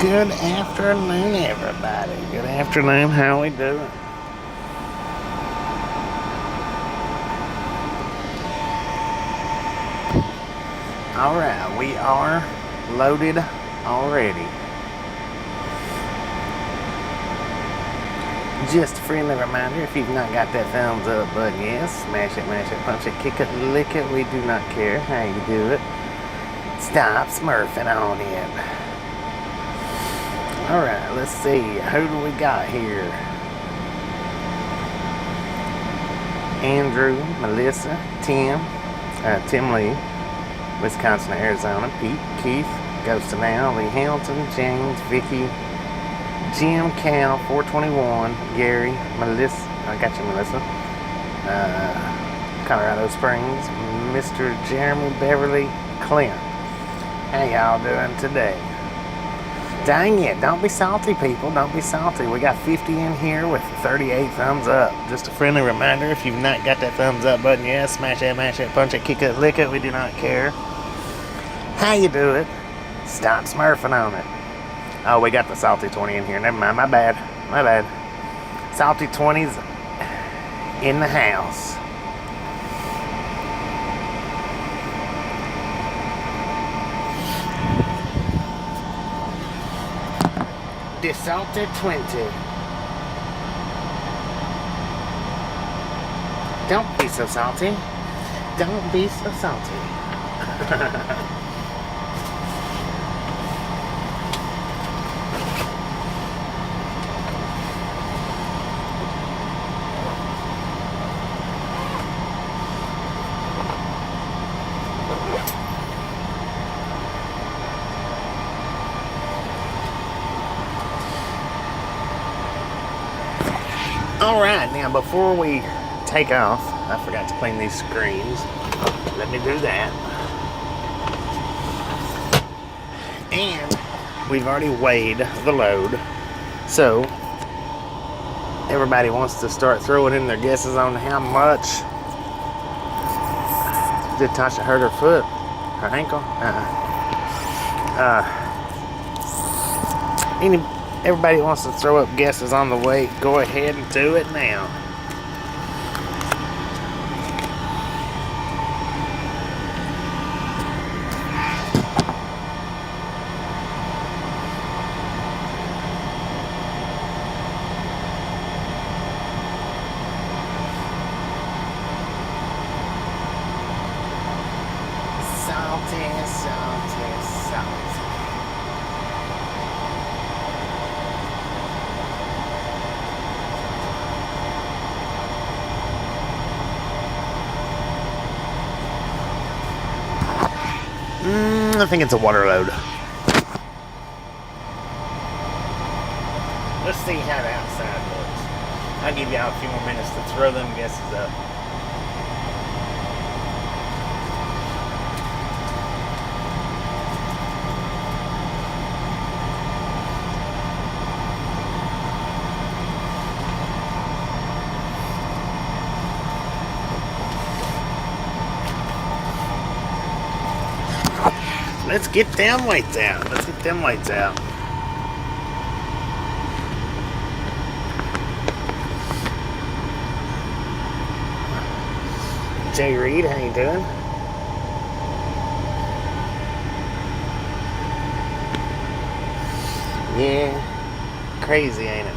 Good afternoon, everybody. Good afternoon. How we doing? All right, we are loaded already. Just a friendly reminder, if you've not got that thumbs up button yet, smash it, mash it, punch it, kick it, lick it. We do not care how you do it. Stop smurfing on it. Alright, let's see. Who do we got here? Andrew, Melissa, Tim Lee, Wisconsin, Arizona, Pete, Keith, Ghost of Now, Lee Hamilton, James, Vicky, Jim, Cal, 421, Gary, Melissa, I got you, Melissa, Colorado Springs, Mr. Jeremy, Beverly, Clint. How y'all doing today? Dang it, don't be salty, people, don't be salty. We got 50 in here with 38 thumbs up. Just a friendly reminder, if you've not got that thumbs up button yet, smash it, mash it, punch it, kick it, lick it, we do not care how you do it. Stop smurfing on it. Oh, we got the salty 20 in here, never mind, my bad. Salty 20's in the house. Salted 20. Don't be so salty. Don't be so salty. Alright, now before we take off, I forgot to clean these screens. Let me do that. And we've already weighed the load. So, everybody wants to start throwing in their guesses on how much. Did Tasha hurt her foot? Her ankle? Everybody wants to throw up guesses on the weight. Go ahead and do it now. Salty, salty, salty. I think it's a water load. Let's see how the outside looks. I'll give y'all a few more minutes to throw them guesses up. Let's get them weights out. Let's get them weights out. Jay Reed, how you doing? Yeah, crazy, ain't it?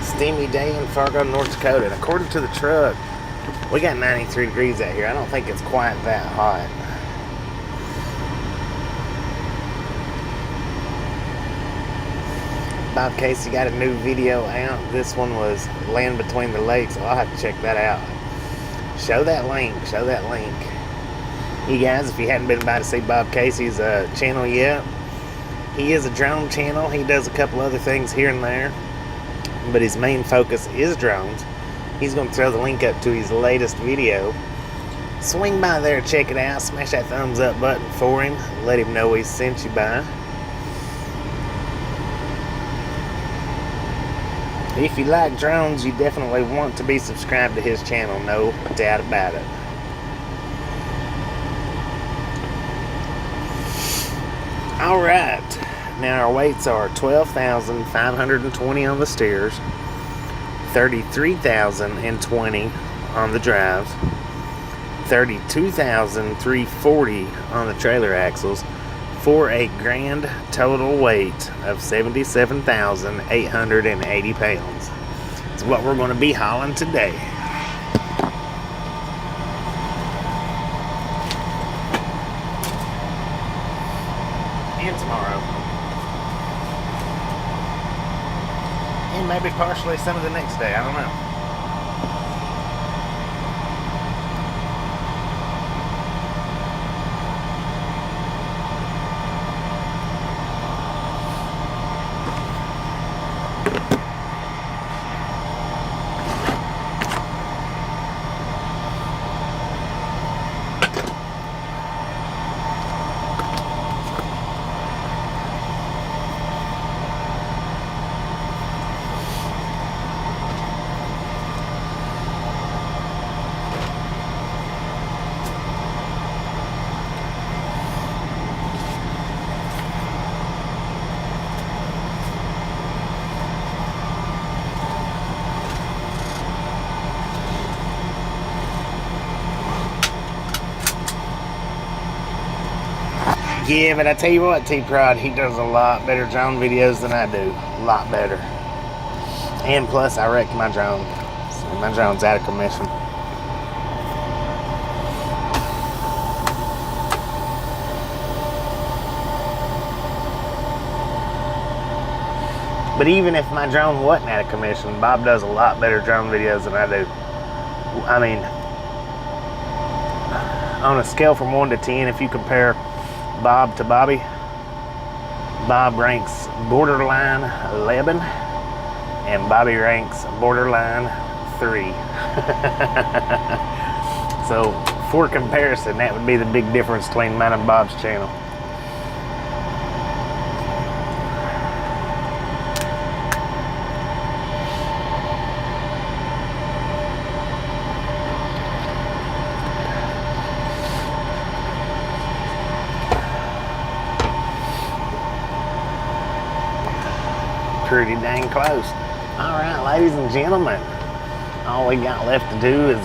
Steamy day in Fargo, North Dakota. And according to the truck, we got 93 degrees out here. I don't think it's quite that hot. Bob Casey got a new video out. This one was Land Between the Lakes, so I'll have to check that out. Show that link. Show that link. You guys, if you hadn't been by to see Bob Casey's channel yet, he is a drone channel. He does a couple other things here and there, but his main focus is drones. He's going to throw the link up to his latest video. Swing by there, check it out, smash that thumbs up button for him, let him know he sent you by. If you like drones, you definitely want to be subscribed to his channel, no doubt about it. All right, now our weights are 12,520 on the steers, 33,020 on the drives, 32,340 on the trailer axles, for a grand total weight of 77,880 pounds. It's what we're going to be hauling today. And tomorrow. And maybe partially some of the next day, I don't know. Yeah, but I tell you what, T-Prod, he does a lot better drone videos than I do. A lot better. And plus, I wrecked my drone. So my drone's out of commission. But even if my drone wasn't out of commission, Bob does a lot better drone videos than I do. I mean, on a scale from 1 to 10, if you compare Bob to Bobby, Bob ranks borderline 11 and Bobby ranks borderline 3. So for comparison, that would be the big difference between mine and Bob's channel. Pretty dang close. All right, ladies and gentlemen, all we got left to do is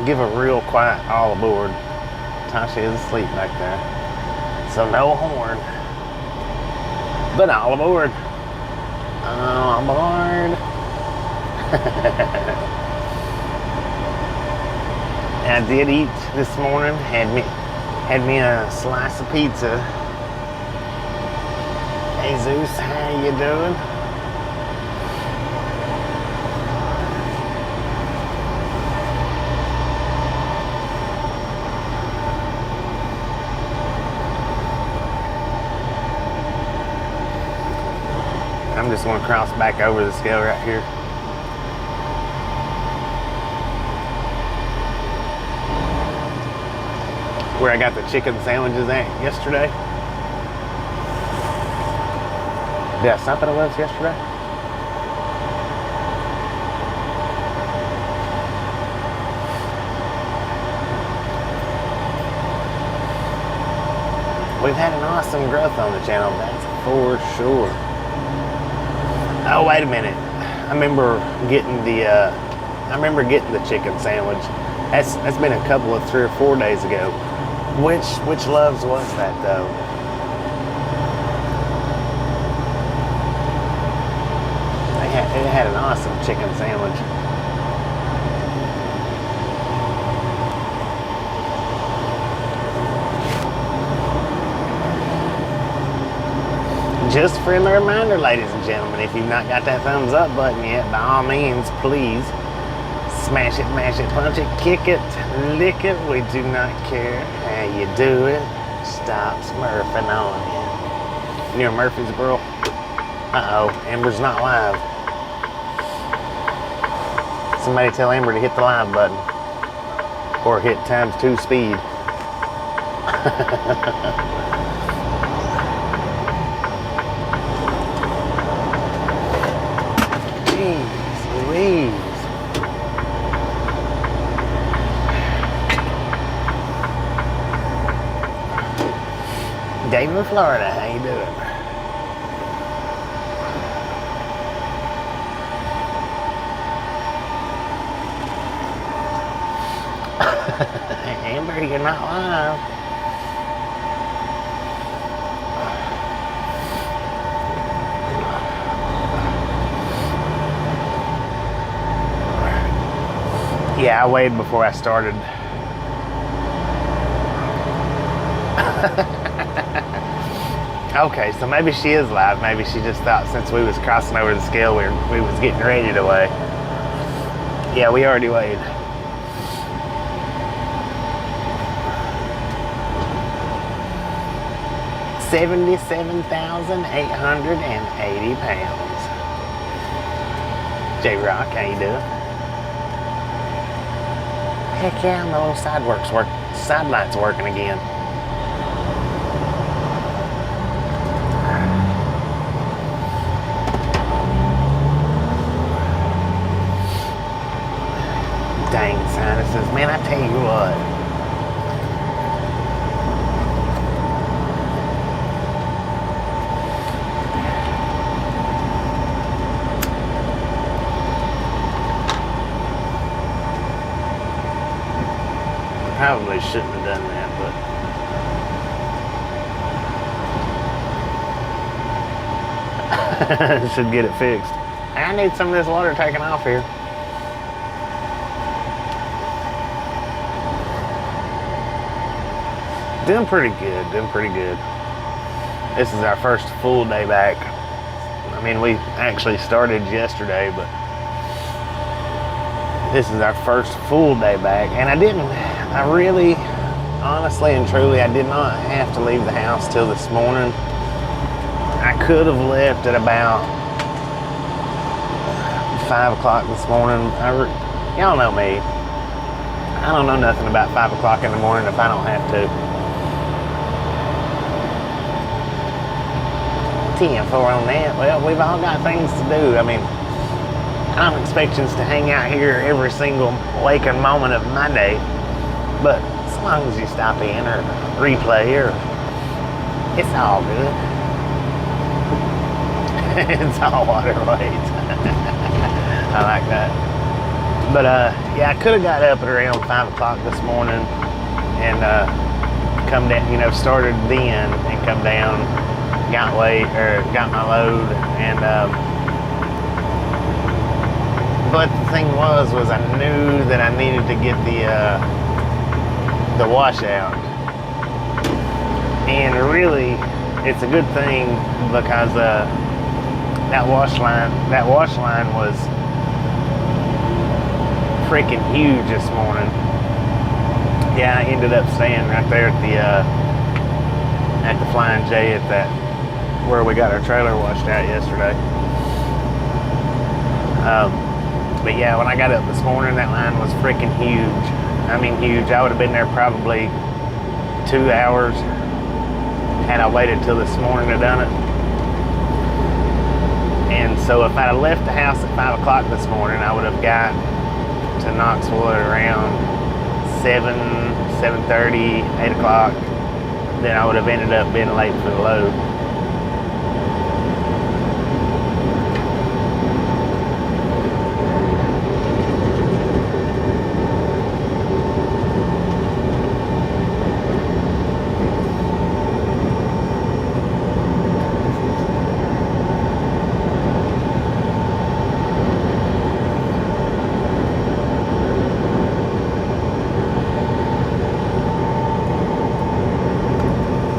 give a real quiet all aboard. Tasha is asleep back there, so no horn, but all aboard. All aboard. I did eat this morning. Had me a slice of pizza. Hey Zeus, how you doing? I'm just going to cross back over the scale right here. Where I got the chicken sandwiches at yesterday. Did I stop at a Love's yesterday? We've had an awesome growth on the channel, that's for sure. Oh, wait a minute. I remember getting the chicken sandwich. That's been a couple of 3 or 4 days ago. Which Love's was that though? It had an awesome chicken sandwich. Just a friendly reminder, ladies and gentlemen, if you've not got that thumbs up button yet, by all means, please smash it, mash it, punch it, kick it, lick it. We do not care how you do it. Stop smurfing on you. Near Murfreesboro. Uh-oh, Amber's not live. Somebody tell Amber to hit the live button. Or hit ×2 speed. Jeez Louise. David, Florida, how you doing? Amber, you're not live. Yeah, I weighed before I started. Okay, so maybe she is live. Maybe she just thought since we was crossing over the scale, we was getting ready to weigh. Yeah, we already weighed. $77,880 pounds. J-Rock, how you doing? Heck yeah, my little side light's working again. Dang sinuses, man, I tell you what. Probably shouldn't have done that, but should get it fixed. I need some of this water taken off here. Doing pretty good, doing pretty good. This is our first full day back. I mean, we actually started yesterday, but this is our first full day back. And I really, honestly and truly, I did not have to leave the house till this morning. I could have left at about 5 o'clock this morning. Y'all know me. I don't know nothing about 5 o'clock in the morning if I don't have to. 10-4 on that. Well, we've all got things to do. I mean, I don't expect us to hang out here every single waking moment of my day, but as long as you stop in or replay, or it's all good. It's all waterways. I like that. But yeah, I could have got up at around 5 o'clock this morning and come down, started then and come down, got my load, and but the thing was I knew that I needed to get the washout, and really it's a good thing because that wash line was freaking huge this morning. Yeah, I ended up staying right there at the Flying J at that where we got our trailer washed out yesterday. But yeah, when I got up this morning, that line was freaking huge. I mean, huge. I would have been there probably 2 hours had I waited till this morning to done it. And so if I'd have left the house at 5 o'clock this morning, I would have got to Knoxville at around 7:30, 8 o'clock. Then I would have ended up being late for the load.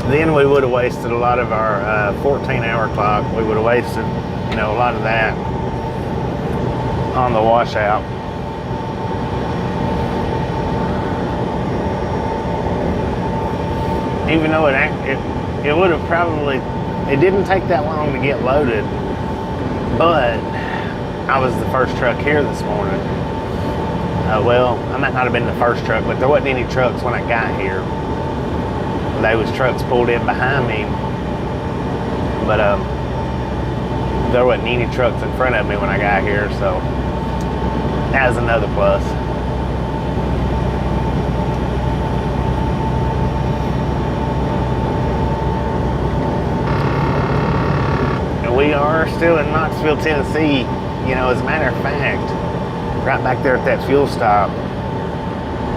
Then we would have wasted a lot of our 14-hour clock. We would have wasted, a lot of that on the washout. Even though it would have probably, it didn't take that long to get loaded, but I was the first truck here this morning. Well, I might not have been the first truck, but there wasn't any trucks when I got here. There was trucks pulled in behind me, but there wasn't any trucks in front of me when I got here, so that was another plus. still in Knoxville, Tennessee. You know, as a matter of fact, right back there at that fuel stop,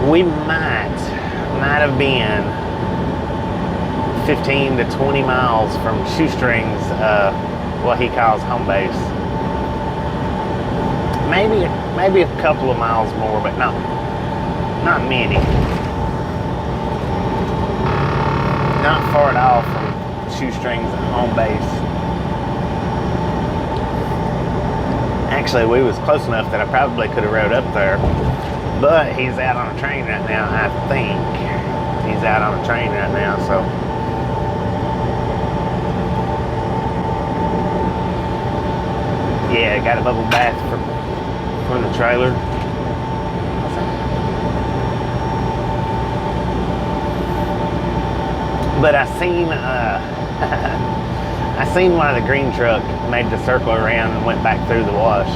we might have been 15 to 20 miles from Shoestrings, what he calls home base. Maybe a couple of miles more, but not many. Not far at all from Shoestrings home base. Actually, we was close enough that I probably could have rode up there, but he's out on a train right now. I think he's out on a train right now, so. Yeah, got a bubble bath from the trailer. But I seen one of the green truck made the circle around and went back through the wash.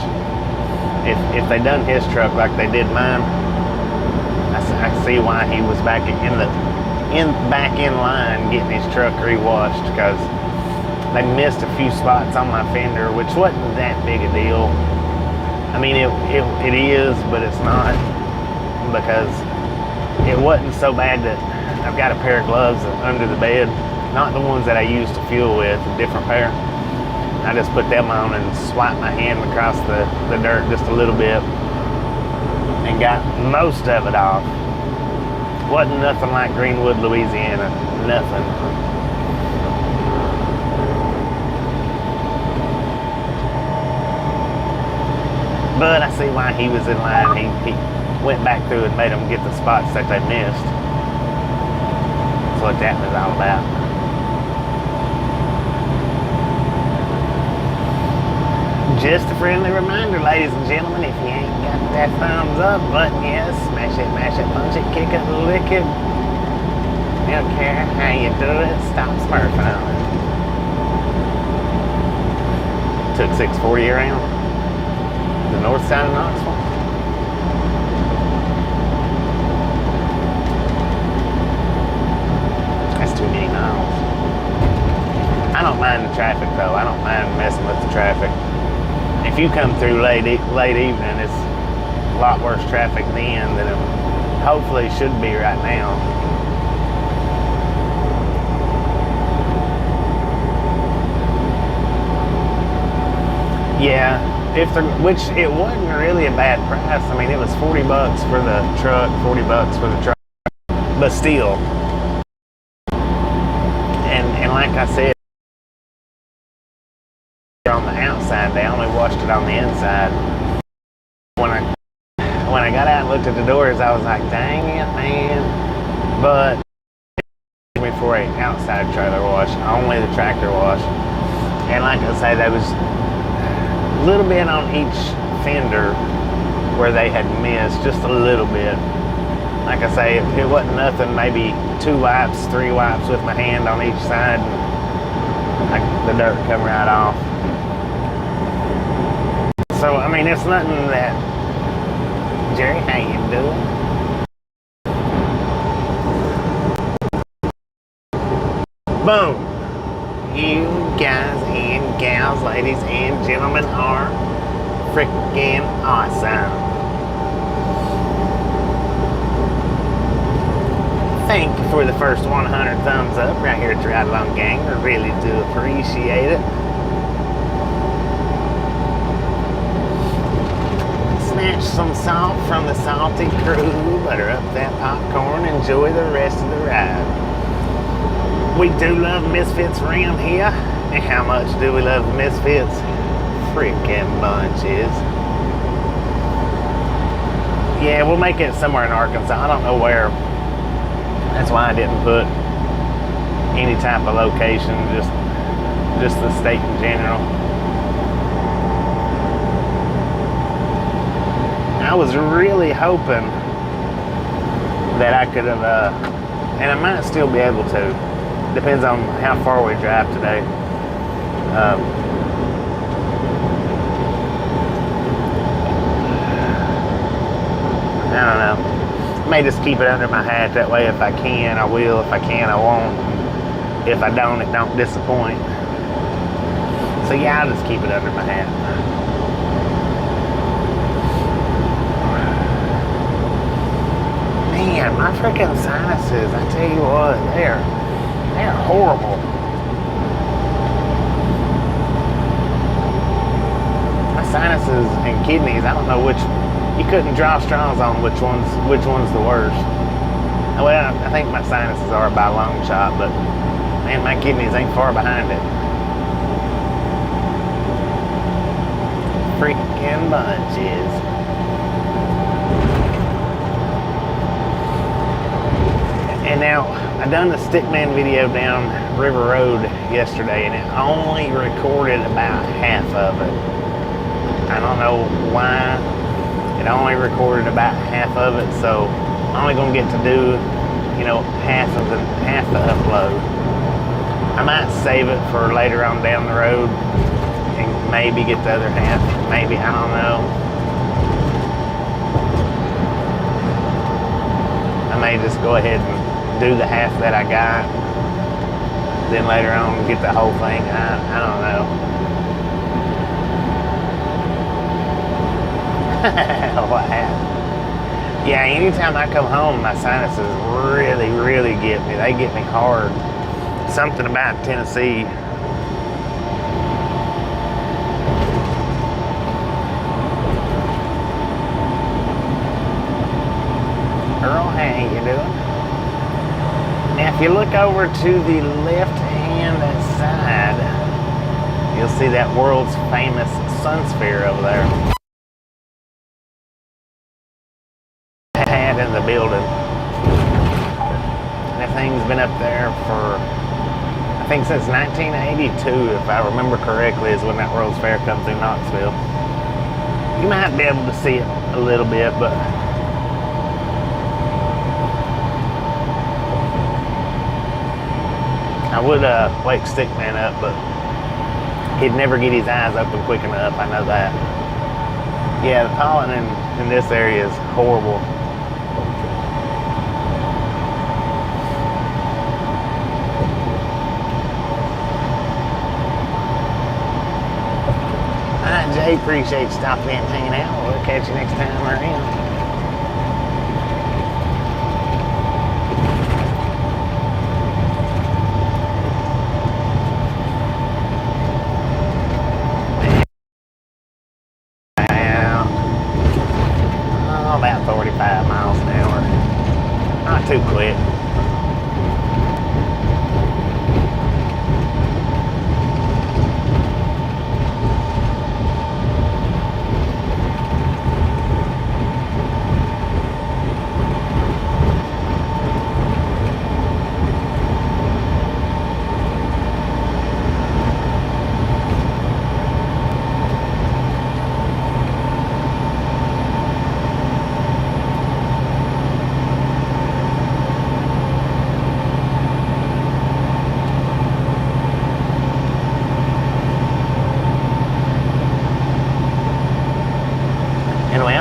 If they done his truck like they did mine, I see why he was back in line getting his truck rewashed, because they missed a few spots on my fender, which wasn't that big a deal. I mean, it is, but it's not, because it wasn't so bad that I've got a pair of gloves under the bed, not the ones that I used to fuel with, a different pair. I just put them on and swiped my hand across the dirt just a little bit and got most of it off. Wasn't nothing like Greenwood, Louisiana, nothing. But I see why he was in line. He went back through and made them get the spots that they missed. That's what that was all about. Just a friendly reminder, ladies and gentlemen, if you ain't got that thumbs up button yet, smash it, mash it, punch it, kick it, lick it. Don't care how you do it, stop smurfing on it. Took 640 around the north side of Knoxville. That's too many miles. I don't mind the traffic though. I don't mind messing with the traffic. If you come through late evening, it's a lot worse traffic then than it hopefully should be right now. Yeah, which it wasn't really a bad price. I mean, it was $40 for the truck, $40 for the truck, but still. And like I said, on the outside, they only washed it on the inside. When I got out and looked at the doors, I was like, dang it, man. But for an outside trailer wash, only the tractor wash. And like I say, there was a little bit on each fender where they had missed, just a little bit. Like I say, it wasn't nothing, maybe 2 wipes, 3 wipes with my hand on each side, and like the dirt come right off. So, I mean, it's nothing that, Jerry, how you doing? Boom. You guys and gals, ladies and gentlemen are freaking awesome. Thank you for the first 100 thumbs up right here at the Ride Along Gang. I really do appreciate it. Snatch some salt from the salty crew, butter up that popcorn, enjoy the rest of the ride. We do love Misfits around here, and how much do we love the Misfits? Freaking bunches. Yeah, we'll make it somewhere in Arkansas. I don't know where. That's why I didn't put any type of location, just the state in general. I was really hoping that I could have, and I might still be able to. Depends on how far we drive today. I don't know. May just keep it under my hat. That way, if I can, I will. If I can, I won't. If I don't, it don't disappoint. So yeah, I'll just keep it under my hat. Man, my freaking sinuses, I tell you what, they're horrible. My sinuses and kidneys, I don't know which, you couldn't draw straws on which one's the worst. Well, I think my sinuses are by a long shot, but man, my kidneys ain't far behind it. Freaking bunches. And now, I done the stickman video down River Road yesterday, and it only recorded about half of it. I don't know why. It only recorded about half of it, so I'm only gonna get to do, you know, half the upload. I might save it for later on down the road and maybe get the other half. Maybe, I don't know. I may just go ahead and do the half that I got, then later on get the whole thing. I don't know. What happened? Yeah, anytime I come home, my sinuses really get me. They get me hard. Something about Tennessee. Earl, how you doing? Now, if you look over to the left-hand side, you'll see that world's famous sun sphere over there. Had in the building. That thing's been up there for, I think, since 1982, if I remember correctly, is when that World's Fair come through Knoxville. You might be able to see it a little bit, but I would wake Stickman up, but he'd never get his eyes open quick enough. I know that. Yeah, the pollen in this area is horrible. Jay, appreciate you stopping in and hanging out. We'll catch you next time around. About 45 miles an hour. Not too quick.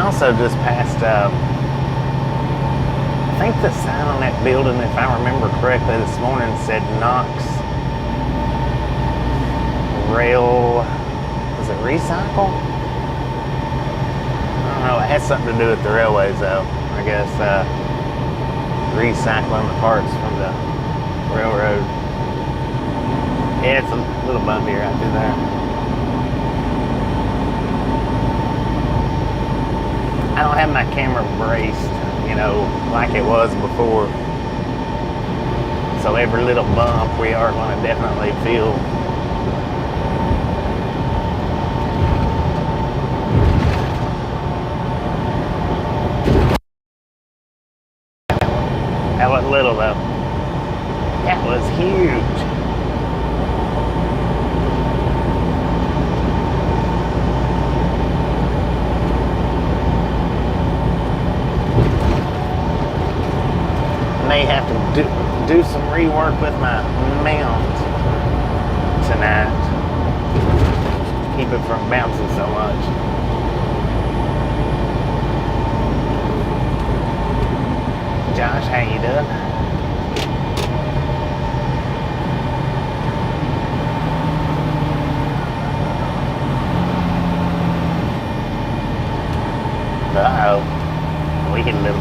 Also just passed, I think the sign on that building, if I remember correctly this morning, said Knox Rail, was it recycle? I don't know, it has something to do with the railways though. I guess recycling the parts from the railroad. Yeah, it's a little bumpy right through there. I don't have my camera braced, you know, like it was before. So every little bump we are going to definitely feel. That wasn't little though. That was huge. May have to do some rework with my mount tonight. Keep it from bouncing so much. Josh, how you doing?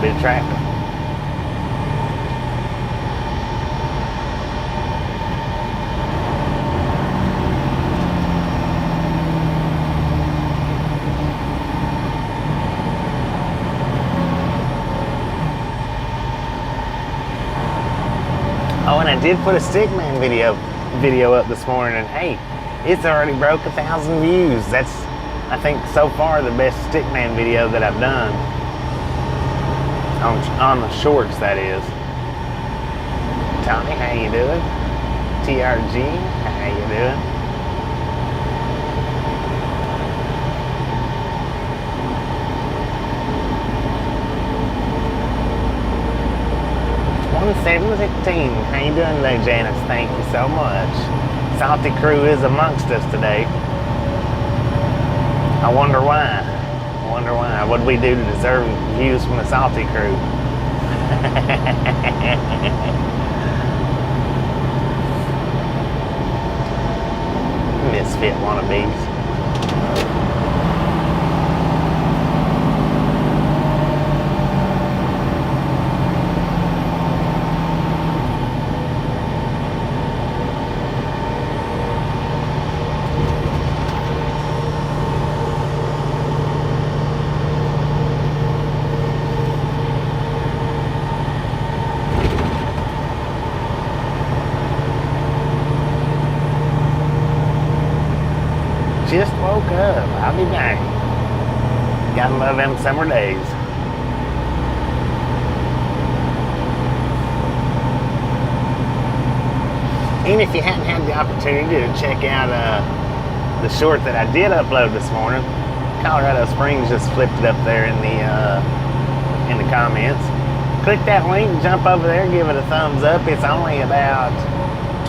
bit of traffic. Oh, and I did put a Stickman video up this morning, and hey, it's already broke 1,000 views. That's, I think, so far the best Stickman video that I've done. On the shorts, that is. Tony, how you doing? TRG, how you doing? $1,716. How you doing today, Janice? Thank you so much. Salty Crew is amongst us today. I wonder why. What did we do to deserve views from the Salty Crew? Misfit wannabes. Just woke up. I'll be back. Gotta love them summer days. And if you hadn't had the opportunity to check out the short that I did upload this morning, Colorado Springs just flipped it up there in the comments. Click that link, jump over there, give it a thumbs up. It's only about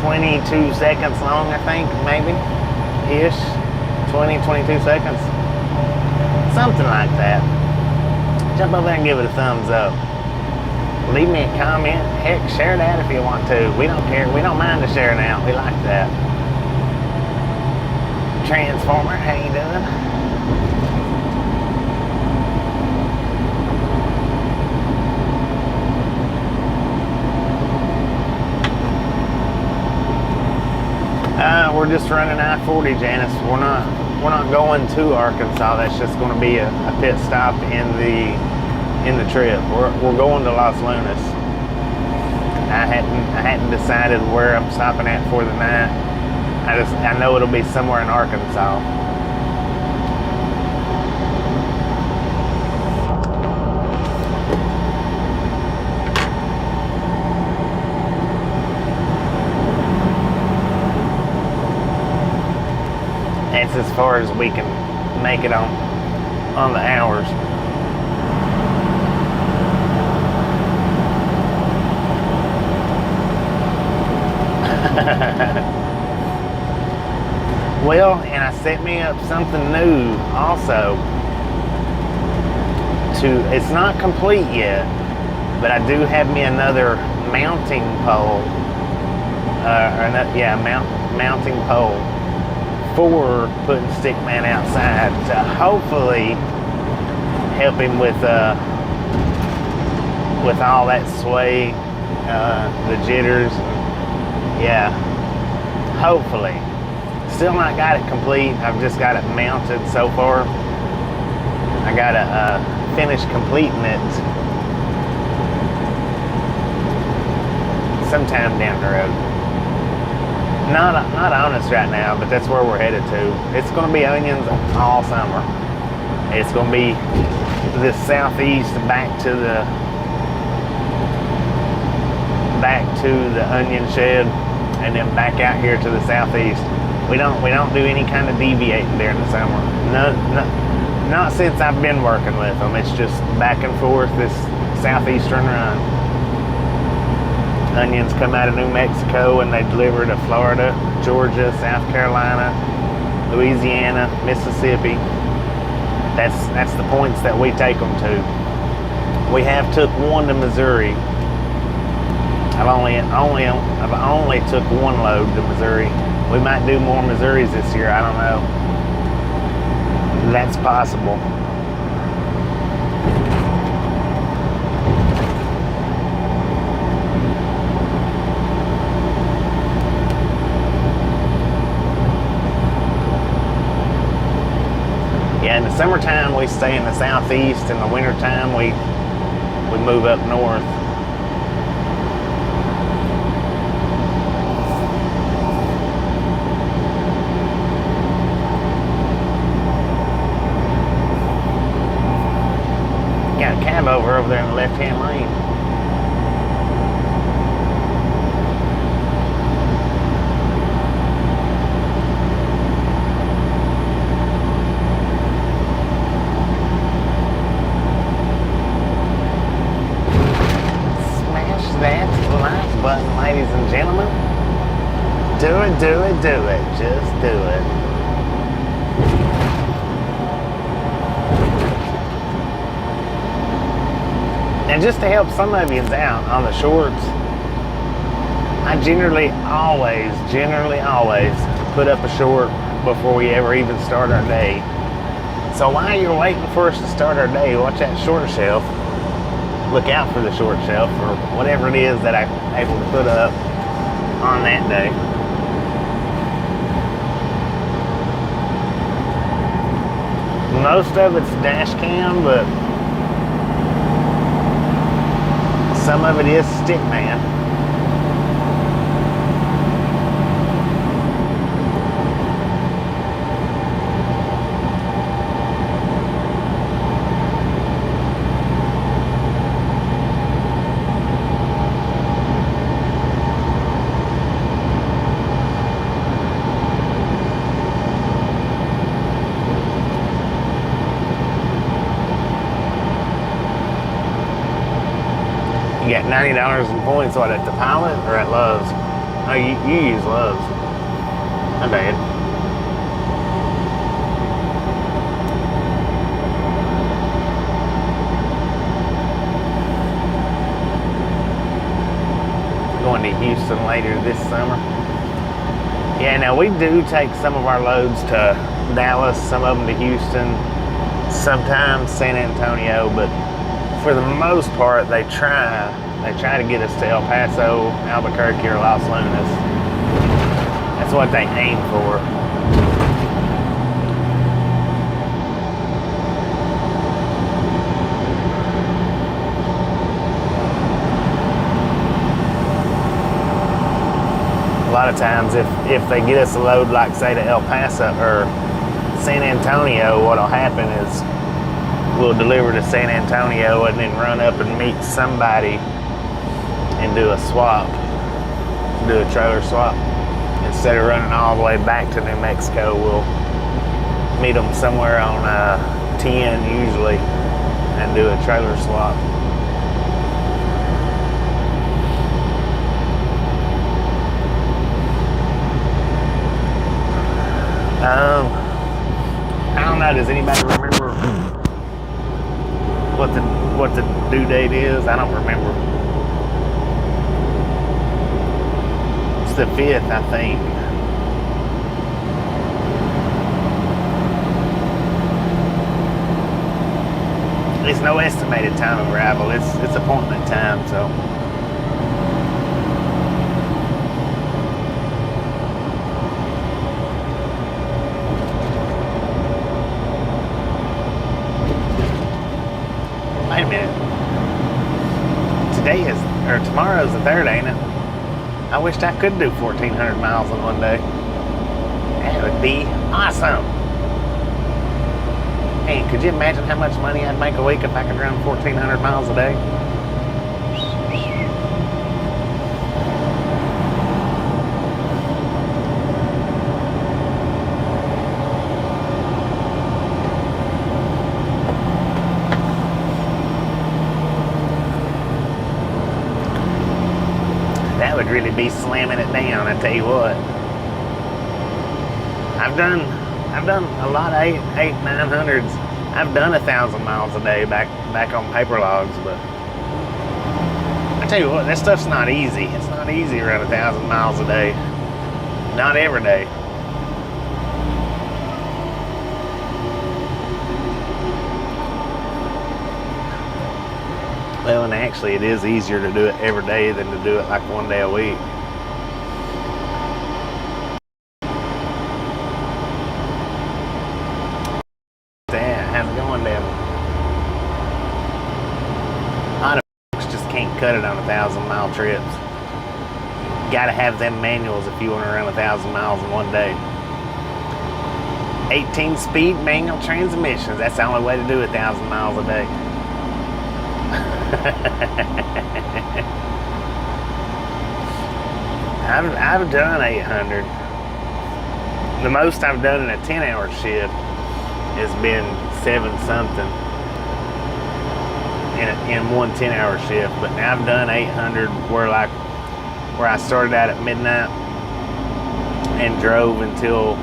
22 seconds long, I think, maybe, ish. 20, 22 seconds, something like that. Jump over there and give it a thumbs up. Leave me a comment. Heck, share that if you want to. We don't care. We don't mind to sharing out. We like that. Transformer, how you doing? We're just running I-40, Janice. We're not going to Arkansas. That's just going to be a pit stop in the trip. We're going to Los Lunas. I hadn't decided where I'm stopping at for the night. I know it'll be somewhere in Arkansas. That's as far as we can make it on the hours. Well, and I set me up something new also. It's not complete yet, but I do have me another mounting pole. Mounting pole for putting Stickman outside to hopefully help him with all that sway, the jitters. Yeah, hopefully. Still not got it complete. I've just got it mounted so far. I gotta finish completing it sometime down the road. Not on us right now, but that's where we're headed to. It's going to be onions all summer. It's going to be the southeast back to the onion shed, and then back out here to the southeast. We don't do any kind of deviating during the summer. No, not since I've been working with them. It's just back and forth this southeastern run. Onions come out of New Mexico and they deliver to Florida, Georgia, South Carolina, Louisiana, Mississippi. That's the points that we take them to. We have took one to Missouri. I've only took one load to Missouri. We might do more Missouris this year. I don't know. That's possible. Summertime we stay in the southeast. In the wintertime we move up north. Got a cab over there in the left-hand lane. Button, ladies and gentlemen. Do it, do it, do it. Just do it. And just to help some of you out on the shorts, I generally always put up a short before we ever even start our day. So while you're waiting for us to start our day, watch that short shelf. Look out for the short shelf or whatever it is that I'm able to put up on that day. Most of it's dash cam, but some of it is stick man. You got $90 in points, what, at the Pilot or at Love's? Oh, you use Love's. My bad. Going to Houston later this summer. Yeah, now we do take some of our loads to Dallas, some of them to Houston, sometimes San Antonio, but for the most part, they try to get us to El Paso, Albuquerque, or Los Lunas. That's what they aim for. A lot of times, if they get us a load, like say to El Paso or San Antonio, what'll happen is we'll deliver to San Antonio and then run up and meet somebody and do a swap, do a trailer swap. Instead of running all the way back to New Mexico, we'll meet them somewhere on 10 usually and do a trailer swap. I don't know, does anybody remember what the due date is? I don't remember. It's the 5th, I think. It's no estimated time of arrival. It's appointment time, so. Wait a minute. Tomorrow's the 3rd, ain't it? I wished I could do 1,400 miles in one day. That would be awesome. Hey, could you imagine how much money I'd make a week if I could run 1,400 miles a day? That would really be slamming it down, I tell you what. I've done a lot of 900s. I've done 1,000 miles a day back on paper logs, but I tell you what, that stuff's not easy. It's not easy to run 1,000 miles a day. Not every day. Well, and actually it is easier to do it every day than to do it like one day a week. That. can't cut it on 1,000-mile trips. Gotta have them manuals if you want to run 1,000 miles in one day. 18-speed manual transmissions. That's the only way to do 1,000 miles a day. I've done 800. The most I've done in a 10-hour shift has been 7-something in one 10-hour shift. But now I've done 800 where I started out at midnight and drove until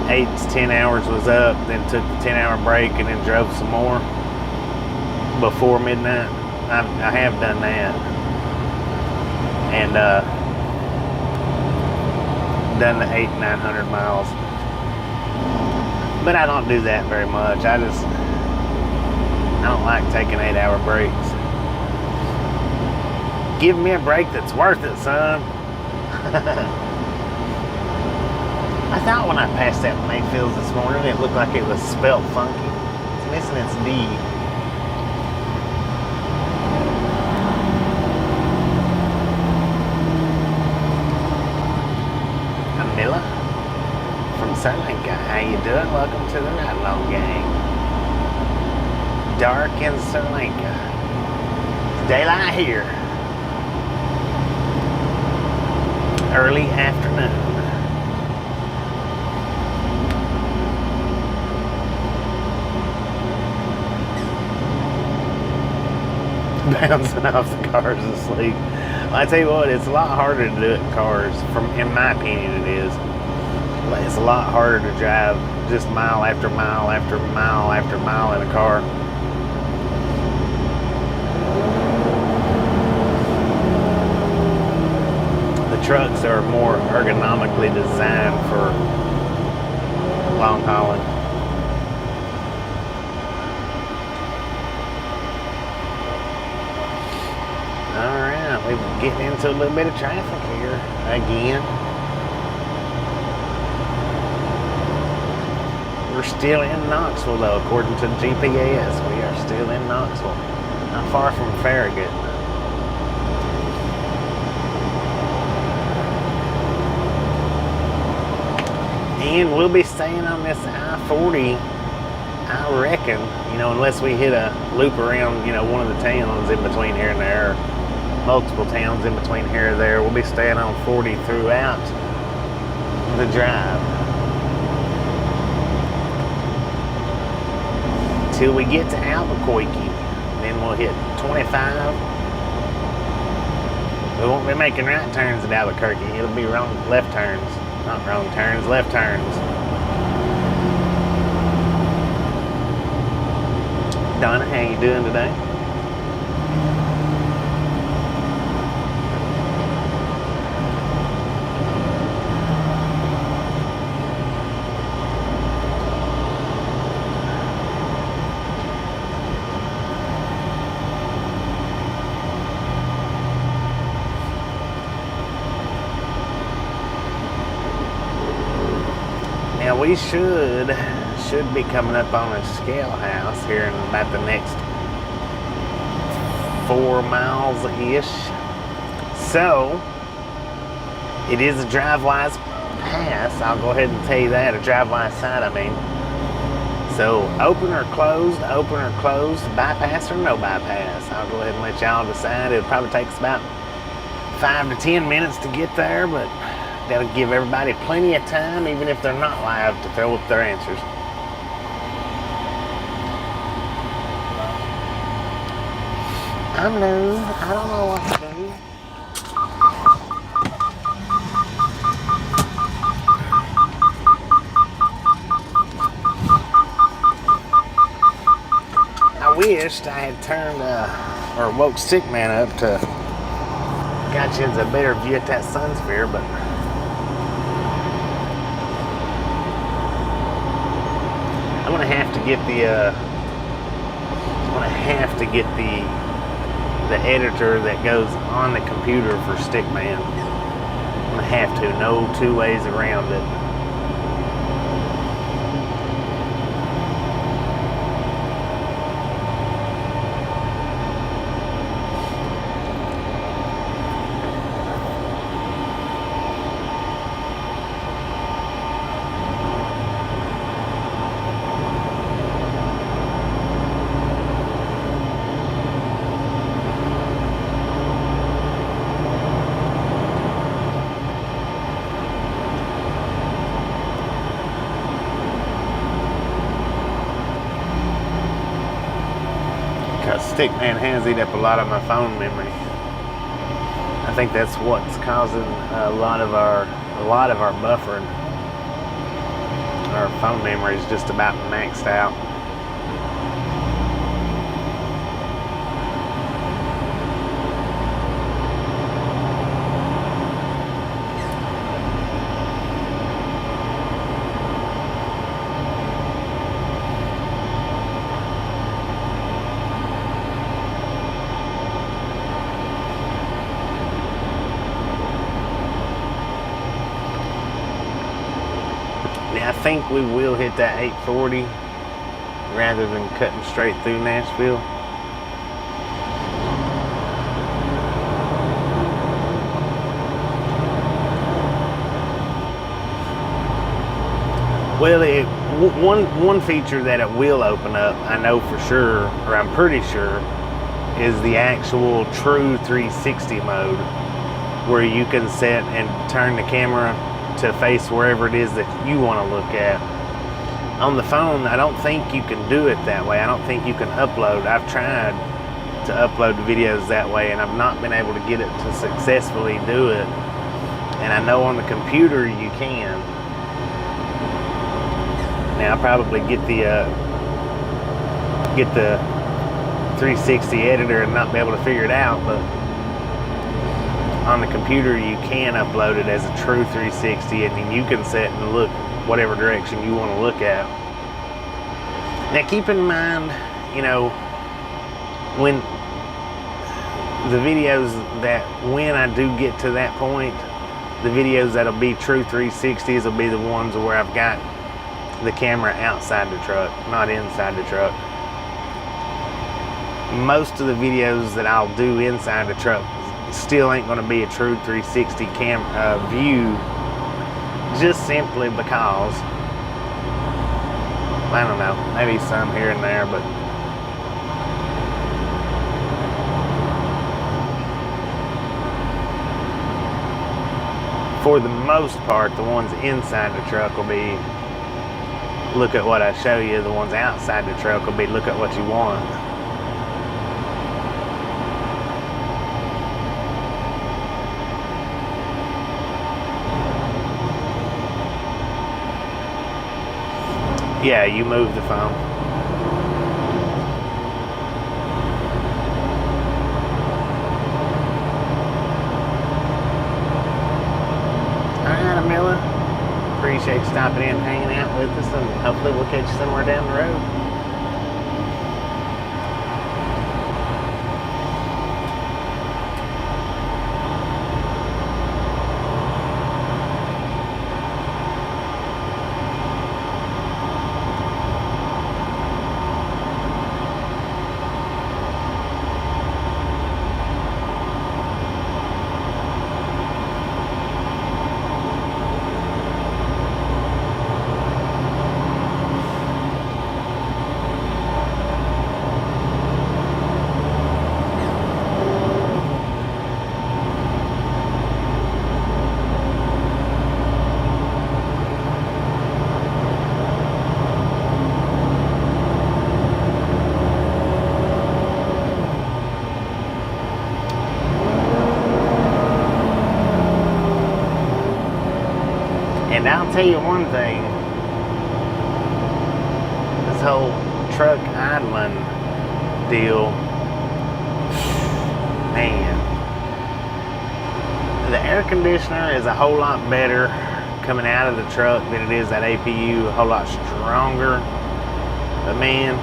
8 to 10 hours was up, then took the 10-hour break and then drove some more before midnight. I have done that. And done the 800-900 miles. But I don't do that very much. I don't like taking 8-hour breaks. Give me a break that's worth it, son. I thought when I passed that Mayfields this morning, it looked like it was spelt funky. It's missing its D. Amila from Sri Lanka. How you doing? Welcome to the Night Long Gang. Dark in Sri Lanka. It's daylight here. Early afternoon. Bouncing off the cars asleep. Well, I tell you what, it's a lot harder to do it in cars. In my opinion, it is. It's a lot harder to drive just mile after mile after mile after mile in a car. The trucks are more ergonomically designed for long hauling. Alright, we're getting into a little bit of traffic here again. We're still in Knoxville though, according to the GPS. We are still in Knoxville. Not far from Farragut. And we'll be staying on this I-40, I reckon, unless we hit a loop around, one of the towns in between here and there, or multiple towns in between here and there. We'll be staying on 40 throughout the drive. Till we get to Albuquerque. Then we'll hit 25. We won't be making right turns at Albuquerque. It'll be left turns. Not wrong turns, left turns. Donna, how you doing today? Now we should be coming up on a scale house here in about the next 4 miles-ish. So, it is a drive-wise pass. I'll go ahead and tell you that, a drive-wise side, I mean. So, open or closed, bypass or no bypass. I'll go ahead and let y'all decide. It'll probably take us about 5 to 10 minutes to get there, but that'll give everybody plenty of time, even if they're not live, to throw up their answers. I'm new. I don't know what to do. I wished I had turned or woke Stickman up to got you a better view at that sun sphere, but I'm gonna have to get the editor that goes on the computer for Stickman. I'm gonna have to. No two ways around it. Stick man has eat up a lot of my phone memory. I think that's what's causing a lot of our buffering. Our phone memory is just about maxed out. I think we will hit that 840 rather than cutting straight through Nashville. Well, one feature that it will open up, I know for sure, or I'm pretty sure, is the actual true 360 mode, where you can set and turn the camera to face wherever it is that you want to look at. On the phone, I don't think you can do it that way. I don't think you can upload. I've tried to upload the videos that way, and I've not been able to get it to successfully do it. And I know on the computer you can. Now, I'll probably get the 360 editor and not be able to figure it out, but on the computer you can upload it as a true 360, and then you can set and look whatever direction you want to look at. Now keep in mind, you know, when the videos that, when I do get to that point, the videos that'll be true 360s will be the ones where I've got the camera outside the truck, not inside the truck. Most of the videos that I'll do inside the truck still ain't going to be a true 360 camera view, just simply because, I don't know, maybe some here and there, but for the most part, the ones inside the truck will be look at what I show you. The ones outside the truck will be look at what you want. Yeah, you move the phone. Alright, Amilla. Appreciate you stopping in and hanging out with us, and hopefully we'll catch you somewhere down the road. And I'll tell you one thing, this whole truck idling deal, man, the air conditioner is a whole lot better coming out of the truck than it is that APU, a whole lot stronger. But man,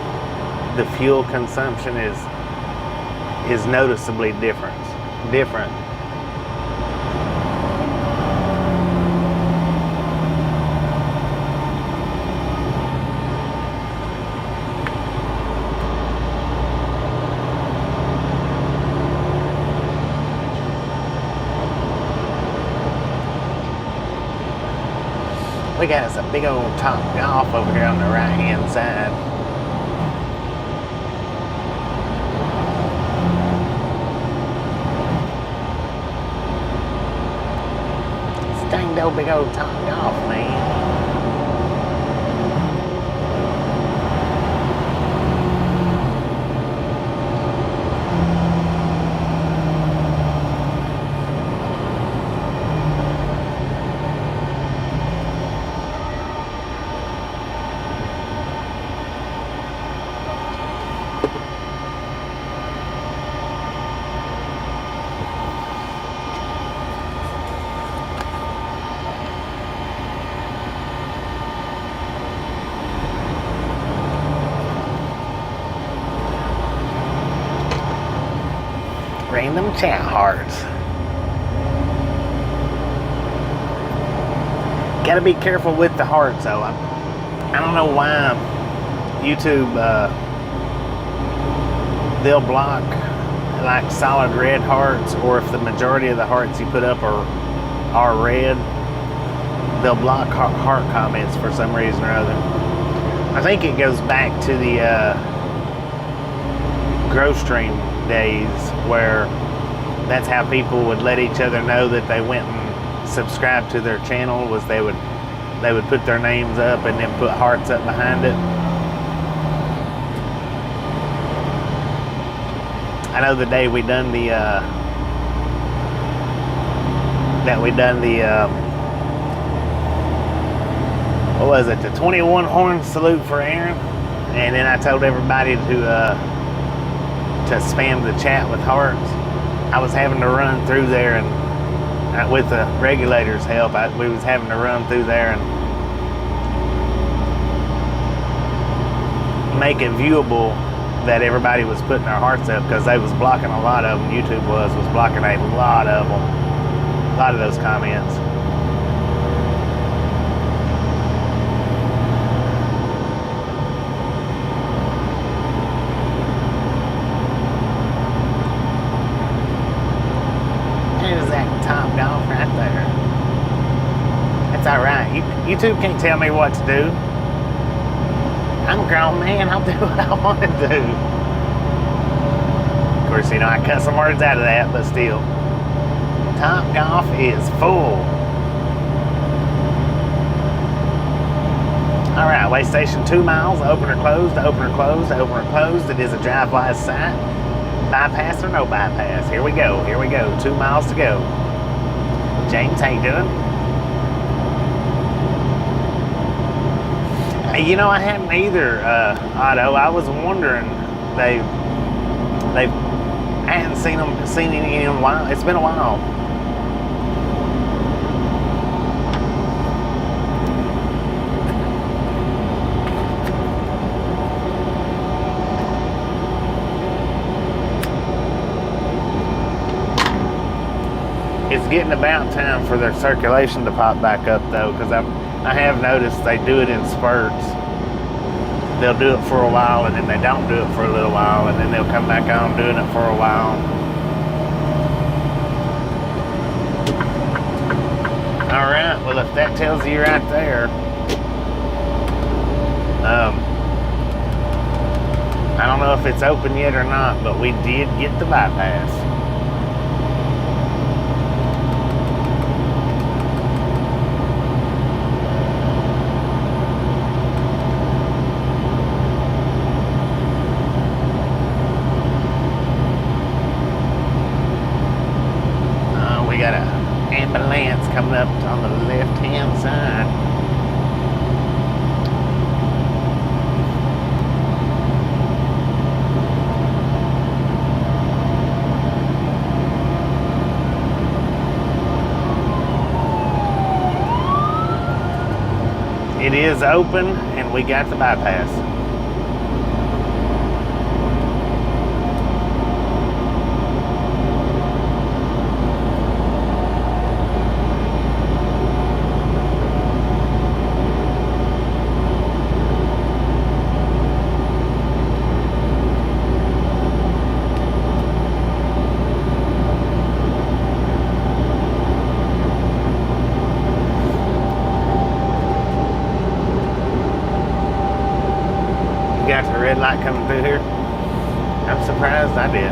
the fuel consumption is noticeably different. We got us a big old Top Golf over here on the right hand side. This dang old big old Top Golf, man. them chat hearts. Gotta be careful with the hearts though. I don't know why YouTube, they'll block like solid red hearts, or if the majority of the hearts you put up are red, they'll block heart comments for some reason or other. I think it goes back to the GrowStream days, where that's how people would let each other know that they went and subscribed to their channel, was they would put their names up and then put hearts up behind it. I know the day we done the what was it, the 21 horn salute for Aaron, and then I told everybody to spam the chat with hearts. I was having to run through there, and with the regulator's help, we was having to run through there and make it viewable that everybody was putting their hearts up, because they was blocking a lot of them. YouTube was blocking a lot of them, a lot of those comments. There's that top dog right there. That's all right. YouTube can't tell me what to do. I'm a grown man, I'll do what I want to do. Of course, you know, I cut some words out of that, but still. Top Golf is full. All right, way station 2 miles, open or closed, open or closed, open or closed. It is a drive-wise site. Bypass or no bypass? Here we go, 2 miles to go. James, how you doing? You know, I hadn't either, Otto. I was wondering, I hadn't seen any in a while. It's been a while. It's getting about time for their circulation to pop back up though, because I have noticed they do it in spurts. They'll do it for a while and then they don't do it for a little while, and then they'll come back on doing it for a while. All right, well, if that tells you right there, I don't know if it's open yet or not, but we did get the bypass. We got an ambulance coming up on the left-hand side. It is open, and we got the bypass. Got the red light coming through here. I'm surprised I did.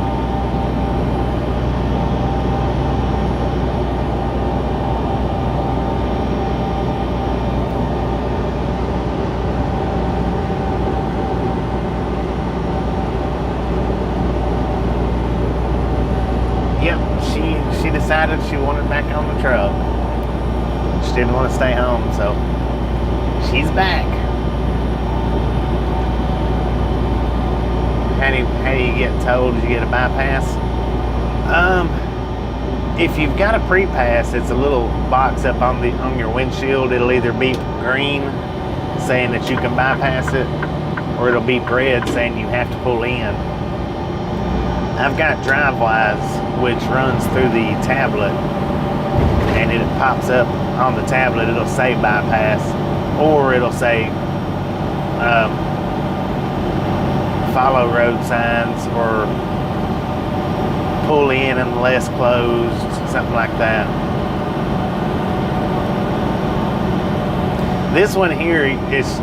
Yep, she decided she wanted back on the truck. She didn't want to stay home, so she's back. How do you get told you get a bypass? If you've got a pre-pass, it's a little box up on your windshield. It'll either beep green saying that you can bypass it, or it'll beep red saying you have to pull in. I've got DriveWise, which runs through the tablet, and it pops up on the tablet. It'll say bypass, or it'll say follow road signs, or pull in unless closed, something like that. This one here is,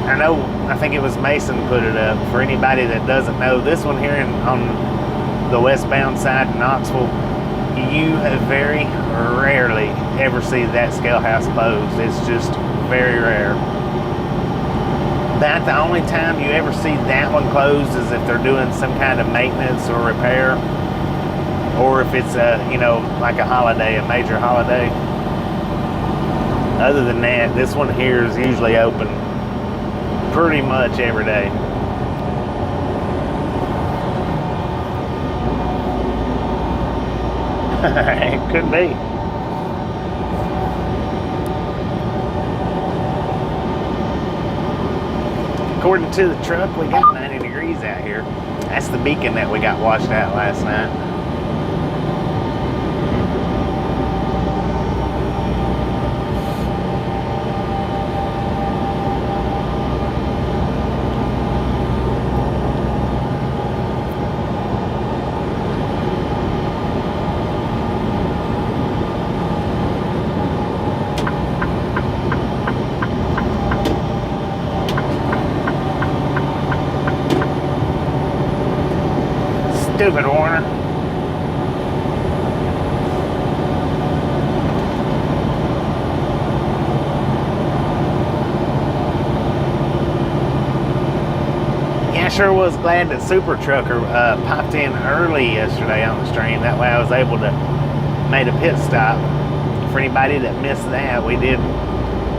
I think it was Mason put it up. For anybody that doesn't know, this one here on the westbound side in Knoxville, you very rarely ever see that scale house closed. It's just very rare. About the only time you ever see that one closed is if they're doing some kind of maintenance or repair, or if it's like a holiday, a major holiday. Other than that, this one here is usually open pretty much every day. It could be. According to the truck, we got 90 degrees out here. That's the beacon that we got washed out last night. Stupid Warner. Yeah, I sure was glad that Super Trucker popped in early yesterday on the stream. That way I was able to make a pit stop. For anybody that missed that, we did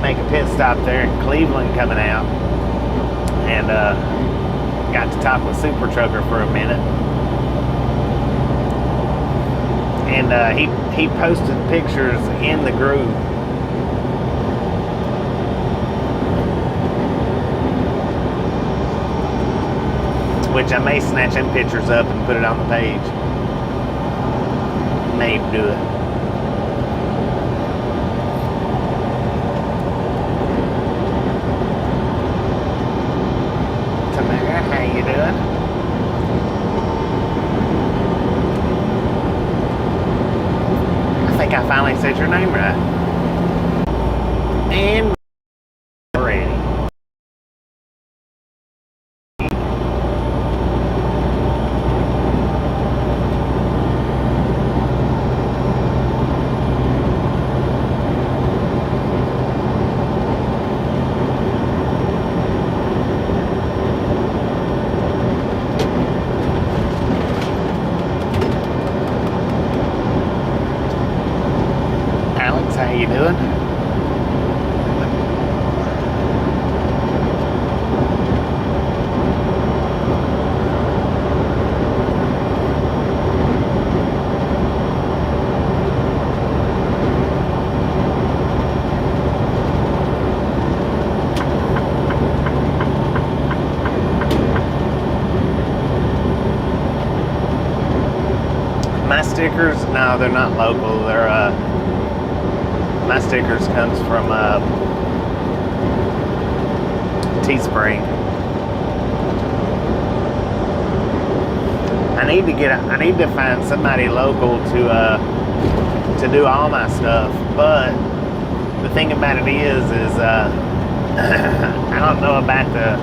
make a pit stop there in Cleveland coming out, and got to talk with Super Trucker for a minute. And he posted pictures in the group. Which I may snatch them pictures up and put it on the page. May do it. Tamara, how you doing? I think I finally said your name right. And ready. How you doing? My stickers, no, they're not local. They're my stickers comes from Teespring. I need to find somebody local to do all my stuff. But the thing about it is I don't know about the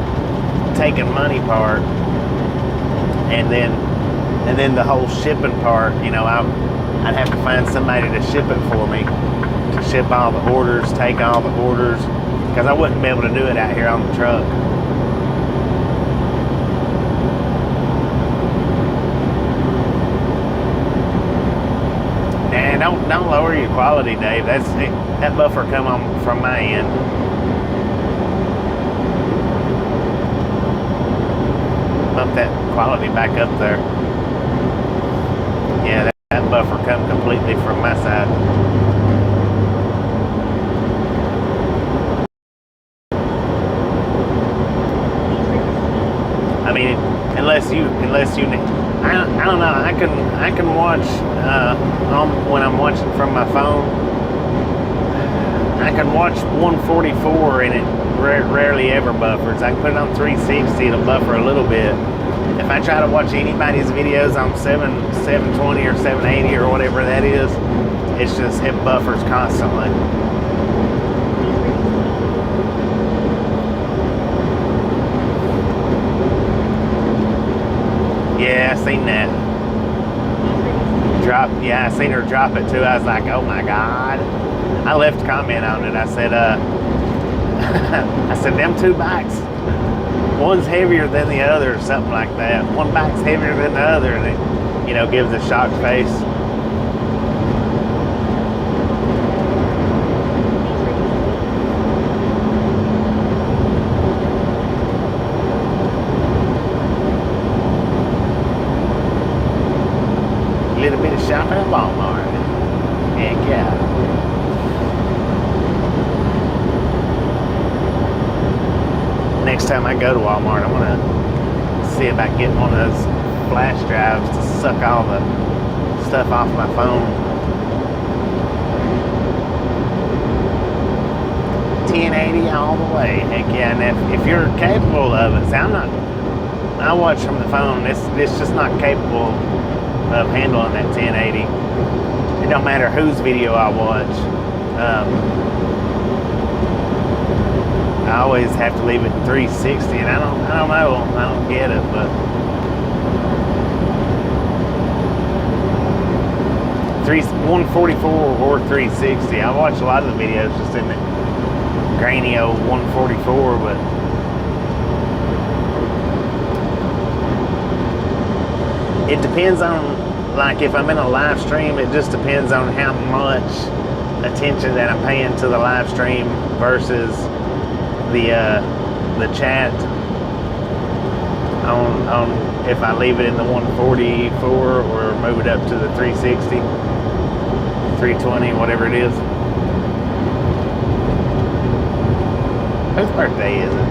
taking money part, and then the whole shipping part. I'd have to find somebody to ship it for me. To ship all the orders, take all the orders, because I wouldn't be able to do it out here on the truck. And don't lower your quality, Dave. That buffer come on from my end. Bump that quality back up there. Yeah, that buffer come completely from my side. I mean, unless you need, I I don't know. I can watch when I'm watching from my phone. I can watch 144 and it rarely ever buffers. I can put it on 360, it'll buffer a little bit. If I try to watch anybody's videos on 720 or 780 or whatever that is, it's just, it buffers constantly. Yeah, I seen that. Yeah, I seen her drop it too. I was like, oh my God. I left a comment on it. I said, I said, them two bikes, one's heavier than the other, or something like that. One bike's heavier than the other, and it, you know, gives a shocked face. A little bit of shopping at Walmart. Heck yeah. Next time I go to Walmart, I'm gonna see if I can get one of those flash drives to suck all the stuff off my phone. 1080 all the way. Heck yeah. And if you're capable of it, see, I watch from the phone. It's just not capable of handling that 1080. It don't matter whose video I watch. I always have to leave it 360, and I don't know, I don't get it, but 144 or 360. I watch a lot of the videos just in the grainy old 144, but it depends on, like, if I'm in a live stream, it just depends on how much attention that I'm paying to the live stream versus the chat on if I leave it in the 144 or move it up to the 360, 320, whatever it is. Whose birthday is it?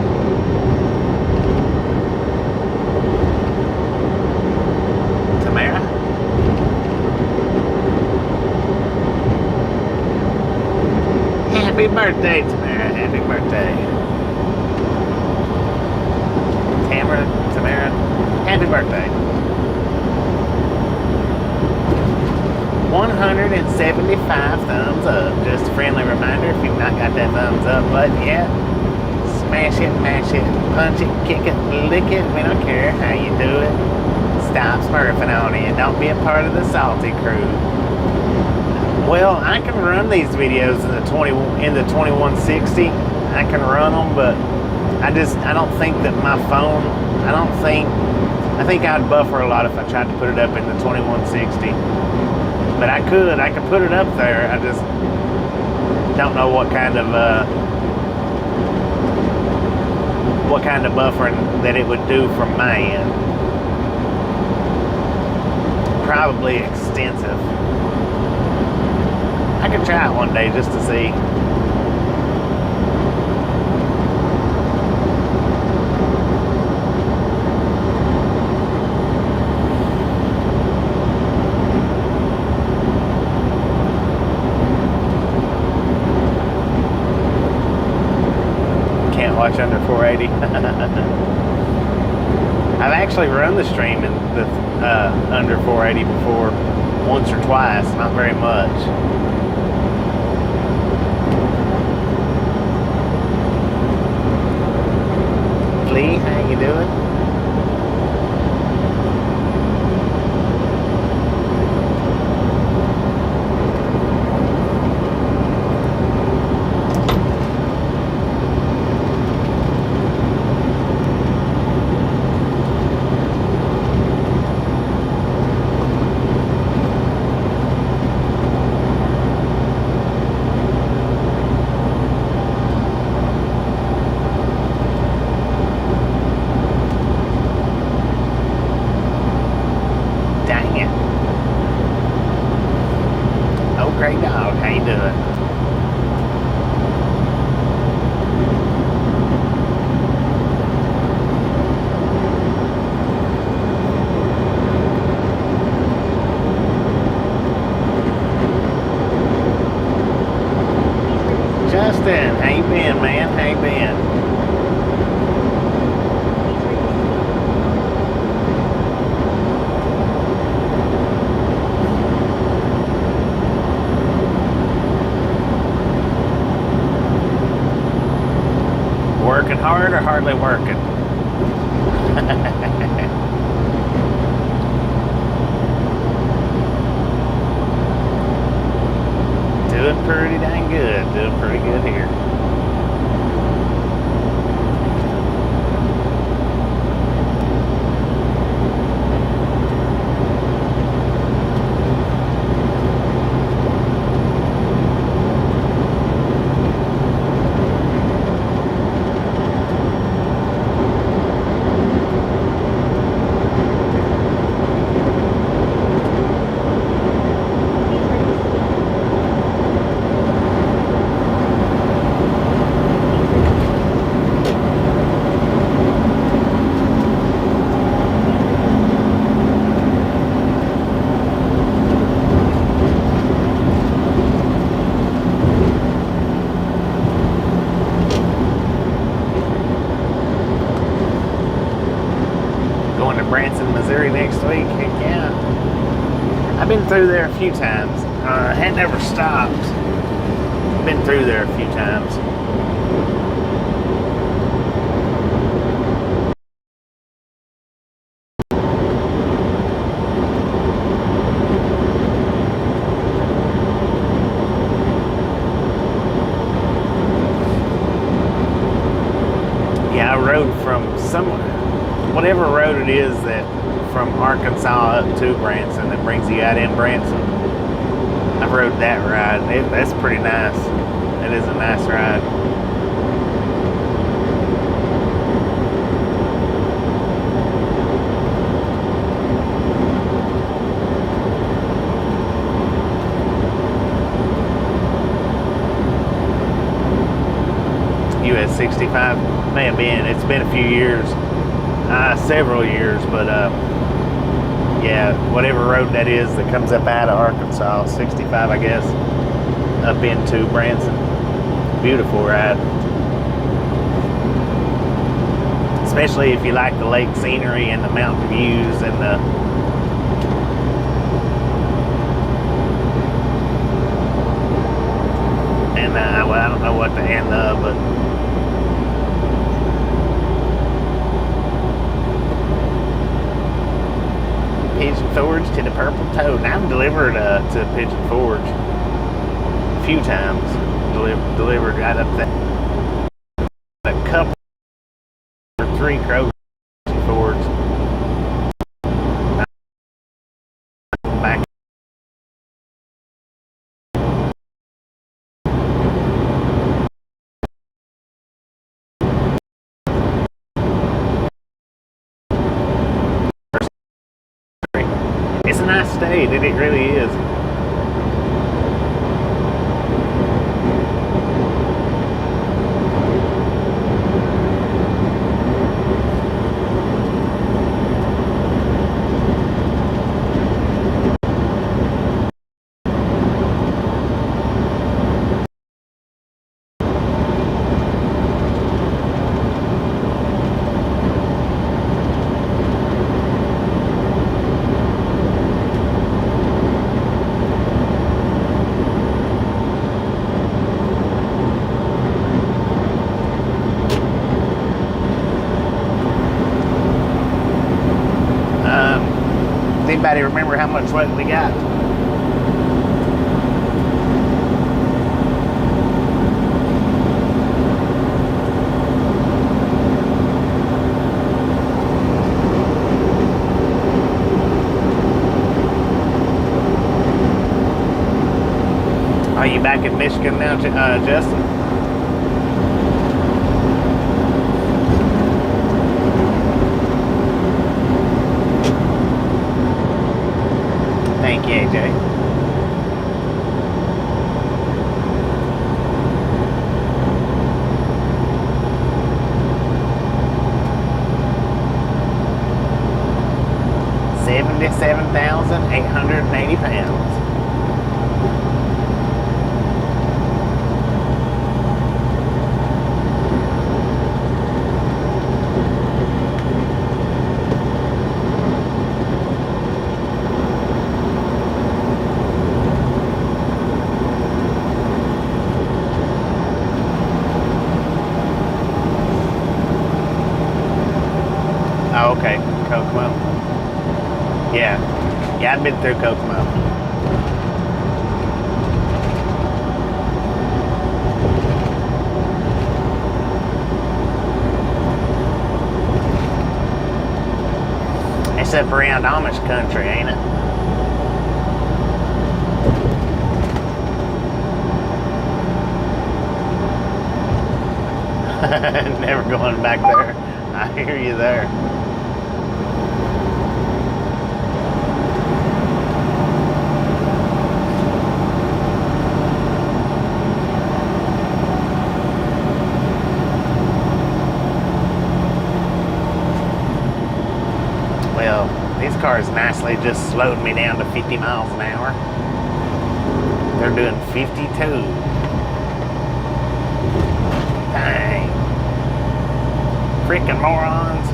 Tamara? Happy birthday, Tamara. Happy birthday. Tamara, happy birthday. 175 thumbs up. Just a friendly reminder, if you've not got that thumbs up button yet, smash it, mash it, punch it, kick it, lick it. We don't care how you do it. Stop smurfing on it. Don't be a part of the salty crew. Well, I can run these videos in the 2160. I can run them, but I don't think that my phone, I think I'd buffer a lot if I tried to put it up in the 2160. But I could put it up there. I just don't know what kind of buffering that it would do from my end. Probably extensive. I could try it one day just to see. Watch under 480. I've actually run the stream in the under 480 before, once or twice, not very much. Lee, how you doing? Great dog, how you doing? hard or hardly working? Doing pretty dang good. Doing pretty good here. Been through there a few times. Had never stopped. Been through there a few times. Yeah, I rode from whatever road it is that from Arkansas up to Branson that brings you out in Branson. I rode that ride. That's pretty nice. It is a nice ride. US 65 may have been. It's been a few years, several years, but yeah, whatever road that is that comes up out of Arkansas, 65, I guess, up into Branson. Beautiful ride. Especially if you like the lake scenery and the mountain views and the well, I don't know what to end of, but Pigeon Forge to the Purple Toad. Now I've delivered to Pigeon Forge a few times. Delivered right up there. A couple or three Kroger Pigeon Forge. Back. It's a nice state, it really is. Anybody remember how much weight we got? Are you back in Michigan now, Justin? Thank you, AJ. £77,880. Yeah, I've been through Kokomo. It's up around Amish country, ain't it? Never going back there. I hear you there. Well, these cars nicely just slowed me down to 50 miles an hour. They're doing 52. Dang. Freaking morons.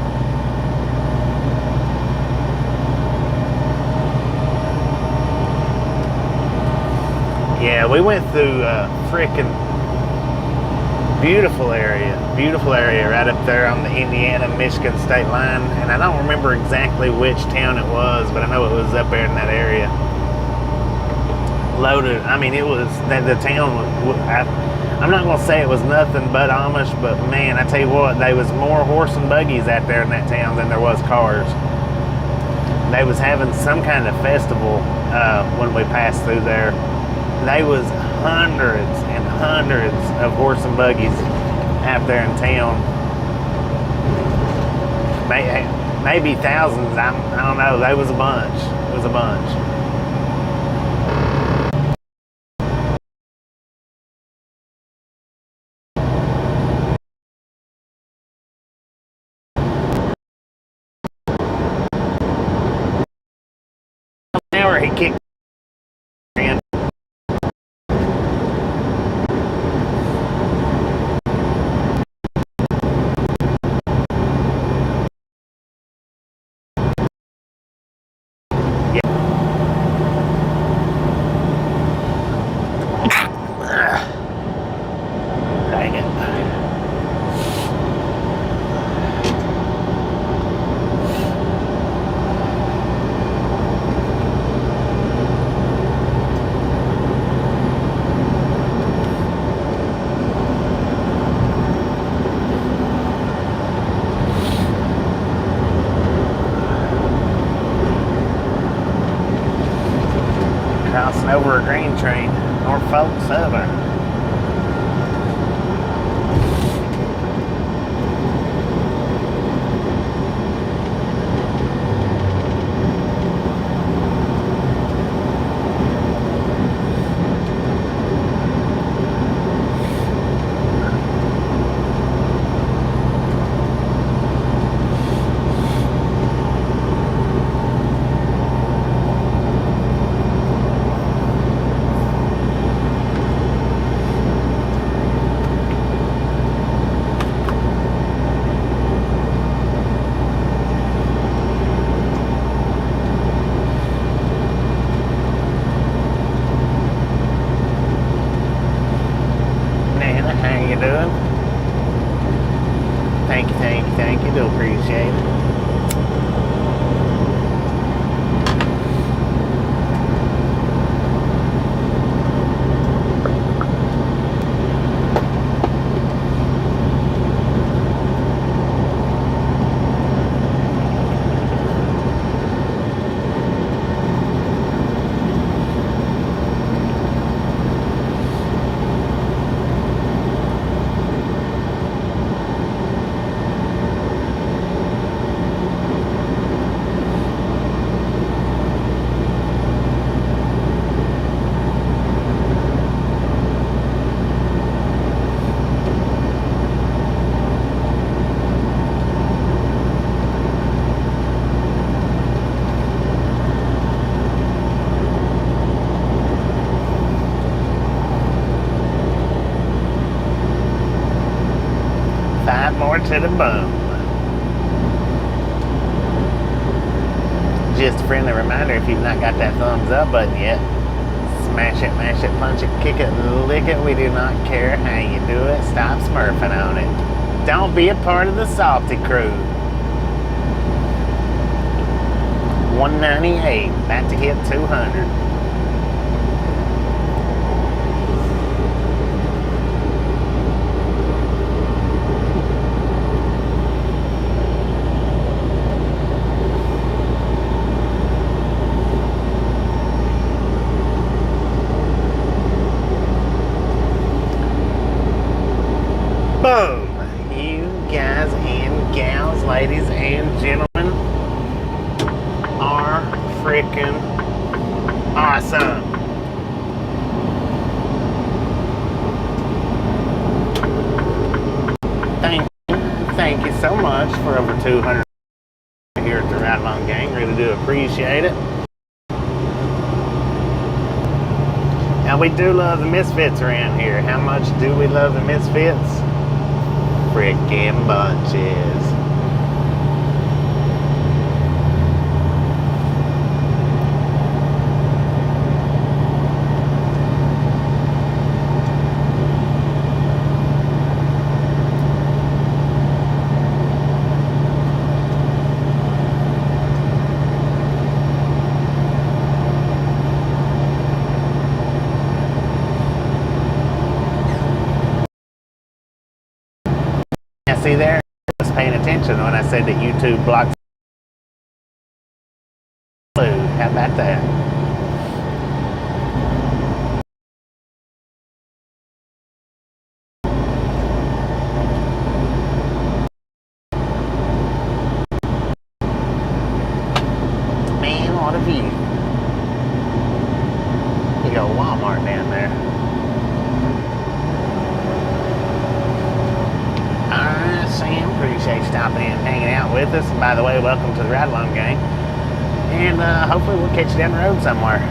Yeah, we went through freaking beautiful area right up there on the Indiana-Michigan state line, and I don't remember exactly which town it was, but I know it was up there in that area. Loaded. I mean, it was the town was, I'm not gonna say it was nothing but Amish, but man, I tell you what, there was more horse and buggies out there in that town than there was cars. They was having some kind of festival when we passed through there. There was hundreds and hundreds of horse and buggies out there in town. Maybe thousands. I don't know. There was a bunch. It was a bunch. Hour he kicked in. Dang it. Crossing over a grain train, Norfolk Southern. Thank you, do appreciate it. More to the bone. Just a friendly reminder, if you've not got that thumbs up button yet, smash it, mash it, punch it, kick it, lick it. We do not care how you do it. Stop smurfing on it. Don't be a part of the salty crew. 198, about to hit 200. Boom! You guys and gals, ladies and gentlemen, are freaking awesome. Thank you so much for over 200 here at the Ride Along Gang. Really do appreciate it. Now we do love the Misfits around here. How much do we love the Misfits? Frickin' bunches. See there? I was paying attention when I said that YouTube blocks blue. How about that? Man, what a view. You got Walmart down there. Sam, appreciate you stopping in and hanging out with us. And by the way, welcome to the Ride Along Gang. And hopefully we'll catch you down the road somewhere.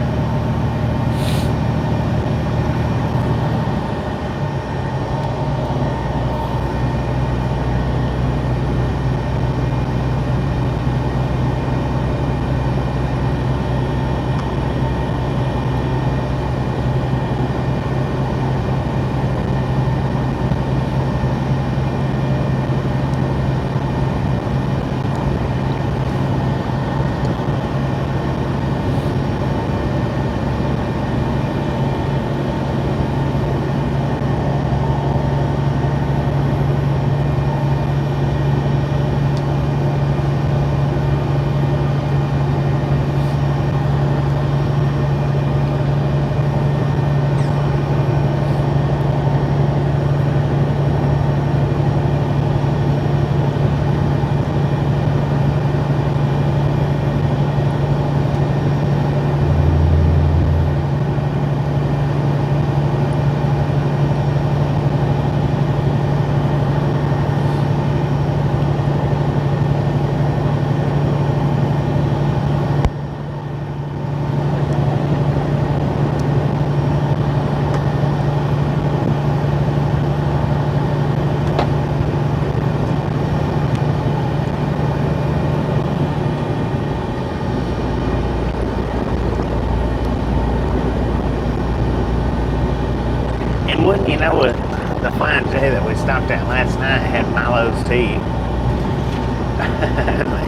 Wouldn't you know it, the Flying J that we stopped at last night had Milo's tea.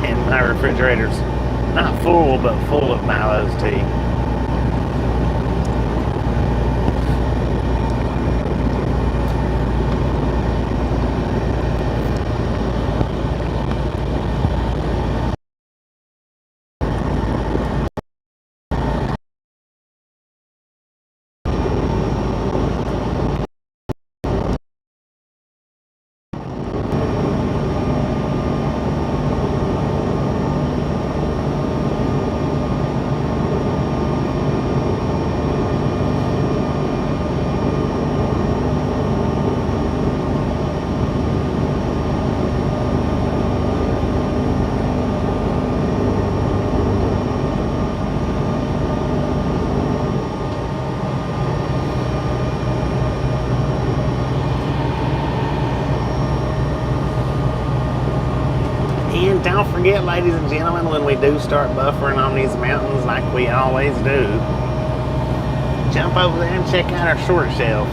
And my refrigerator's not full, but full of Milo's tea. And don't forget, ladies and gentlemen, when we do start buffering on these mountains like we always do, jump over there and check out our short shelf.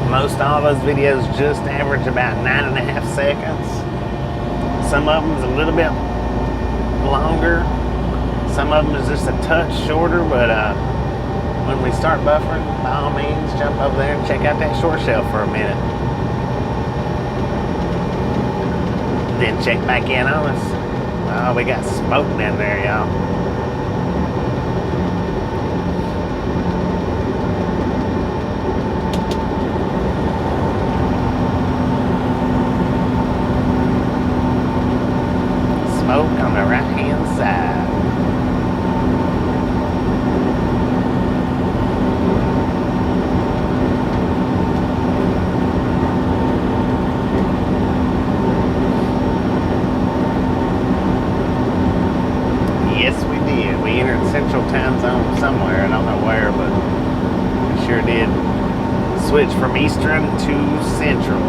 Most all of those videos just average about 9.5 seconds. Some of them is a little bit longer. Some of them is just a touch shorter, but when we start buffering, by all means, jump over there and check out that short shelf for a minute. Then check back in on us. Oh, we got smoke down there, y'all. Smoke on the right-hand side. Yes, we did. We entered Central Time Zone somewhere. I don't know where, but we sure did switch from Eastern to Central.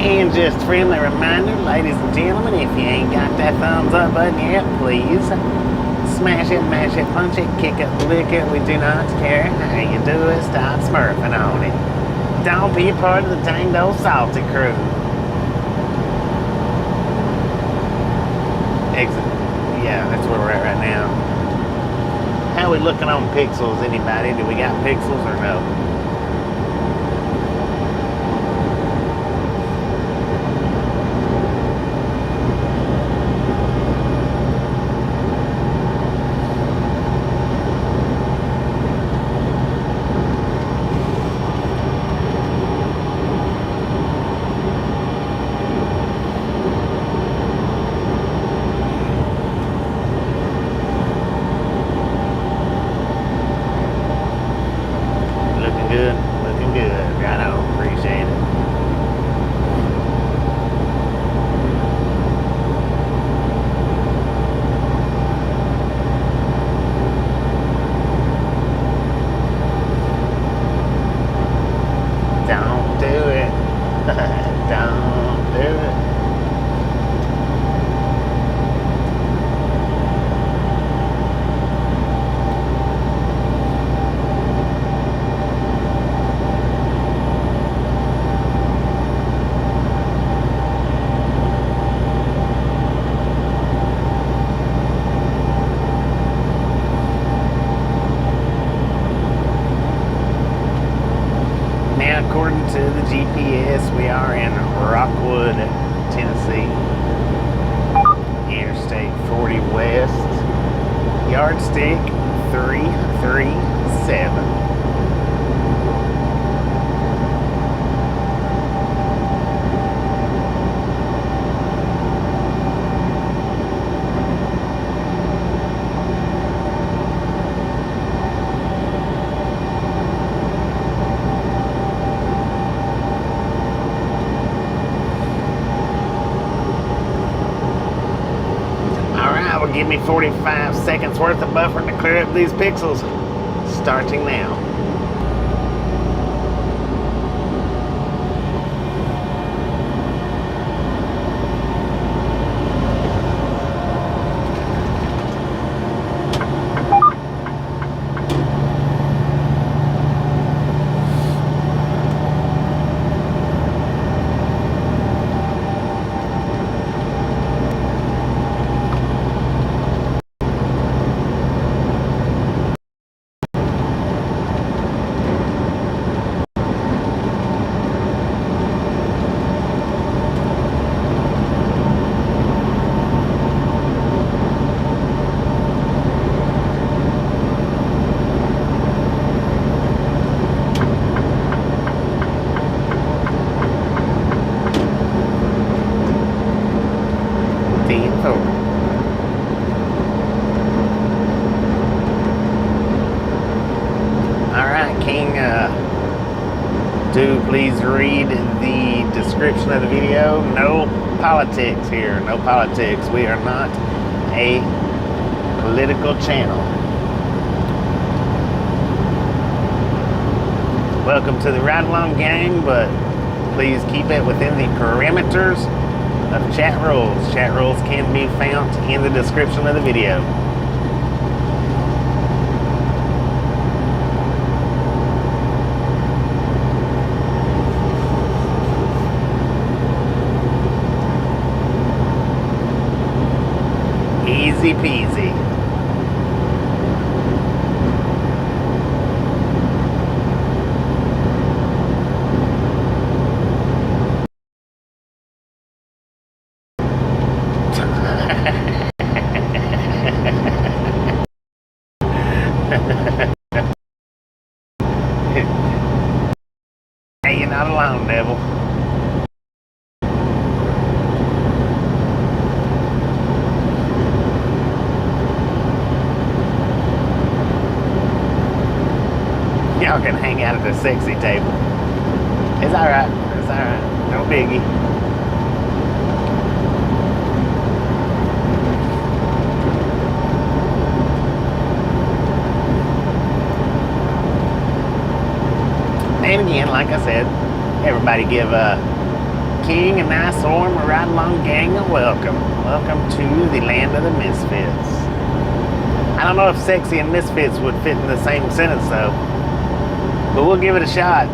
And just a friendly reminder, ladies and gentlemen, if you ain't got that thumbs up button yet, please smash it, mash it, punch it, kick it, lick it. We do not care how you do it. Stop smurfing on it. Don't be a part of the danged old salty crew. Exit. Yeah, that's where we're at right now. How we looking on pixels, anybody? Do we got pixels or no? Looking good. Right on. Appreciate it. Don't do it. Don't do it. According to the GPS, we are in Rockwood, Tennessee. Interstate 40 West. Yardstick 337. Give me 45 seconds worth of buffering to clear up these pixels. Starting now. Do please read the description of the video. No politics here, no politics. We are not a political channel. Welcome to the Ride Along gang, but please keep it within the parameters of chat rules. Chat rules can be found in the description of the video. Easy peasy. Hey, you're not alone, devil. Y'all can hang out at the sexy table. It's alright. It's alright. No biggie. And again, like I said, everybody give King and nice warm right along gang a welcome. Welcome to the land of the misfits. I don't know if sexy and misfits would fit in the same sentence though, but we'll give it a shot.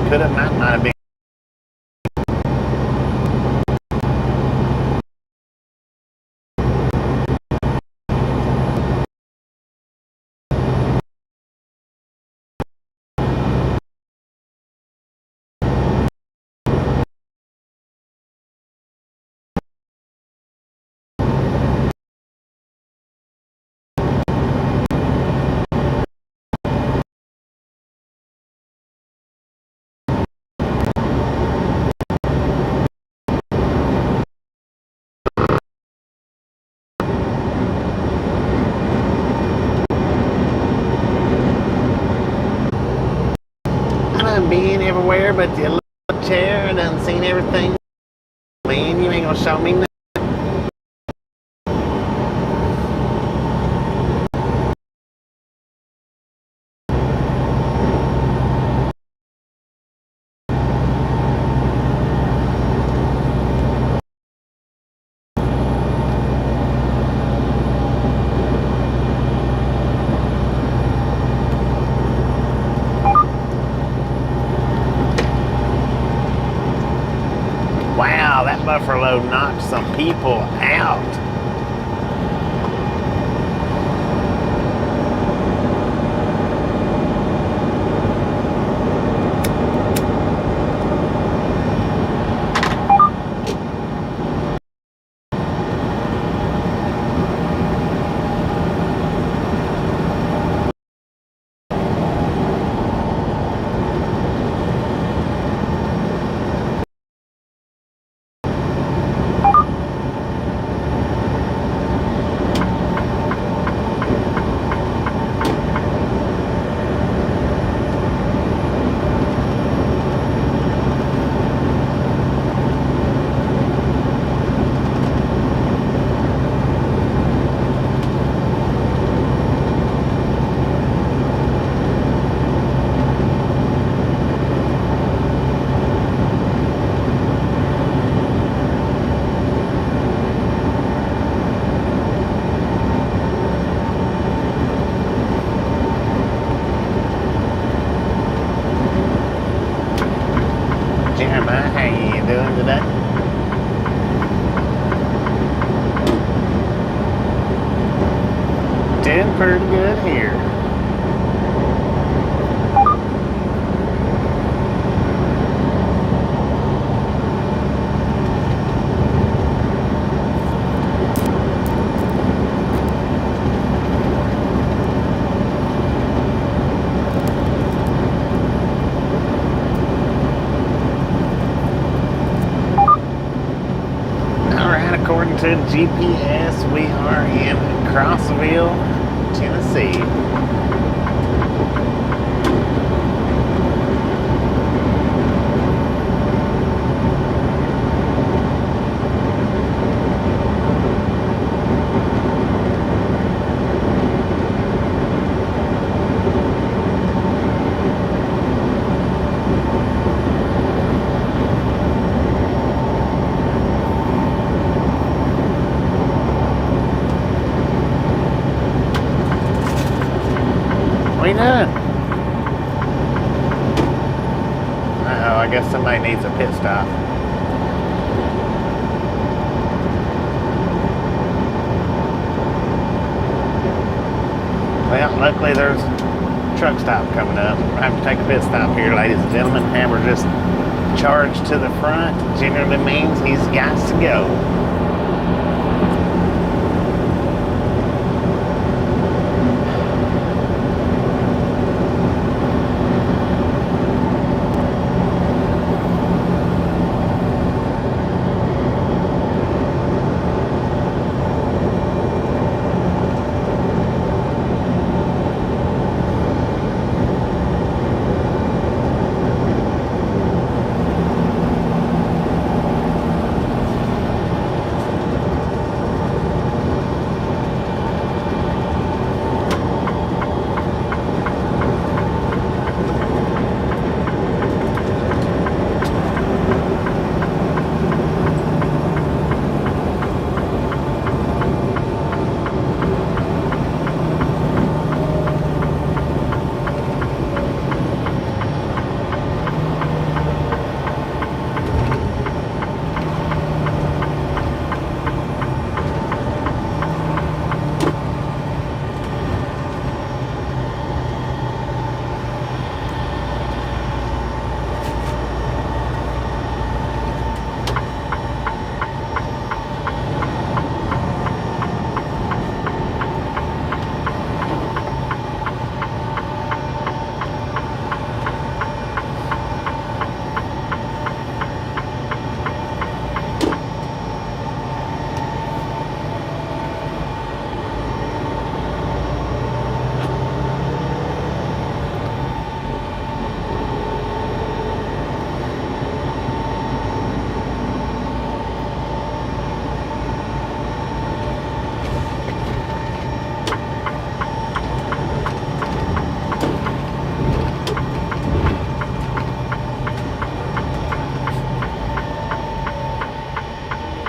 Could have, might not have been. Being everywhere, but the little chair done seen everything. Man, you ain't gonna show me nothing. Wow, that buffer load knocked some people out. Grandma, how you doing today? Doing pretty good here. According to GPS, we are in Knoxville, Tennessee. What are you doing? Uh-oh, I guess somebody needs a pit stop. Well, luckily there's a truck stop coming up. We'll have to take a pit stop here, ladies and gentlemen. Haber just charged to the front. Generally means he's got to go.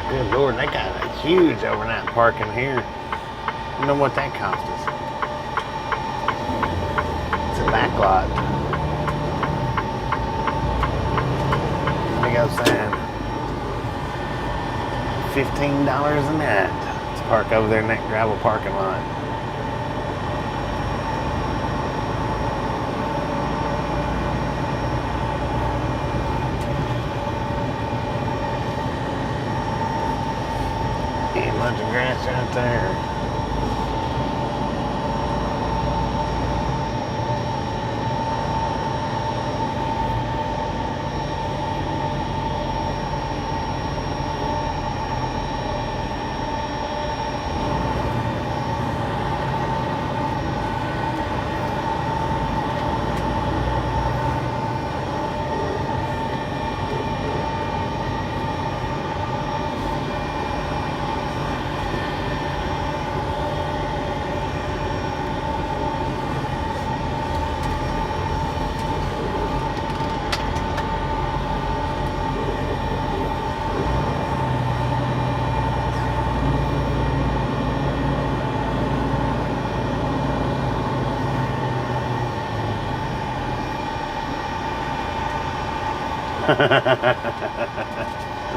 Good Lord, they got a huge overnight parking here. I don't know what that cost us. It's a back lot. Big old sign. $15 a night to park over there in that gravel parking lot. And a bunch of grass right there.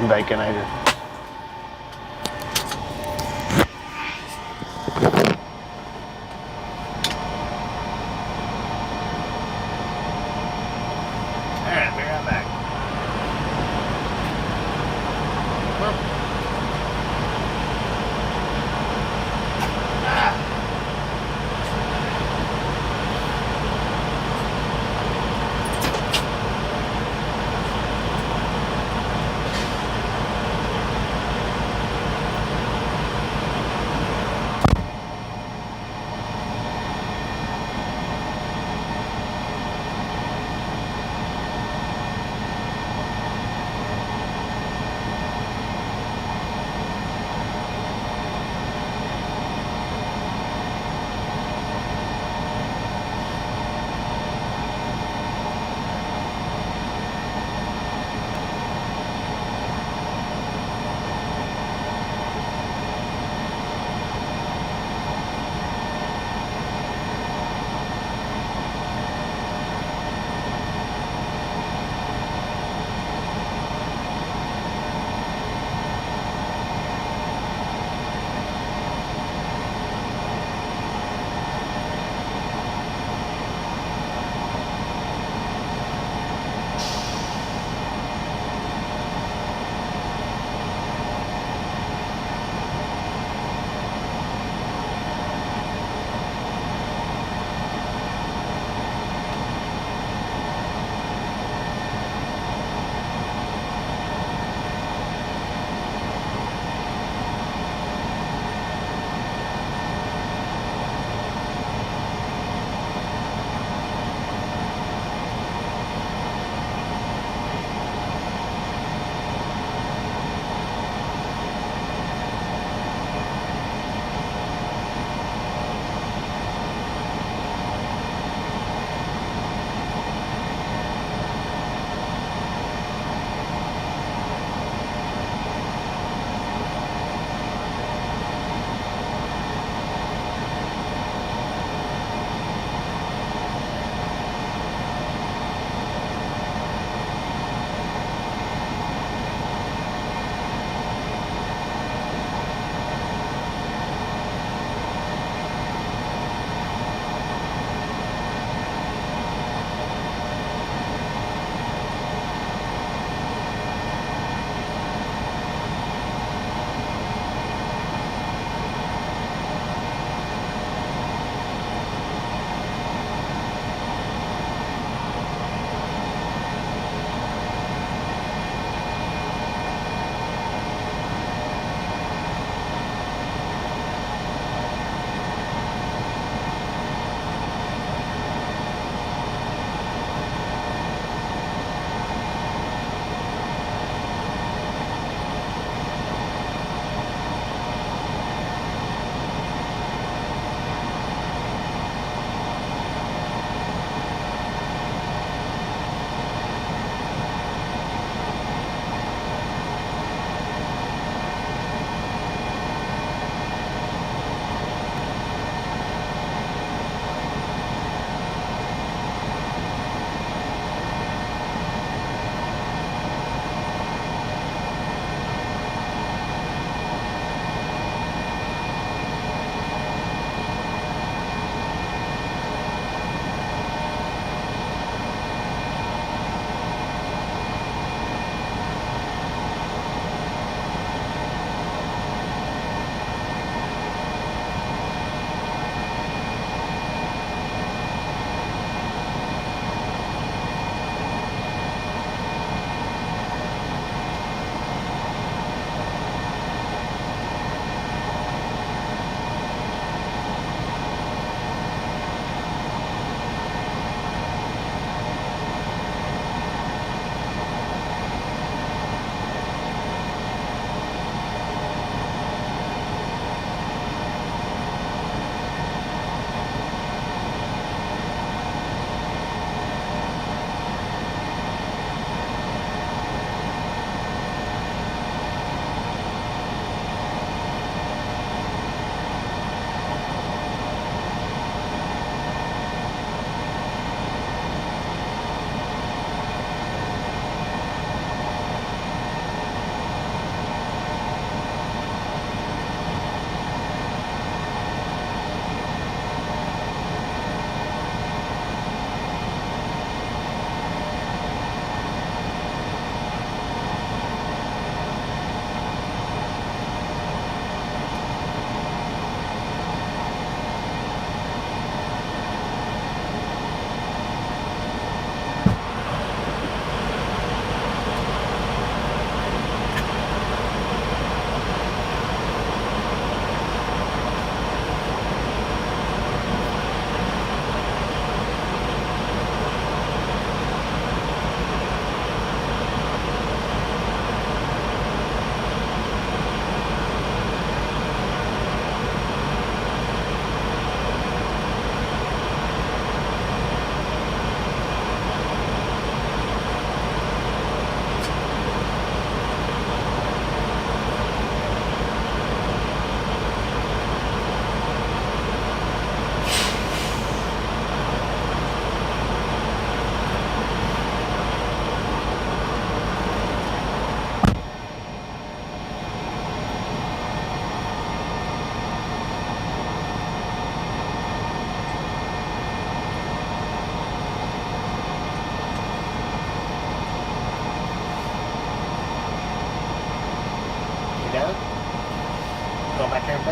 Baconator. Alright, be right back.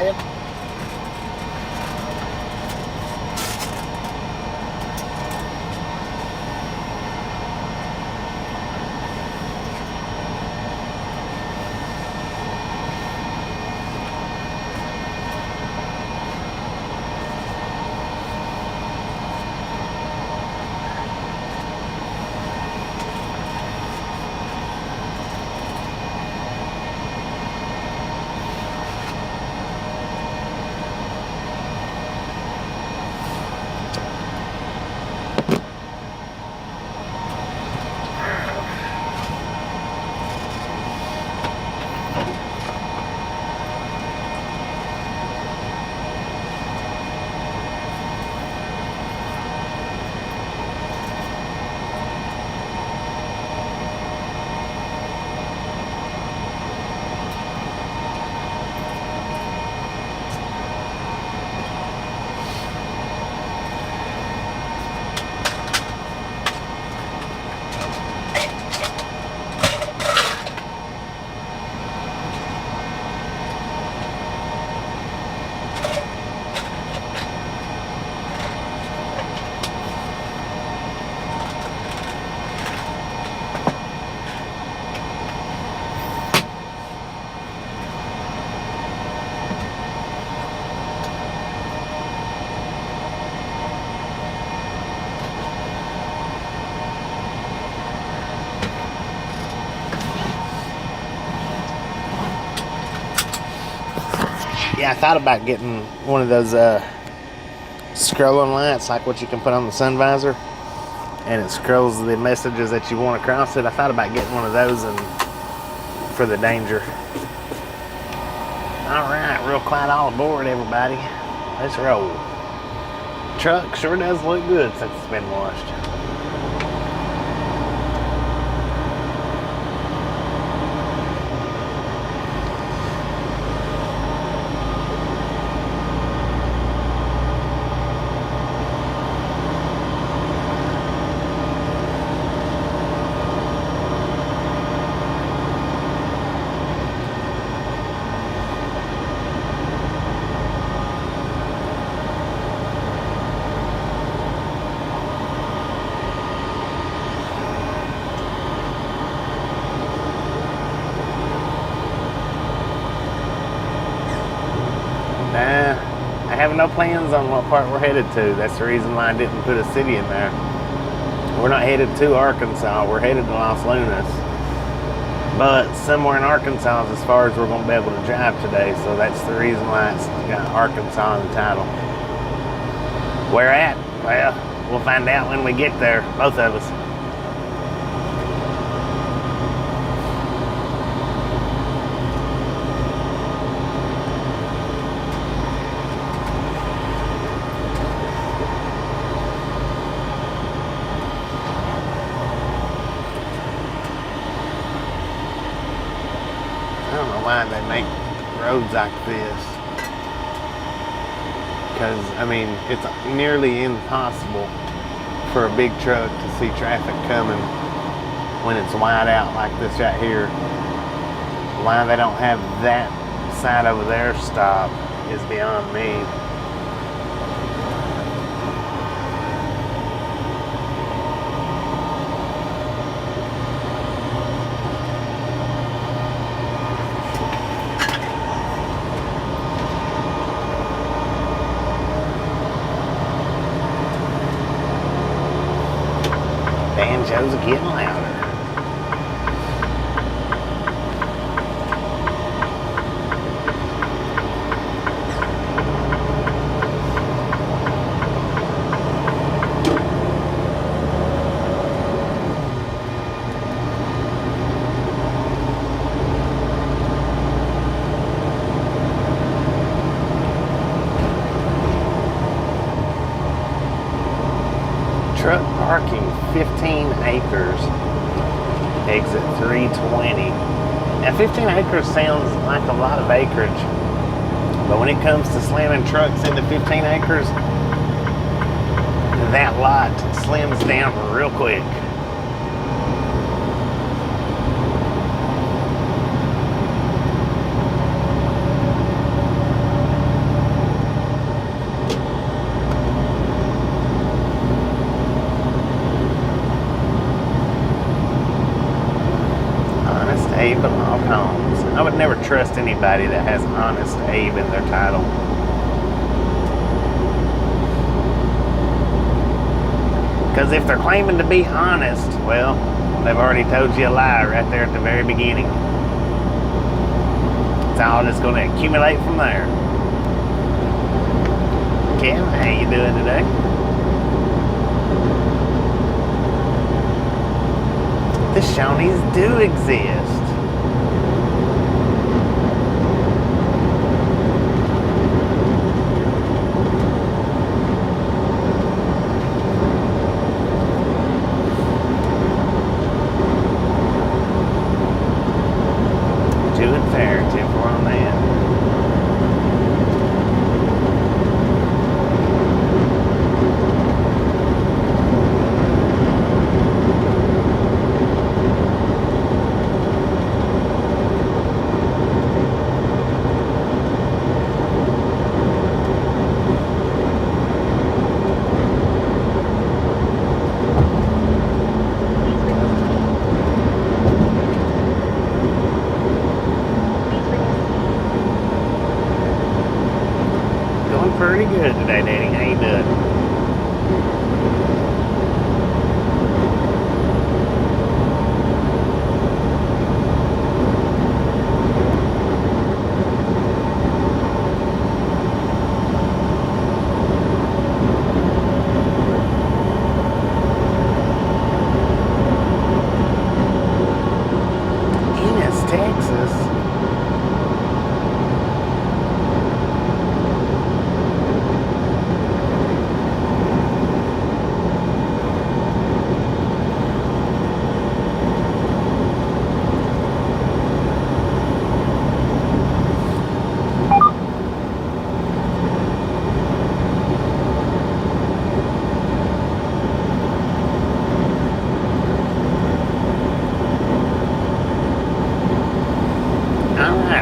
babe. Yeah, I thought about getting one of those scrolling lights, like what you can put on the sun visor, and it scrolls the messages that you want across it. I thought about getting one of those and for the danger. All right, real quiet all aboard, everybody. Let's roll. Truck sure does look good since it's been washed. I have no plans on what part we're headed to. That's the reason why I didn't put a city in there. We're not headed to Arkansas. We're headed to Los Lunas. But somewhere in Arkansas is as far as we're going to be able to drive today. So that's the reason why it's got Arkansas in the title. Where at? Well, we'll find out when we get there, both of us. Why they make roads like this, because I mean it's nearly impossible for a big truck to see traffic coming when it's wide out like this right here. Why they don't have that side over there stop is beyond me. Banjos are getting louder. Truck parking 15 acres, exit 320. Now 15 acres sounds like a lot of acreage, but when it comes to slamming trucks into 15 acres, that lot slims down real quick. Abe Log Homes. I would never trust anybody that has Honest Abe in their title. Because if they're claiming to be honest, well, they've already told you a lie right there at the very beginning. It's all just going to accumulate from there. Kim, how you doing today? The Shawnees do exist. Doing fair, Tim, for on that. Pretty good today, Danny. How you doing? Ennis, Texas.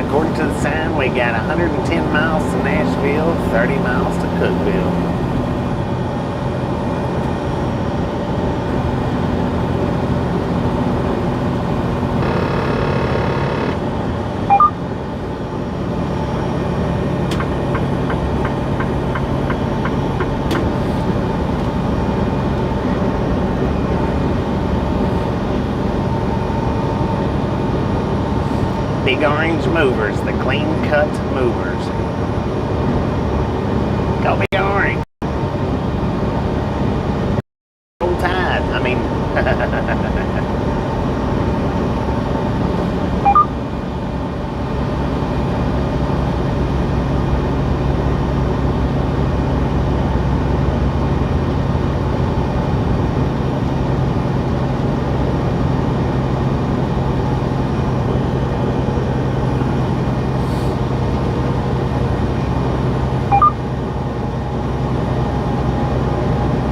According to the sign, we got 110 miles to Nashville, 30 miles to Cookville. Big orange movers, the clean cut movers. Go Big Orange. Full tide. I mean,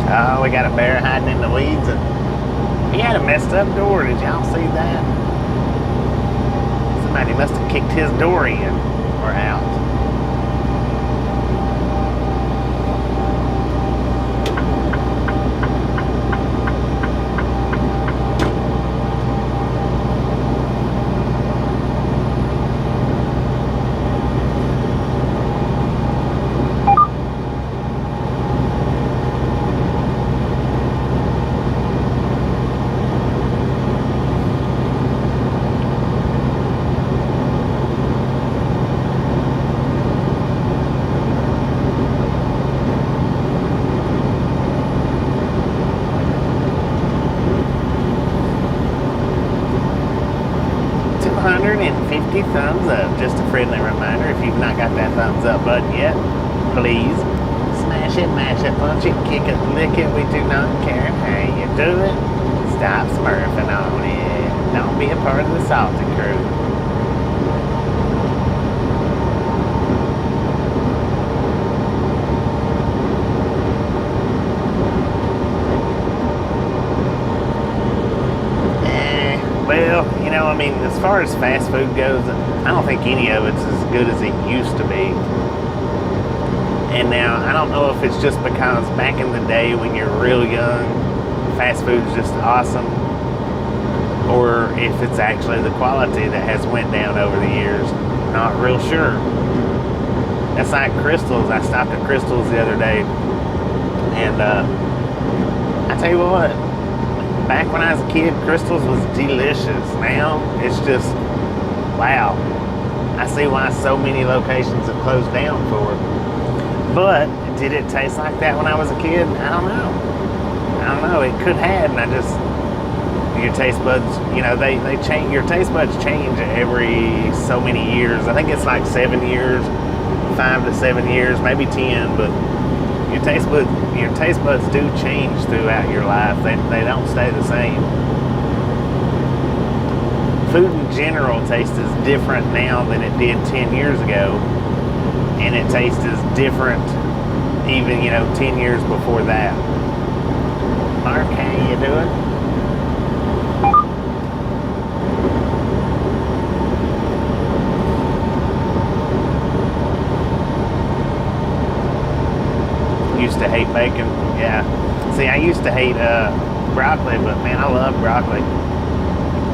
oh, we got a bear hiding in the weeds, and he had a messed up door. Did y'all see that? Somebody must have kicked his door in or out. Thumbs up. Just a friendly reminder, if you've not got that thumbs up button yet, please smash it, mash it, punch it, kick it, lick it. We do not care how you do it. Stop smurfing on it. Don't be a part of the salty crew. Well, you know, I mean, as far as fast food goes, I don't think any of it's as good as it used to be. And now, I don't know if it's just because back in the day when you're real young, fast food's just awesome, or if it's actually the quality that has went down over the years. Not real sure. That's like crystals. I stopped at Crystals the other day, and I tell you what, back when I was a kid, Crystals was delicious. Now it's just, wow. I see why so many locations have closed down for it. But did it taste like that when I was a kid? I don't know. It could have, and your taste buds, they change. Your taste buds change every so many years. I think it's like 7 years, 5 to 7 years, maybe 10. But your taste buds do change throughout your life. They don't stay the same. Food in general tastes as different now than it did 10 years ago, and it tastes as different even 10 years before that. Mark, how you doing? Used to hate bacon. Yeah. See, I used to hate broccoli, but man, I love broccoli.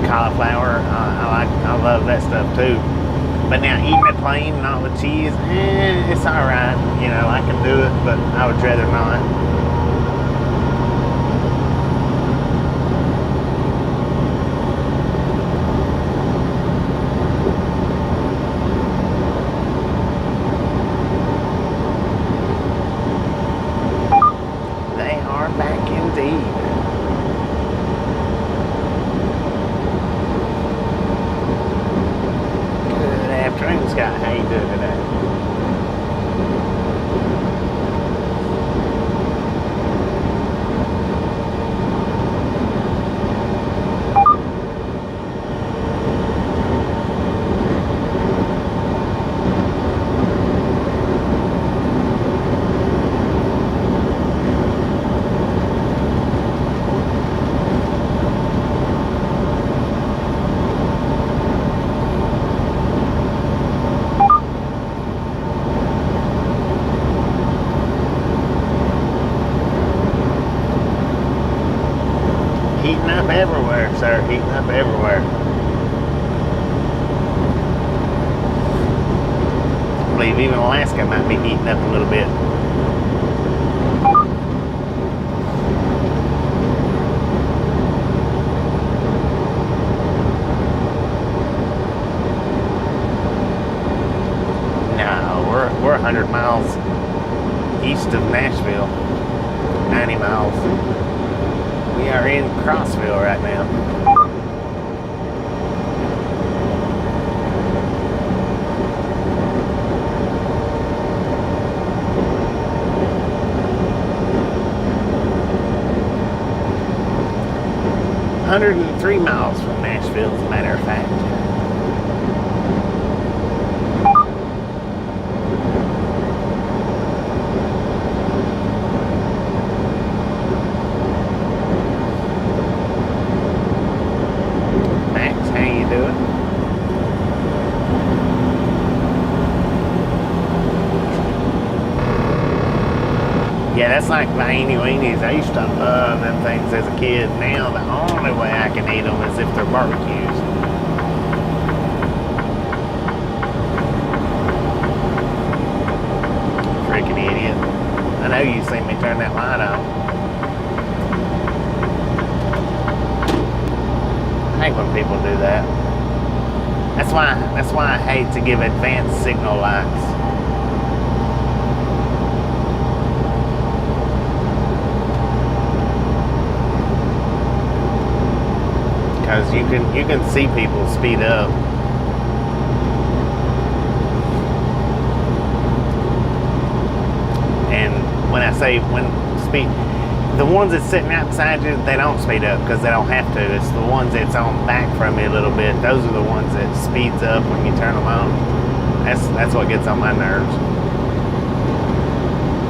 Cauliflower, I love that stuff too. But now eating it plain, not with cheese, it's all right. I can do it, but I would rather not. Heating up everywhere. I believe even Alaska might be heating up a little bit. No, we're 100 miles east of Nashville. 90 miles. We are in Crossville right now. $103 miles from Nashville, as a matter of fact. Max, how you doing? Yeah, that's like my weenies. I used to love them things as a kid. Now the only way I can eat them is if they're barbecues. Freaking idiot. I know you seen me turn that light on. I hate when people do that. That's why I hate to give advanced signal lights. Because you can see people speed up. And when I say the ones that's sitting out beside you, they don't speed up because they don't have to. It's the ones that's on back from you a little bit. Those are the ones that speeds up when you turn them on. That's what gets on my nerves.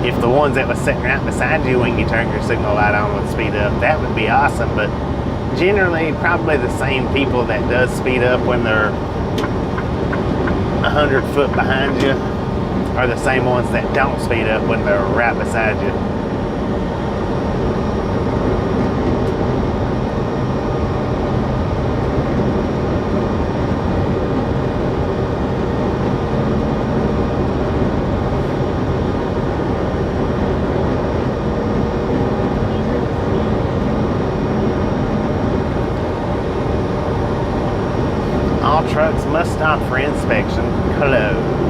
If the ones that was sitting right beside you when you turn your signal light on would speed up, that would be awesome. But generally, probably the same people that does speed up when they're 100 foot behind you are the same ones that don't speed up when they're right beside you. All trucks must stop for inspection. Closed.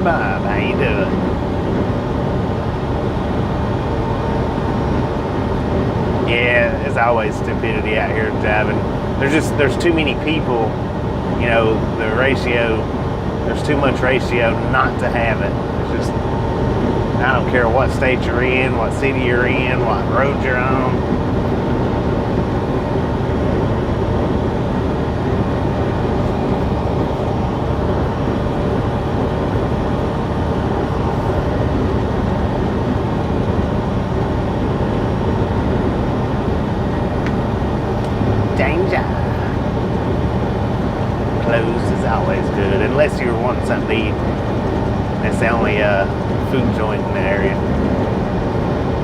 Bob, how you doing? Yeah, there's always stupidity out here driving. There's too many people, you know, there's too much ratio not to have it. It's just, I don't care what state you're in, what city you're in, what road you're on. Closed is always good, unless you're wanting something to eat. That's the only food joint in the area.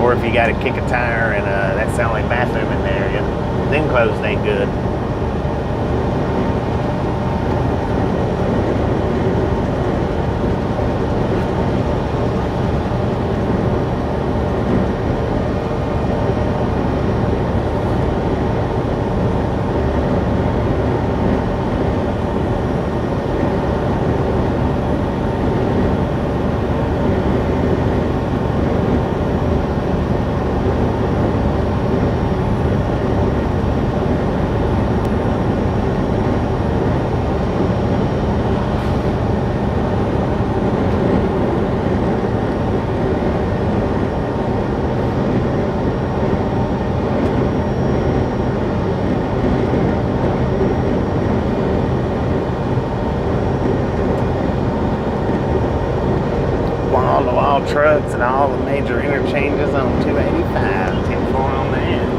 Or if you got to kick a tire and that's the only bathroom in the area, then closed ain't good. Trucks and all the major interchanges on 285, 10-4 on that.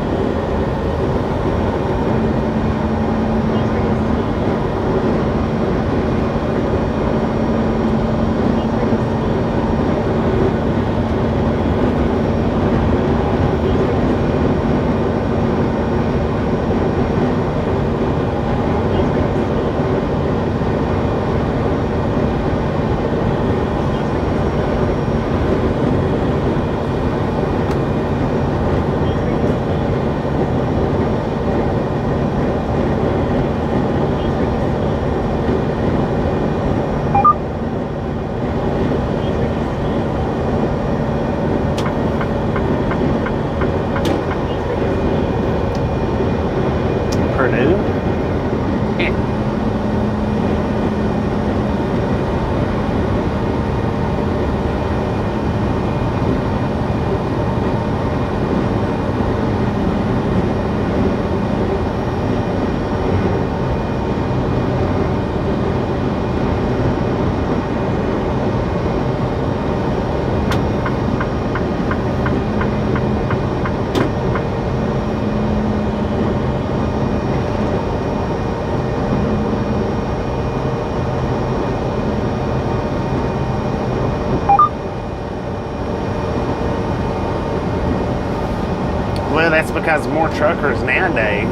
Well, that's because more truckers nowadays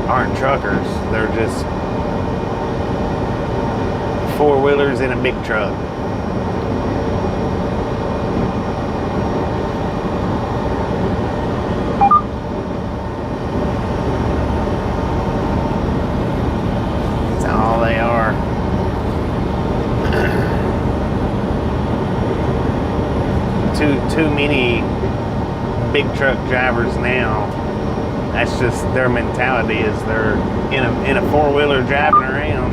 aren't truckers. They're just four-wheelers in a big truck. That's all they are. Too many big truck drivers now. That's just their mentality, is they're in a four-wheeler driving around,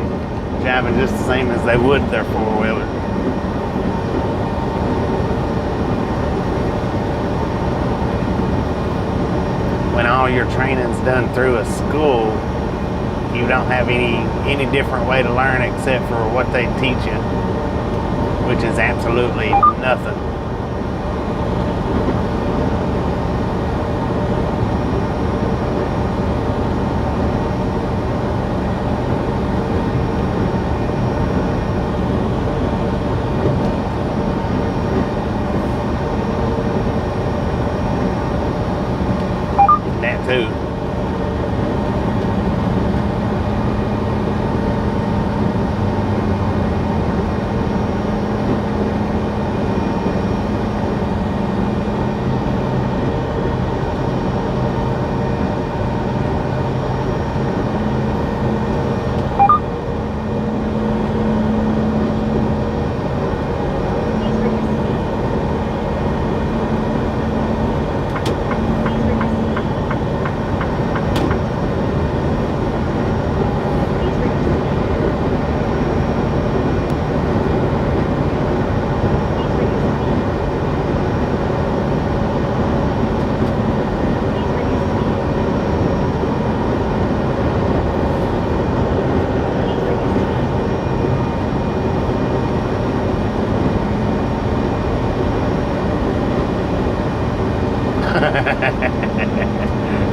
driving just the same as they would their four-wheeler. when all your training's done through a school, you don't have any different way to learn except for what they teach you, which is absolutely nothing. That too.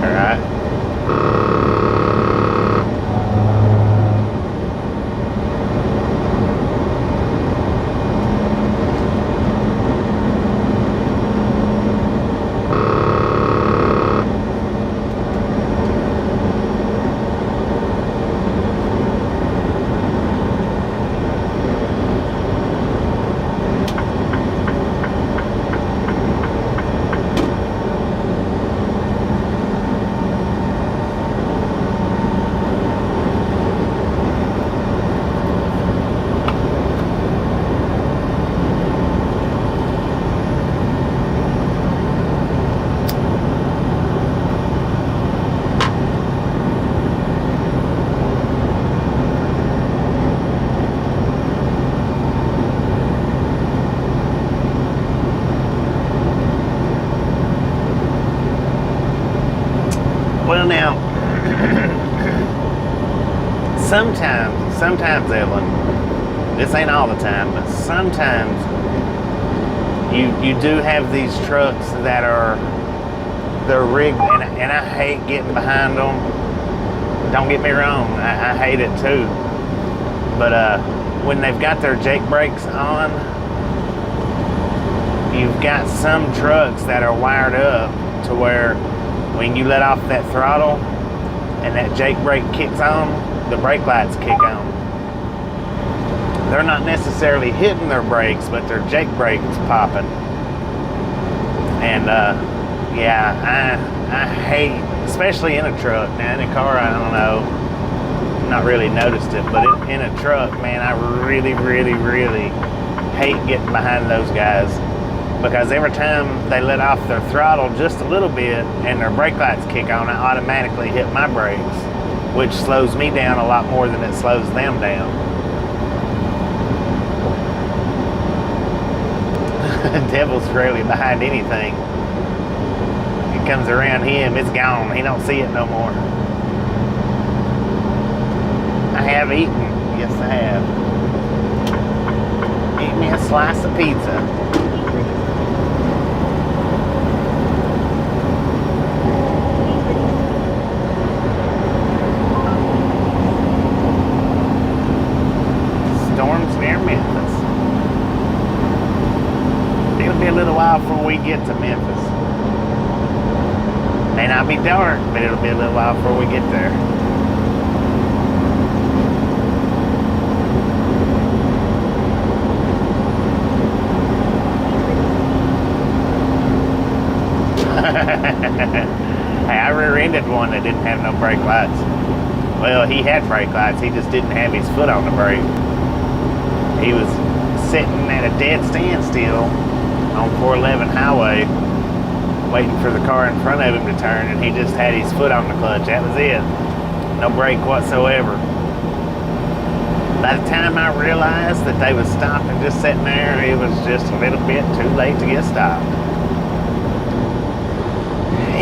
Alright. Well, now, sometimes, Evelyn, this ain't all the time, but sometimes you do have these trucks that they're rigged, and I hate getting behind them. Don't get me wrong, I hate it too. But when they've got their Jake brakes on, you've got some trucks that are wired up to where when you let off that throttle and that Jake brake kicks on, the brake lights kick on. They're not necessarily hitting their brakes, but their Jake brake's popping. And yeah, I hate, especially in a truck. Now in a car, I don't know, not really noticed it, but in a truck, man, I really hate getting behind those guys. Because every time they let off their throttle just a little bit and their brake lights kick on, I automatically hit my brakes, which slows me down a lot more than it slows them down. The devil's rarely behind anything. It comes around him, it's gone. He don't see it no more. I have eaten. Yes, I have. Eat me a slice of pizza. Before we get to Memphis. May not be dark, but it'll be a little while before we get there. Hey, I rear-ended one that didn't have no brake lights. Well, he had brake lights, he just didn't have his foot on the brake. He was sitting at a dead standstill on 411 highway, waiting for the car in front of him to turn, and he just had his foot on the clutch. That was it. No brake whatsoever. By the time I realized that they was stopped and just sitting there, it was just a little bit too late to get stopped.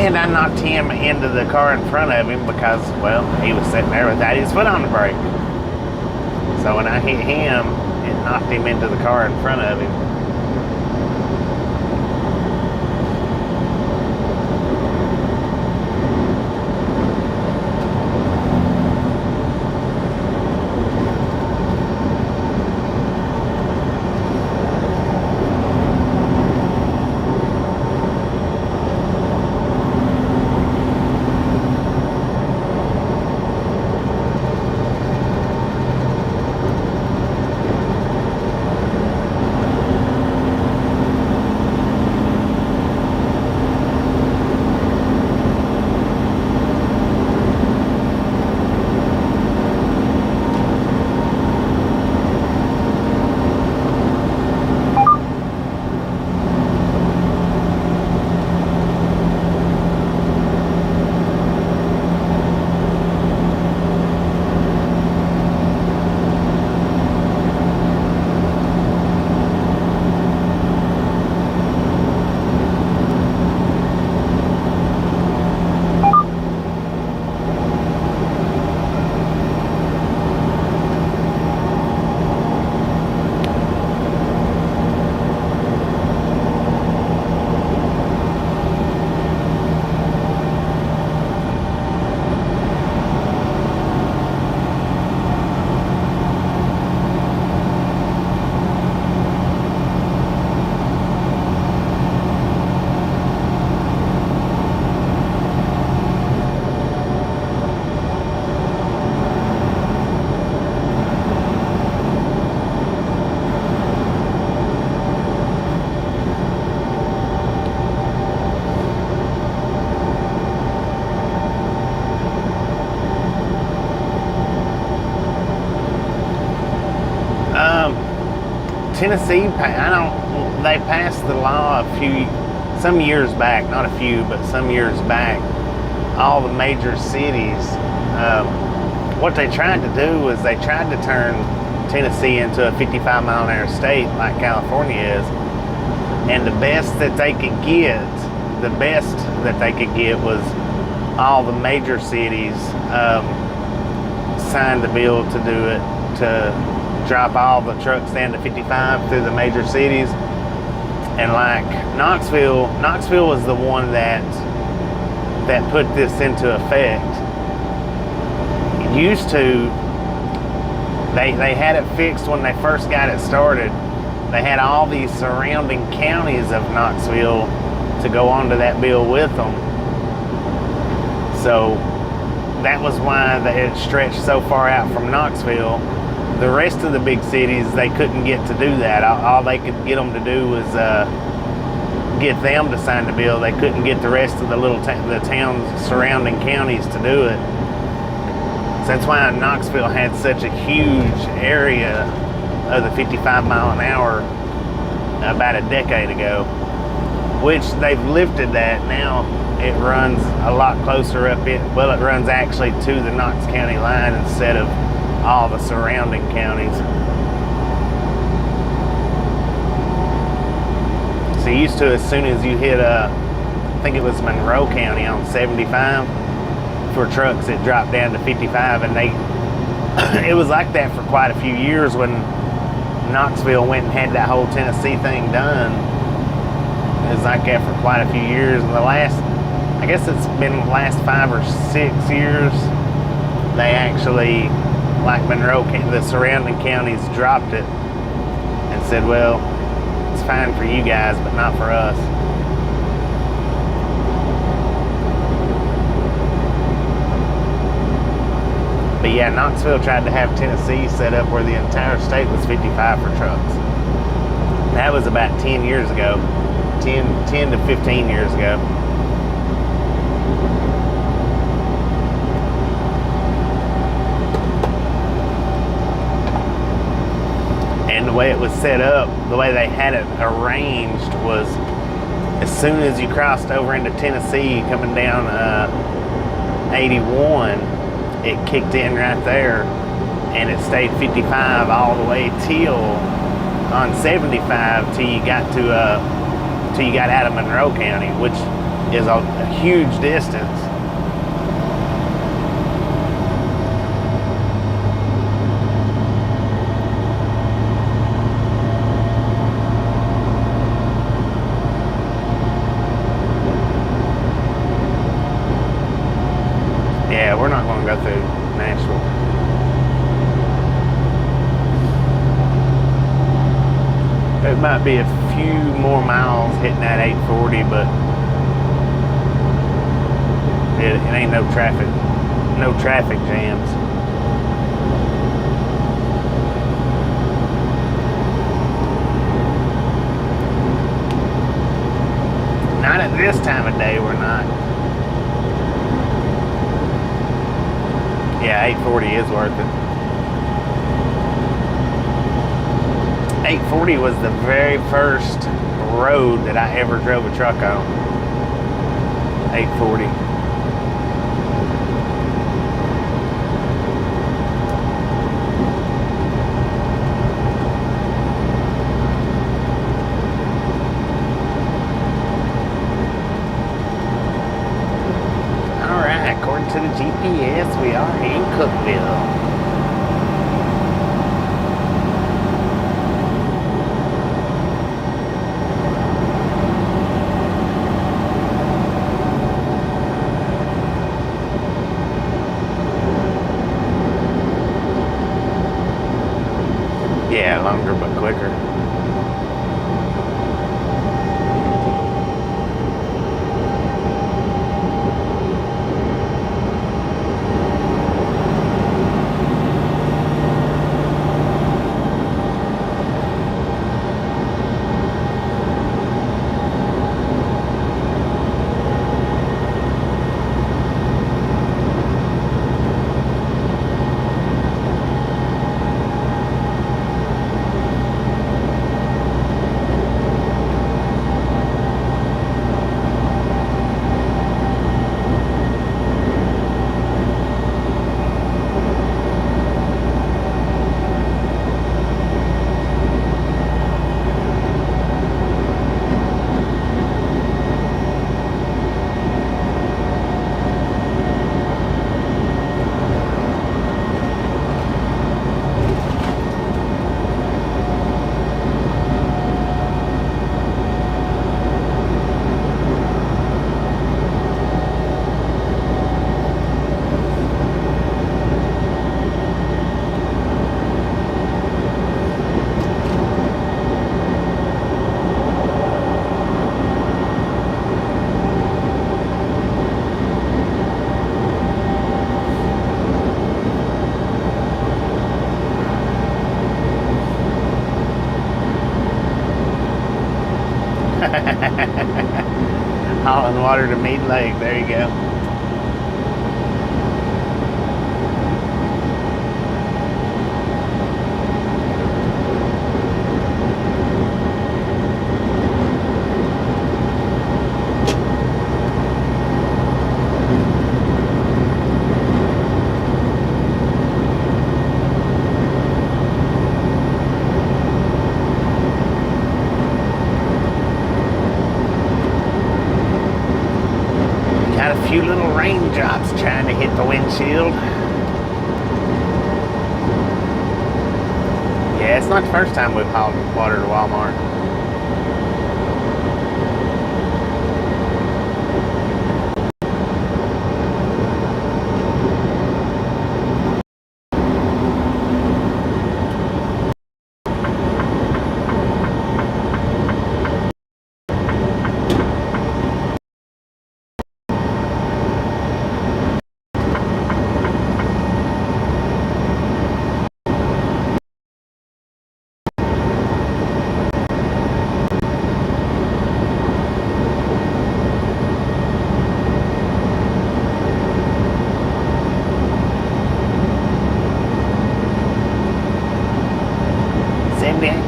And I knocked him into the car in front of him because, well, he was sitting there without his foot on the brake. So when I hit him, it knocked him into the car in front of him. Tennessee, they passed the law some years back, not a few, but some years back, all the major cities, what they tried to do was they tried to turn Tennessee into a 55-mile-an-hour state like California is, and the best that they could get was all the major cities signed the bill to do it, to drop all the trucks down to 55 through the major cities. And like Knoxville was the one that put this into effect. Used to, they had it fixed when they first got it started. They had all these surrounding counties of Knoxville to go onto that bill with them. So that was why it stretched so far out from Knoxville. The rest of the big cities, they couldn't get to do that. All they could get them to do was get them to sign the bill. They couldn't get the rest of the towns, surrounding counties to do it. So that's why Knoxville had such a huge area of the 55 mile an hour about a decade ago, which they've lifted that now. It runs a lot closer up it runs actually to the Knox County line instead of all the surrounding counties. So used to, as soon as you hit I think it was Monroe County on 75, for trucks it dropped down to 55, and it was like that for quite a few years when Knoxville went and had that whole Tennessee thing done. It was like that for quite a few years. And I guess it's been the last 5 or 6 years, they actually, like Monroe, the surrounding counties dropped it and said, well, it's fine for you guys, but not for us. But yeah, Knoxville tried to have Tennessee set up where the entire state was 55 for trucks. That was about 10 years ago, 10 to 15 years ago. And the way it was set up, the way they had it arranged was, as soon as you crossed over into Tennessee coming down 81, it kicked in right there, and it stayed 55 all the way till on 75 till you got out of Monroe County, which is a huge distance. Yeah, we're not going to go through Nashville. It might be a few more miles hitting that 840, but it ain't no traffic jams. Not at this time of day, we're not. Yeah, 840 is worth it. 840 was the very first road that I ever drove a truck on. 840. Alright, according to the GPS, we are in Cookeville. Yeah, longer but quicker. Hauling water to Mead Lake. There you go. A few little raindrops trying to hit the windshield. Yeah, it's not the first time we've hauled water to Walmart.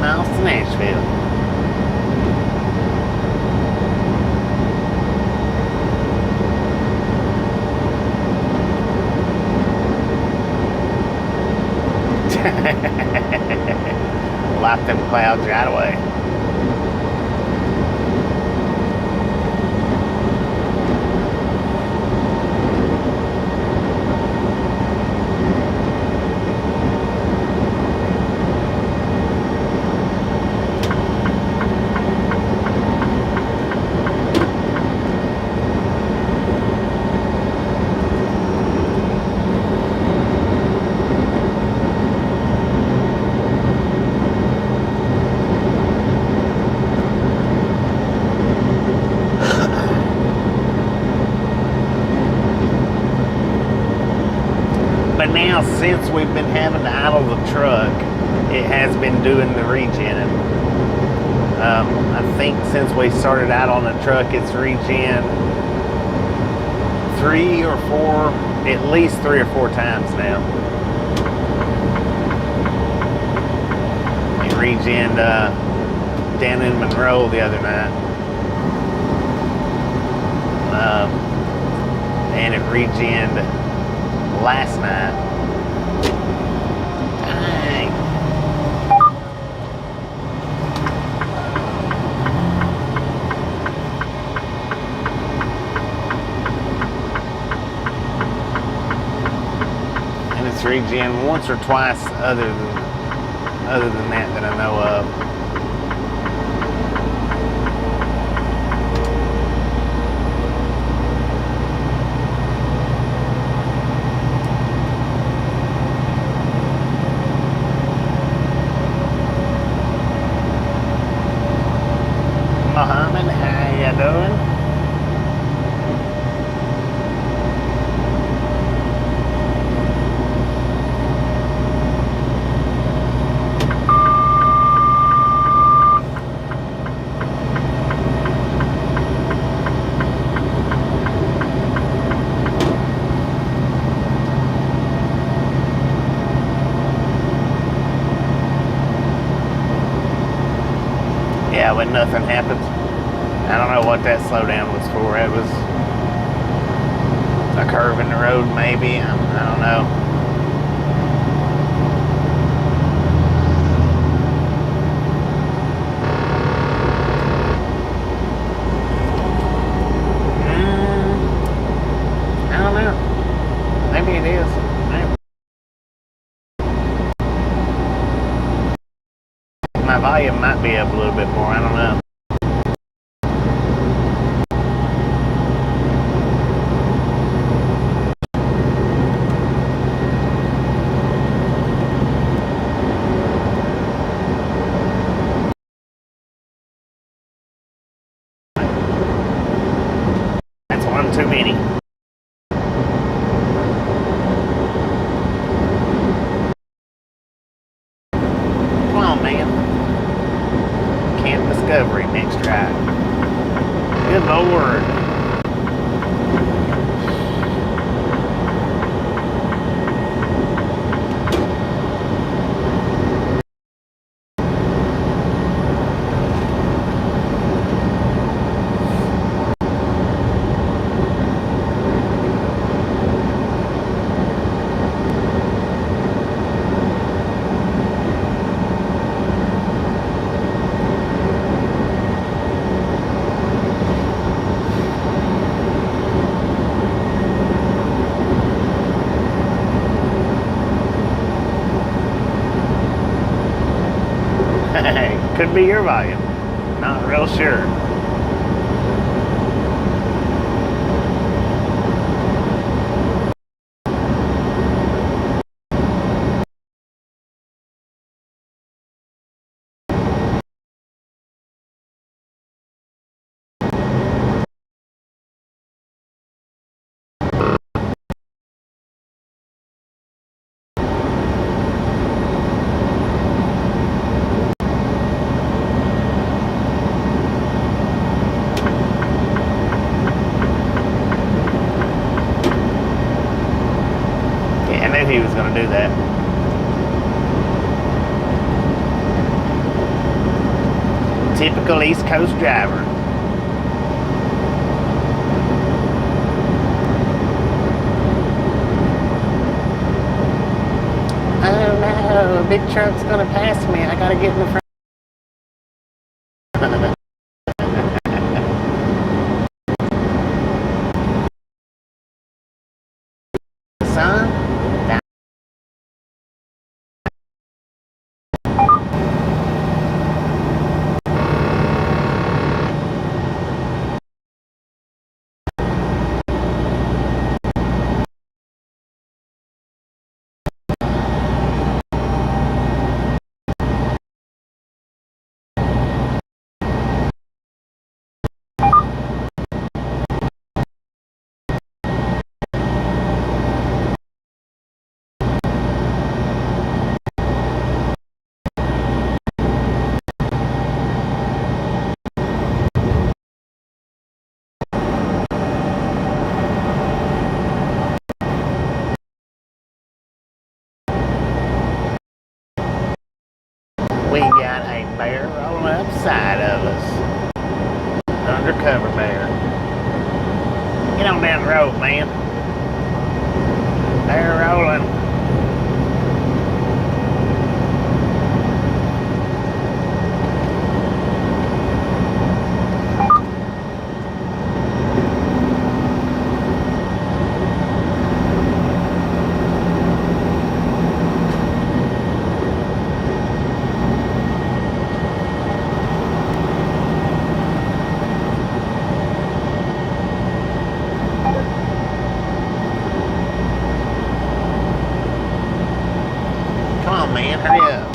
Miles to Nashville. Wipe them clouds right away. But now, since we've been having to idle the truck, it has been doing the regen. I think since we started out on the truck, it's regen 3 or 4, at least 3 or 4 times now. It regened down in Monroe the other night. And it regened last night. Dang. And it's regen once or twice other than that I know of. Mohammed, how you doing? Yeah, when nothing happens. I don't know what that slowdown was for. It was a curve in the road, maybe. I don't know. I don't know. Maybe it is. My volume might be up a little bit more. I don't know. That's one too many. Come on, man. Camp Discovery, next ride. Good Lord. Could be your volume. Not real sure. He was going to do that. Typical East Coast driver. Oh no, a big truck's going to pass me. I got to get in the front. Son? We got a bear rolling upside of us. Undercover bear. Get on down the road, man. Bear rolling. Man, hurry up.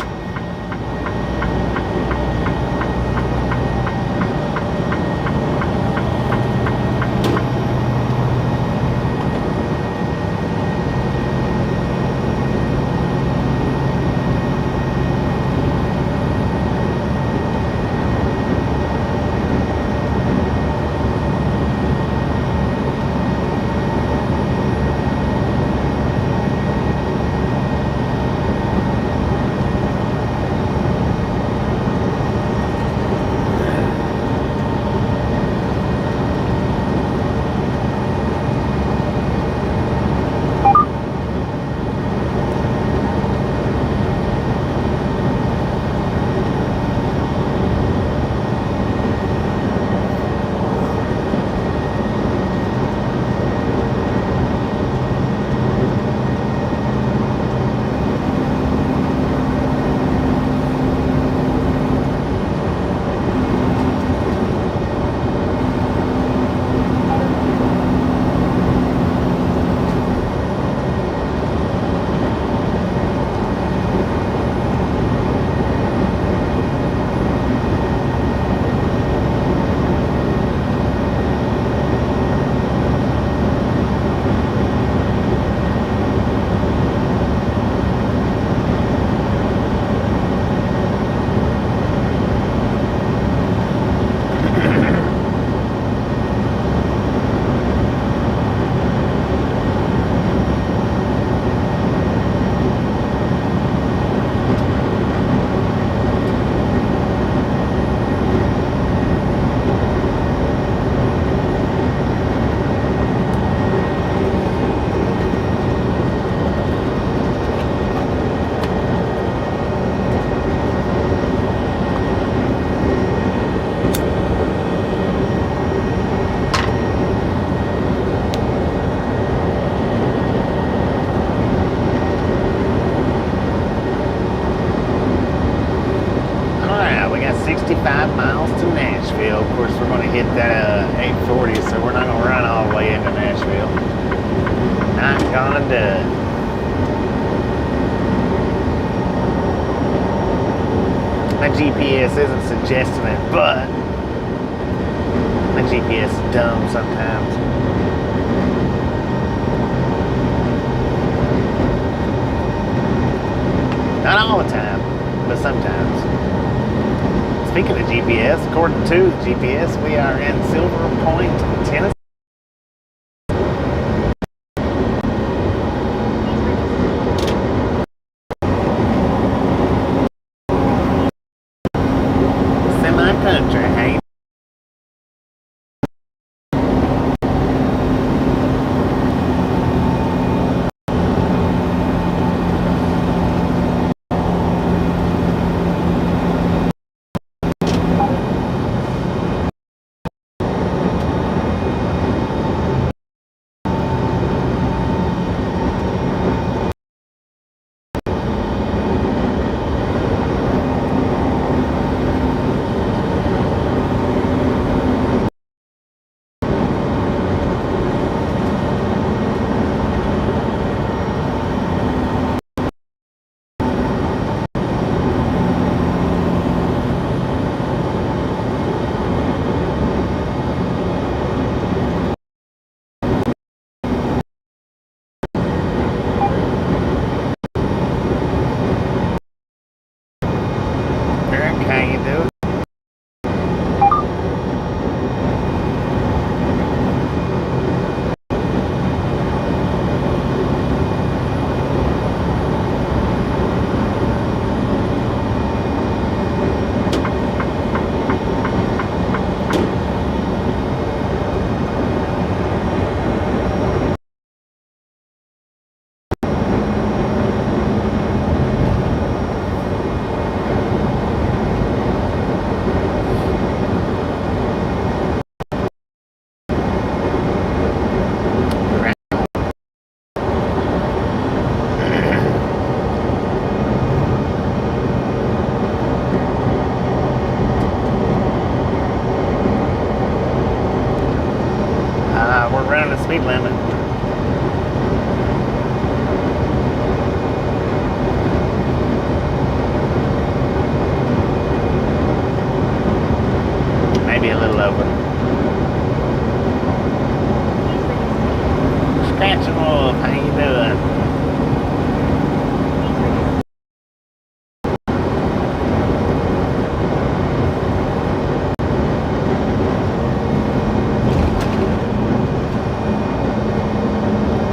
Hit that 840, so we're not gonna run all the way into Nashville. Not gonna do it. My GPS isn't suggesting it, but my GPS is dumb sometimes. Not all the time, but sometimes. Speaking of GPS, according to the GPS, we are in Silver Point, Tennessee. Semi-country, hey? How you doing?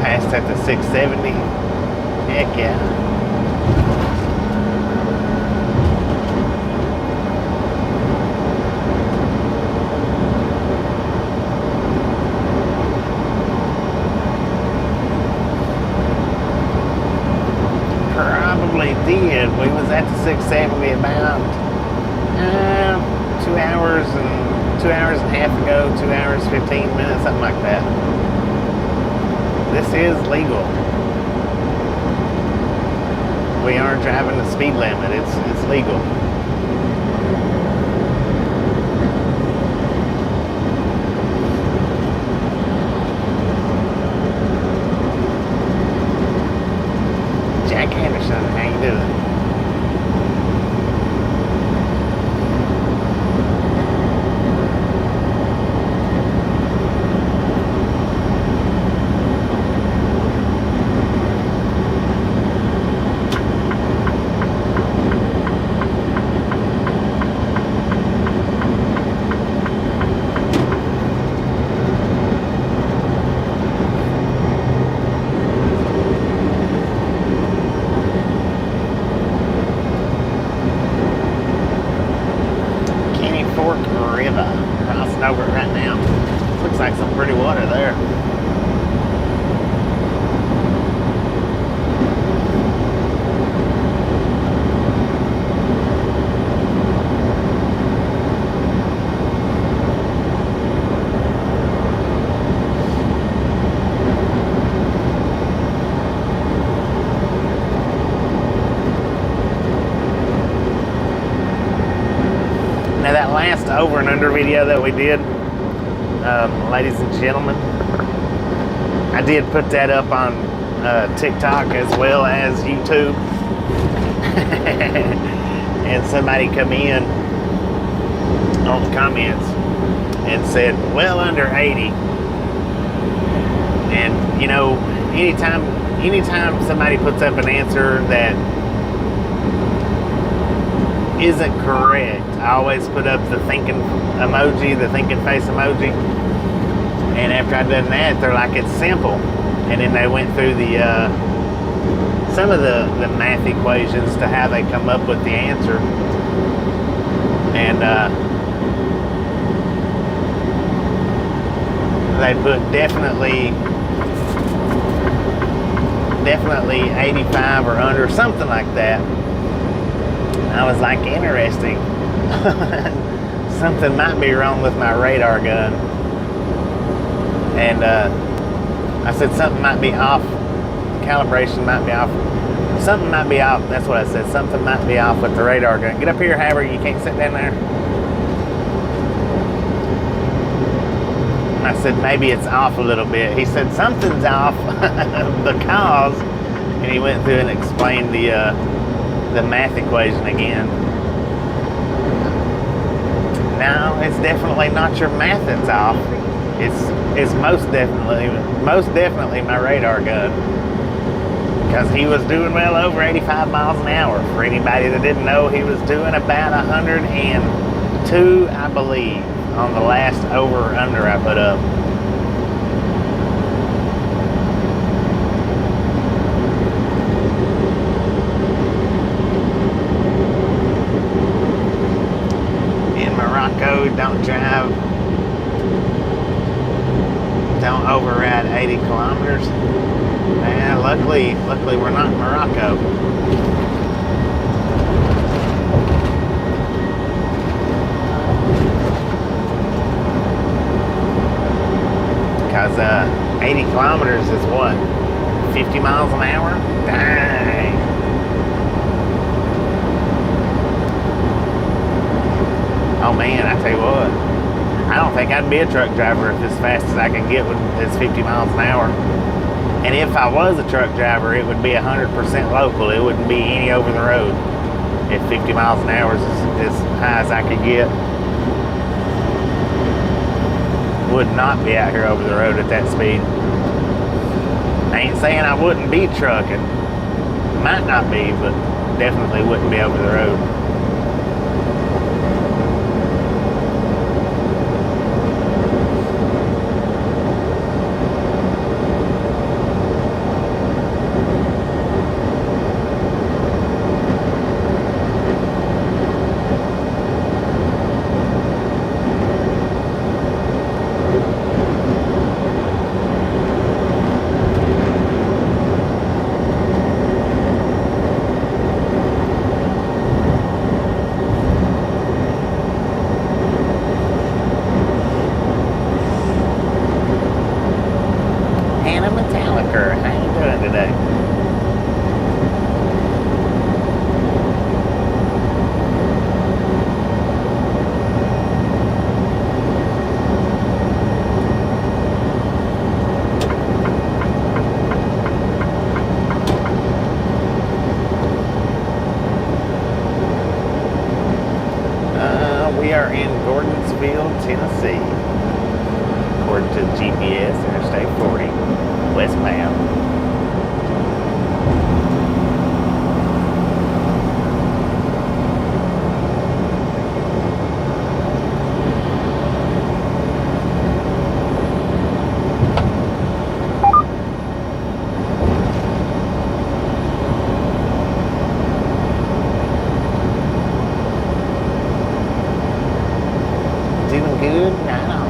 Passed at the 670. Heck yeah. Probably did. We was at the 670 about 2 hours and a half ago, 2 hours 15 minutes, something like that. This is legal. We are driving the speed limit. It's legal. Jack Anderson, how you doing? Over it right now. Looks like some pretty water there. Now that last over and under video that we did, ladies and gentlemen, I did put that up on TikTok as well as YouTube. And somebody come in on the comments and said, well under 80. And you know, anytime somebody puts up an answer that isn't correct, I always put up the thinking emoji, the thinking face emoji. And after I'd done that, they're like, it's simple. And then they went through the some of the math equations to how they come up with the answer. And they put definitely 85 or under, something like that. I was like, interesting. Something might be wrong with my radar gun. And I said something might be off. Calibration might be off. Something might be off. That's what I said. Something might be off with the radar gun. Get up here, Haber. You can't sit down there. I said, maybe it's off a little bit. He said, something's off because, and he went through and explained the math equation again. No, it's definitely not your math that's off. It's most definitely my radar gun, because he was doing well over 85 miles an hour. For anybody that didn't know, he was doing about 102, I believe, on the last over or under I put up. Don't drive, don't override 80 kilometers. And luckily we're not in Morocco. Because 80 kilometers is what? 50 miles an hour? Dang. Oh man, I tell you what, I don't think I'd be a truck driver if as fast as I can get with this 50 miles an hour. And if I was a truck driver, it would be 100% local. It wouldn't be any over the road. If 50 miles an hour is as high as I could get, would not be out here over the road at that speed. I ain't saying I wouldn't be trucking. Might not be, but definitely wouldn't be over the road. Tennessee, according to GPS, Interstate 40, westbound. Doing good? Right on.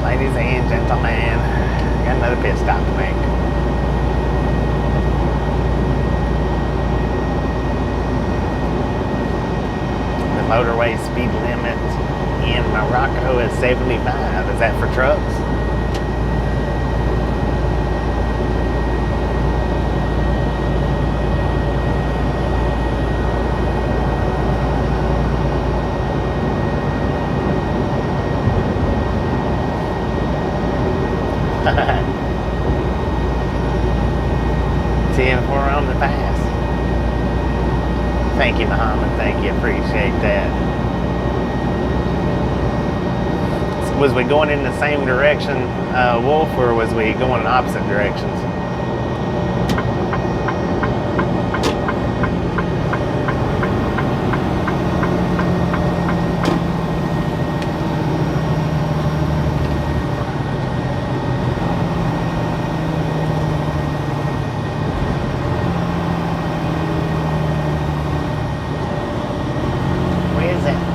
Ladies and gentlemen, got another pit stop to make. The motorway speed limit in Morocco is 75. Is that for trucks? We're on the pass. Thank you, Muhammad. Thank you. Appreciate that. Was we going in the same direction, Wolf, or was we going in opposite directions?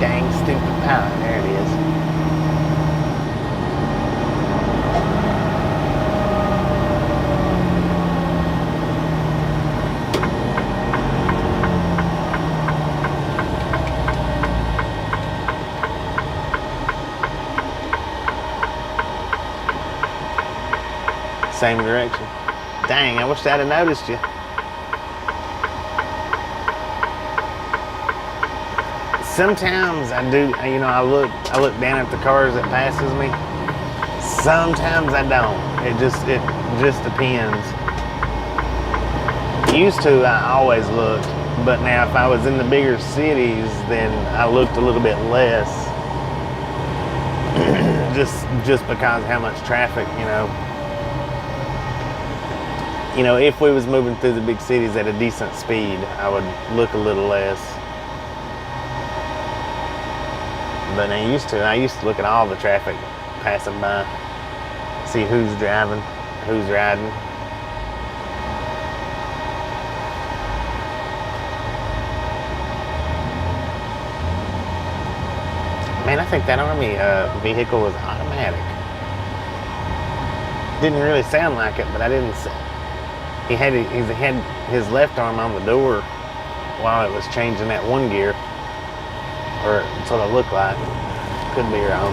Dang stupid power. There it is. Same direction. Dang, I wish I'd have noticed you. Sometimes I do, you know, I look down at the cars that passes me. Sometimes I don't. It just depends. Used to, I always looked, but now if I was in the bigger cities, then I looked a little bit less. just because of how much traffic, you know. You know, if we was moving through the big cities at a decent speed, I would look a little less. But I used to look at all the traffic passing by, see who's driving, who's riding. Man, I think that Army vehicle was automatic. Didn't really sound like it, but I didn't. He had his left arm on the door, while it was changing that one gear, or that's what it looked like. Could be wrong.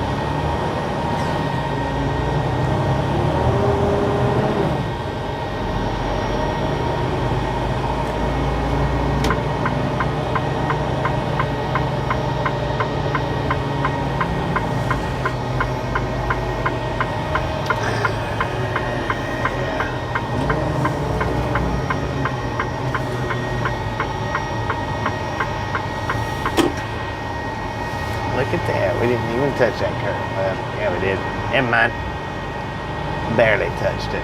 Look at that. We didn't even touch that curve. Well, yeah, we did. Never mind. Barely touched it.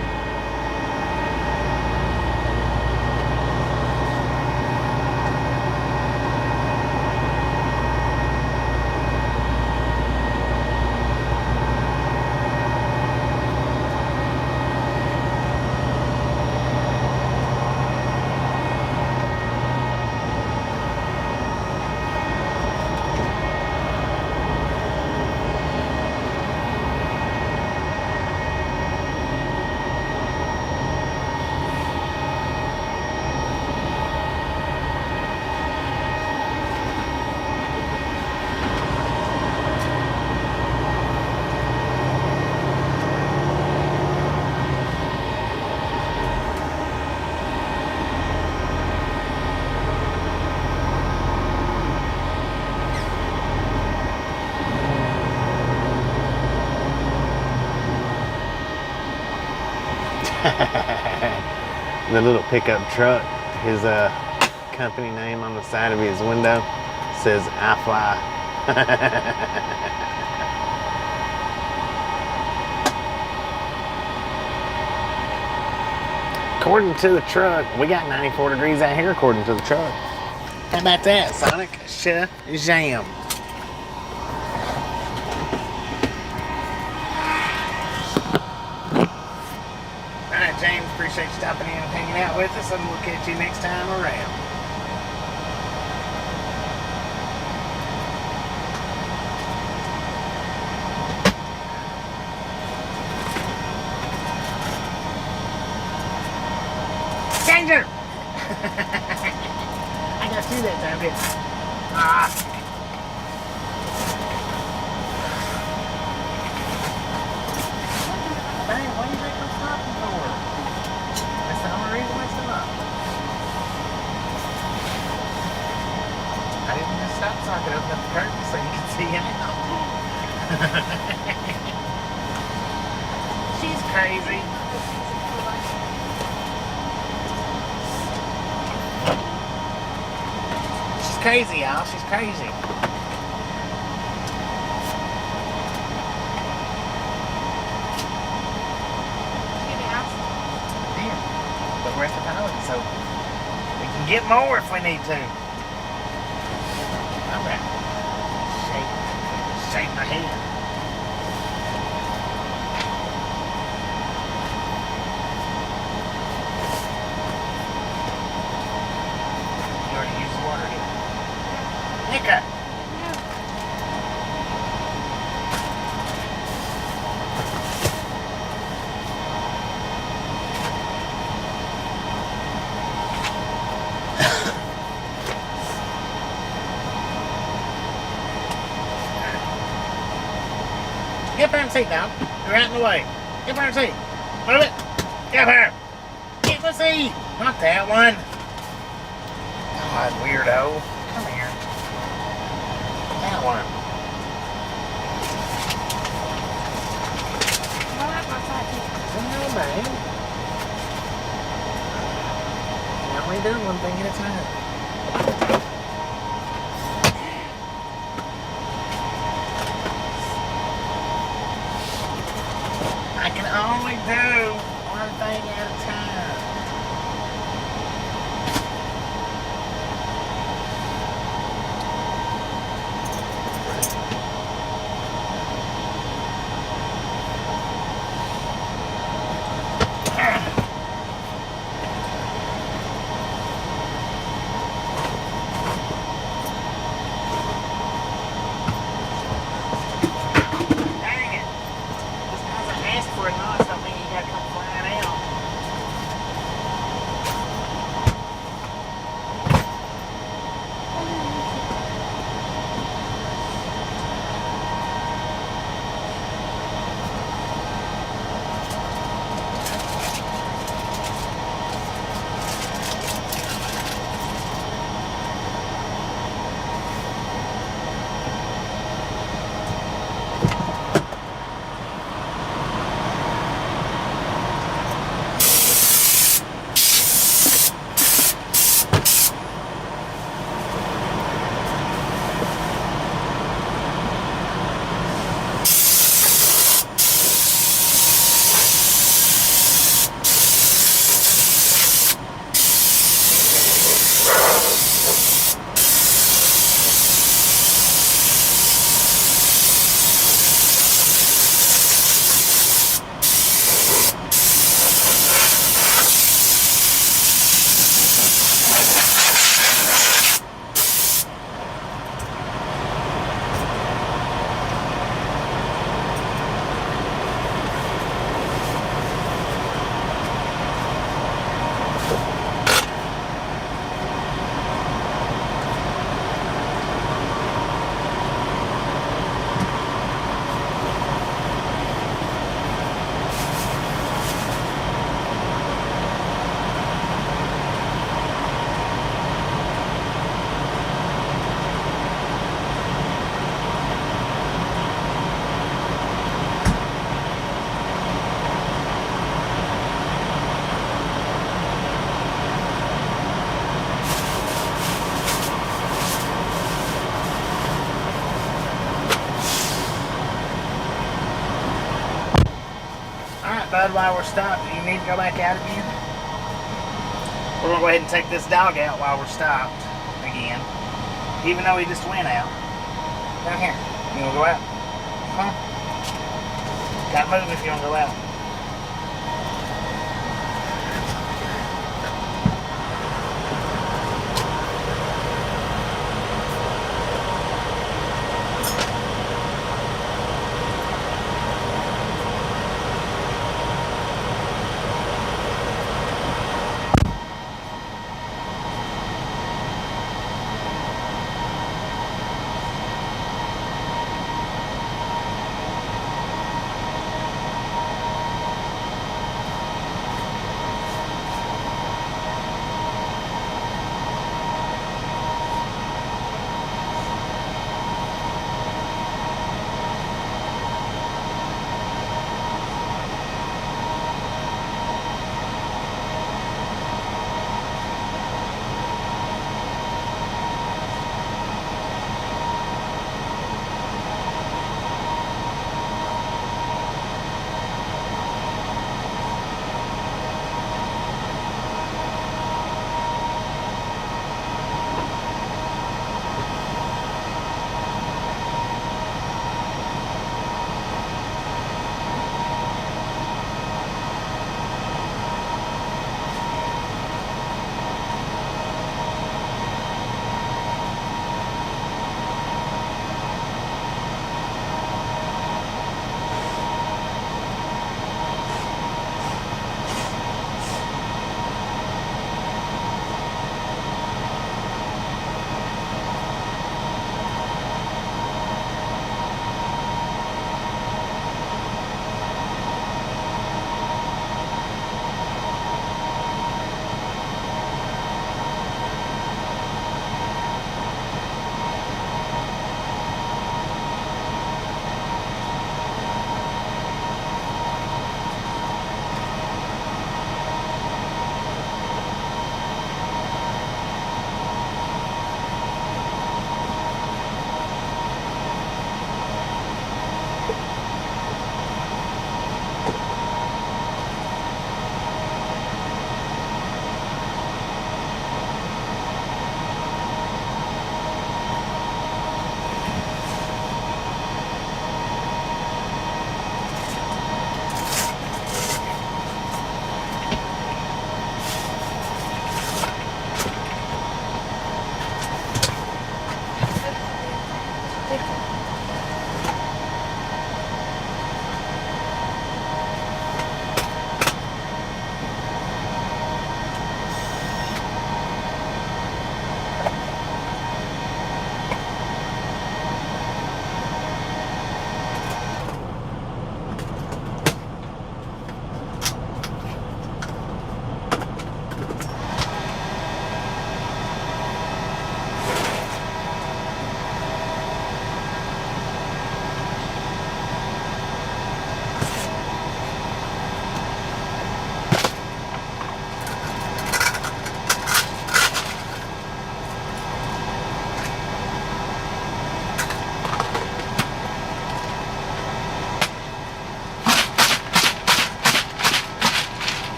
The little pickup truck, his company name on the side of his window says I fly. According to the truck, we got 94 degrees out here according to the truck. How about that, Sonic? Shazam. Alright, James, appreciate you stopping in and hanging out with us, and we'll catch you next time around. Danger! I got two that time, didn't I? Ah. Dang, why you make them stop for? That's the only reason I stopped. I didn't just stop so I could open up the curtain so you could see out. She's crazy. She's crazy, y'all. She's crazy. We're at the pilot, so we can get more if we need to. I'm gonna shake my head. You already used the water here. Nika! Get up here and seat now. You're out in the way. Get up here and seat. Move it. Get up here. Get the seat. Not that one. God, weirdo. Come here. That one. No, babe. You only do one thing at a time. I can only do one thing at a time. right, bud, while we're stopped? Do you need to go back out again? We're gonna go ahead and take this dog out while we're stopped again. Even though he just went out. Down here. You wanna go out? Come on. Gotta move if you wanna go out.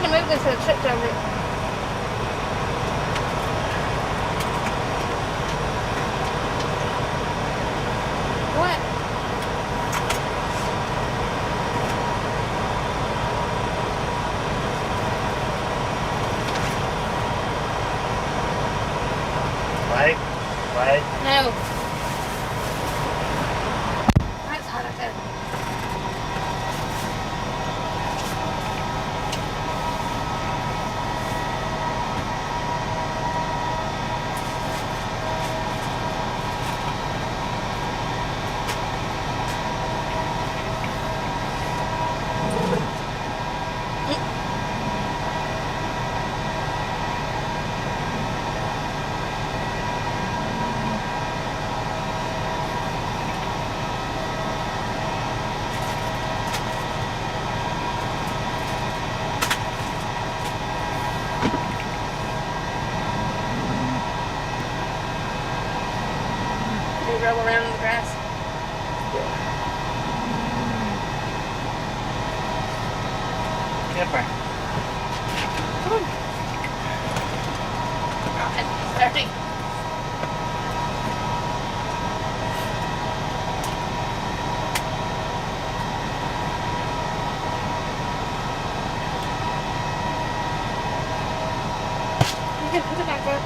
trying to move this and it tripped over it. What? Wait. No. That's hot up there. Roll around in the grass. Kipper. Come on. It's dirty. You can put it back there.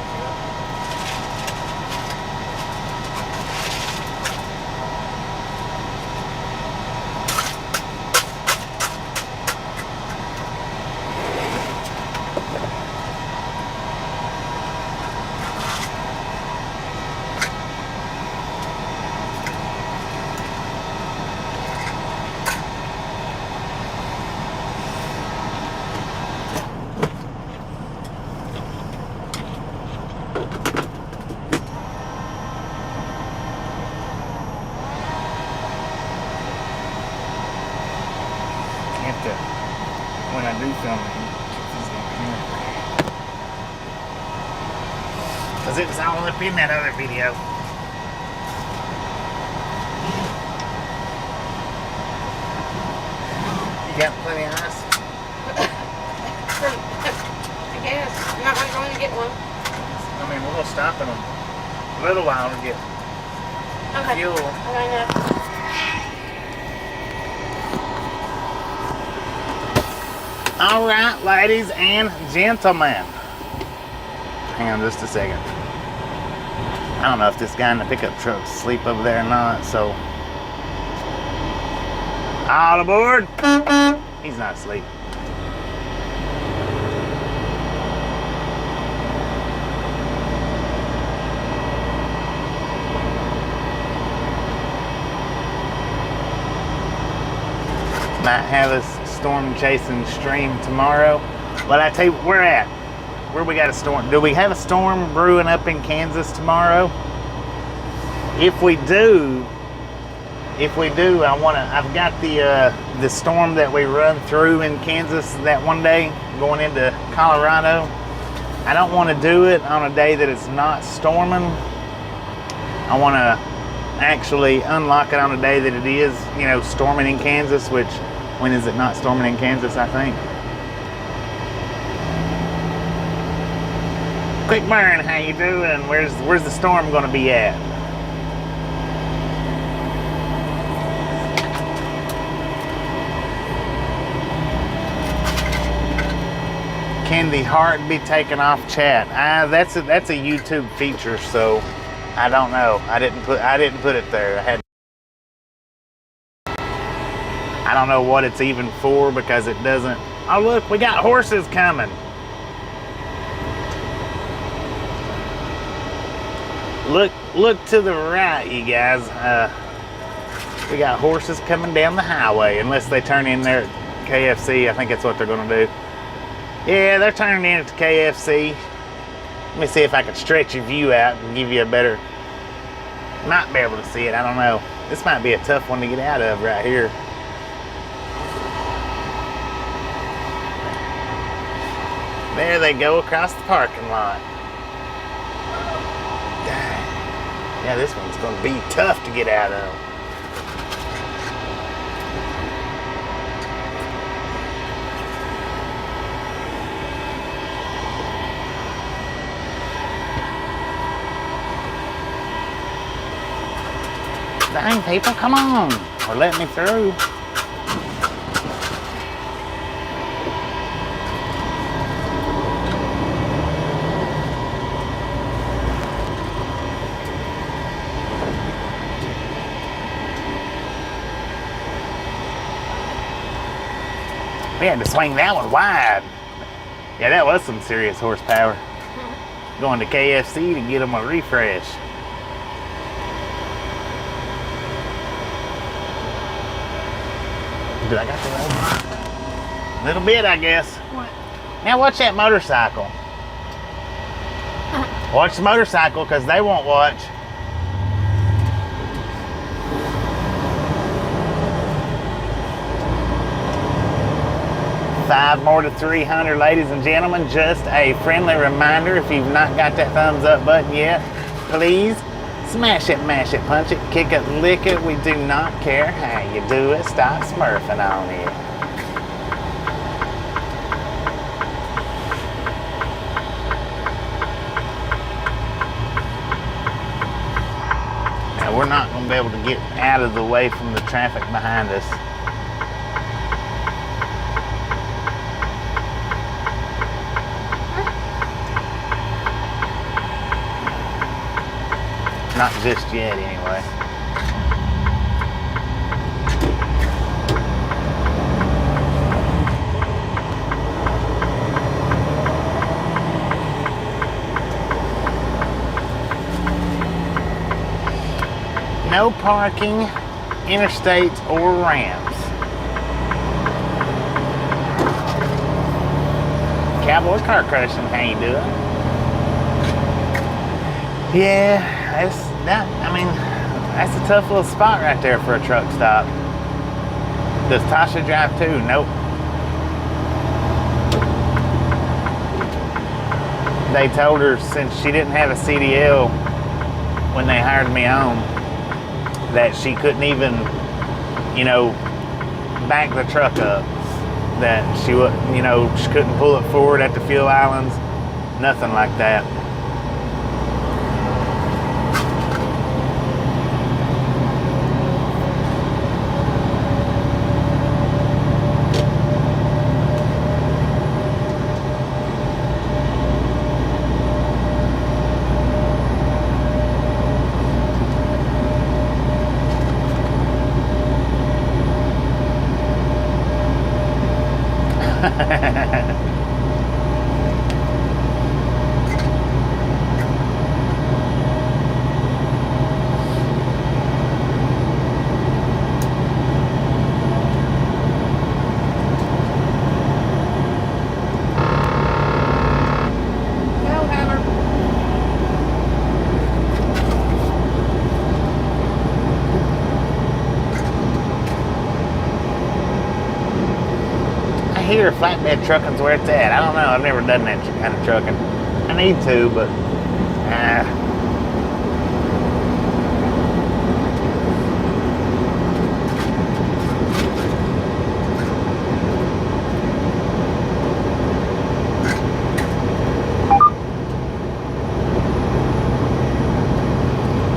When I do filming, because it was all up in that other video. You got plenty of ice? I guess. I'm not going to get one. I mean, we're going to stop in a little while to get fuel. Okay, now. All right, ladies and gentlemen. Hang on just a second. I don't know if this guy in the pickup truck's asleep over there or not, so. All aboard. He's not asleep. Might have a storm chasing stream tomorrow. But I tell you, where we got a storm. Do we have a storm brewing up in Kansas tomorrow? If we do, I've got the storm that we run through in Kansas that one day going into Colorado. I don't want to do it on a day that it's not storming. I want to actually unlock it on a day that it is, storming in Kansas, which, when is it not storming in Kansas, I think? Quick burn, how you doing? Where's the storm gonna be at? Can the heart be taken off chat? That's a YouTube feature, so I don't know. I didn't put it there. I don't know what it's even for because it doesn't. Oh look, we got horses coming. Look to the right, you guys. We got horses coming down the highway, unless they turn in there at KFC. I think that's what they're gonna do. Yeah, they're turning in at the KFC. Let me see if I can stretch your view out and give you a better. Might be able to see it, I don't know. This might be a tough one to get out of right here. There they go across the parking lot. Yeah, this one's gonna be tough to get out of. Dang, people, come on. Or let me through. We had to swing that one wide. Yeah, that was some serious horsepower. Going to KFC to get them a refresh. Do I got the road blocked? A little bit, I guess. What? Now watch that motorcycle. Watch the motorcycle, because they won't watch. Five more to 300, ladies and gentlemen. Just a friendly reminder, if you've not got that thumbs up button yet, please smash it, mash it, punch it, kick it, lick it. We do not care how you do it. Stop smurfing on it. Now, we're not going to be able to get out of the way from the traffic behind us. Not just yet, anyway. No parking, interstates, or ramps. Cowboy car crushing, how you doing? Yeah. That's a tough little spot right there for a truck stop. Does Tasha drive too? Nope. They told her since she didn't have a CDL when they hired me on, that she couldn't even, back the truck up. That she would, she couldn't pull it forward at the fuel islands, nothing like that. Here, flatbed trucking's where it's at. I don't know. I've never done that kind of trucking. I need to, but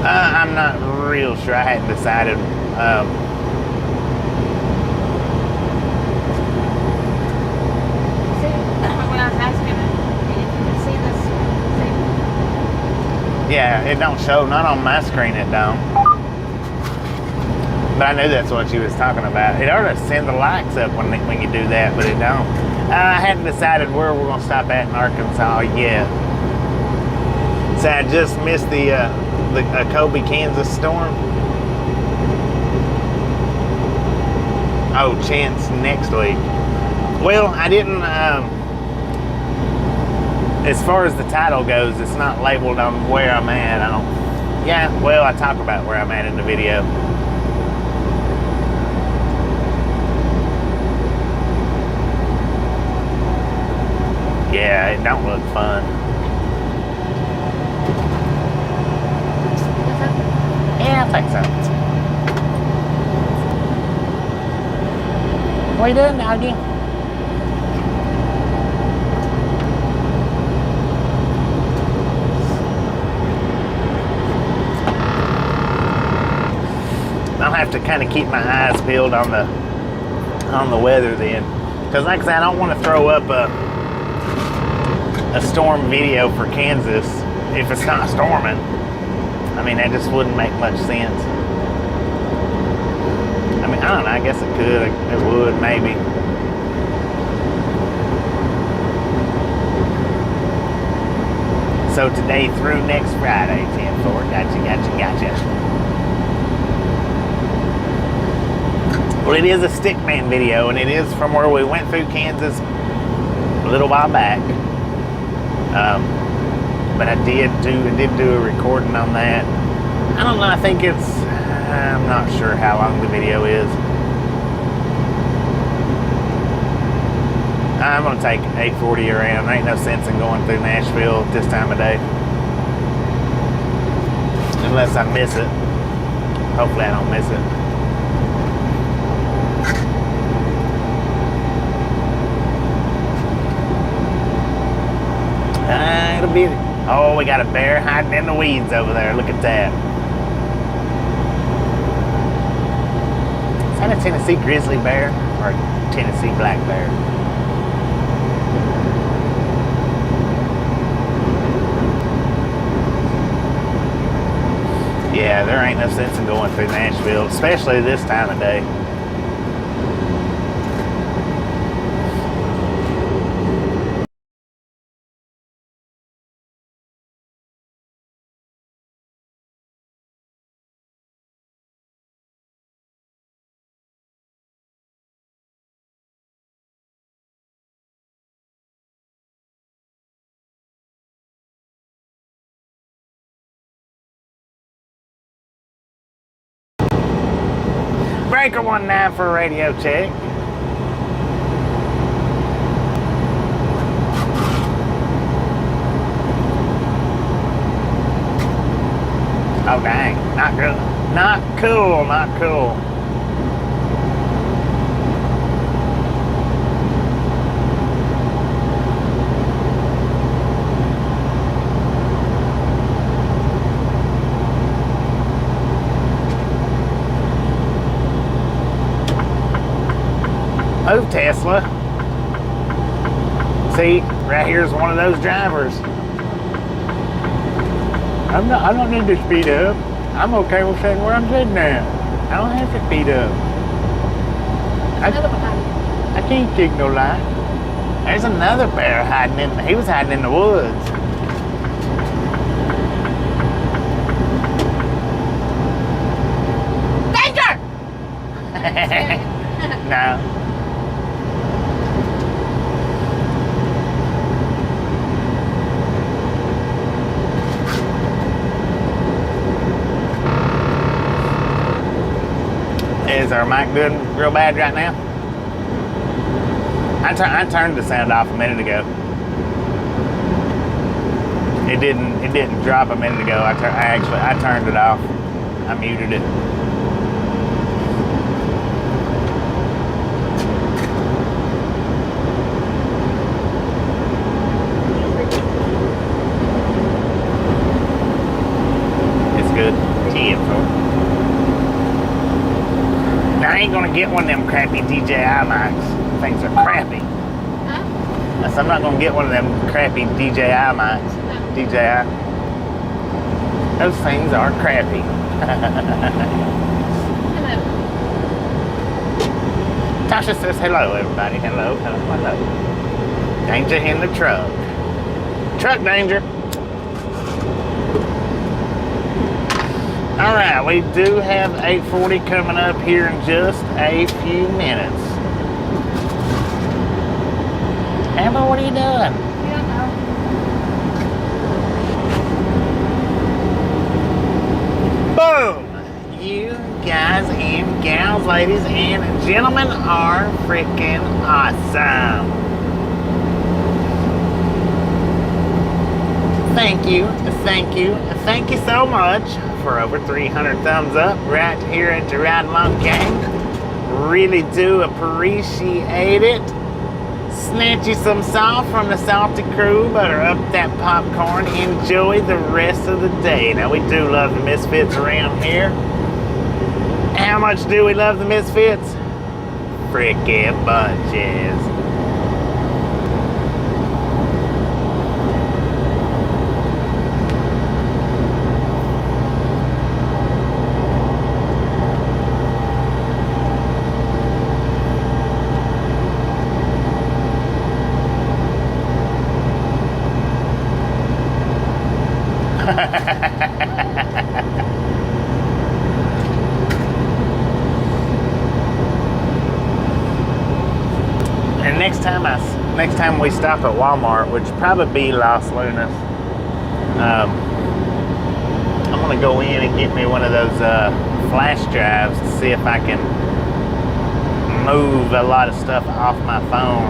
I'm not real sure. I hadn't decided. Yeah, it don't show, not on my screen it don't. But I knew that's what she was talking about. It ought to send the likes up when you do that, but it don't. I hadn't decided where we're gonna stop at in Arkansas yet. So I just missed the Kobe, Kansas storm. Oh, chance next week. Well, I didn't, as far as the title goes, it's not labeled on where I'm at. I talk about where I'm at in the video. Yeah, it don't look fun. Yeah, I think so. What are you doing, doggy? have to kind of keep my eyes peeled on the weather then, because like I said, I don't want to throw up a storm video for Kansas if it's not storming. I mean, that just wouldn't make much sense. I mean, I don't know, I guess it could, it would, maybe. So today through next Friday, 10-4, gotcha. Well, it is a stickman video, and it is from where we went through Kansas a little while back. But I did do a recording on that. I don't know, I think I'm not sure how long the video is. I'm gonna take 840 around. There ain't no sense in going through Nashville at this time of day. Unless I miss it. Hopefully I don't miss it. It'll be, oh, we got a bear hiding in the weeds over there. Look at that. Is that a Tennessee grizzly bear or a Tennessee black bear? Yeah, there ain't no sense in going through Nashville, especially this time of day. Breaker 19 for a radio check. Oh dang, not good. Not cool, not cool. Move, Tesla. See, right here's one of those drivers. I don't need to speed up. I'm okay with saying where I'm sitting at. I don't have to speed up. I can't signal light. There's another bear hiding he was hiding in the woods. Danger! No. Is our mic doing real bad right now? I turned the sound off a minute ago. It didn't drop a minute ago. I turned it off. I muted it. It's good. 10-4. Now, I ain't gonna get one of them crappy DJI mics. Things are crappy. Huh? I said, I'm not gonna get one of them crappy DJI mics. DJI. Those things are crappy. Hello. Tasha says hello, everybody. Hello. Danger in the truck. Truck danger. All right, we do have 840 coming up here in just a few minutes. Amber, what are you doing? You don't know. Boom! You guys and gals, ladies and gentlemen are freaking awesome. Thank you so much for over 300 thumbs up right here at the Ride Along Gang. Really do appreciate it. Snatch you some salt from the salty crew, butter up that popcorn, enjoy the rest of the day. Now, we do love the misfits around here. How much do we love the Misfits? Frickin' bunches. And next time we stop at Walmart, which probably be Las Lunas, I'm gonna go in and get me one of those flash drives to see if I can move a lot of stuff off my phone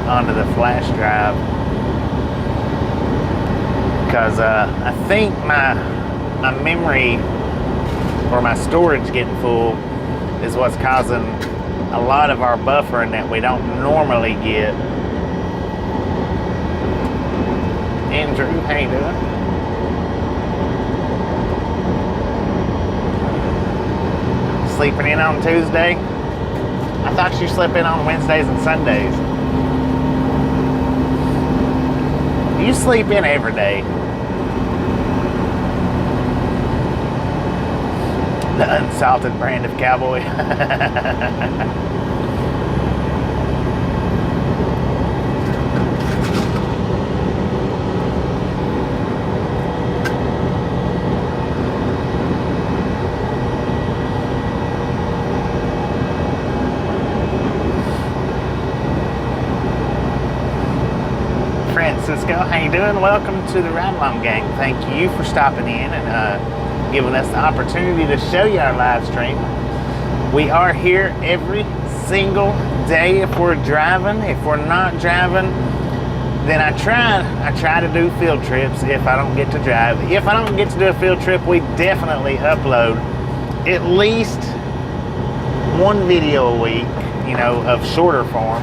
onto the flash drive. Because I think my memory or my storage getting full is what's causing a lot of our buffering that we don't normally get. Andrew, how you doing? Sleeping in on Tuesday? I thought you slept in on Wednesdays and Sundays. You sleep in every day. The unsalted brand of cowboy. Francisco, how you doing? Welcome to the Ride Along Gang. Thank you for stopping in and giving us the opportunity to show you our live stream. We are here every single day if we're driving. If we're not driving, then I try to do field trips if I don't get to drive. If I don't get to do a field trip, we definitely upload at least one video a week, you know, of shorter form.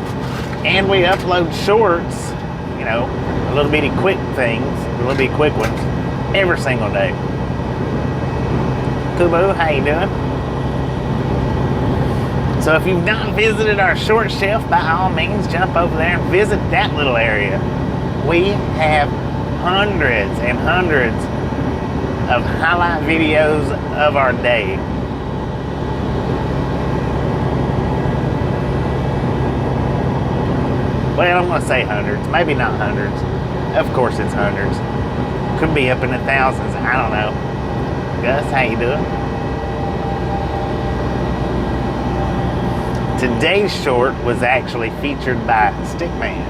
And we upload shorts, you know, little bitty quick things, little bitty quick ones, every single day. Kubo, how you doing? So if you've not visited our short shelf, by all means, jump over there and visit that little area. We have hundreds and hundreds of highlight videos of our day. Well, I'm going to say hundreds, maybe not hundreds. Of course it's hundreds. Could be up in the thousands, I don't know. Gus, how you doing? Today's short was actually featured by Stickman.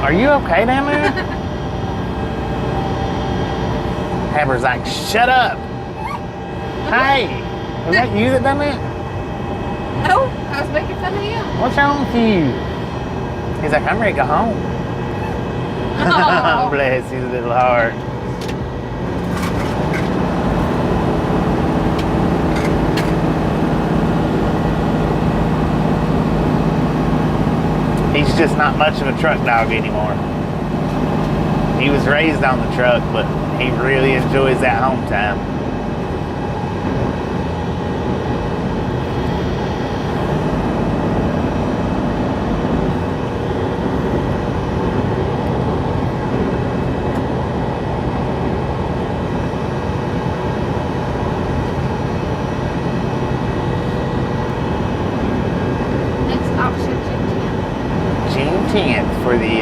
Are you okay down there? Haber's like, shut up. Hey, was that you that done that? No, I was making fun of you. What's wrong with you? He's like, I'm ready to go home. Oh. Bless his little heart. He's just not much of a truck dog anymore. He was raised on the truck, but he really enjoys that home time. For the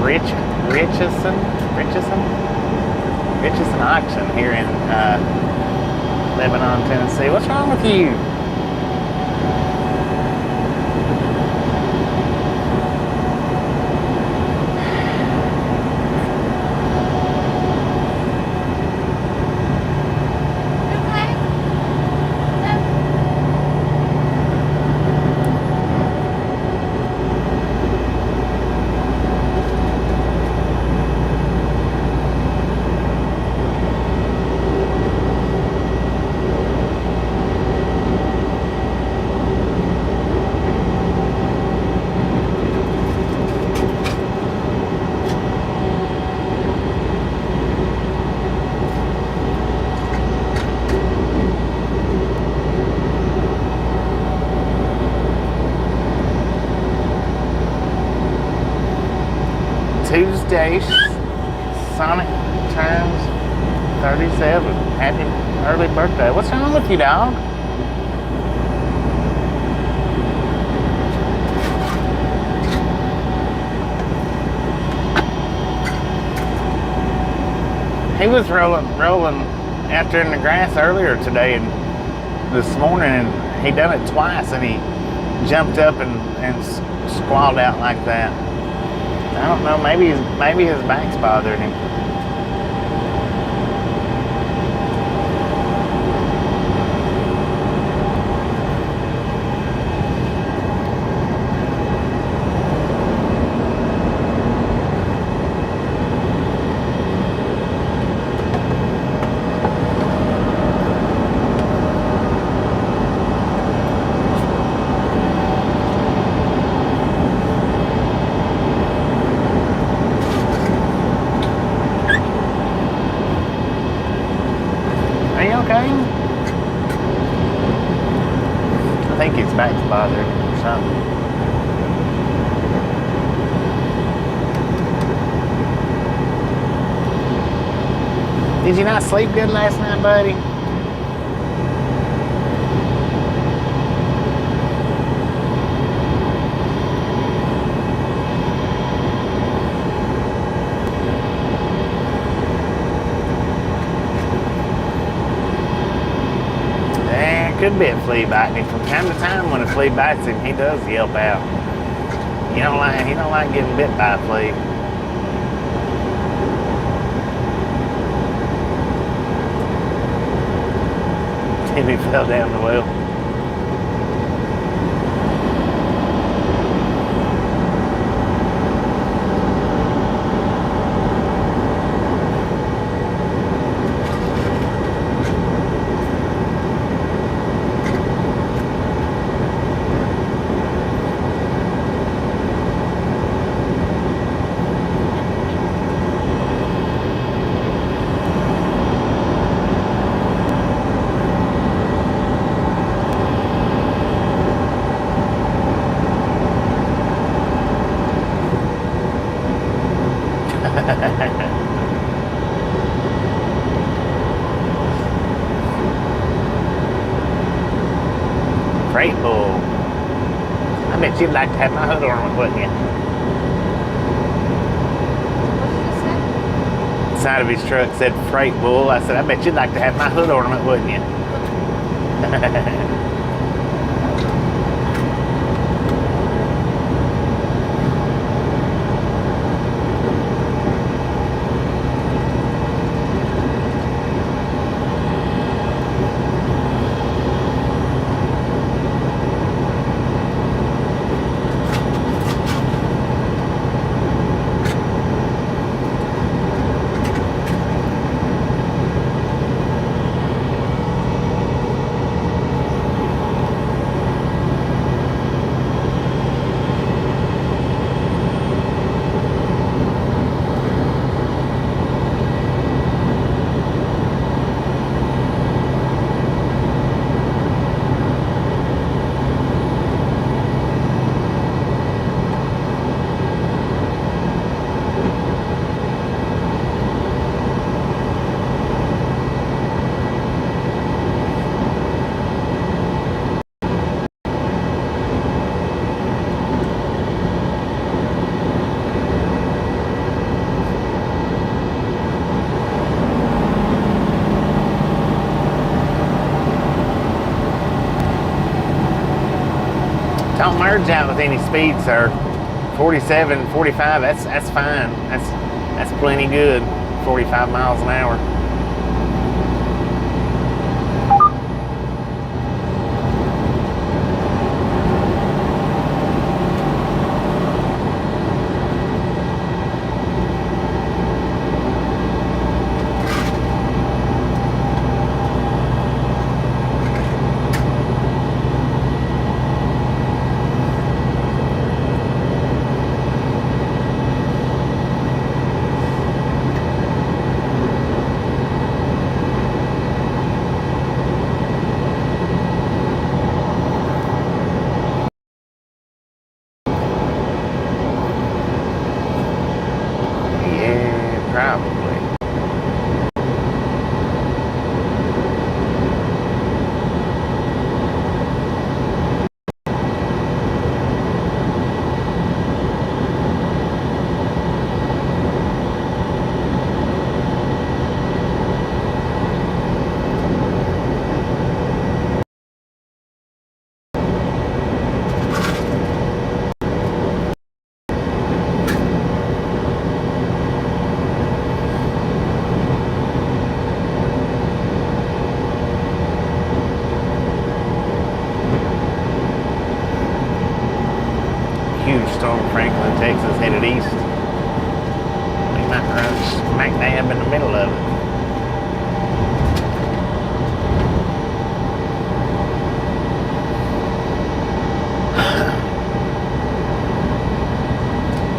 Richardson auction here in Lebanon, Tennessee. What's wrong with you? Tuesday. Sonic turns 37. Happy early birthday. What's wrong with you, dog? He was rolling out there in the grass earlier today and this morning, and he done it twice, and he jumped up and squalled out like that. I don't know, maybe his back's bothering him. I think his back's bothering him or something. Did you not sleep good last night, buddy? Could be a flea biting him. From time to time, when a flea bites him, he does yelp out. He don't like getting bit by a flea. Timmy fell down the well. Freight bull. I bet you'd like to have my hood ornament, wouldn't you? The side of his truck said freight bull. I said, I bet you'd like to have my hood ornament, wouldn't you? Don't merge out with any speed, sir. 47, 45, that's fine. That's plenty good. 45 miles an hour. huge storm, Franklin, Texas, headed east. We might run smack dab in the middle of it.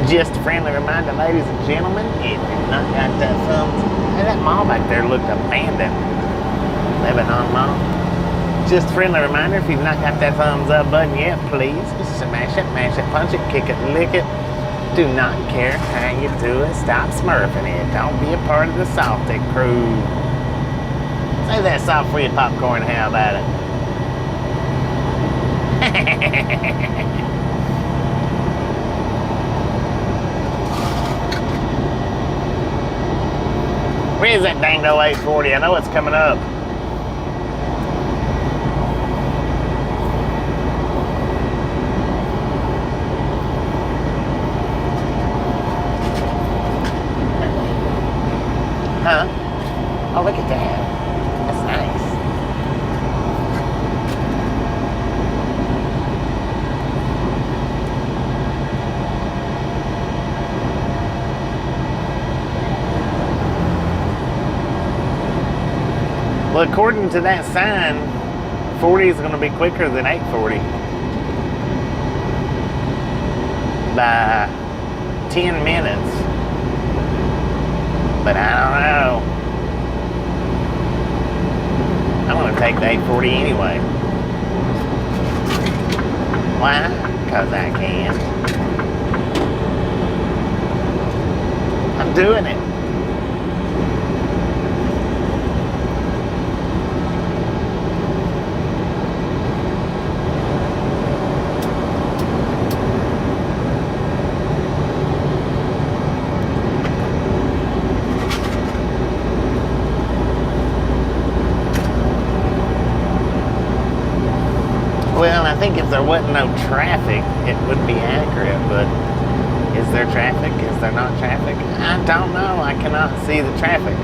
Just a friendly reminder, ladies and gentlemen, if you've not got that thumbs, hey, that mall back there looked abandoned. Lebanon Mall. Just a friendly reminder, if you've not got that thumbs up button yet, please smash it, mash it, punch it, kick it, lick it. Do not care how you do it. Stop smurfing it. Don't be a part of the salty crew. Save that salt for your popcorn. How about it? Where is that dang old 840? I know it's coming up. Huh? Oh, look at that. That's nice. Well, according to that sign, 40 is going to be quicker than 840 by 10 minutes. But I don't know. I'm going to take the 840 anyway. Why? Because I can. I'm doing it. Well, I think if there wasn't no traffic, it would be accurate, but is there traffic? Is there not traffic? I don't know. I cannot see the traffic.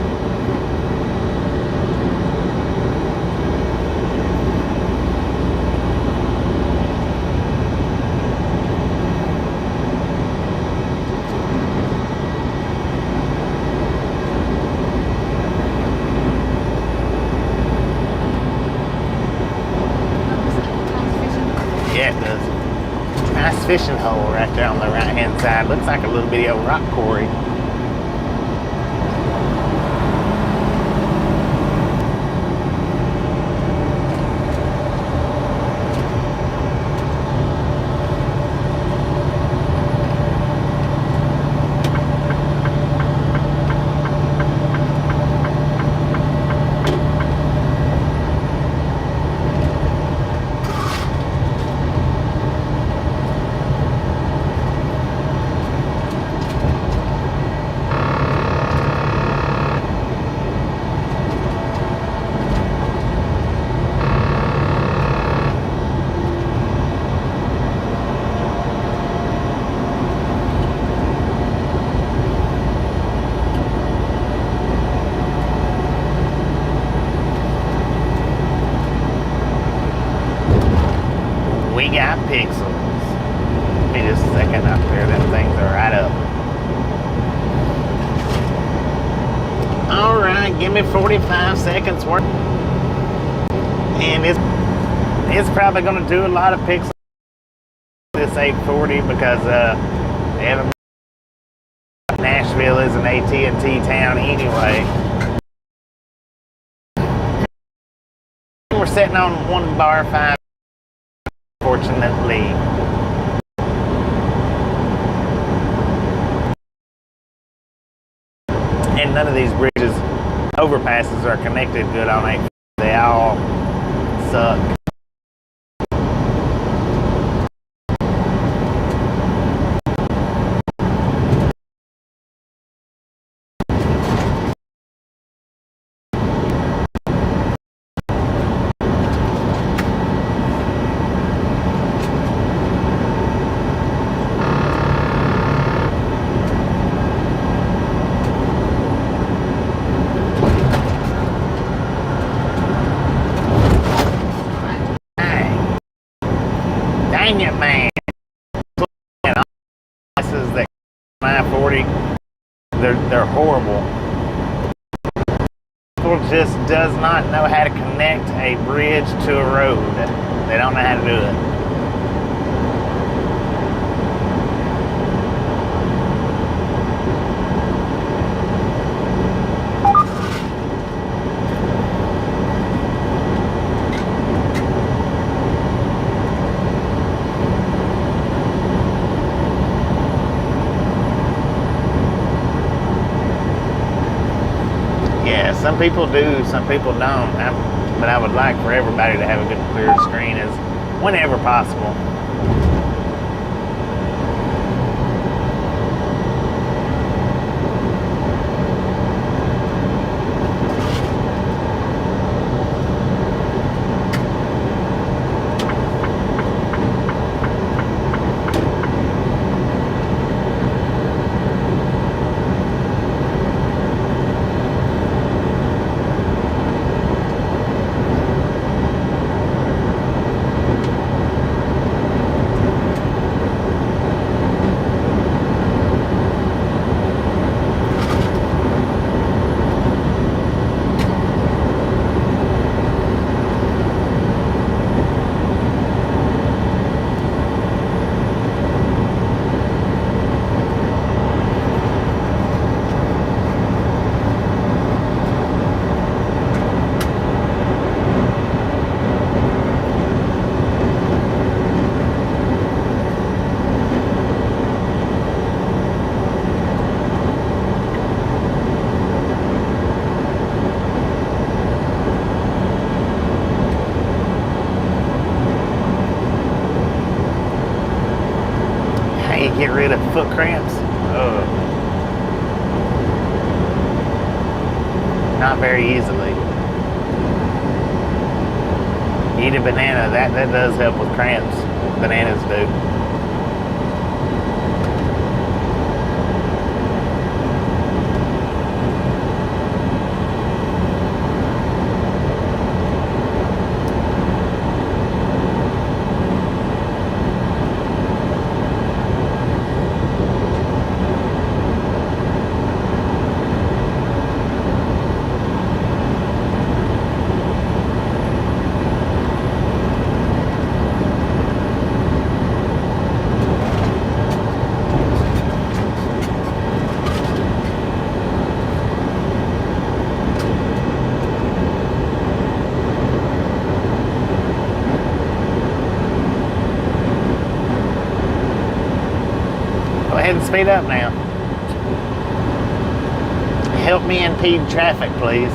Yeah, it does. Nice fishing hole right there on the right hand side. Looks like a little bitty old rock quarry. We got pixels. Give me just a second up there. Them things are right up. All right, give me 45 seconds worth. And it's probably going to do a lot of pixels. This 840 because Nashville is an AT&T town anyway. We're sitting on 1 bar 5. Fortunately, and none of these bridges, overpasses are connected good on 8. They all suck. 40. They're horrible. People just does not know how to connect a bridge to a road. They don't know how to do it. Some people do, some people don't. But I would like for everybody to have a good clear screen as whenever possible. Get rid of foot cramps? Not very easily. Eat a banana, that does help with cramps. Bananas do. Go ahead and speed up now. Help me impede traffic, please.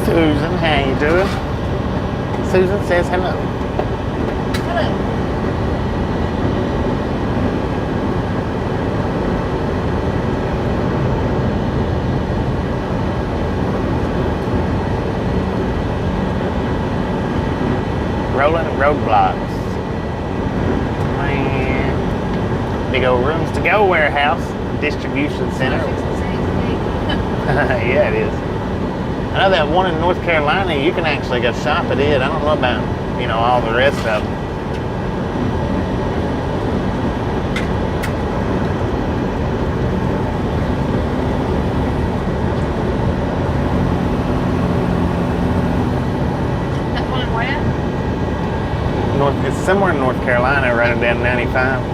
Susan, how you doing? Susan says hello. Hello. Rolling roadblocks. Man. Big old rooms to go warehouse, distribution center. Yeah, it is. I know that one in North Carolina, you can actually go shop at it. I don't know about, all the rest of them. It's somewhere in North Carolina, running down 95.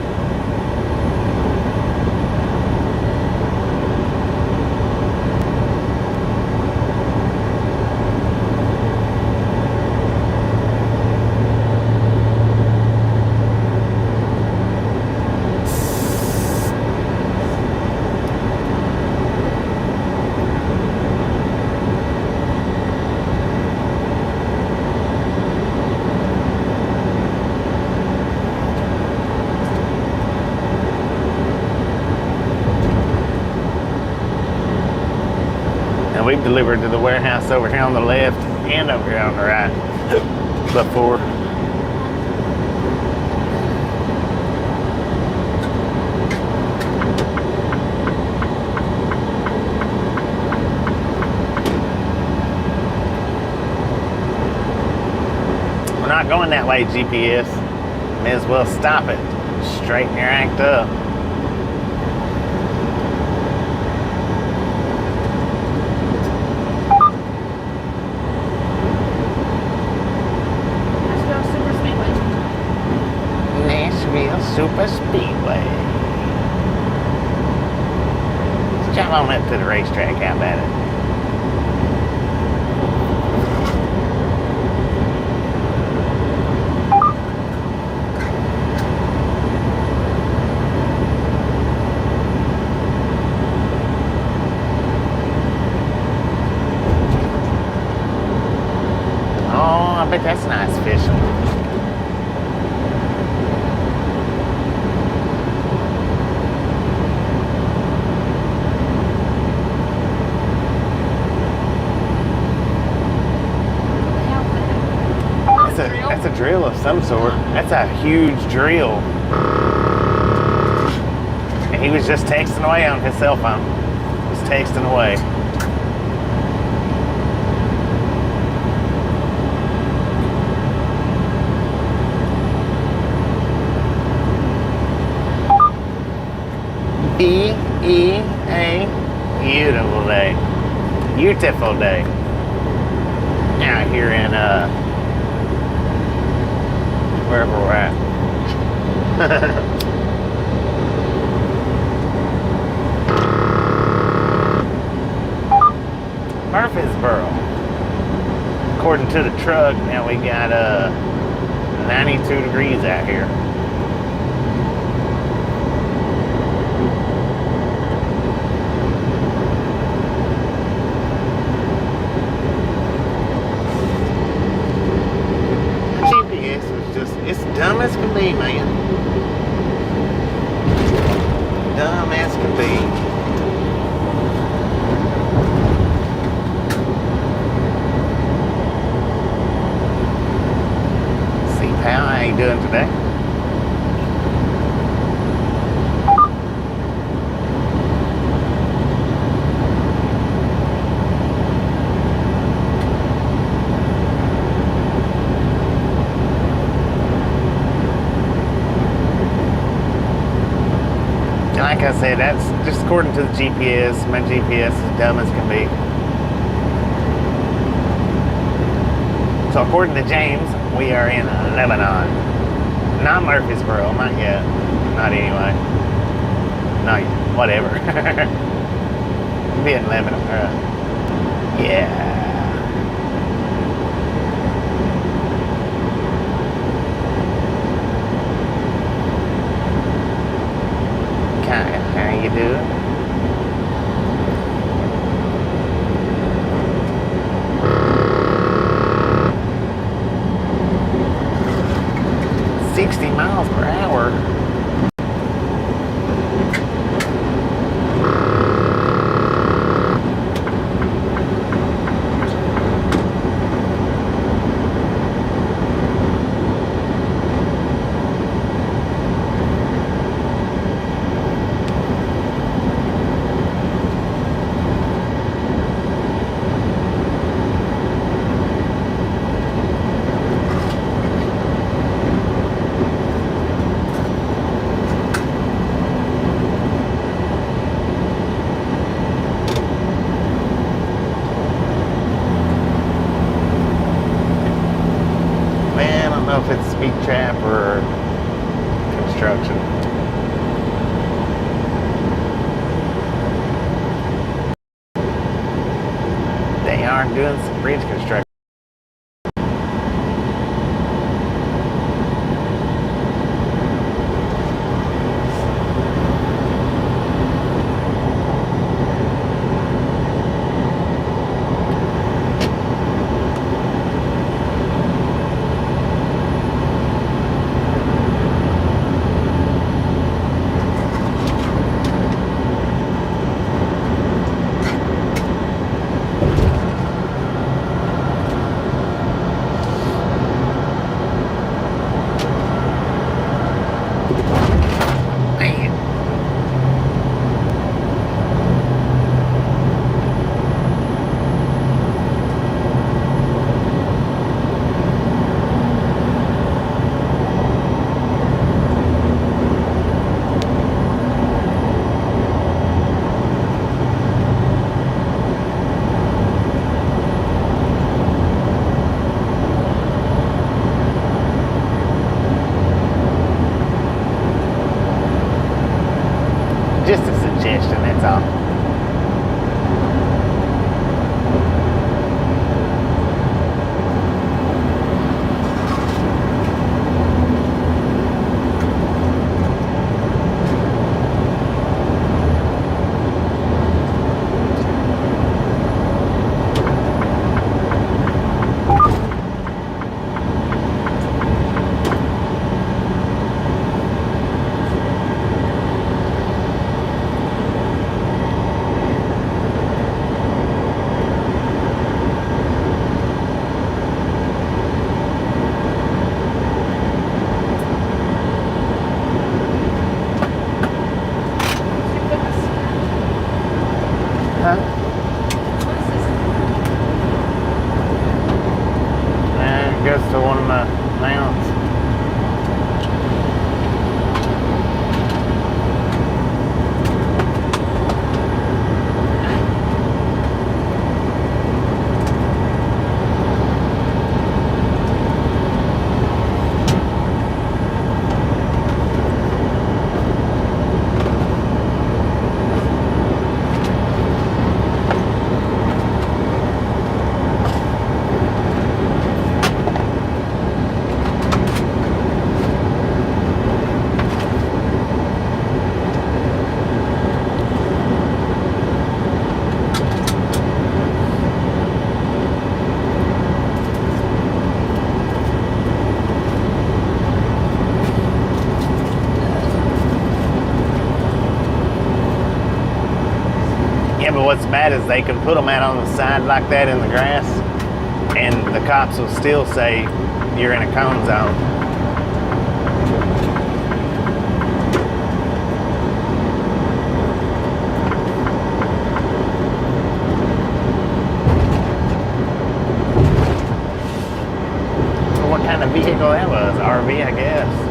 We've delivered to the warehouse over here on the left and over here on the right before. We're not going that way, GPS. May as well stop it. Straighten your act up. Super Speedway. Let's jump on up to the racetrack. How about it? Oh, I bet that's nice fishing. That's a drill of some sort. That's a huge drill. And he was just texting away on his cell phone. Just texting away. B-E-A. Beautiful day. Beautiful day. Out here in wherever we're at. Murfreesboro. According to the truck, now we got 92 degrees out here. It's dumb as can be, man. Dumb as can be. See, pal, how you doing today? Like I said, that's just according to the GPS. My GPS is dumb as can be. So according to James, we are in Lebanon. Not Murfreesboro, not yet. Not anyway. Not whatever. Be in Lebanon, yeah. How you doing? $60 miles per hour. speed trap or construction. They are doing some bridge construction. Just a suggestion, that's all. Goes to one of my mounts. Yeah, but what's bad is they can put them out on the side like that in the grass, and the cops will still say you're in a cone zone. What kind of vehicle that was? RV, I guess.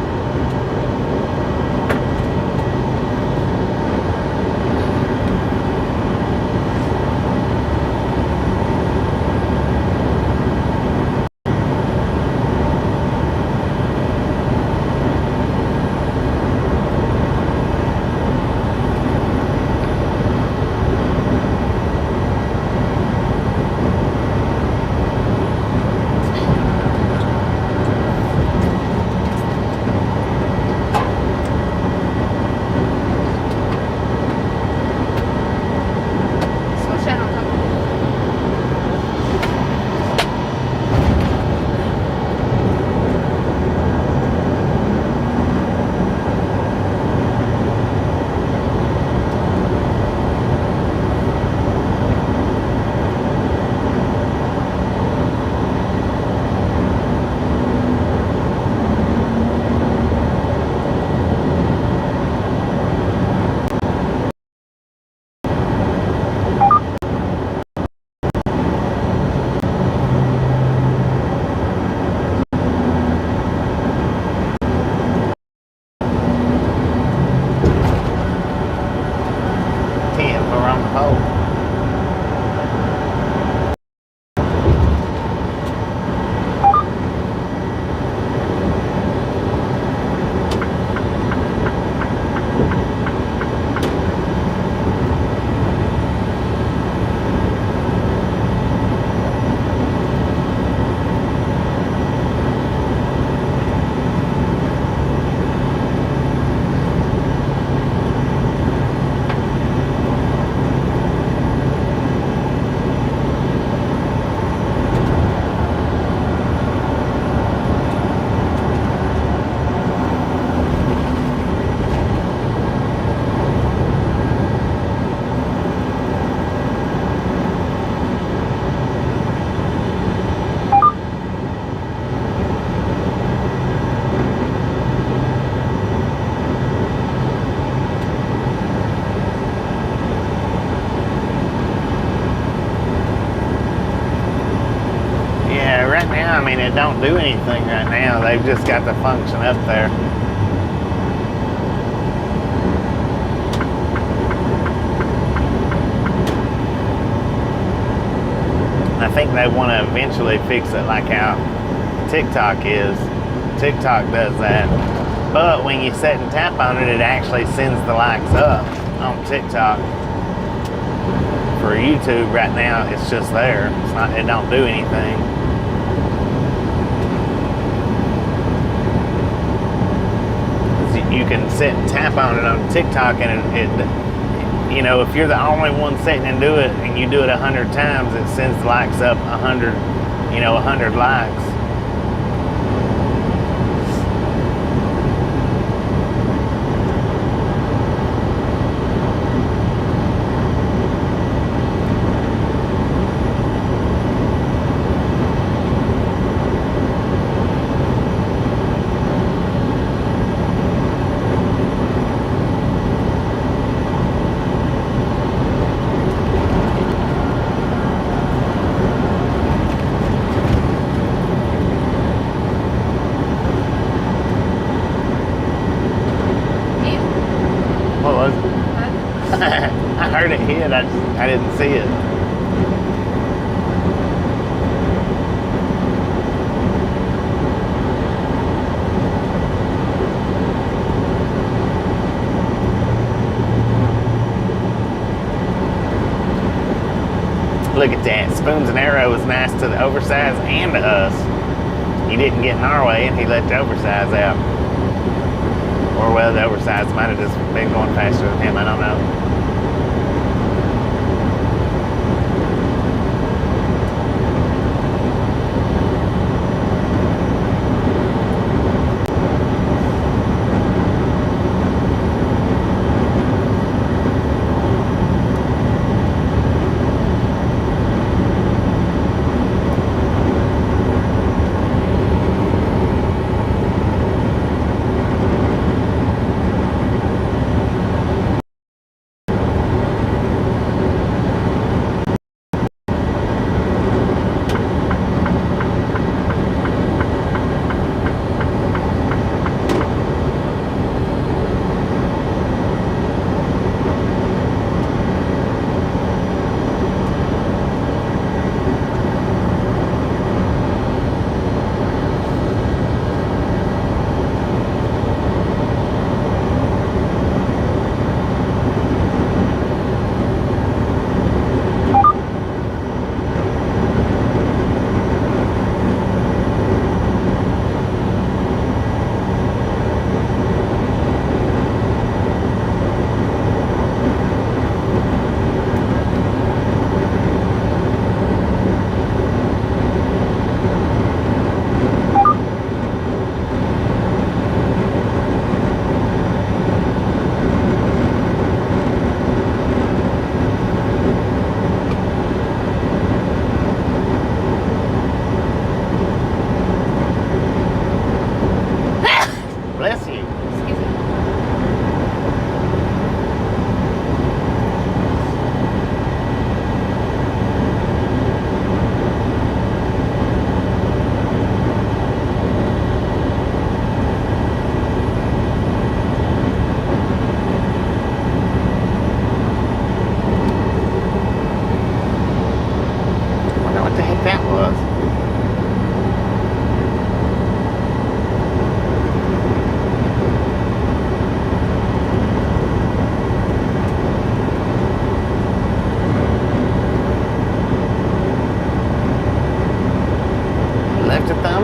now, I mean, it don't do anything right now. They've just got the function up there. I think they want to eventually fix it like how TikTok is. TikTok does that. But when you set and tap on it, it actually sends the likes up on TikTok. For YouTube right now, it's just there. It's not, it don't do anything. You can sit and tap on it on TikTok, and it you know, if you're the only one sitting and do it, and you do it 100 times, it sends the likes up 100, you know, 100 likes. I heard it hit, I didn't see it. Look at that. Spoons and Arrow was nice to the oversize and to us. He didn't get in our way and he let the oversize out. Or well, the oversize might have just been going faster than him, I don't know.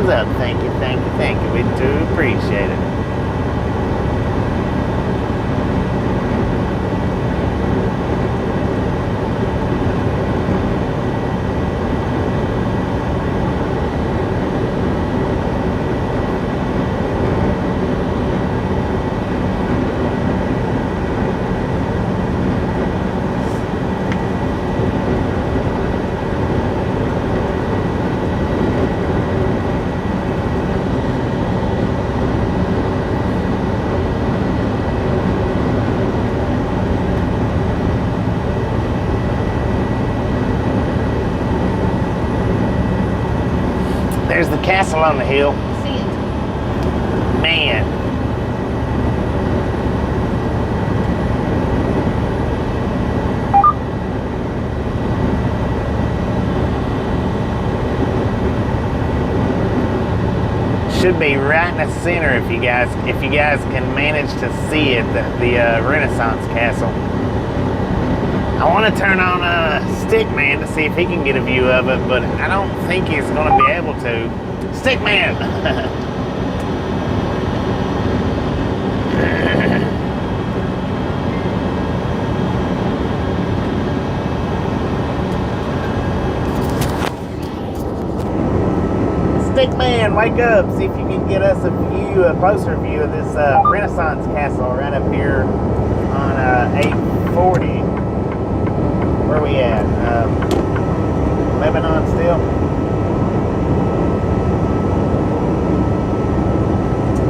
Up. Thank you, thank you, thank you. We do appreciate it. There's the castle on the hill. See it. Man. Should be right in the center if you guys can manage to see it, the Renaissance Castle. I want to turn on Stickman to see if he can get a view of it, but I don't think he's going to be able to. Stickman! Stickman, wake up! See if you can get us a closer view of this Renaissance Castle right up here on 840. Where are we at? Lebanon still?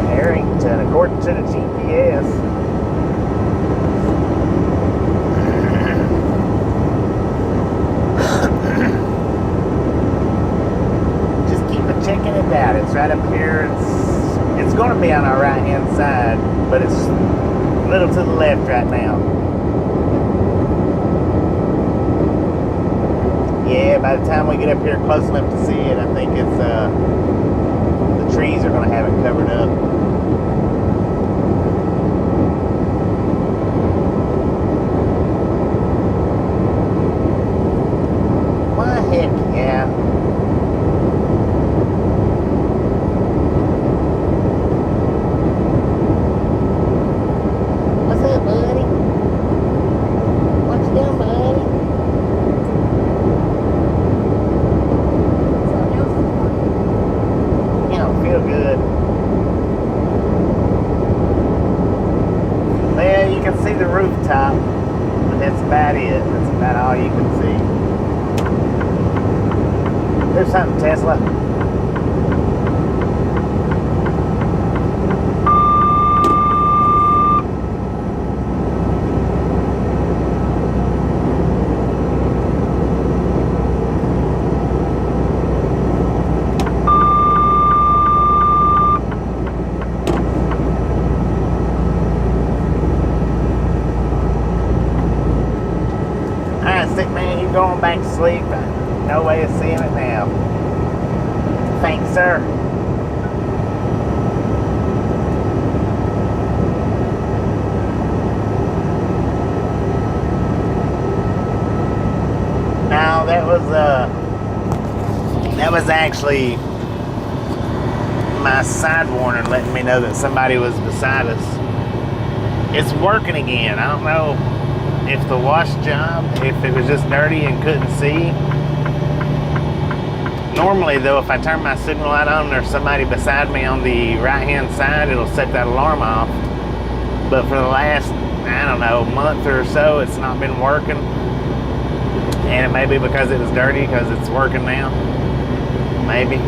Harrington, according to the GPS. Just keep checking it out. It's right up here. It's going to be on our right hand side, but it's a little to the left right now. Yeah, by the time we get up here close enough to see it, I think it's the trees are going to have it covered up. Why heck yeah. What's up, buddy? What you doing, buddy? Feel good. Well, you can see the rooftop, but that's about it. That's about all you can see. There's something, Tesla. Man, you're going back to sleep. No way of seeing it now. Thanks, sir. Now that was actually my side warner letting me know that somebody was beside us. It's working again. I don't know if the wash job, if it was just dirty and couldn't see. Normally though, if I turn my signal light on and there's somebody beside me on the right hand side, it'll set that alarm off. But for the last, I don't know, month or so, it's not been working. And it may be because it was dirty, because it's working now. Maybe.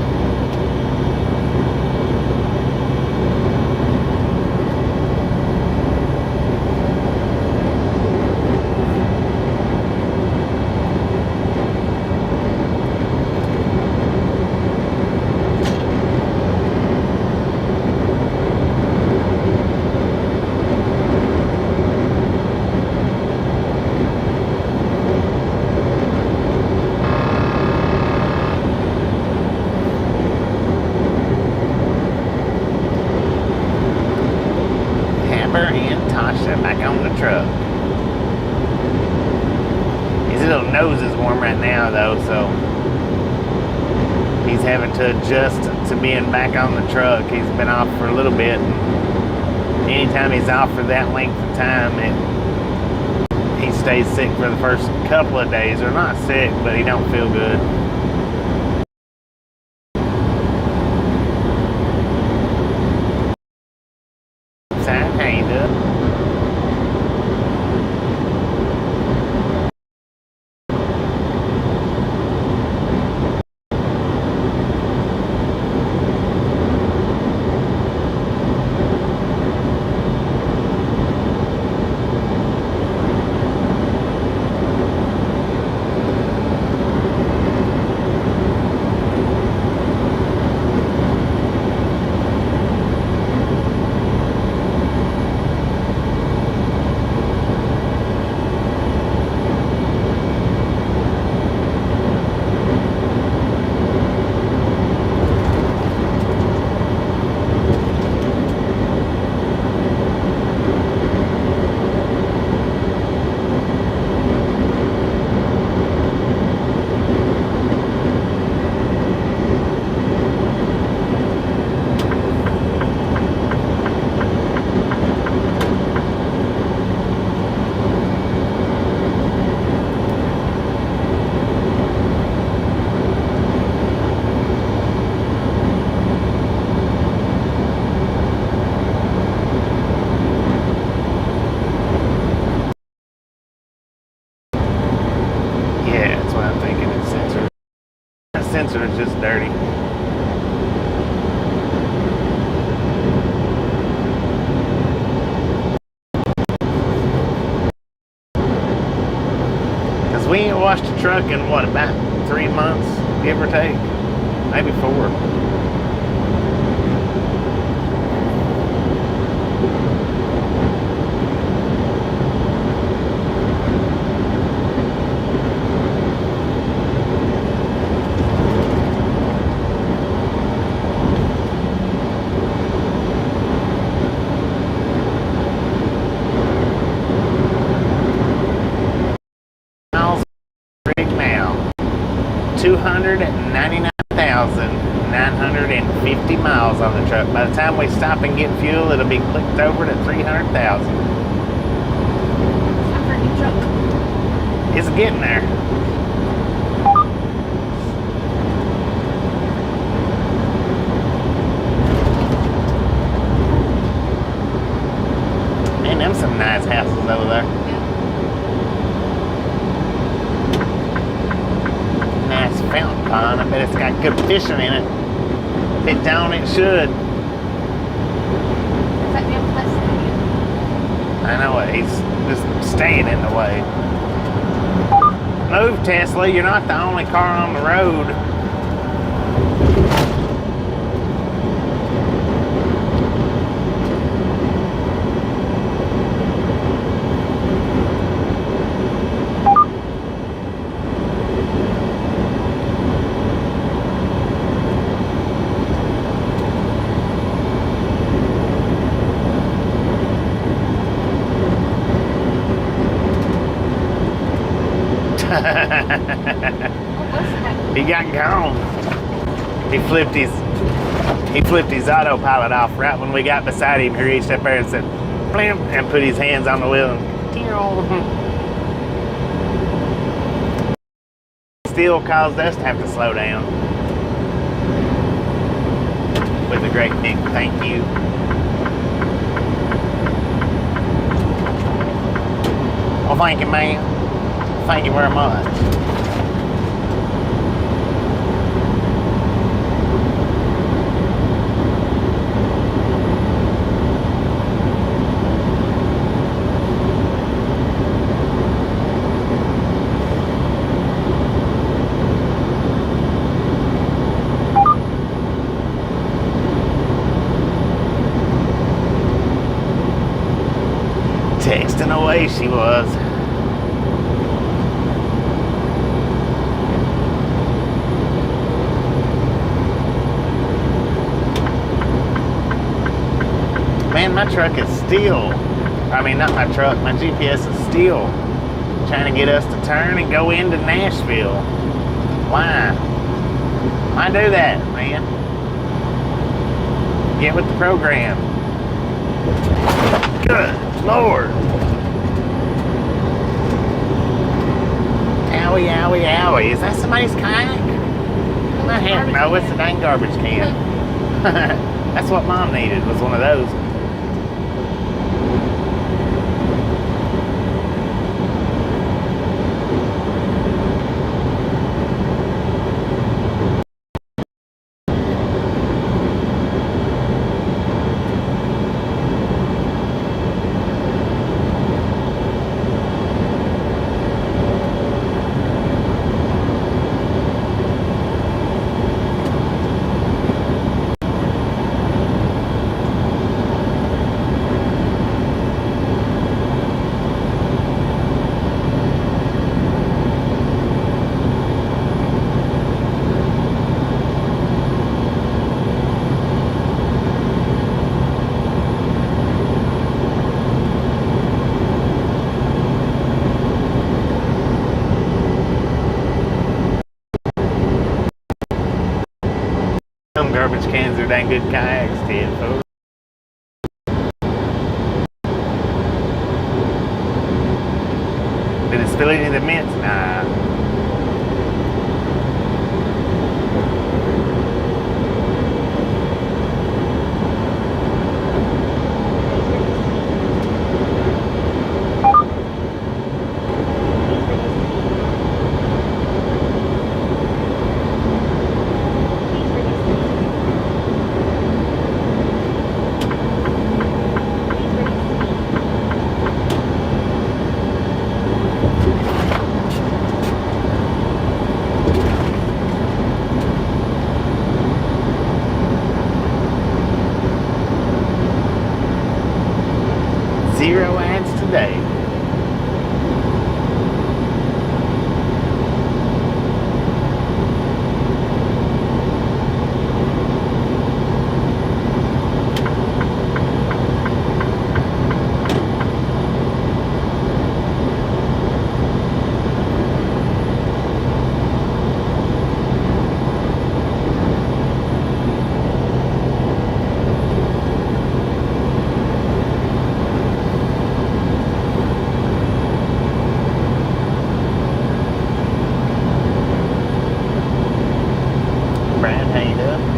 And Tasha back on the truck. His little nose is warm right now though, so he's having to adjust to being back on the truck. He's been off for a little bit. Anytime he's off for that length of time, he stays sick for the first couple of days. Or not sick, but he don't feel good. How you doing? sensor is just dirty. Because we ain't washed a truck in what, about 3 months, give or take? Maybe 4. Miles rig now. 299,950 miles on the truck. By the time we stop and get fuel, it'll be clicked over to 300,000. Time for a new truck. It's getting there. Man, them some nice houses over there. Nice fountain pond. I bet it's got good fishing in it. If it don't, it should. It's like damn plastic. I know it. He's just staying in the way. Move, Tesla. You're not the only car on the road. He got gone. He flipped his autopilot off right when we got beside him. He reached up there and said, blam, and put his hands on the wheel and still caused us to have to slow down. With a great big thank you. Well, thank you, man. Thank you very much. Texting away she was. Man, my truck is still, I mean, not my truck, my GPS is still trying to get us to turn and go into Nashville. Why? Why do that, man? Get with the program. Good Lord. Owie, owie, owie. Is that somebody's kayak? The heck no, it's a dang garbage can. That's what Mom needed, was one of those. Some garbage cans are dang good kayaks, Ted, folks. Did it spill any of the mints? Nah. Brad. How you doing?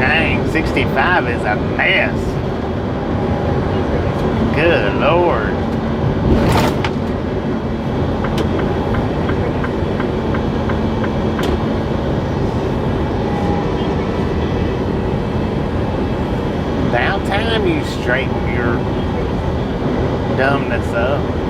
Dang, 65 is a mess. Good Lord. About time you straighten your dumbness up.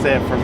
except for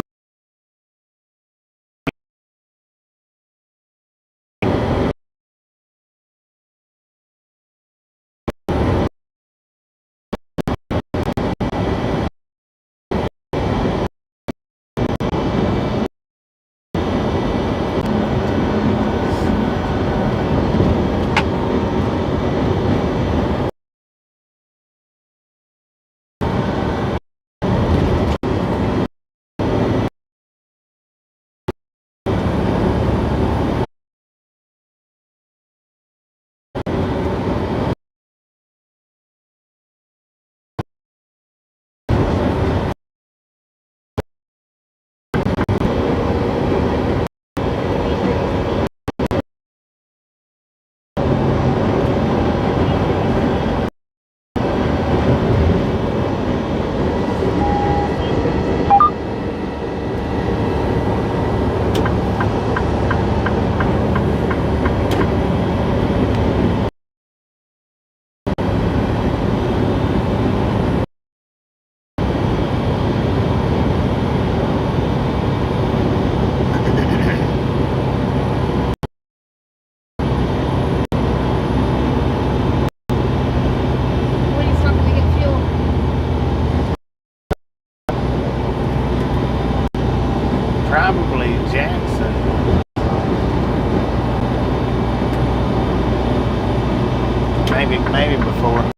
When you stopping to get fuel? probably Jackson. Maybe before.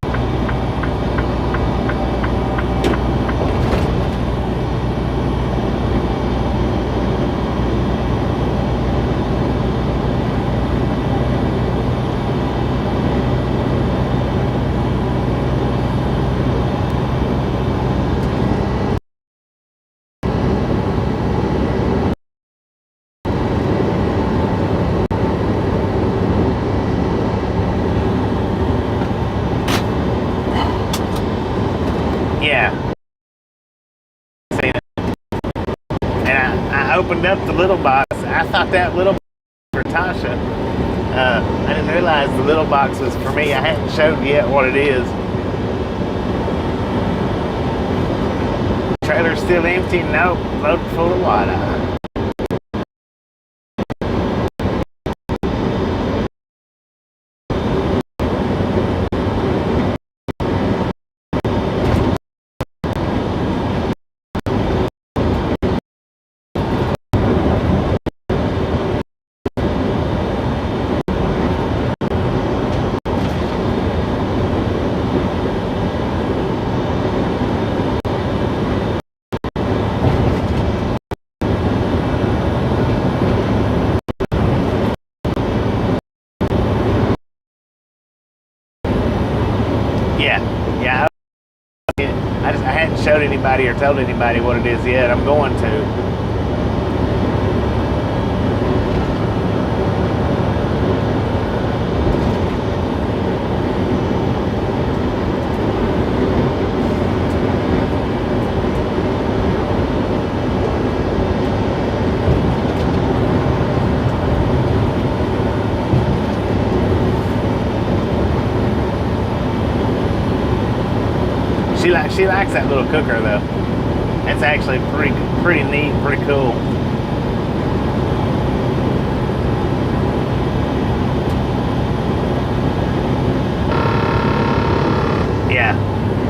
Yeah. Seen it. And I opened up the little box. I thought that little box was for Tasha. I didn't realize the little box was for me. I hadn't showed yet what it is. Trailer's still empty. Nope, loaded full of water. Yeah. I hadn't showed anybody or told anybody what it is yet. I'm going to. She likes that little cooker though. It's actually pretty neat, pretty cool. Yeah.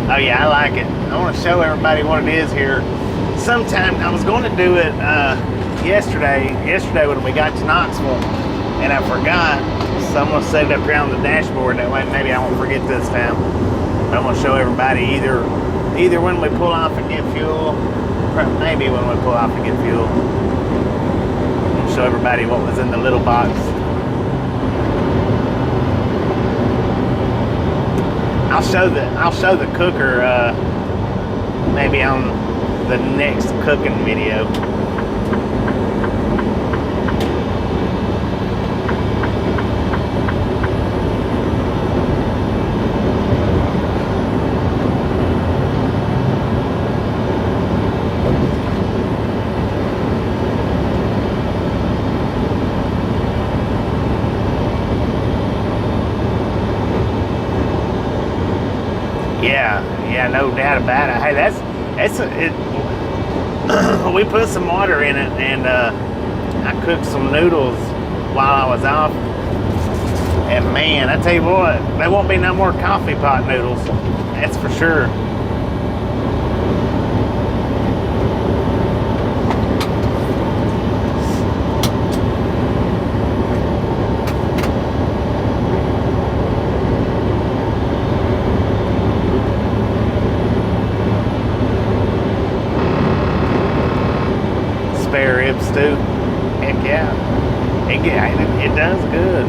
Oh yeah, I like it. I want to show everybody what it is here. Sometime I was going to do it yesterday when we got to Knoxville, and I forgot. So I'm going to set it up here on the dashboard. That way maybe I won't forget this time. But I'm going to show everybody either when we pull off and get fuel, maybe when we pull off and get fuel. I'll show everybody what was in the little box. I'll show the cooker maybe on the next cooking video. Yeah, no doubt about it. Hey, we put some water in it, and I cooked some noodles while I was off. And man, I tell you what, there won't be no more coffee pot noodles. That's for sure. Spare rib stew. Heck yeah. It does good.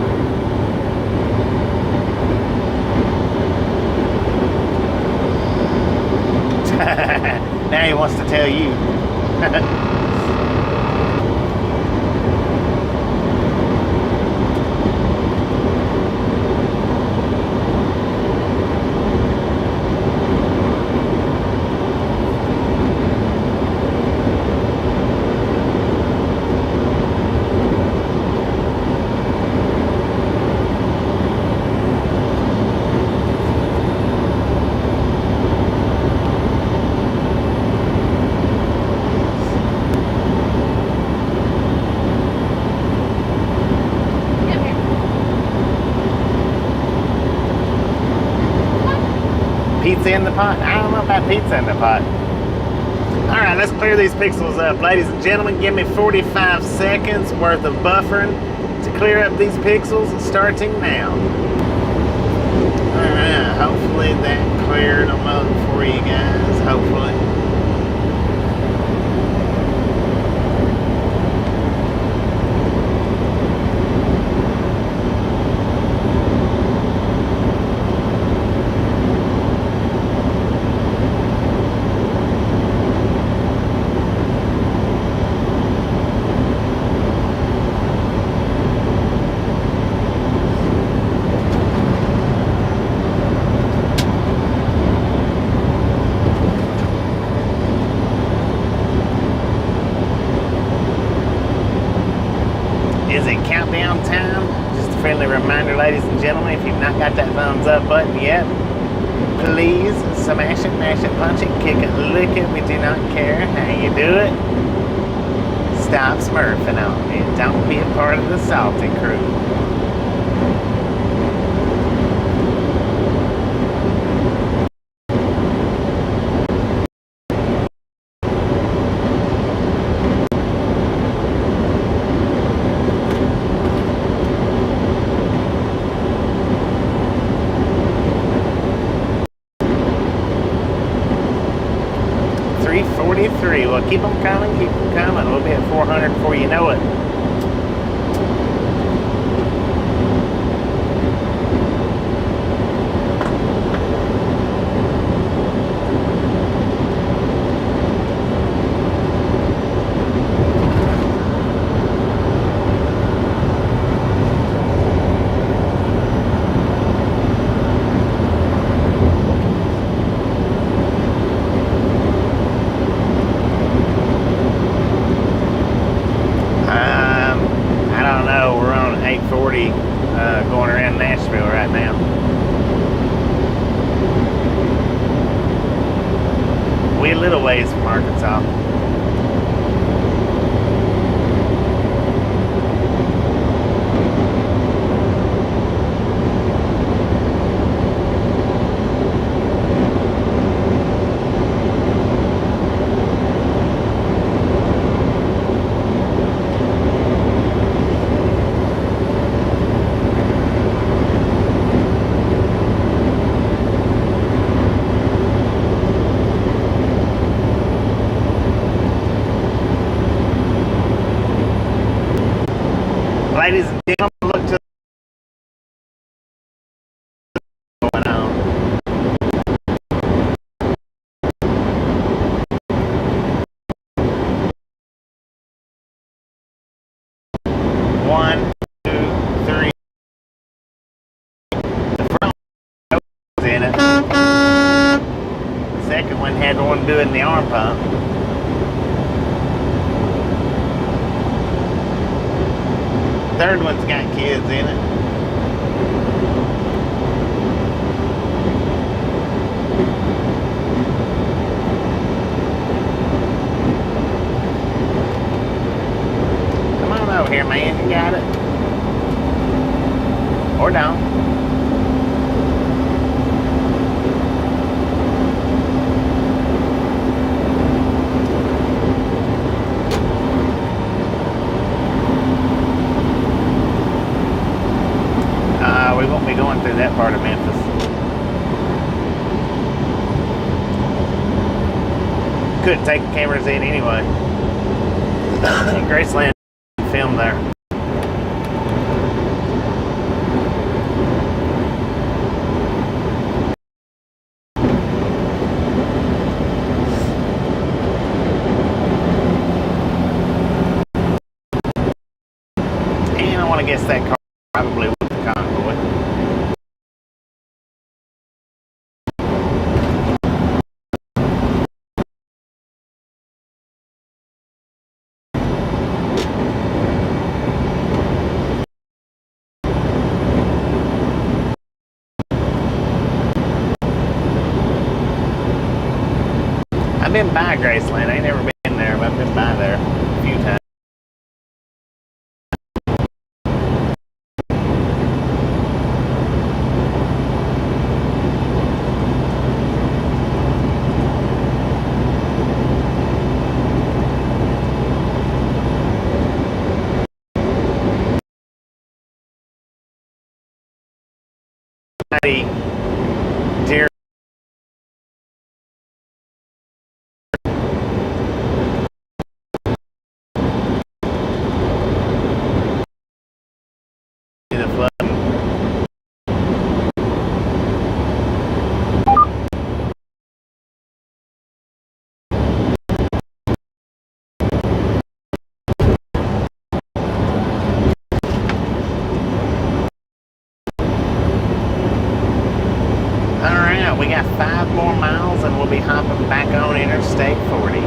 Now he wants to tell you. Pizza in the pot? I don't know about pizza in the pot. Alright, let's clear these pixels up. Ladies and gentlemen, give me 45 seconds worth of buffering to clear up these pixels, starting now. Alright, hopefully that cleared them up for you guys. Hopefully. Is it countdown time? Just a friendly reminder, ladies and gentlemen, if you've not got that thumbs up button yet, please smash it, mash it, punch it, kick it, lick it. We do not care how you do it. Stop smurfing on it. Don't be a part of the salty crew. Well, keep them coming, keep them coming. We'll be at 400 before you know it. Going around Nashville right now. We're a little ways from Arkansas. Ladies and gentlemen, look to going on. One, two, three. The front was in it. The second one had one doing the arm pump. Third one's got kids in it. Or down. We won't be going through that part of Memphis. Couldn't take the cameras in anyway. In Graceland, film there. And I want to guess that car probably with the convoy. I've been by Graceland. I ain't never been there, but I've been by there a few times. Deer. The flood. Alright, we got 5 more miles and we'll be hopping back on Interstate 40.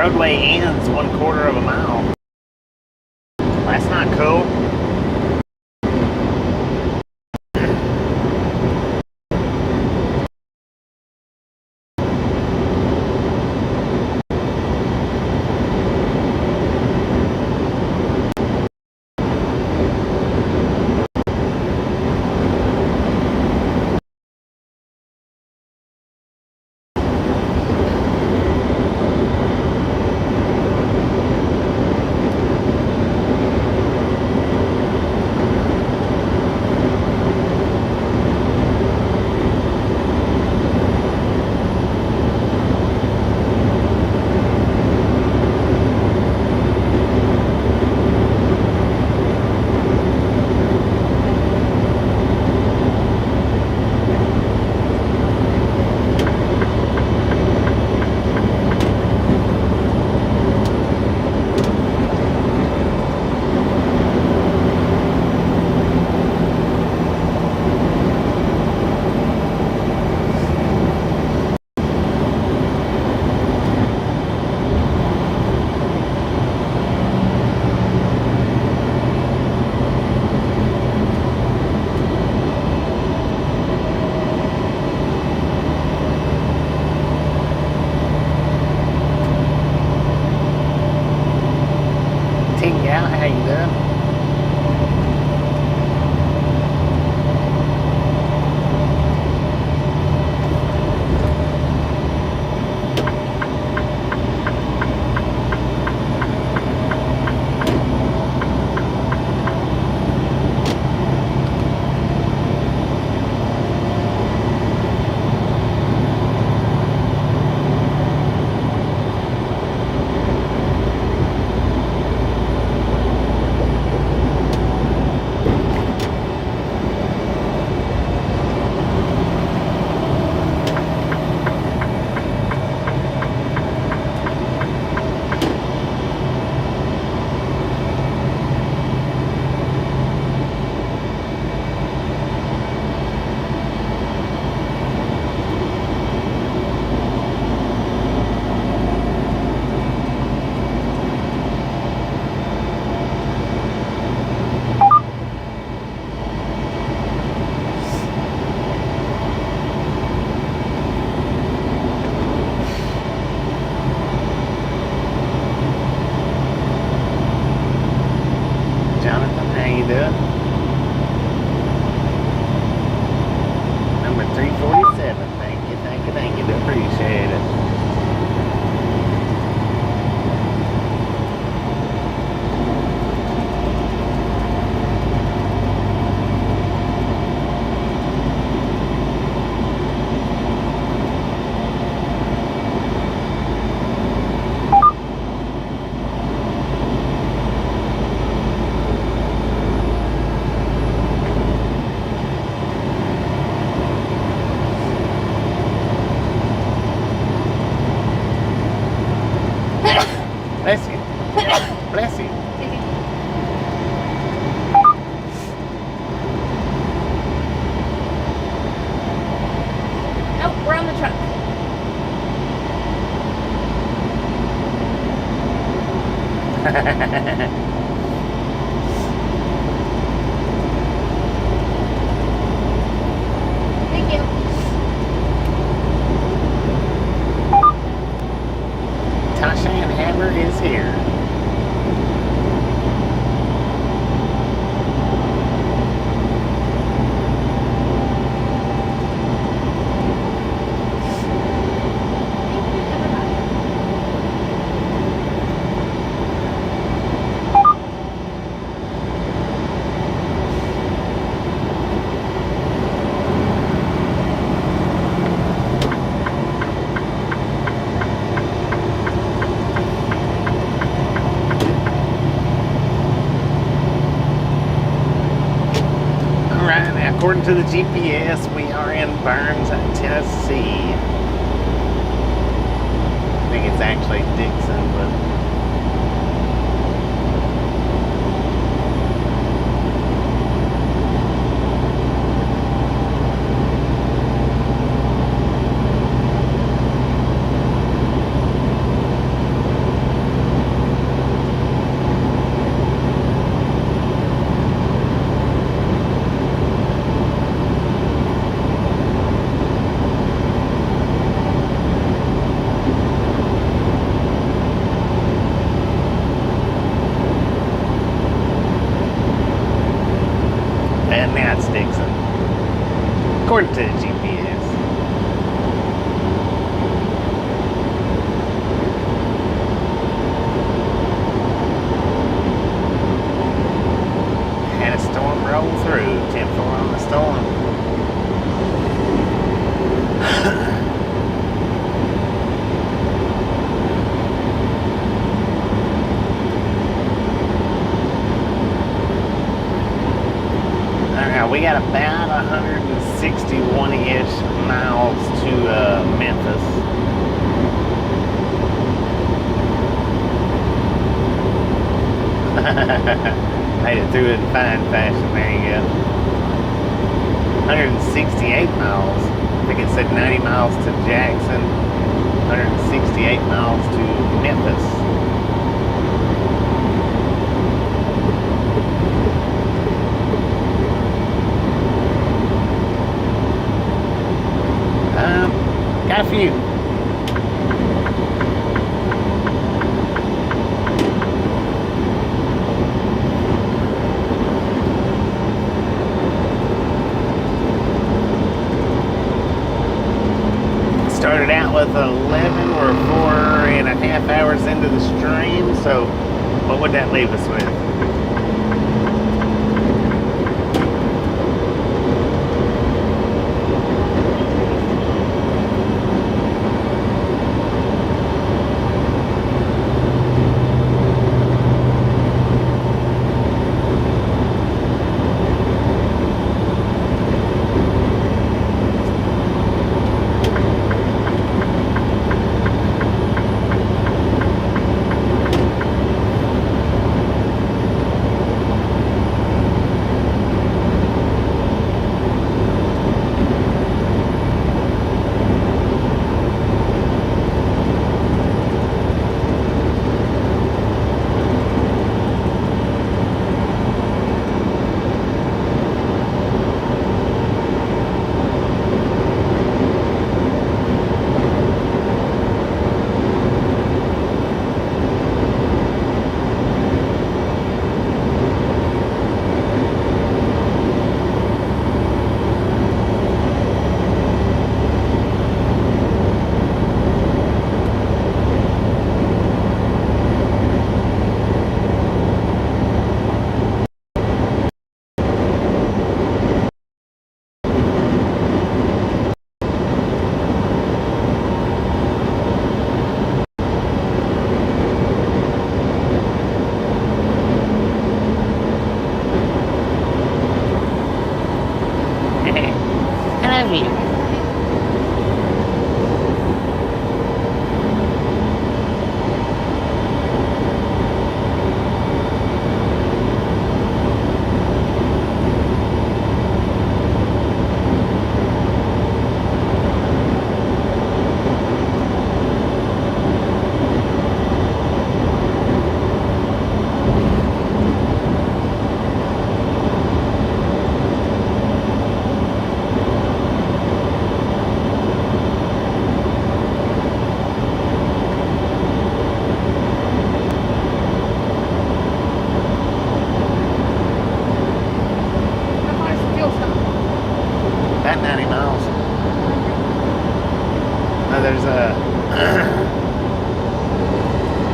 roadway ends 1/4 of a mile. That's not cool. Yeah, how you doing? Jonathan, how you doing? Number 347. Thank you, thank you, thank you. Do appreciate it. Bless you. Bless you. Nope, we're on the truck. Thank you. Tasha and Haber is here. According to the GPS, we are in Burns, Tennessee. I think it's actually Dixon, but We got about 161-ish miles to Memphis. Made it through it in fine fashion. There you go. 168 miles. I think it said 90 miles to Jackson. 168 miles to Memphis. Got a few. Started out with 11. We're 4.5 hours into the stream, so what would that leave us with?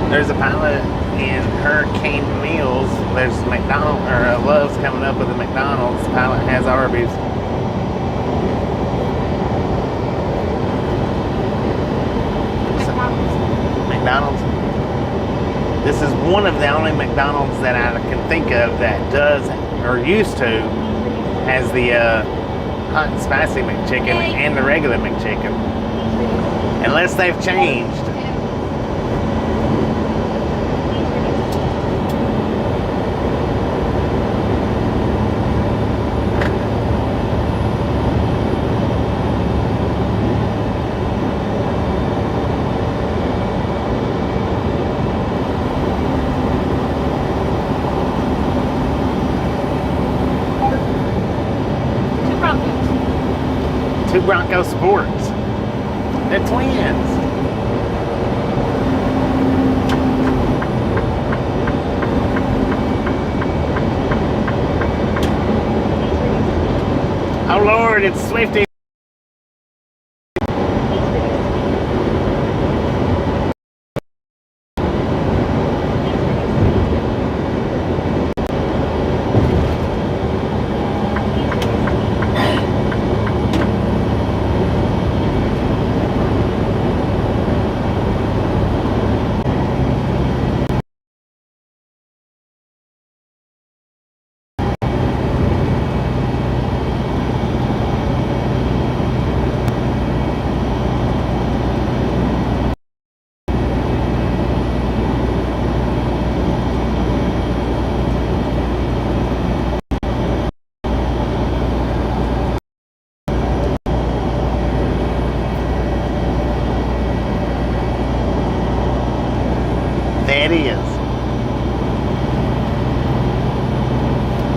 There's a pilot in Hurricane Mills. There's McDonald's, or Love's coming up with a McDonald's. The pilot has Arby's. McDonald's. This is one of the only McDonald's that I can think of that does, or used to, has the hot and spicy McChicken and the regular McChicken. Unless they've changed. Two Bronco Sports. They're twins. Oh Lord, it's Swifty. That is.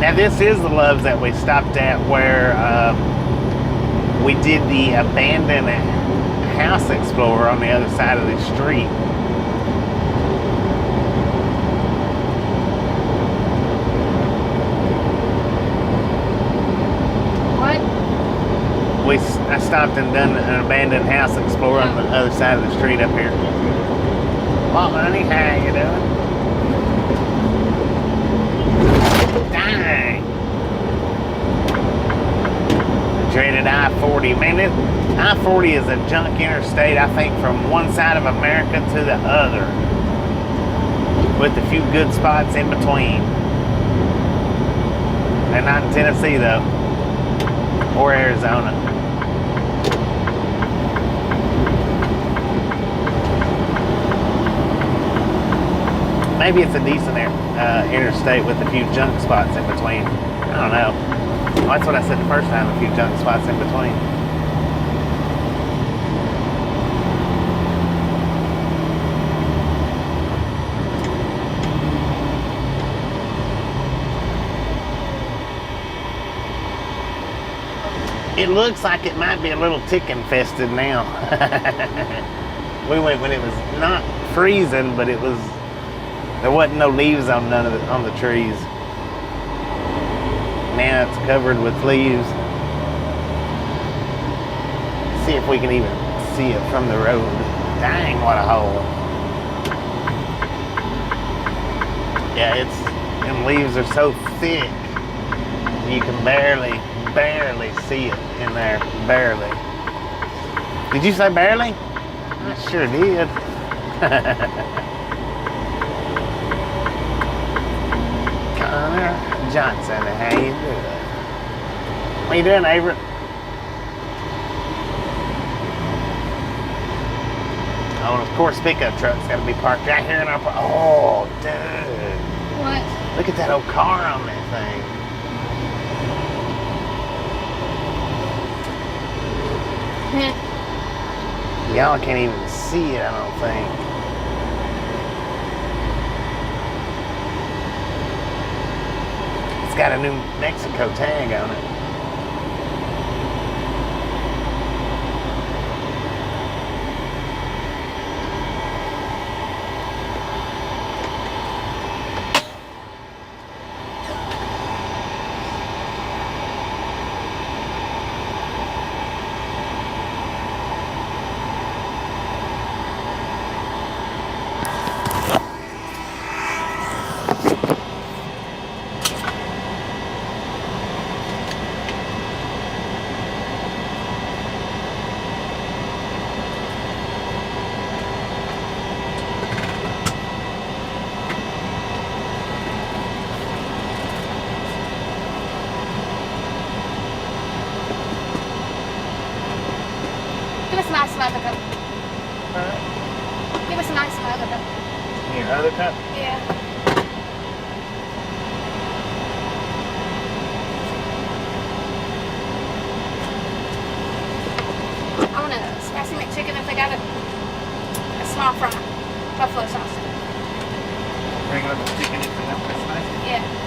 Now this is the Loves that we stopped at where we did the abandoned house explorer on the other side of the street. I stopped and done an abandoned house explorer on the other side of the street up here. Well, honey, how you doing? Dang. Dreaded I-40. Man, I-40 is a junk interstate, I think, from one side of America to the other, with a few good spots in between. And not in Tennessee, though, or Arizona. Maybe it's a decent interstate with a few junk spots in between. I don't know. Well, that's what I said the first time, a few junk spots in between. It looks like it might be a little tick infested now. We went when it was not freezing, but it was. There wasn't no leaves on none of on the trees. Now it's covered with leaves. See if we can even see it from the road. Dang, what a hole. Yeah, them leaves are so thick. You can barely see it in there. Barely. Did you say barely? I sure did. Johnson, how you doing? What you doing, Avery? Oh, and of course, pickup truck's got to be parked right here in our. Oh, dude! What? Look at that old car on that thing. Y'all can't even see it, I don't think. Got a New Mexico tag on it. Give us a nice leather cup. Huh? Give us a nice leather cup. Your other cup? Yeah. I want a spicy McChicken if they got a small fry. Buffalo sauce. Regular chicken if they don't want spicy? Yeah.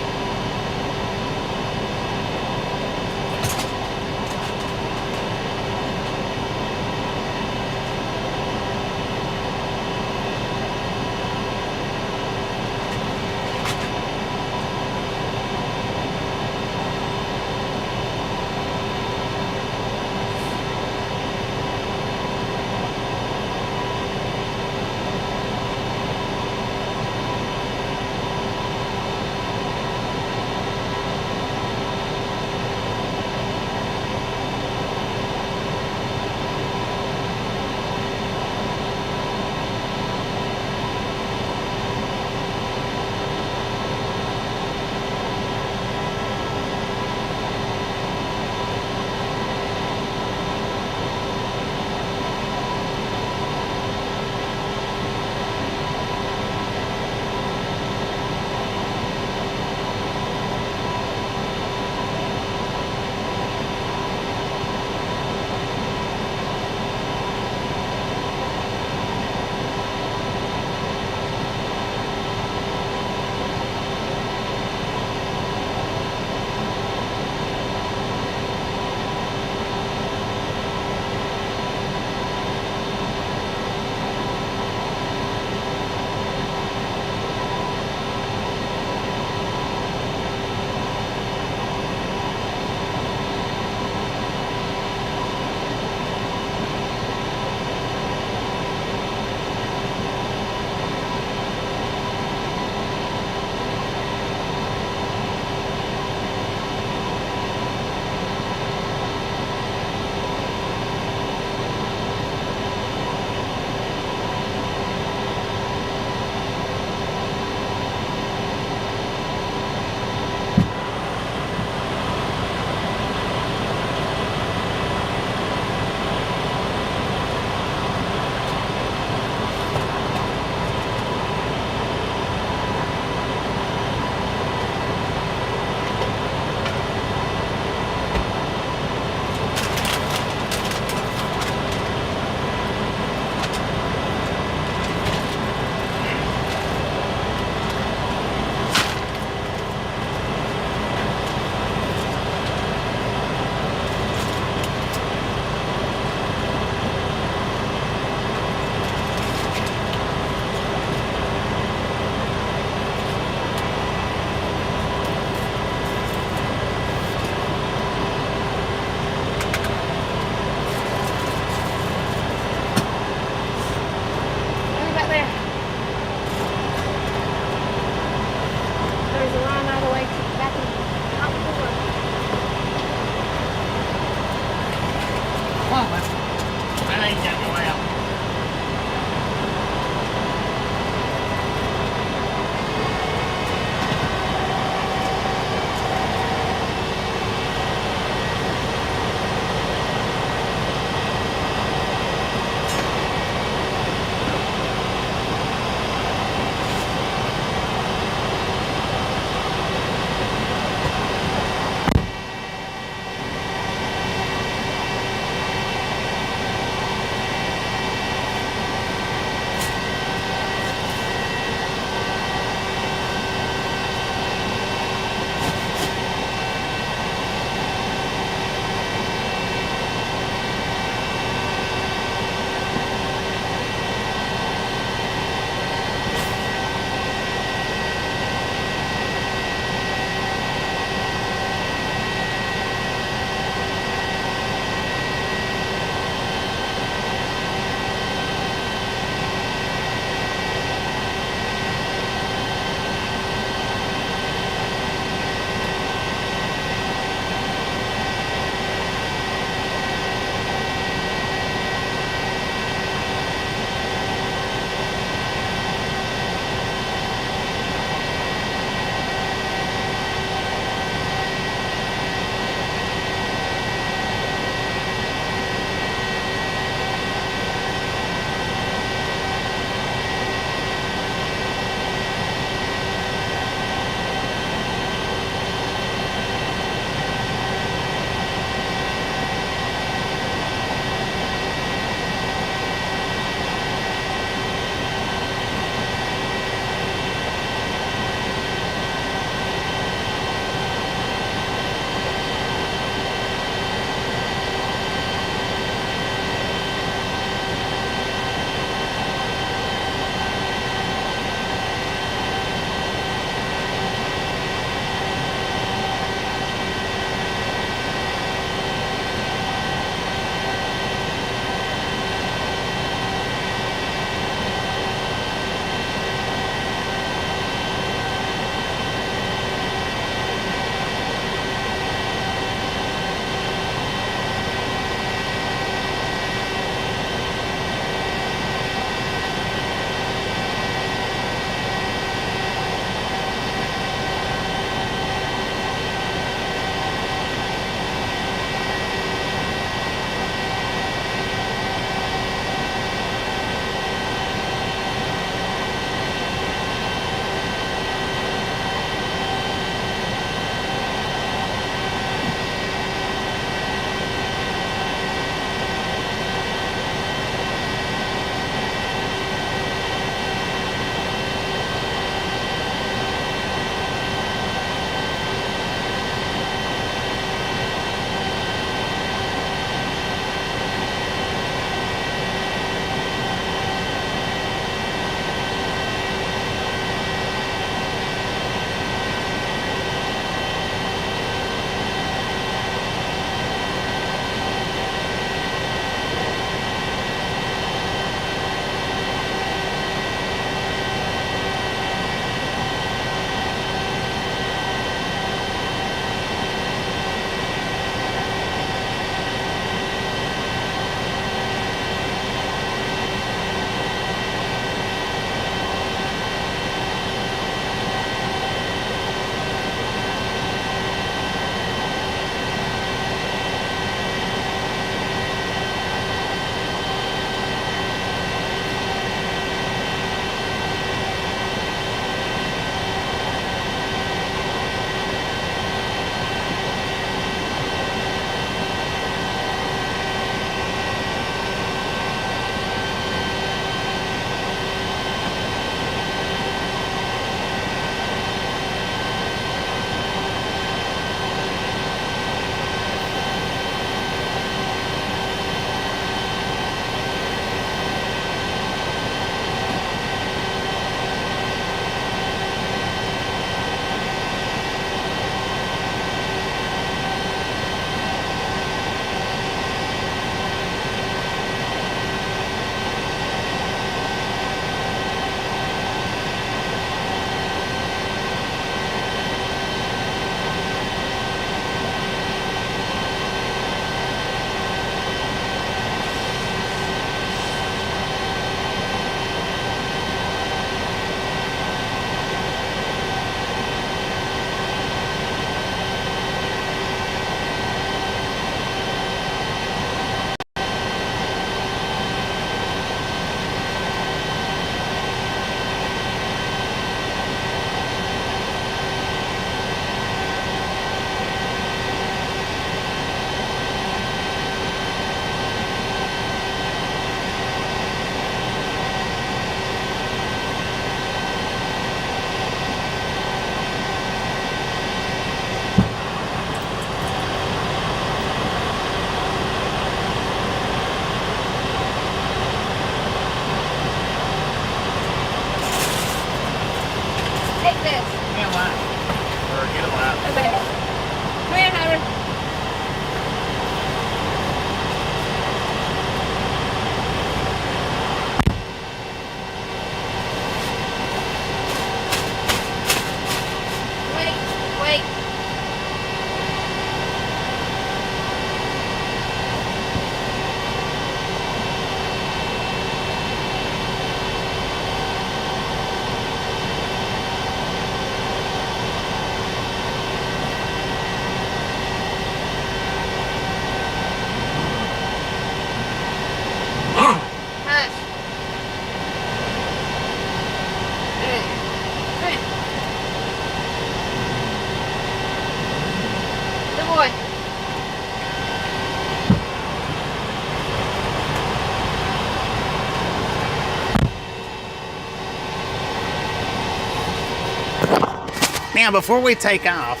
Now, before we take off,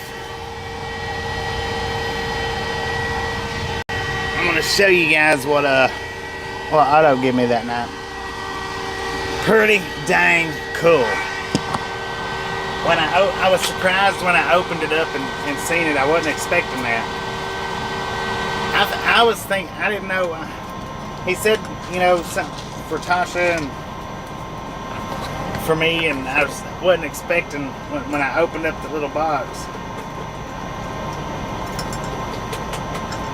I'm gonna show you guys what Otto gave me that night. Pretty dang cool. When I was surprised when I opened it up and seen it. I wasn't expecting that. I was thinking, I didn't know. He said, you know, something for Tasha and for me, and I wasn't expecting when I opened up the little box.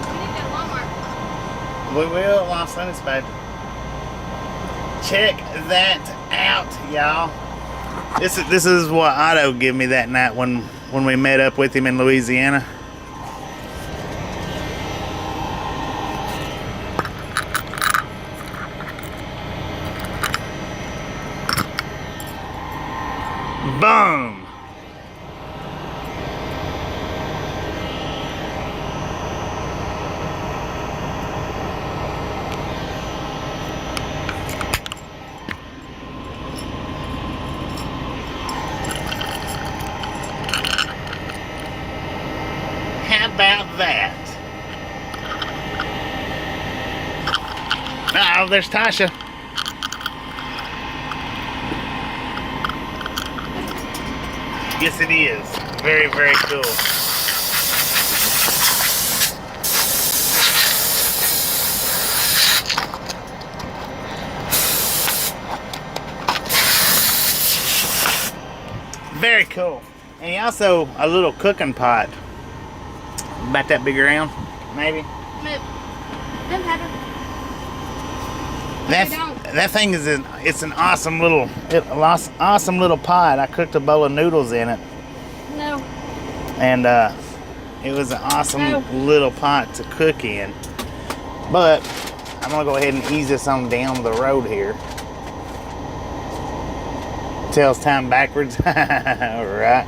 You need to go to Walmart. We will at Los Angeles, babe. Check that out, y'all. This is what Otto gave me that night when we met up with him in Louisiana. Boom! How about that? Oh, there's Tasha. Yes, it is. Very, very cool. Very cool. And also a little cooking pot. About that big around, maybe. Move. Move, Heather. That thing is it's an awesome little pot. I cooked a bowl of noodles in it, No. and it was an awesome little pot to cook in. But I'm gonna go ahead and ease this on down the road here. Tells time backwards. All right.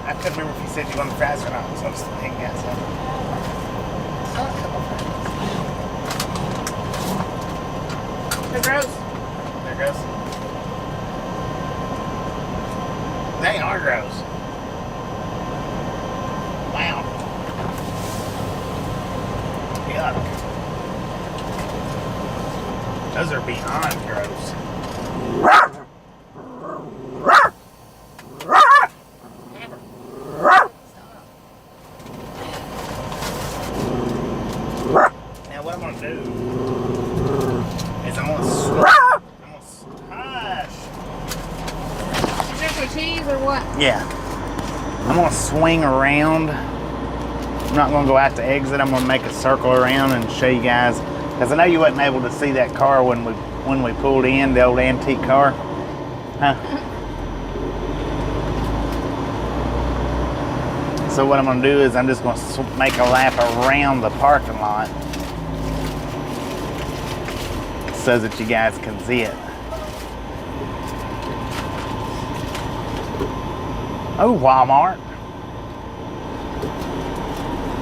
I couldn't remember if you said you wanted fries or not, so I'm just thinking that. They're gross. They're gross. They are gross. Wow. Yuck. Those are beyond gross. Now what I'm gonna do is I'm gonna Cheese or what? yeah. I'm gonna swing around. I'm not gonna go out the exit. I'm gonna make a circle around and show you guys, because I know you wasn't able to see that car when we pulled in, the old antique car. Huh? So what I'm gonna do is I'm just gonna make a lap around the parking lot so that you guys can see it. Oh, Walmart.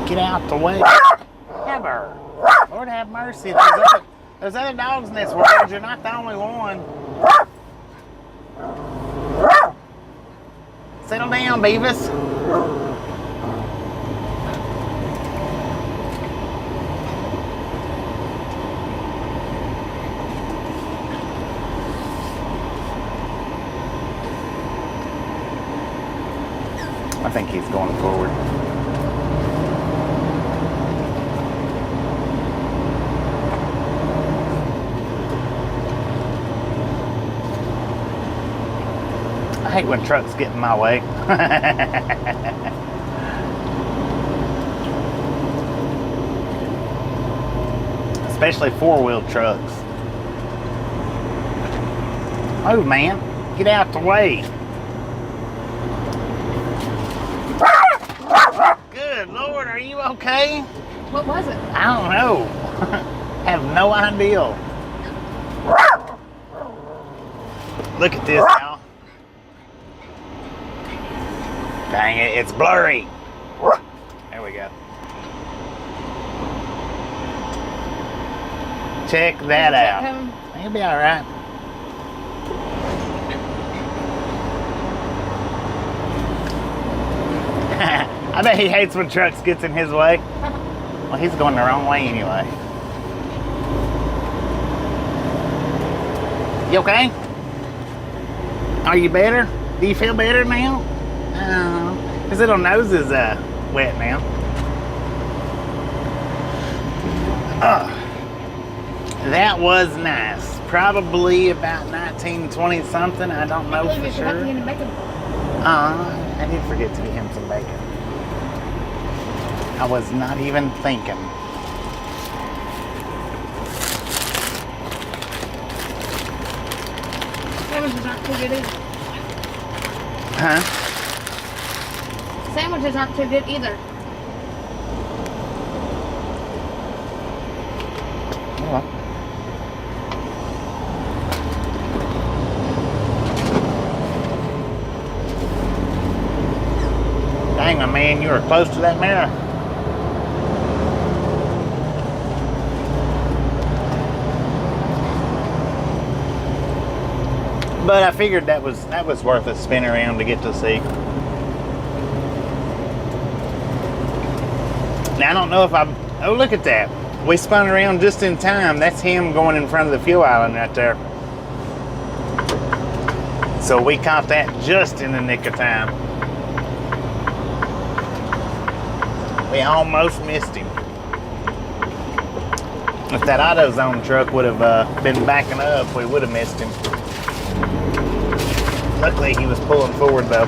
Get out the way. Haber. Lord have mercy. There's other dogs in this world. You're not the only one. Settle down, Beavis. I think he's going forward. I hate when trucks get in my way. Especially four-wheel trucks. Oh man, get out the way. Good Lord, are you okay? What was it? I don't know. Have no idea. Look at this now. Dang it, it's blurry. There we go. Check that out. He'll be all right. I bet he hates when trucks gets in his way. Well, he's going the wrong way anyway. You okay? Are you better? Do you feel better now? His little nose is wet now. That was nice. Probably about 1920 something. I don't know for sure. I did forget to get him some bacon. I was not even thinking. Sandwiches aren't too good either. Huh? Sandwiches aren't too good either. Well. Dang, my man, you were close to that mirror. But I figured that was worth a spin around to get to see. Now I don't know if oh, look at that. We spun around just in time. That's him going in front of the fuel island right there. So we caught that just in the nick of time. We almost missed him. If that AutoZone truck would have been backing up, we would have missed him. Luckily, he was pulling forward though.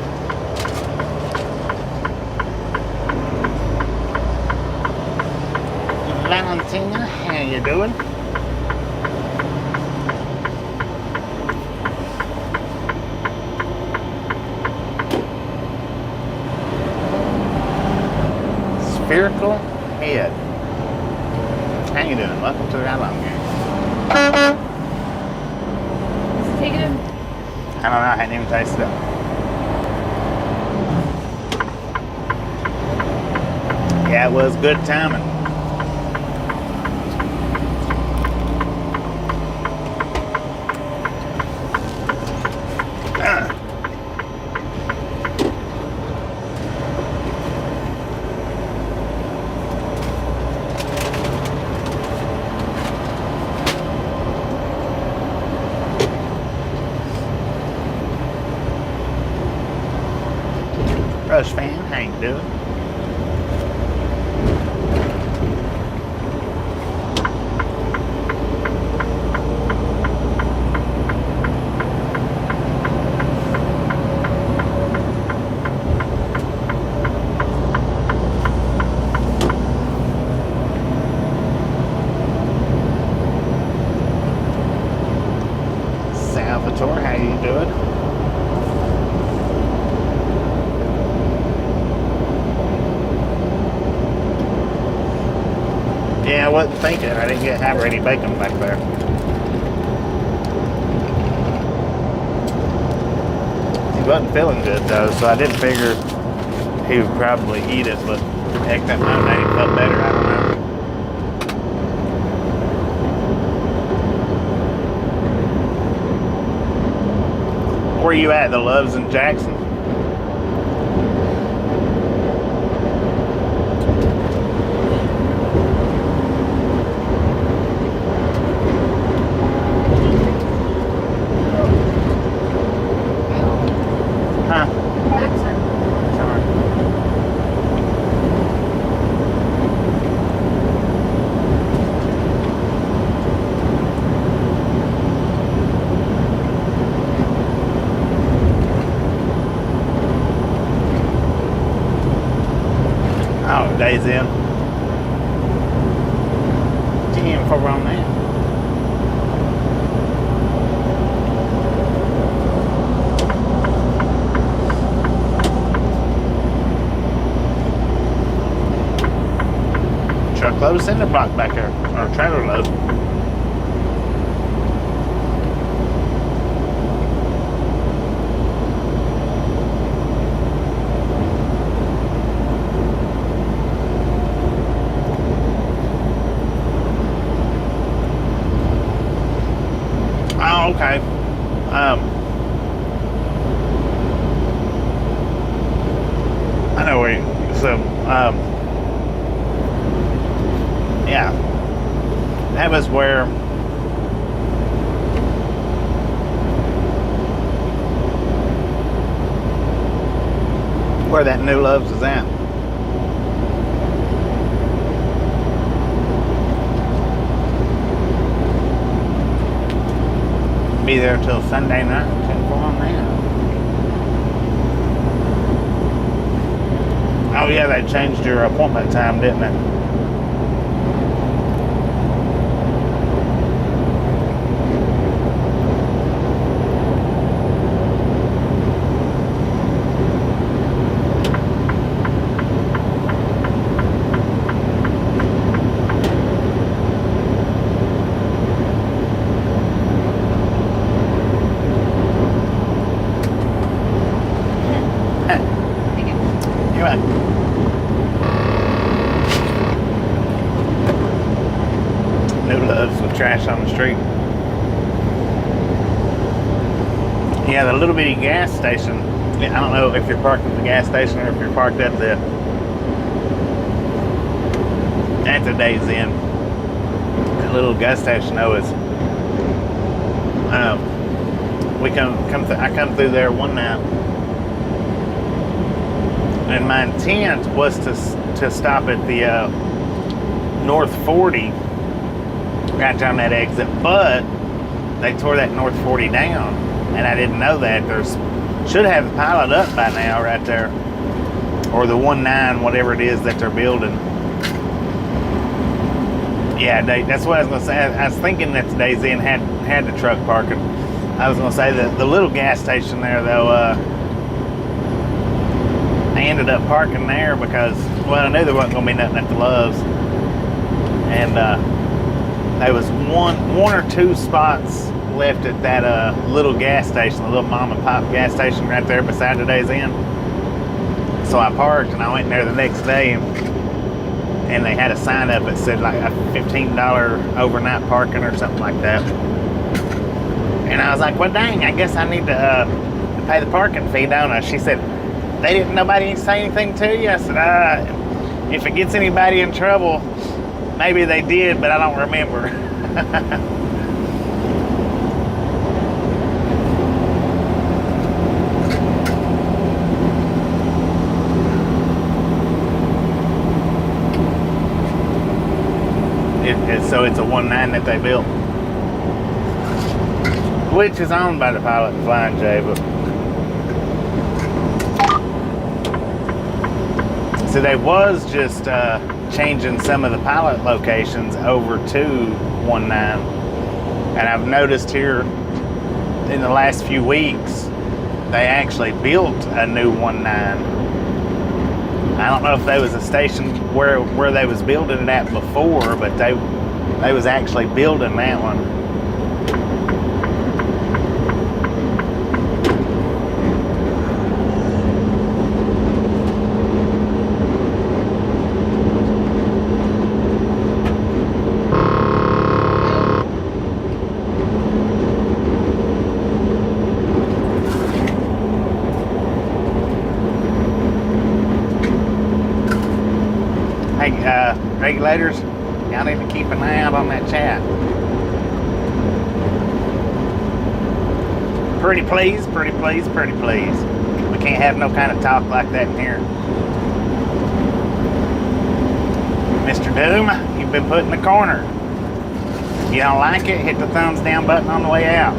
Valentina, how you doing? Spherical head. How you doing? Welcome to the Outlaw Gang. Is it good? I don't know, I hadn't even tasted it. Yeah, it was good timing. Rush fan, how you doing? Salvatore, how you doing? Yeah, I wasn't thinking. I didn't have any bacon back there. He wasn't feeling good though, so I didn't figure he would probably eat it, but heck, that might have made him feel better. I don't know. Where you at? The Loves in Jackson? Days in. Damn, for on that. Truckload of cinder block back there, or a trailer load. Okay. I know where So, yeah, that was where that New Loves is at. Be there till Sunday night. 10 on now. Oh yeah, they changed your appointment time, didn't they? Trash on the street. Yeah, the little bitty gas station. I don't know if you're parked at the gas station or if you're parked at the Days Inn. That little gas station though is. I come through there one night, and my intent was to stop at the North 40. Right down that exit, but they tore that North 40 down, and I didn't know that. Should have the pilot up by now right there, or the 19, whatever it is that they're building. Yeah, that's what I was gonna say. I was thinking that Days Inn had the truck parking. I was gonna say that the little gas station there though, I ended up parking there because, well, I knew there wasn't gonna be nothing at the Loves, and there was one or two spots left at that little gas station, the little mom and pop gas station right there beside the Days Inn. So I parked and I went there the next day, and they had a sign up that said like a $15 overnight parking or something like that. And I was like, well, dang, I guess I need to pay the parking fee, don't I? She said, nobody didn't say anything to you? I said, if it gets anybody in trouble, maybe they did, but I don't remember. So it's a 19 that they built, which is owned by the pilot and Flying J. But so they was just changing some of the pilot locations over to 19, and I've noticed here in the last few weeks they actually built a new 19. I don't know if there was a station where they was building it at before, but they was actually building that one. Hey, regulators, y'all need to keep an eye out on that chat. Pretty please, pretty please, pretty please. We can't have no kind of talk like that in here. Mr. Doom, you've been put in the corner. If you don't like it, hit the thumbs down button on the way out.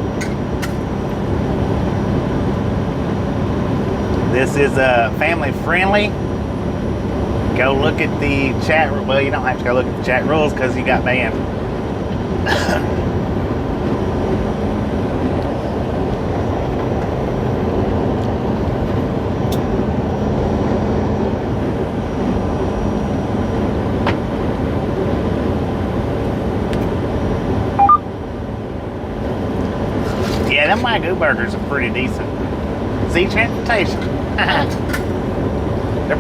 This is family friendly. Go look at the chat. Well, you don't have to go look at the chat rules because you got banned. Yeah, them Wagyu burgers are pretty decent. Z Transportation.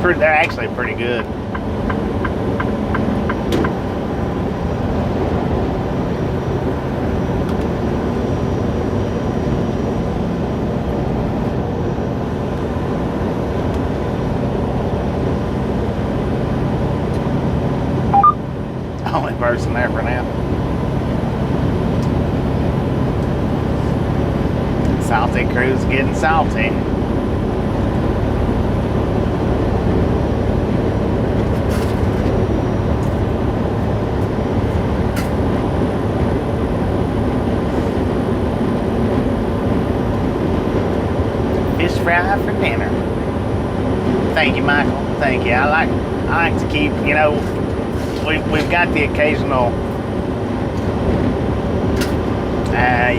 They're actually pretty good. only person there for now. Salty crew's getting salty. Fish fry for dinner. Thank you, Michael. Thank you. I like to keep, you know, we've got the occasional,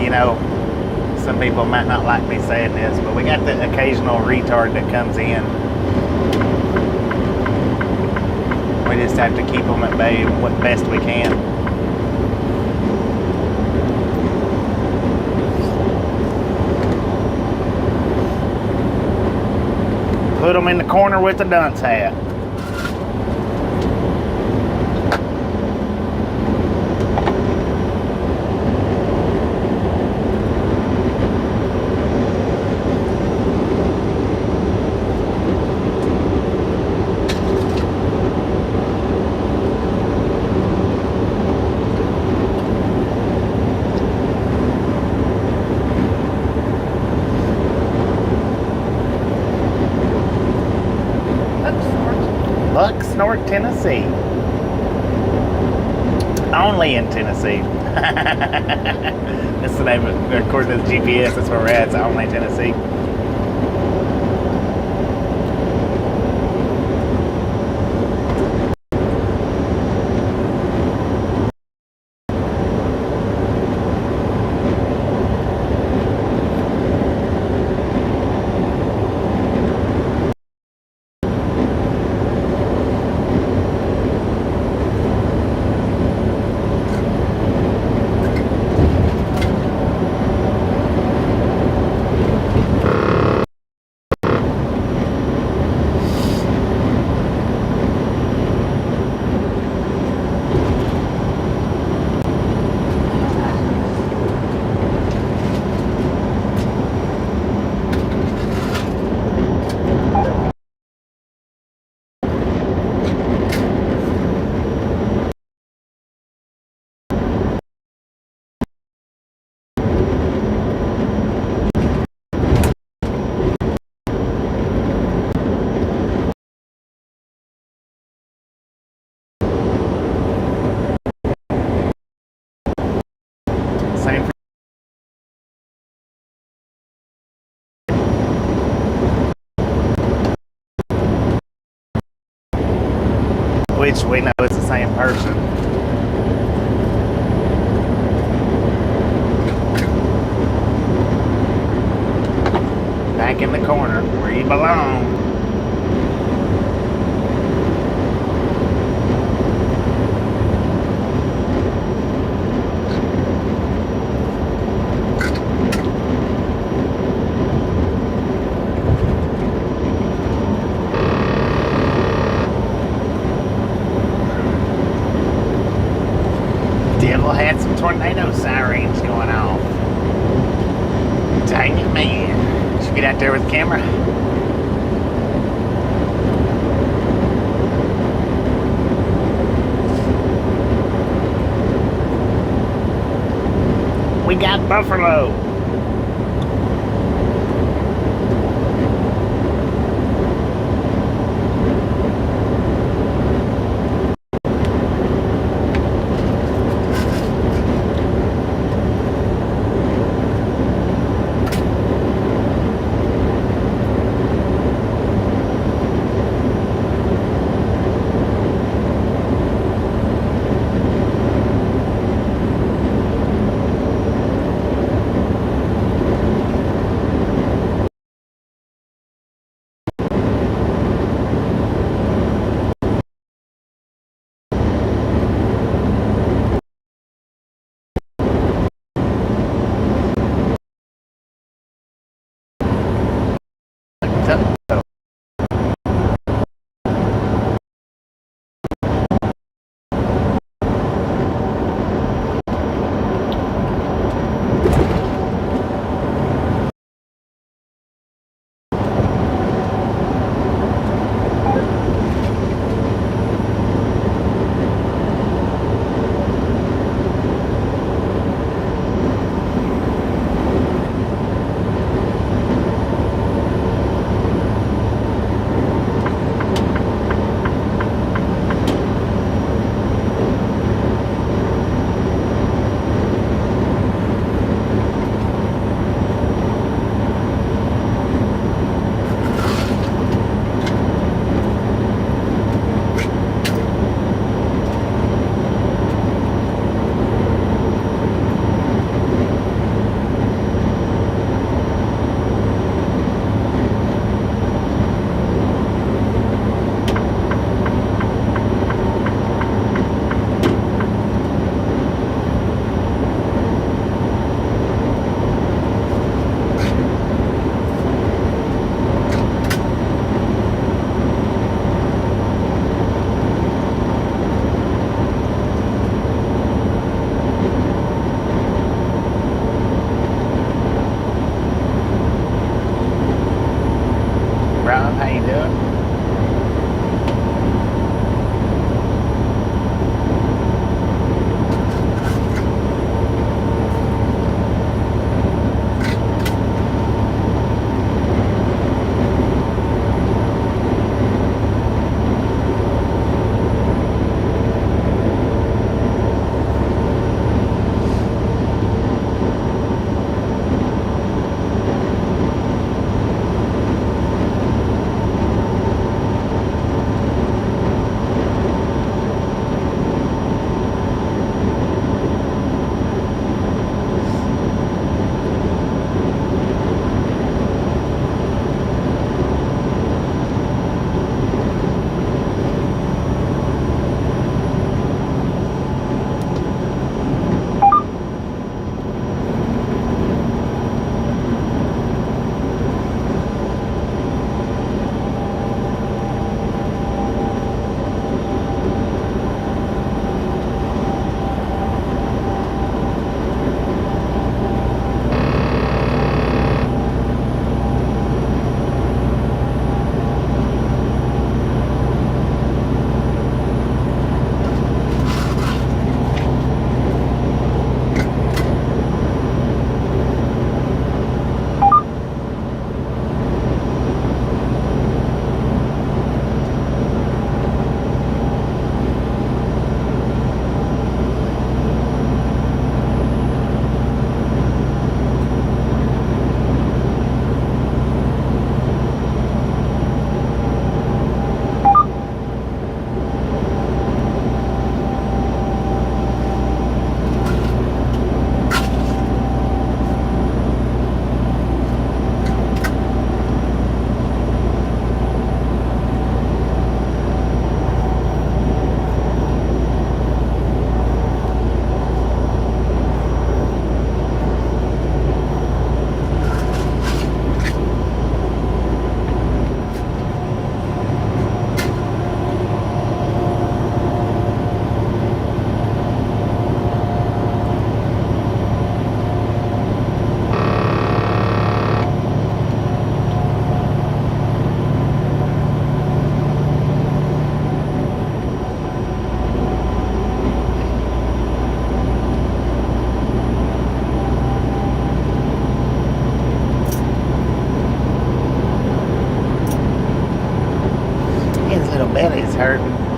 you know, some people might not like me saying this, but we got the occasional retard that comes in. We just have to keep them at bay what best we can. Put them in the corner with the dunce hat. Bucksnort, Tennessee. Only in Tennessee. That's the name of, according to the GPS, that's where we're at. It's only Tennessee. Which we know it's the same person. Back in the corner where you belong. Had some tornado sirens going off. Dang it, man. Should get out there with the camera. We got buffalo.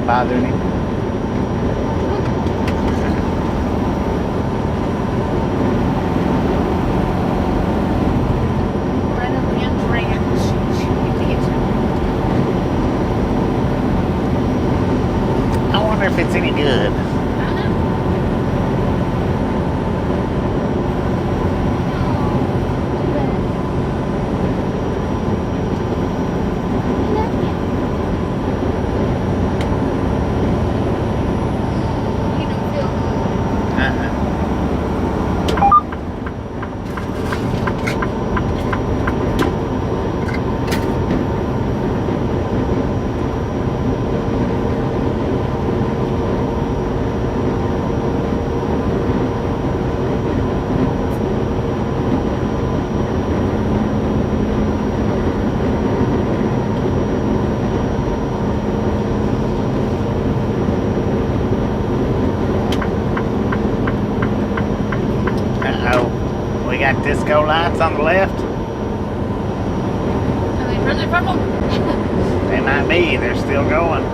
bothering him. Redlands Ranch. I wonder if it's any good. I don't know. You don't feel good. Uh-uh. Uh-oh. We got disco lights on the left. Are they running from them? They might be. They're still going.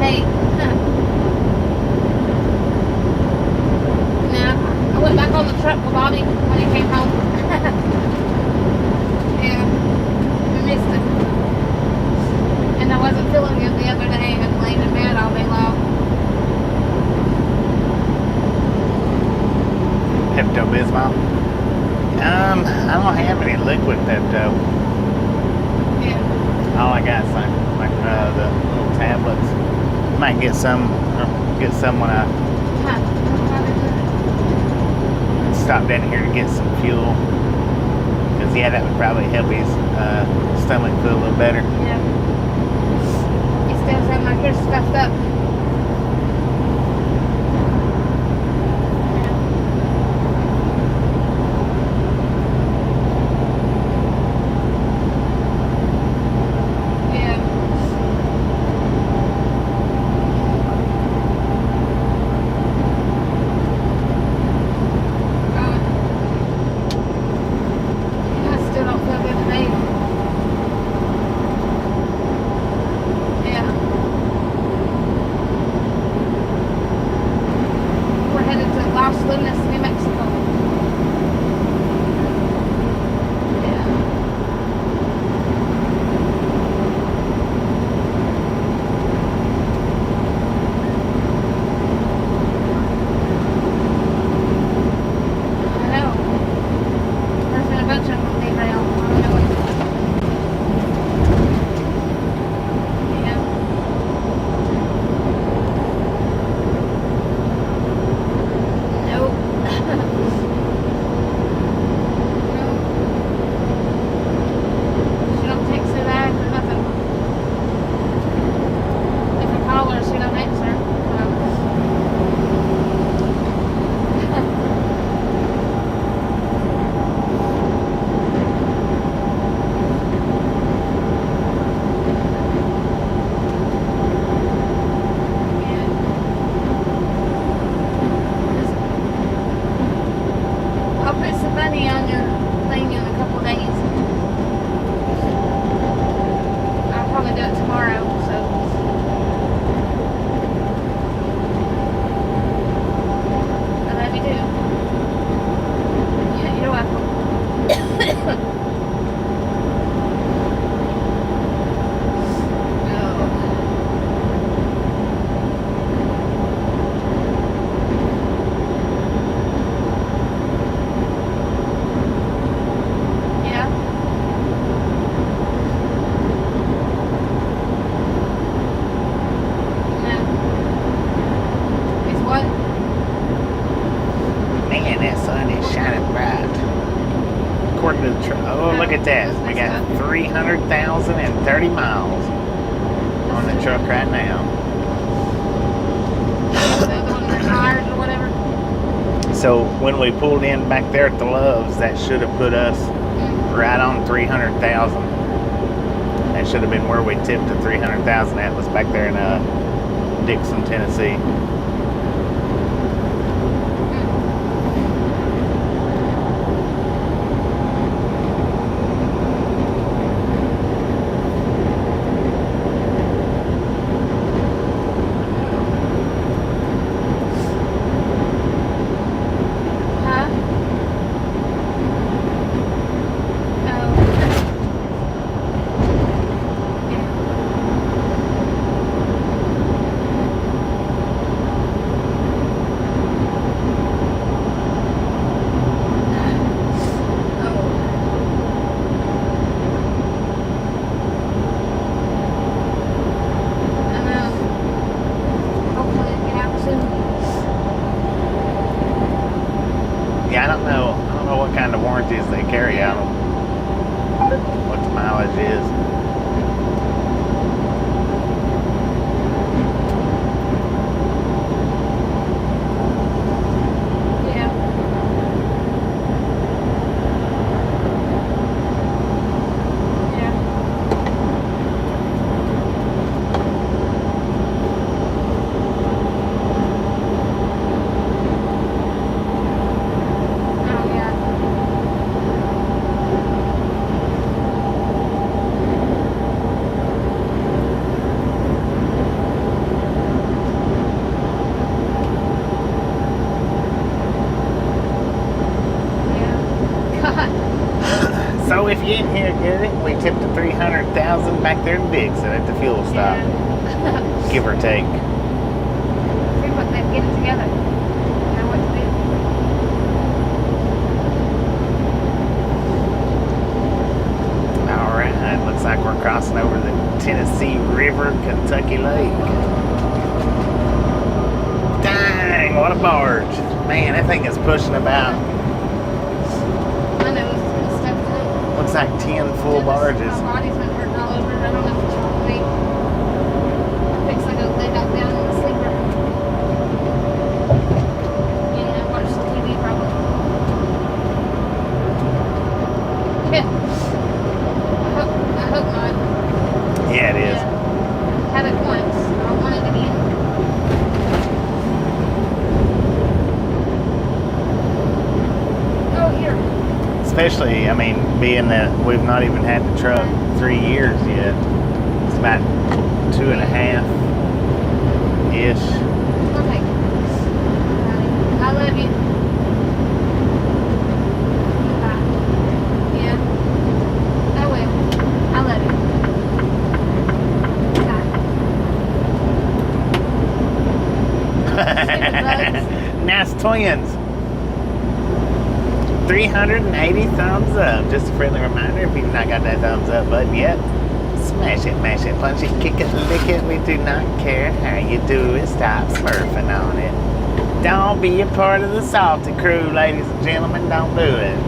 Hey. Now, I went back on the truck with Bobby when he came home. Yeah. I missed it. And I wasn't feeling good the other day and laid in bed all day long. Pepto-Bismol. I don't have any liquid Pepto. Yeah. All I got is like the little tablets. Might get some when I Huh. stop down here to get some fuel. Because yeah, that would probably help his stomach feel a little better. Yeah. You still sound like you're stuffed up. Yeah. I still don't feel good today. Yeah. money on your thing in a couple of days. I'll probably do it tomorrow, so. I love you too. Yeah, you're welcome. Man, that sun is shining bright. According to the truck, oh, look at that. We got 300,030 miles on the truck right now. The other one retired or whatever. So when we pulled in back there at the Loves, that should have put us right on 300,000. That should have been where we tipped the 300,000 at, was back there in Dixon, Tennessee. Yeah, I don't know what kind of warranties they carry on them. What the mileage is. So if you didn't hear it, we tipped the 300,000 back there in Dixon at the fuel stop, give or take. Pretty much they have to get it together. Know what to do. All right, looks like we're crossing over the Tennessee River, Kentucky Lake. Dang, what a barge. Man, that thing is pushing about, looks like 10 full barges. My body's been hurting all over. I don't know if it's wrong with me. I fix I go lay back down in the sleeper. Yeah, watch the TV probably. Yeah. I hope not. Yeah, it is. Yeah. Had it once. I don't want it again. Oh, here. Especially, I mean, being that we've not even had the truck 3 years yet. It's about 2.5-ish. Okay. I love you. Bye. Yeah. I will. I love you. Bye. Nice twins. 380 thumbs up. Just a friendly reminder, if you've not got that thumbs up button yet, smash it, mash it, punch it, kick it, lick it. We do not care how you do it. Stop smurfing on it. Don't be a part of the salty crew, ladies and gentlemen. Don't do it.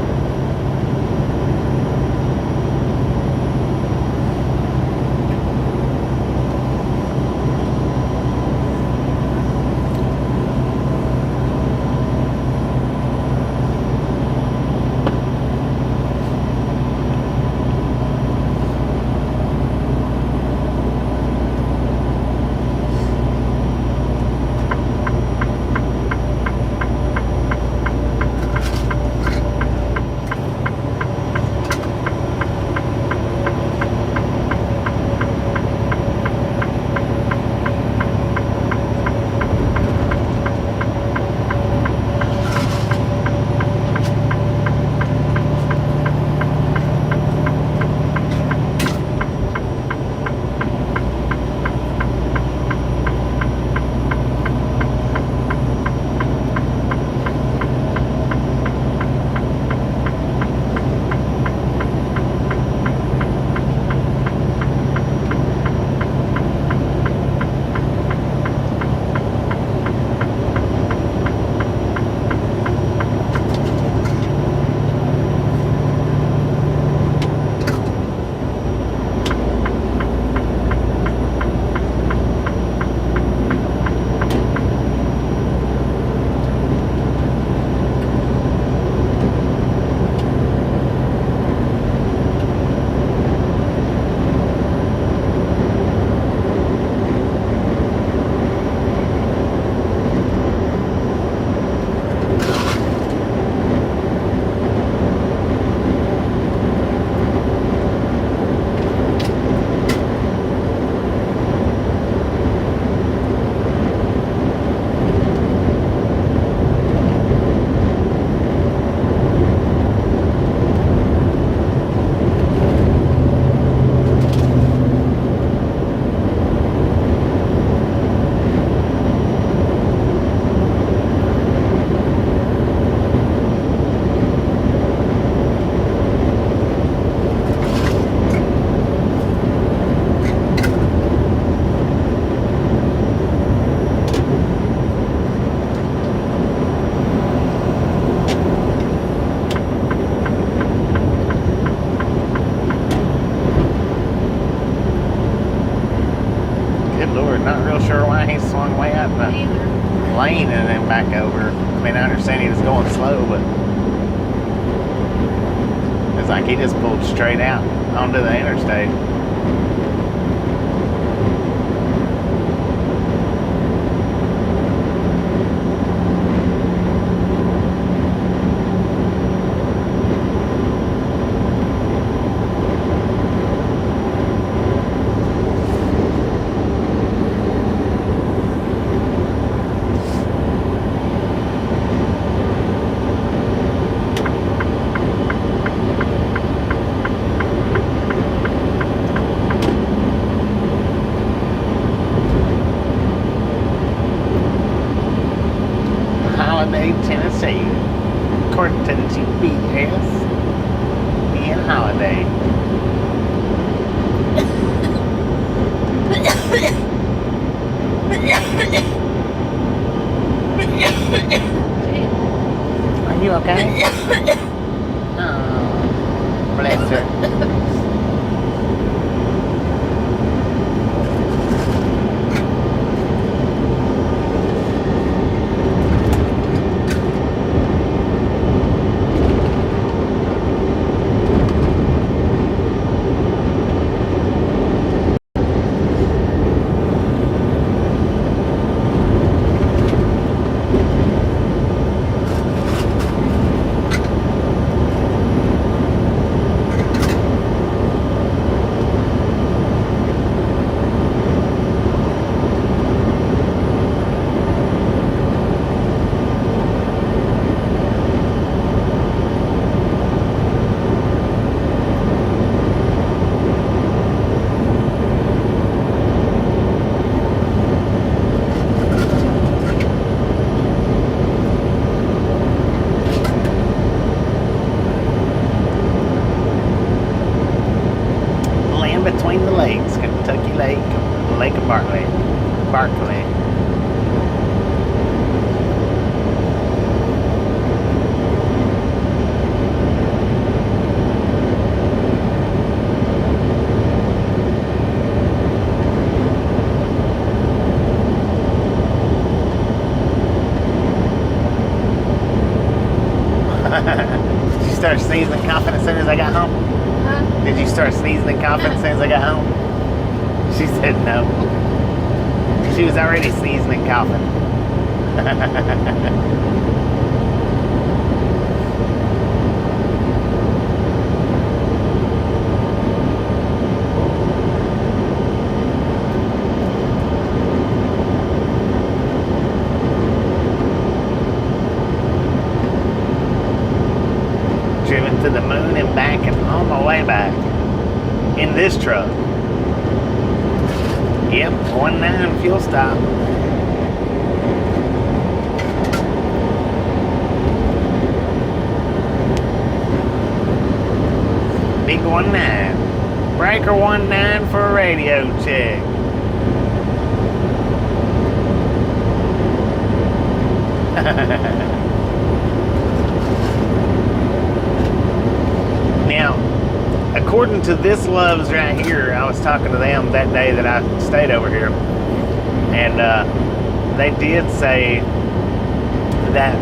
why he swung way out the Neither. lane and then back over. I mean, I understand he was going slow, but it's like he just pulled straight out onto the interstate. Holiday, Tennessee. According to the GPS, being Holiday. Are you okay? Oh, bless her. Between the lakes, Kentucky Lake, Lake of Barkley. Did you start sneezing coughing as soon as I got home? Did you start sneezing and coughing as soon as I got home? She said no. She was already sneezing and coughing. Driven to the moon and back and on my way back in this truck. Yep, 19 fuel stop. Big 19. Breaker 19 for a radio check. Now, according to this Love's right here, I was talking to them that day that I stayed over here, and they did say that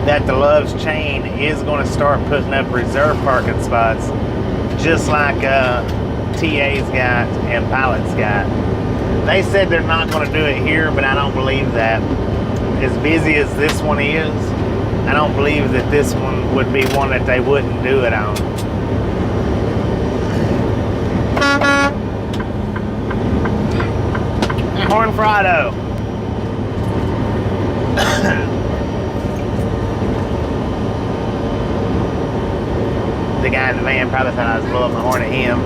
that the Love's chain is going to start putting up reserve parking spots, just like TA's got and Pilot's got. They said they're not going to do it here, but I don't believe that. As busy as this one is, I don't believe that this one would be one that they wouldn't do it on. Hornfrado. The guy in the van probably thought I was blowing my horn at him.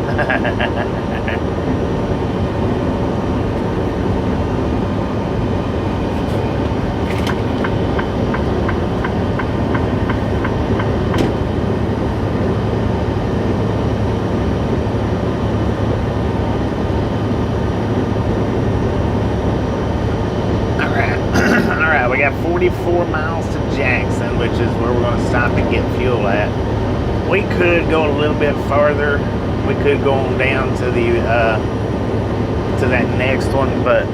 We got 44 miles to Jackson, which is where we're going to stop and get fuel at. We could go a little bit farther. We could go on down to the to that next one, but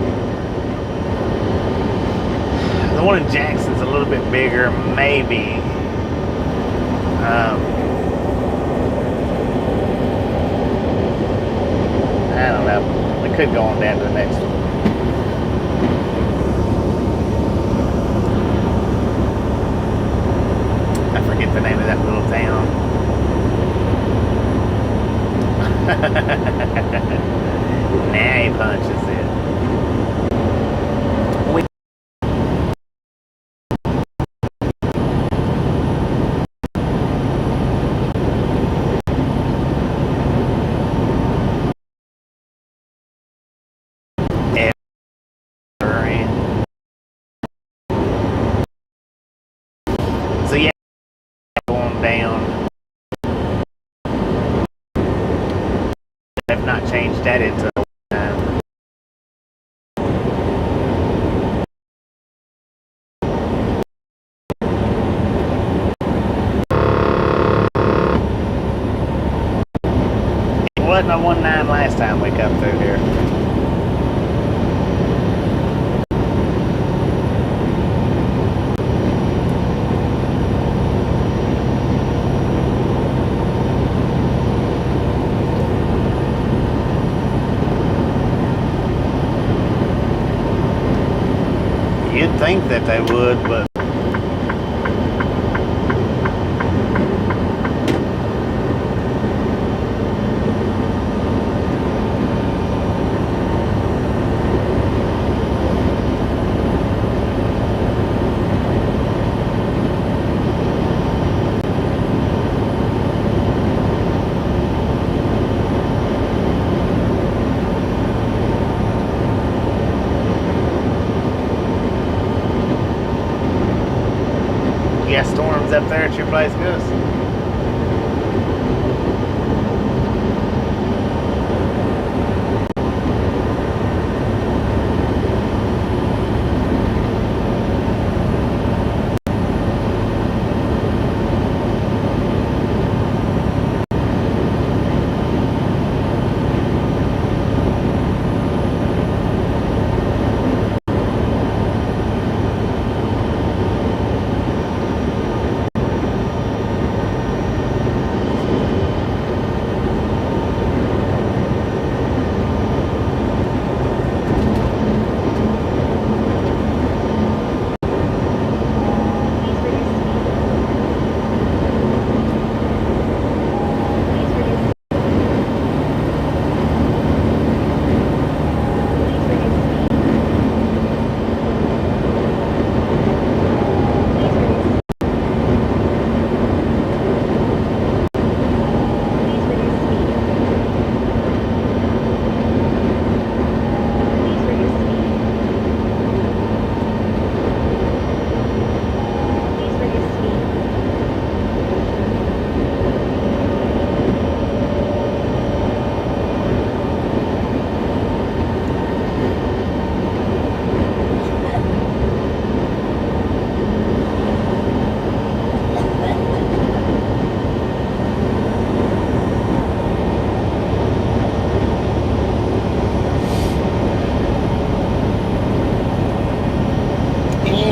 the one in Jackson's a little bit bigger, maybe. I don't know. We could go on down to the next one. I forget the name of that little town. Now he punches it. So yeah, going down. They've not changed that into it wasn't a 1.9 last time we come through here. You'd think that they would, but you got storms up there at your place, Gus?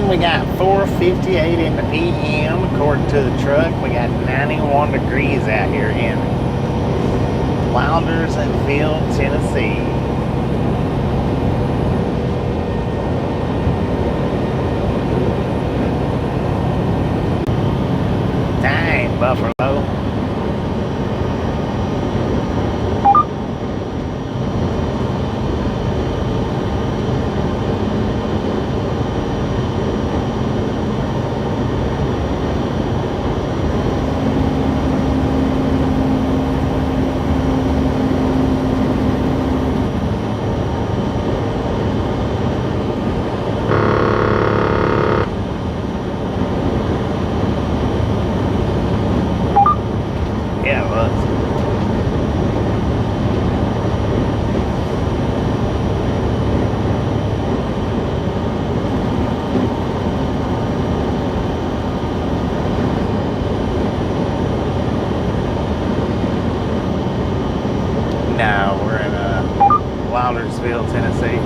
We got 4:58 in the PM according to the truck. We got 91 degrees out here in Wildersville, Tennessee. Dang, Buffalo. Yeah, it was. No, we're in Wildersville, Tennessee.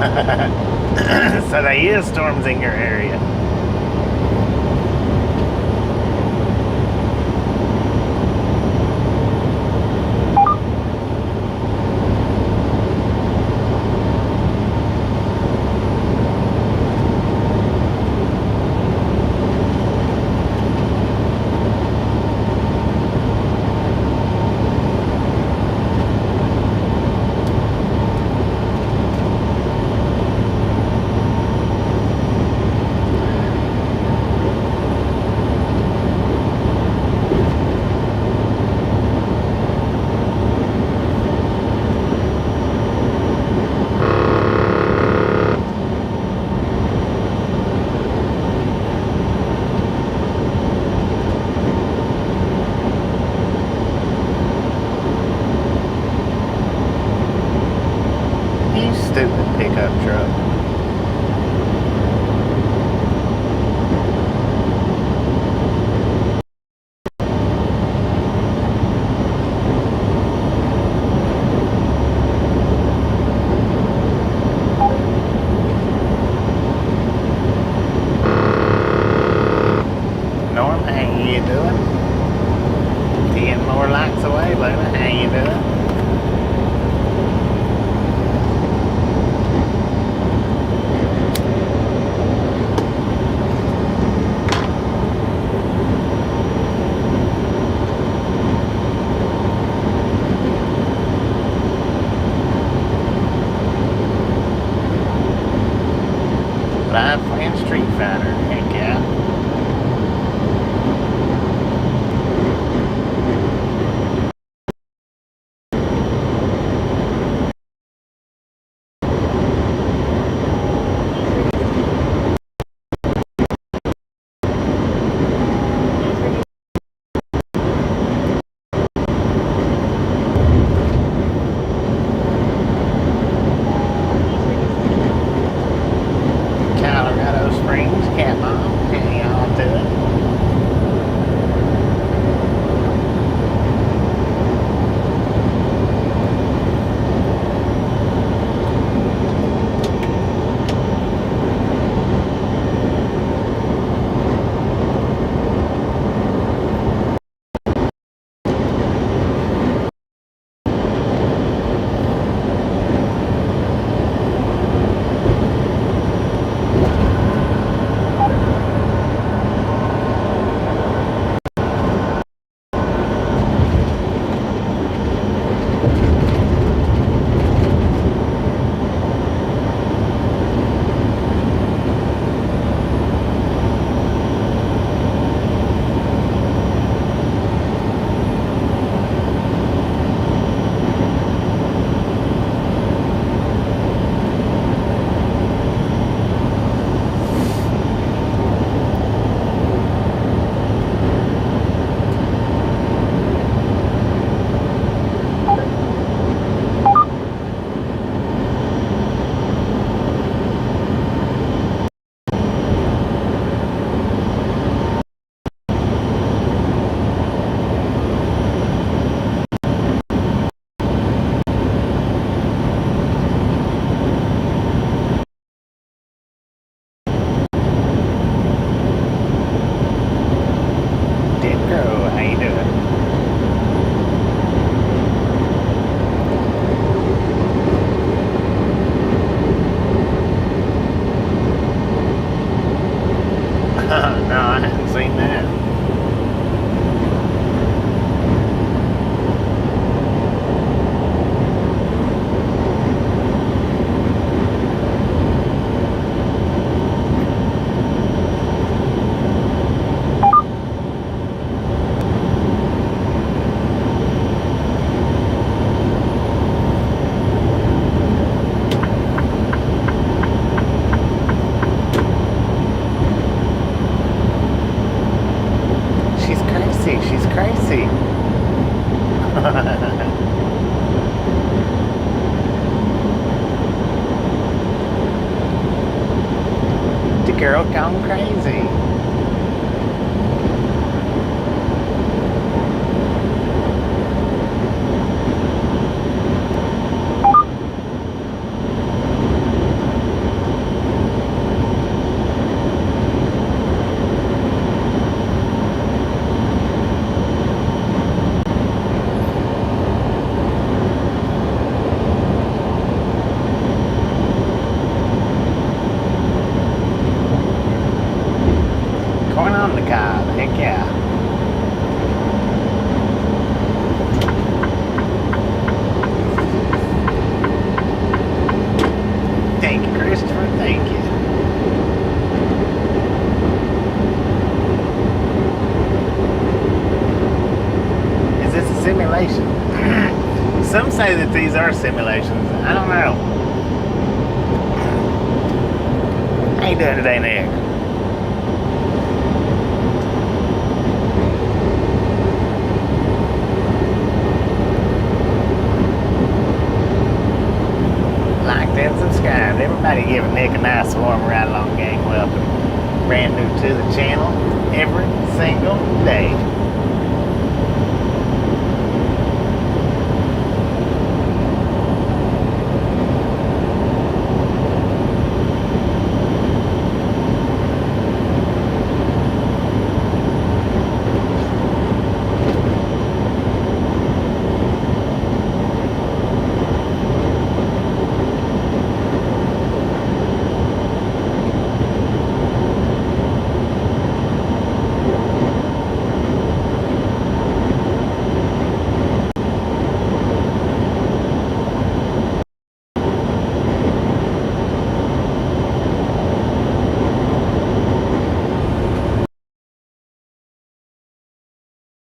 So there is storms in your area. You stupid pickup truck. Norm, how you doing? 10 more lights away, Luna. How you doing? Live playing Street Fighter. Heck yeah. Colorado Springs, Cat Mom. How y'all doing? Ditko, how you doing? No, I hadn't seen that. She's crazy. The girl gone crazy. simulation. Some say that these are simulations. I don't know. How you doing today, Nick? Liked and subscribed. Everybody give Nick a nice warm ride along, gang. Welcome. Brand new to the channel every single day.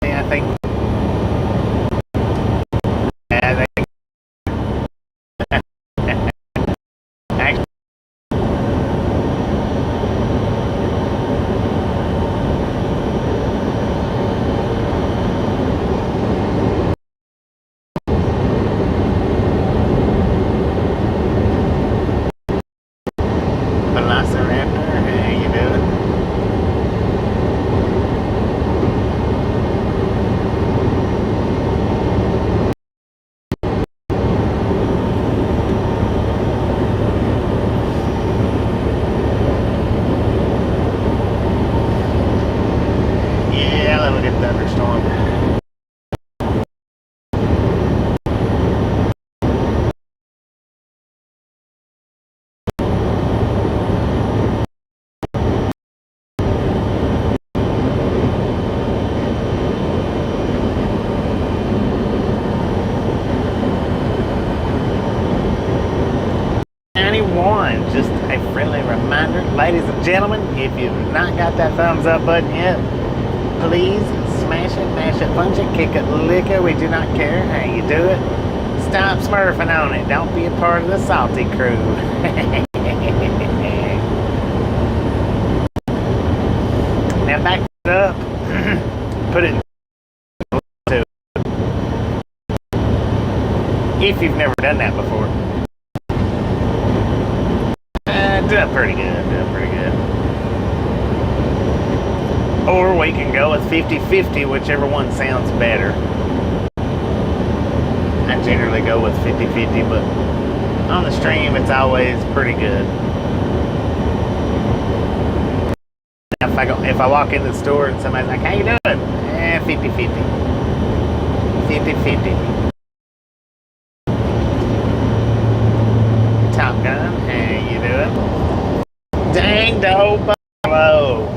I think actually, Velociraptor, how you doing? Yeah, I love a good thunderstorm. Just a friendly reminder, ladies and gentlemen, if you've not got that thumbs up button yet, please smash it, mash it, punch it, kick it, lick it. We do not care how you do it. Stop smurfing on it. Don't be a part of the salty crew. Now back it up. Put it to. If you've never done that before. Doing pretty good, Or we can go with 50-50, whichever one sounds better. I generally go with 50-50, but on the stream it's always pretty good. If I walk in the store and somebody's like, how you doing? 50-50. 50-50. Top Gun, how you doing? Dang dope buffalo.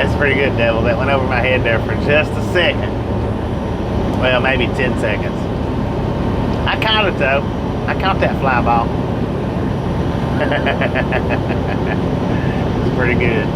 That's pretty good, Devil. That went over my head there for just a second. Well, maybe 10 seconds. I caught it though. I caught that fly ball. It's pretty good.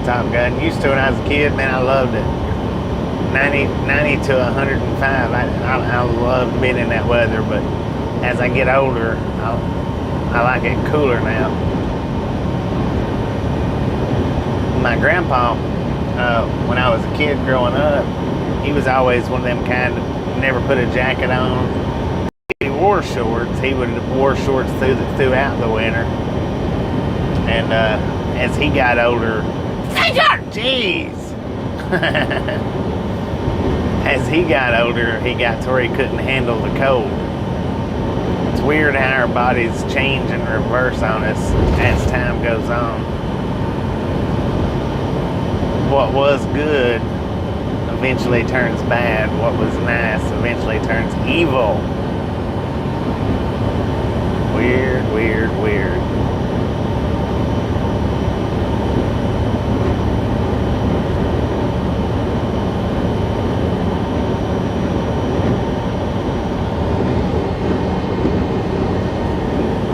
Top Gun. Used to when I was a kid, man, I loved it. 90 to 105. I loved being in that weather, but as I get older, I like it cooler now. My grandpa, when I was a kid growing up, he was always one of them kind of never put a jacket on. He wore shorts. He wore shorts throughout the winter. And as he got older, jeez. As he got older, he got to where he couldn't handle the cold. It's weird how our bodies change and reverse on us as time goes on. What was good eventually turns bad. What was nice eventually turns evil. Weird, weird, weird.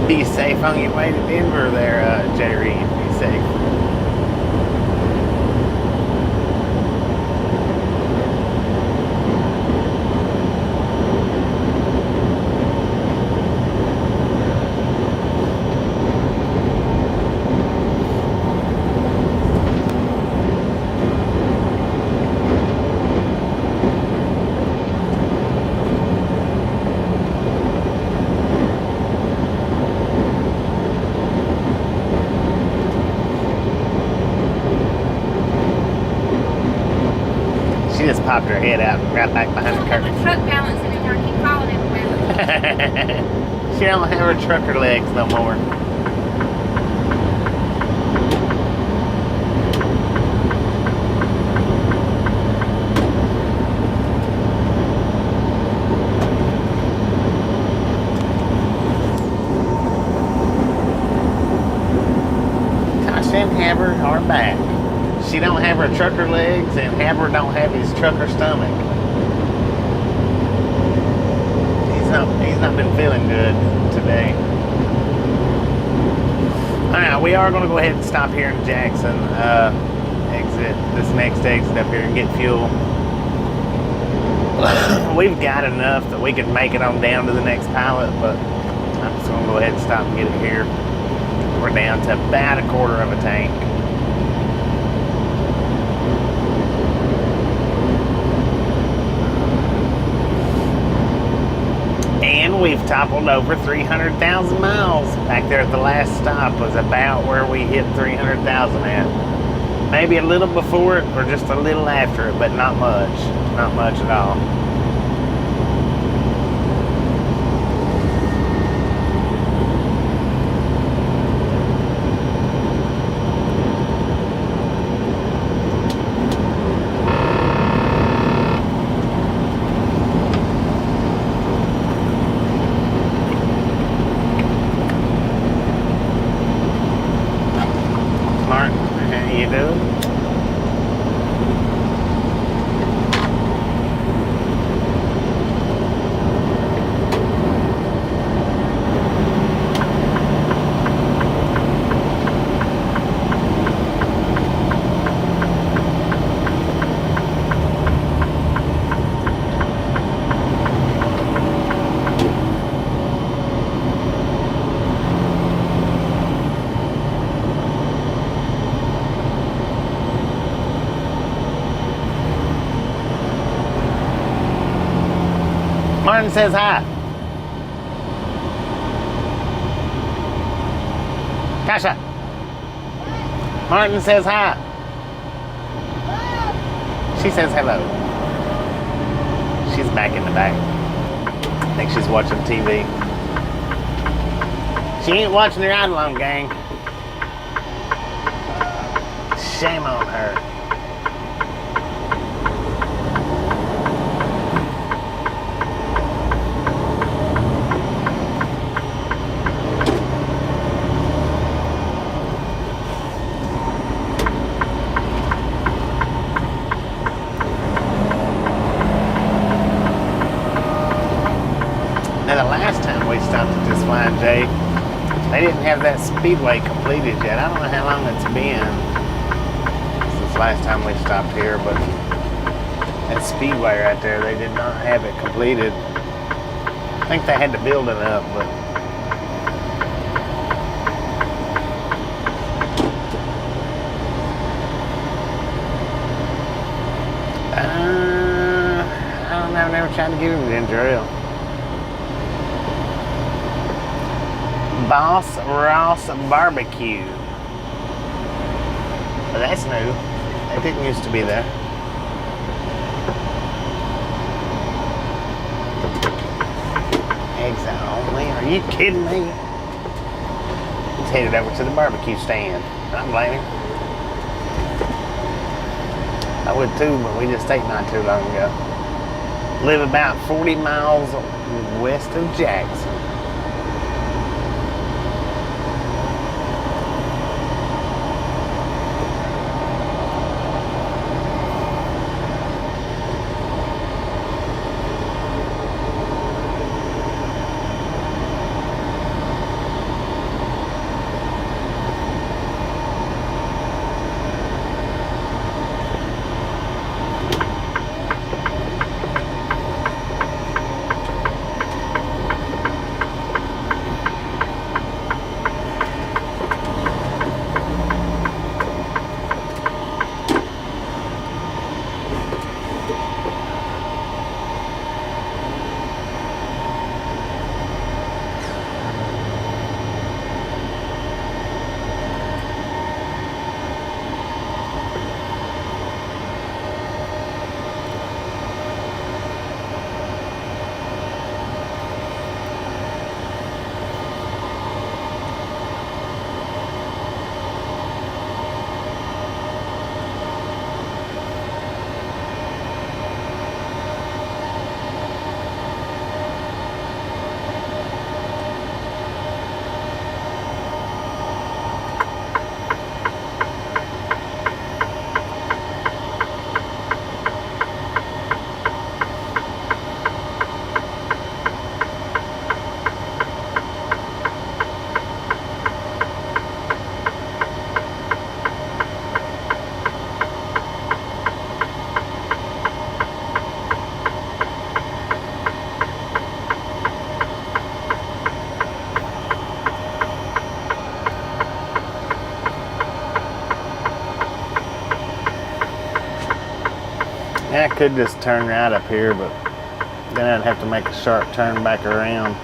Be safe on your way to Denver there, Jerry. Be safe. She just popped her head out right back behind the curtain. The truck balance anymore. Keep falling everywhere. She don't have her trucker legs no more. Tasha and Haber are back. She don't have her trucker legs, and Haber don't have his trucker stomach. He's not been feeling good today. Alright, we are going to go ahead and stop here in Jackson. Exit this next exit up here and get fuel. We've got enough that we can make it on down to the next pilot, but I'm just going to go ahead and stop and get it here. We're down to about a quarter of a tank. And we've toppled over 300,000 miles. Back there at the last stop was about where we hit 300,000 at. Maybe a little before it or just a little after it, but not much. Not much at all. Martin says hi. Tasha. Martin says hi. She says hello. She's back in the back. I think she's watching TV. She ain't watching the ride along, gang. Shame on her. Now the last time we stopped at this Flying J, they didn't have that speedway completed yet. I don't know how long it's been. was the last time we stopped here, but that speedway right there, they did not have it completed. I think they had to build it up, but I don't know, I've never tried to get him ginger ale. Boss Ross Barbecue. Well, that's new. That didn't used to be there. Eggs only? Are you kidding me? He's headed over to the barbecue stand. I don't blame him. I would too, but we just ate not too long ago. Live about 40 miles west of Jackson. Yeah, I could just turn right up here, but then I'd have to make a sharp turn back around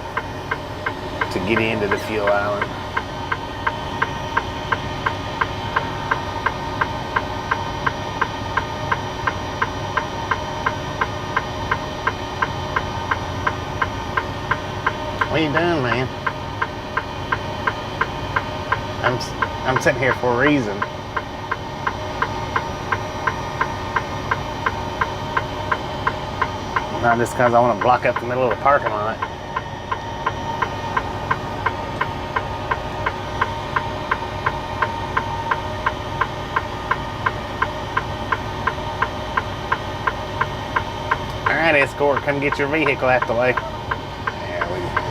to get into the fuel island. What are you doing, man? I'm sitting here for a reason. Not just because I want to block up the middle of the parking lot. All right, escort, come get your vehicle out the way. There we go.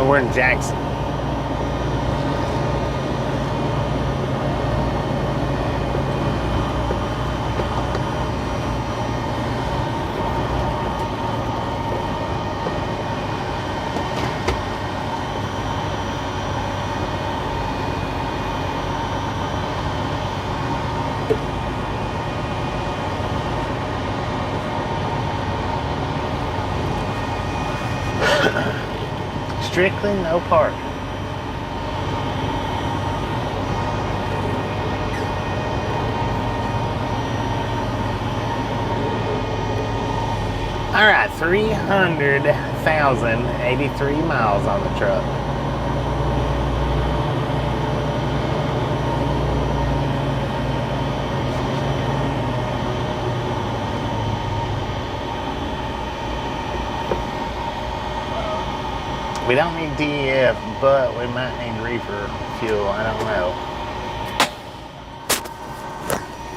We're in Jackson. Strictly no parking. All right, 300,083 miles on the truck. We don't need DEF, but we might need reefer fuel. I don't know.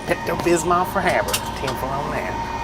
Pepto-Bismol for Haber. 10 for on that.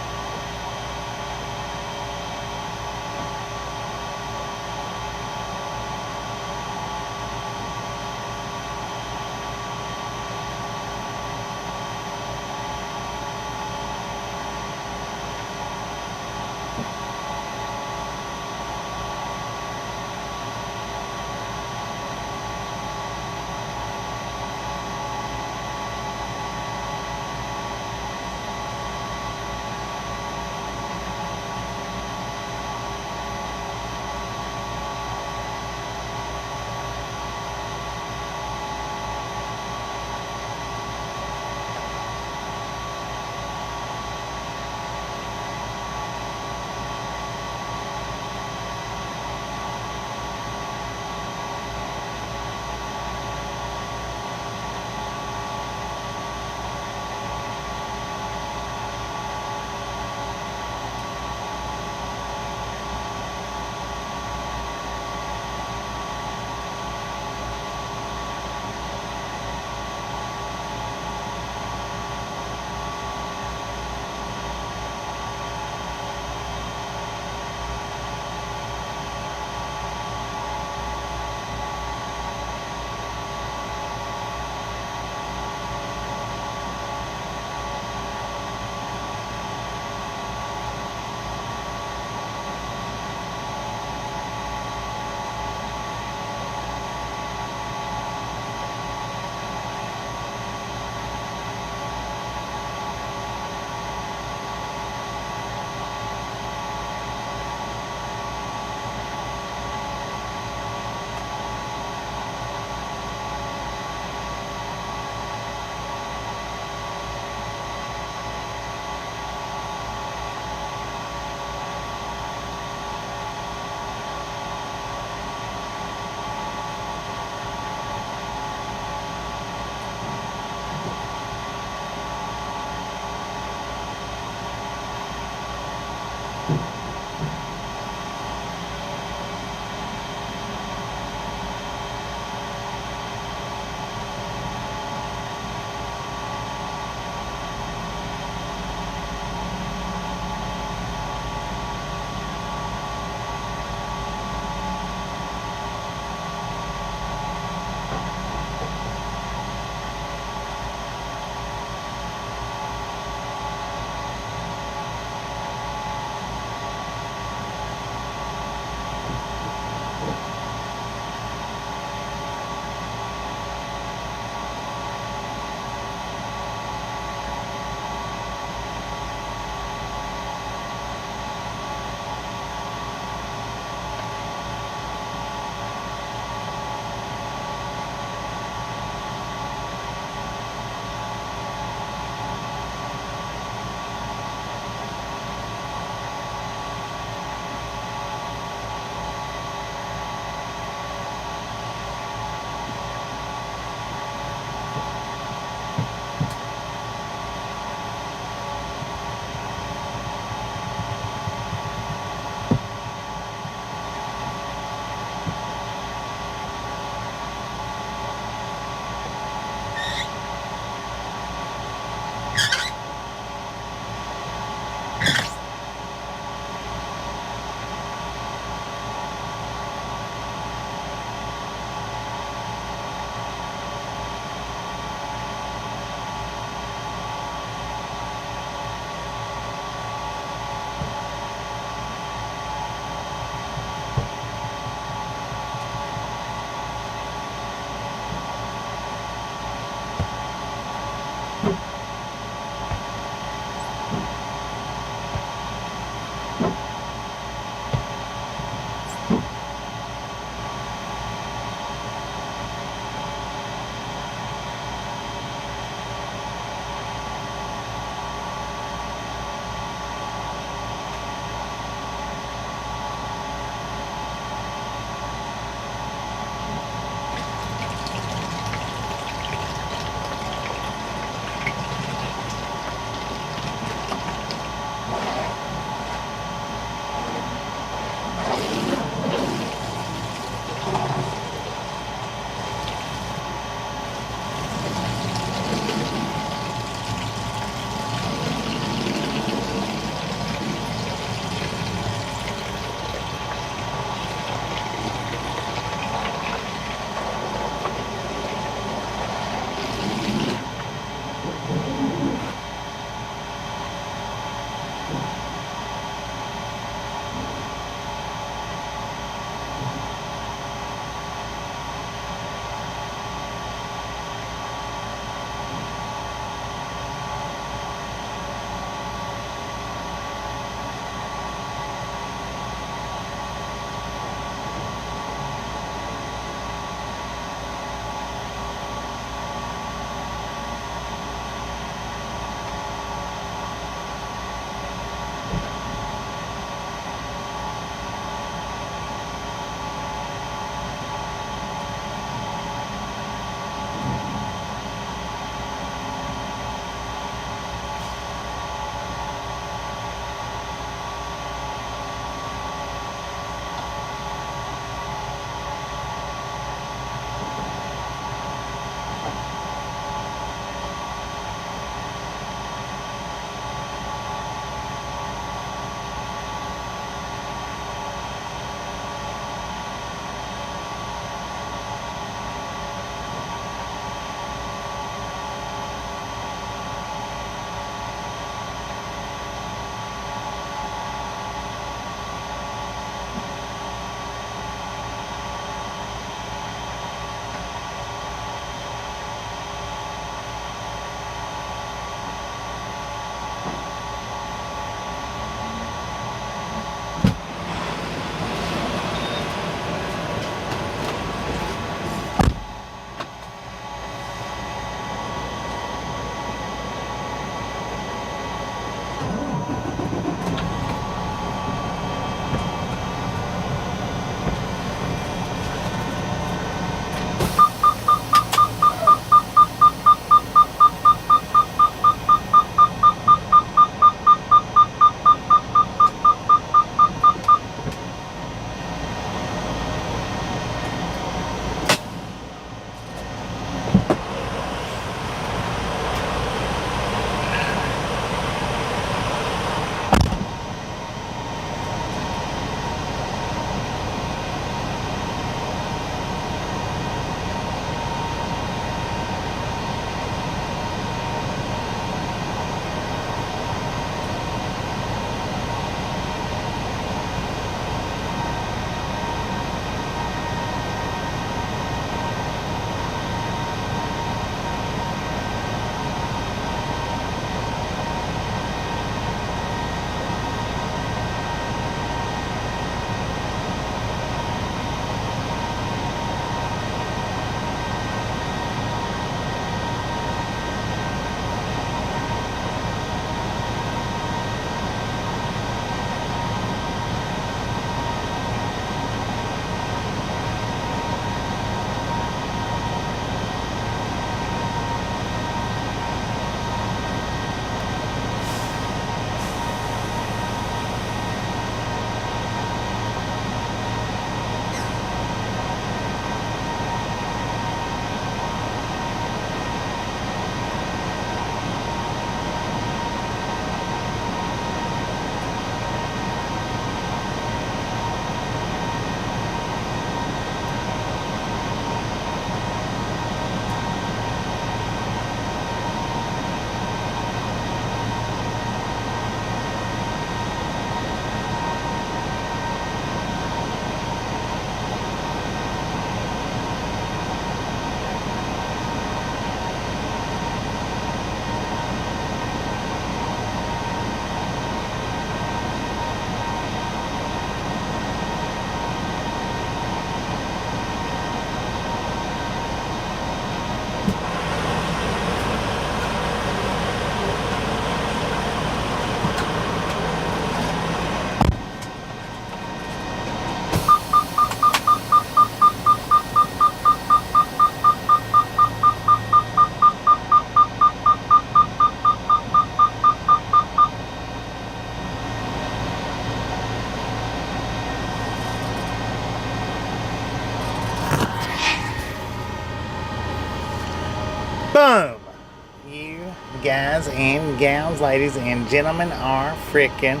You guys and gals, ladies and gentlemen are freaking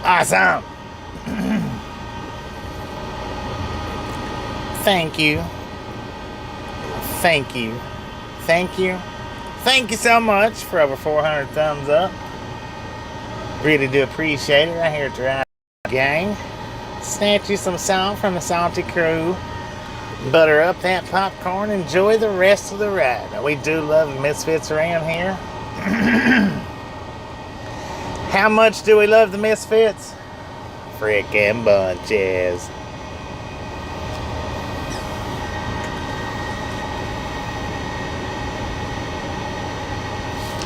awesome. Thank you. Thank you. Thank you. Thank you so much for over 400 thumbs up. Really do appreciate it. Right here at the Ride Gang. Snatch you some salt from the salty crew. Butter up that popcorn. Enjoy the rest of the ride. We do love the Misfits around here. How much do we love the Misfits? Frickin' bunches.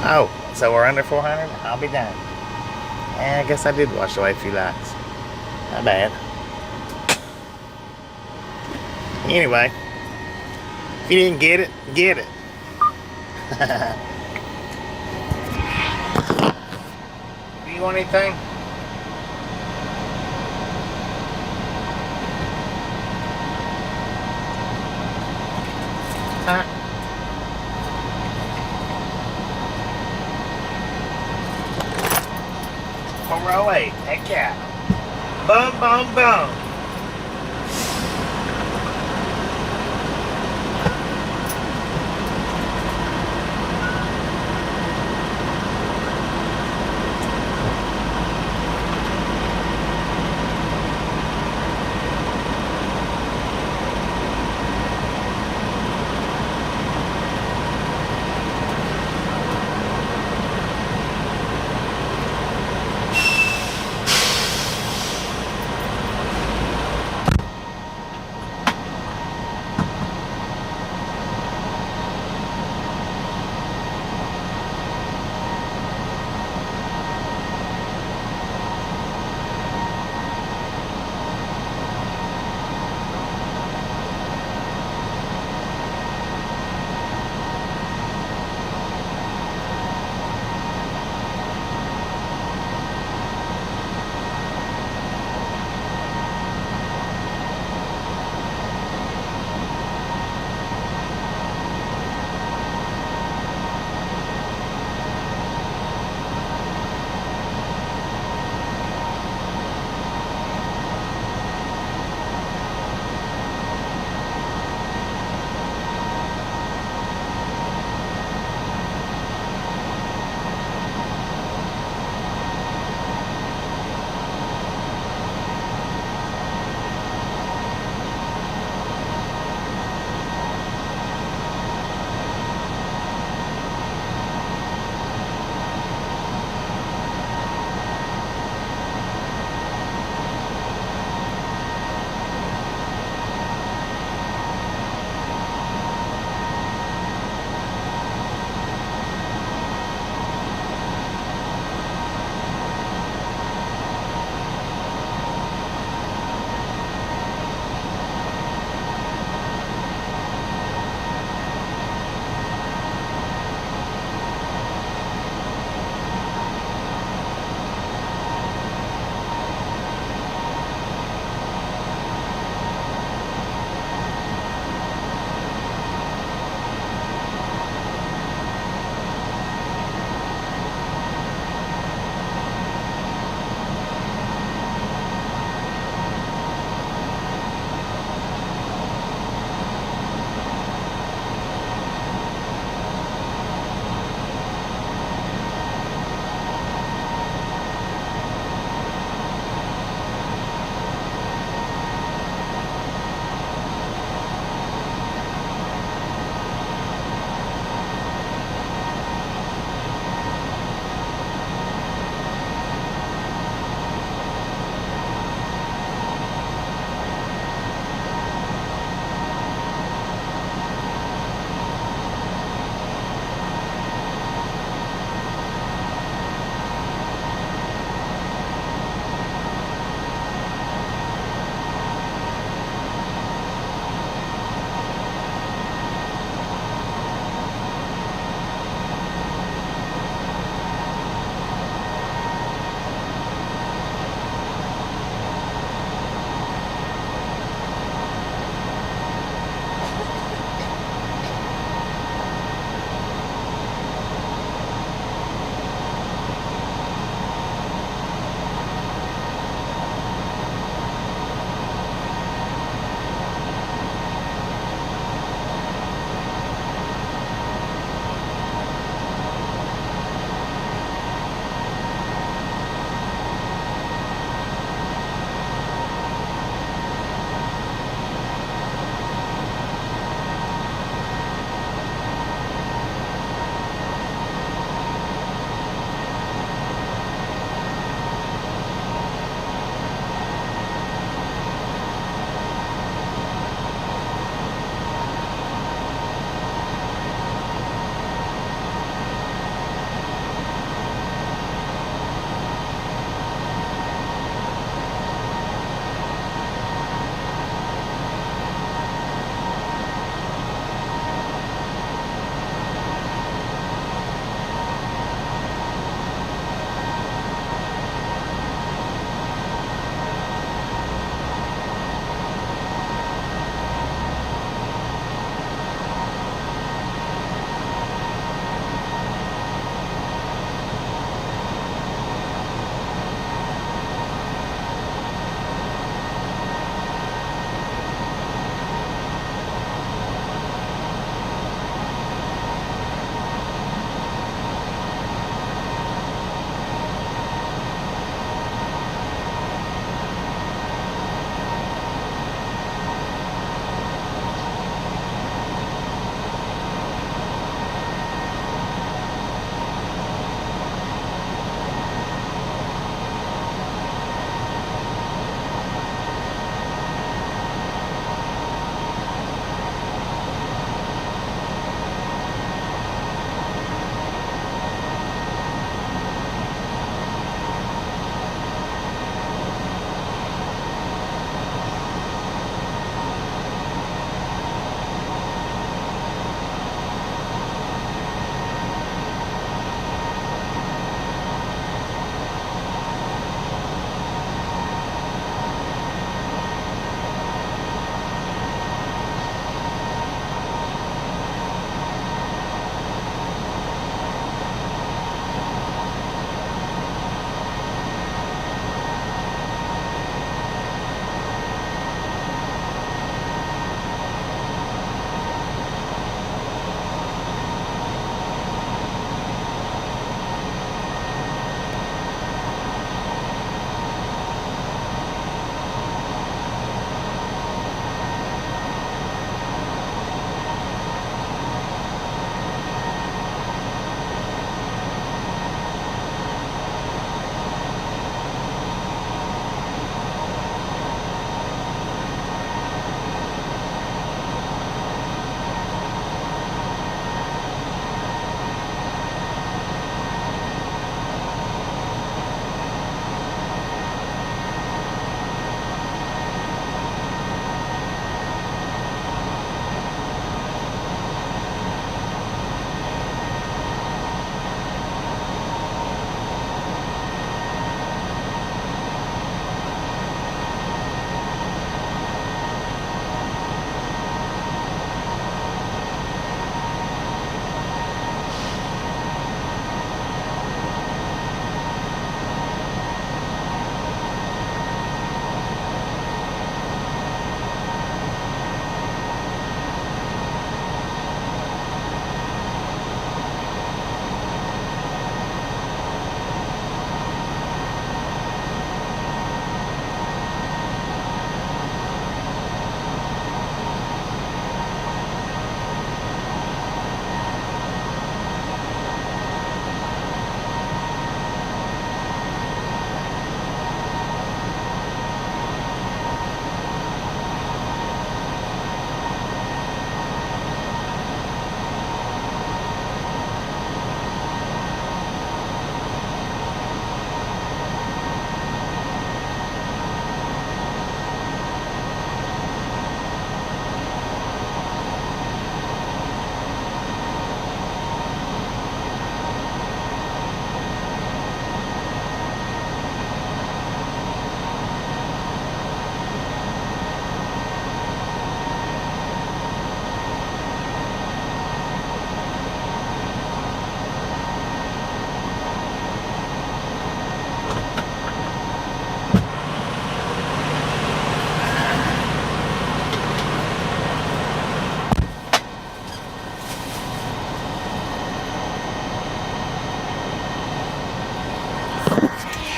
Oh, so we're under 400? I'll be done. I guess I did wash away a few likes. Not bad. Anyway, if you didn't get it, get it. Do you want anything? Huh? 408, heck yeah. Bum, bum, bum.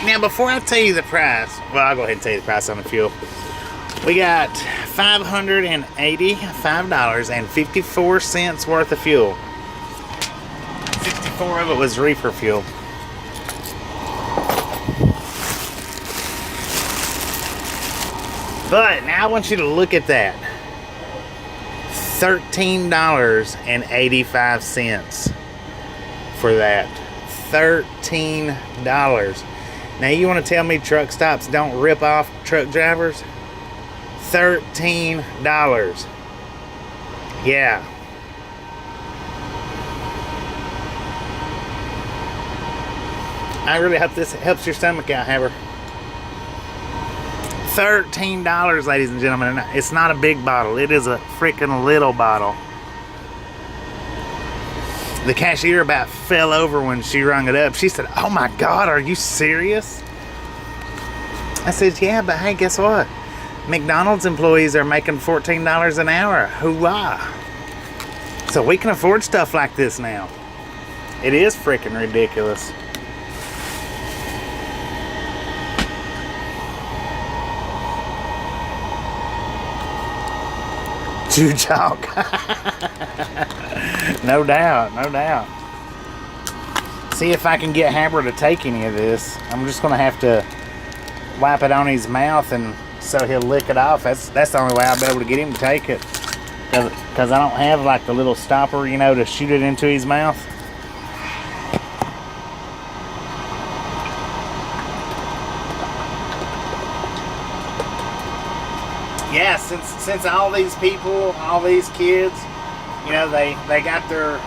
Now, before I tell you the price, well, I'll go ahead and tell you the price on the fuel. We got $585.54 worth of fuel. 64 of it was reefer fuel. But now I want you to look at that. $13.85 for that. $13. Now you want to tell me truck stops don't rip off truck drivers? $13. Yeah. I really hope this helps your stomach out, Haber. $13, ladies and gentlemen. It's not a big bottle. It is a freaking little bottle. The cashier about fell over when she rung it up. She said, "Oh my God, are you serious?" I said, "Yeah, but hey, guess what? McDonald's employees are making $14 an hour. Hoorah!" So we can afford stuff like this now. It is freaking ridiculous. Jew chalk. No doubt, no doubt. See if I can get Haber to take any of this. I'm just gonna have to wipe it on his mouth and so he'll lick it off. That's the only way I'll be able to get him to take it. Because I don't have like the little stopper, you know, to shoot it into his mouth. Yeah, since all these people, all these kids, you know, they got their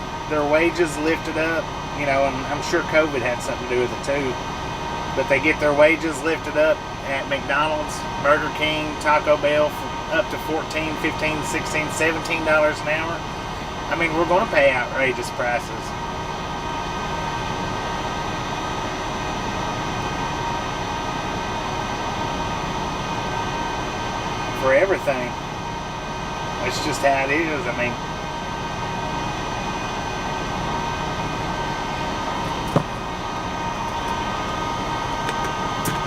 wages lifted up, you know, and I'm sure COVID had something to do with it too. But they get their wages lifted up at McDonald's, Burger King, Taco Bell for up to $14, $15, $16, $17 an hour. I mean, we're going to pay outrageous prices. For everything. It's just how it is. I mean,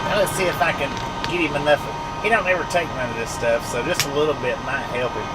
now let's see if I can get him enough. He don't ever take none of this stuff, so just a little bit might help him.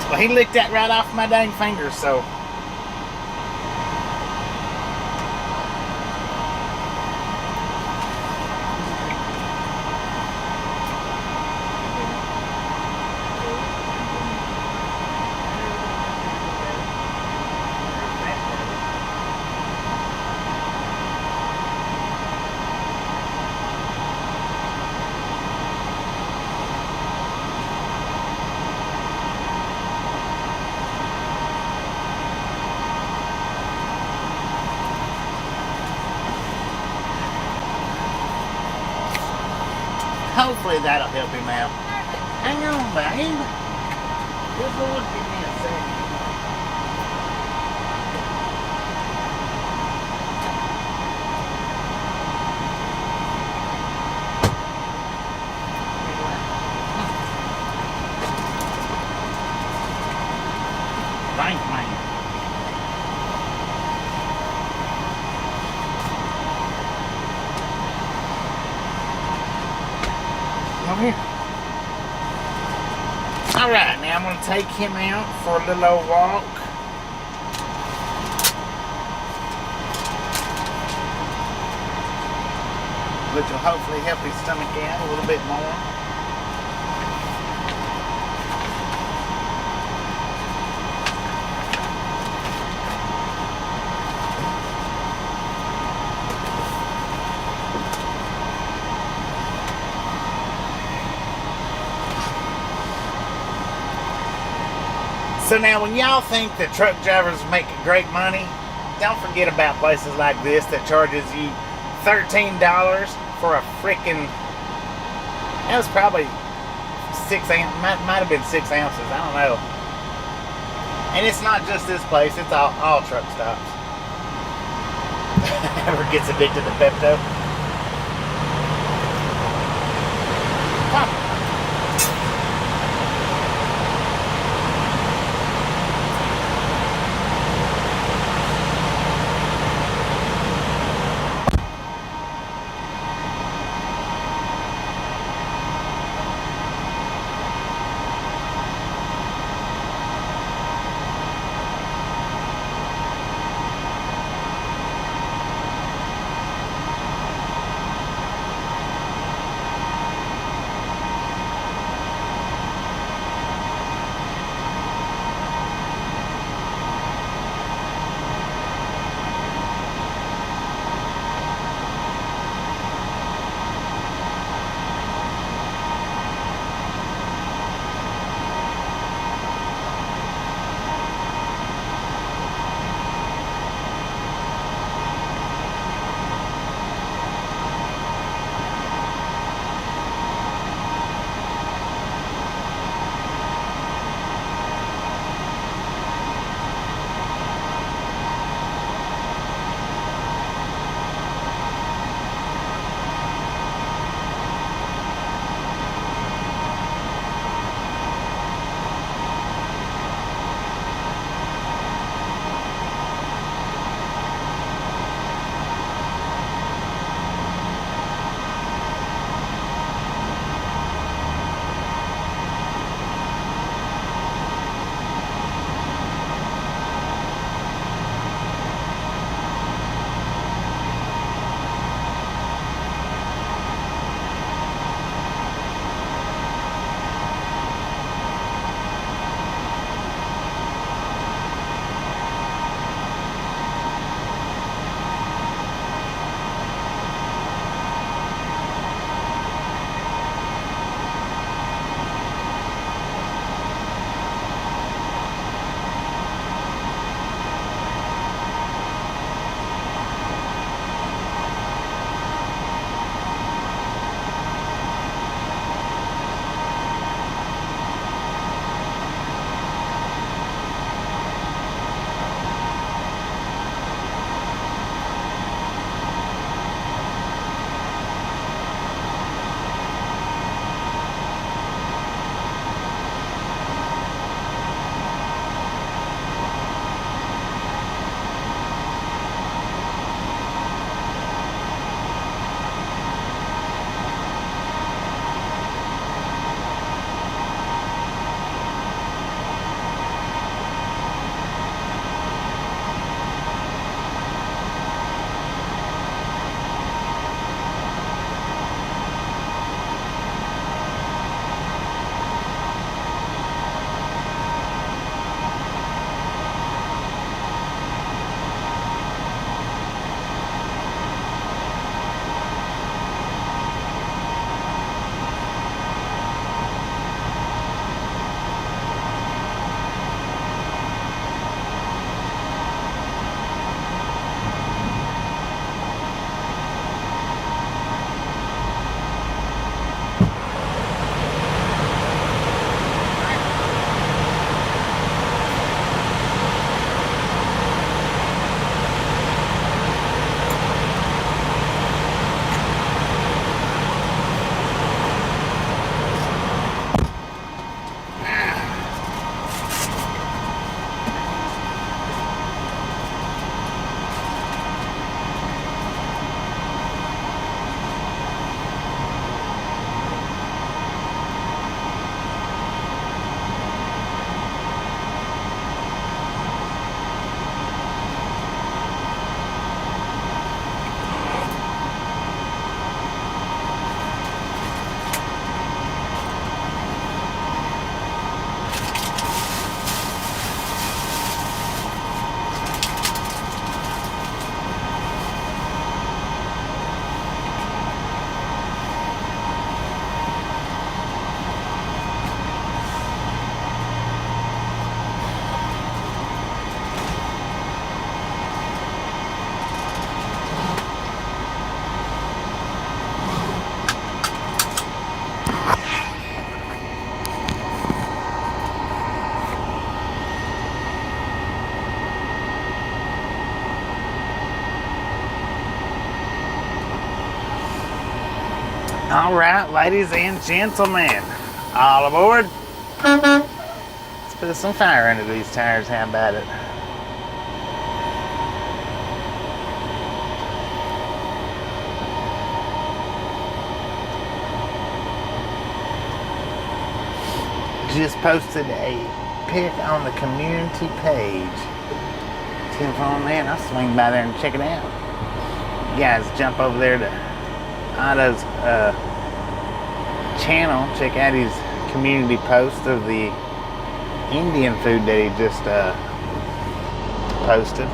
Well, he licked that right off my dang finger, so. Hopefully that'll help him out. Hang on, babe. Just Lord, give me a second. Thanks, man. Over here. All right, now I'm going to take him out for a little old walk. which will hopefully help his stomach out a little bit more. So now when y'all think that truck drivers make great money, don't forget about places like this that charges you $13 for a freaking, that was probably 6 ounces, might have been 6 ounces, I don't know. And it's not just this place, it's all truck stops. Ever gets addicted to Pepto? Huh. All right, ladies and gentlemen, all aboard. Let's put some fire into these tires. How about it? Just posted a pic on the community page. Tip on that. I'll swing by there and check it out. You guys jump over there to Otto's channel. Check out his community post of the Indian food that he just posted.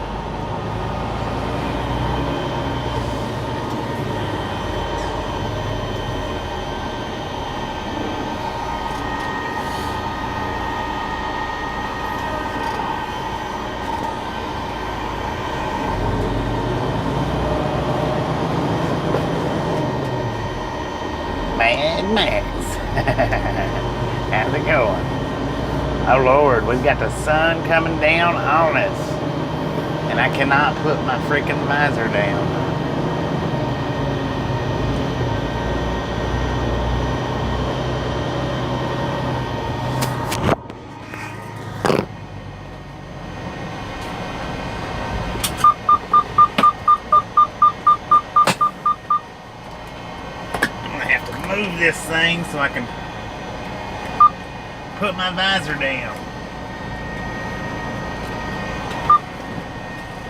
Mad Max. How's it going? Oh Lord, we've got the sun coming down on us. And I cannot put my freaking visor down. Move this thing so I can put my visor down.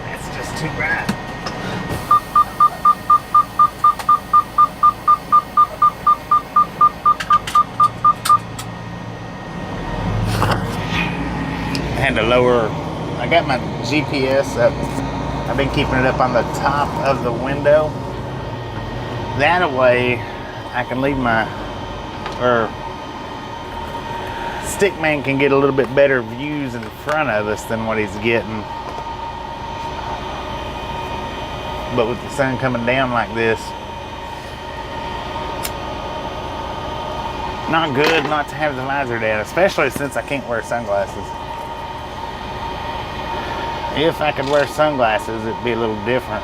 That's just too bright. I had to lower, I got my GPS up. I've been keeping it up on the top of the window. That way I can leave my, or Stickman can get a little bit better views in front of us than what he's getting. But with the sun coming down like this, not good not to have the visor down, especially since I can't wear sunglasses. If I could wear sunglasses, it'd be a little different.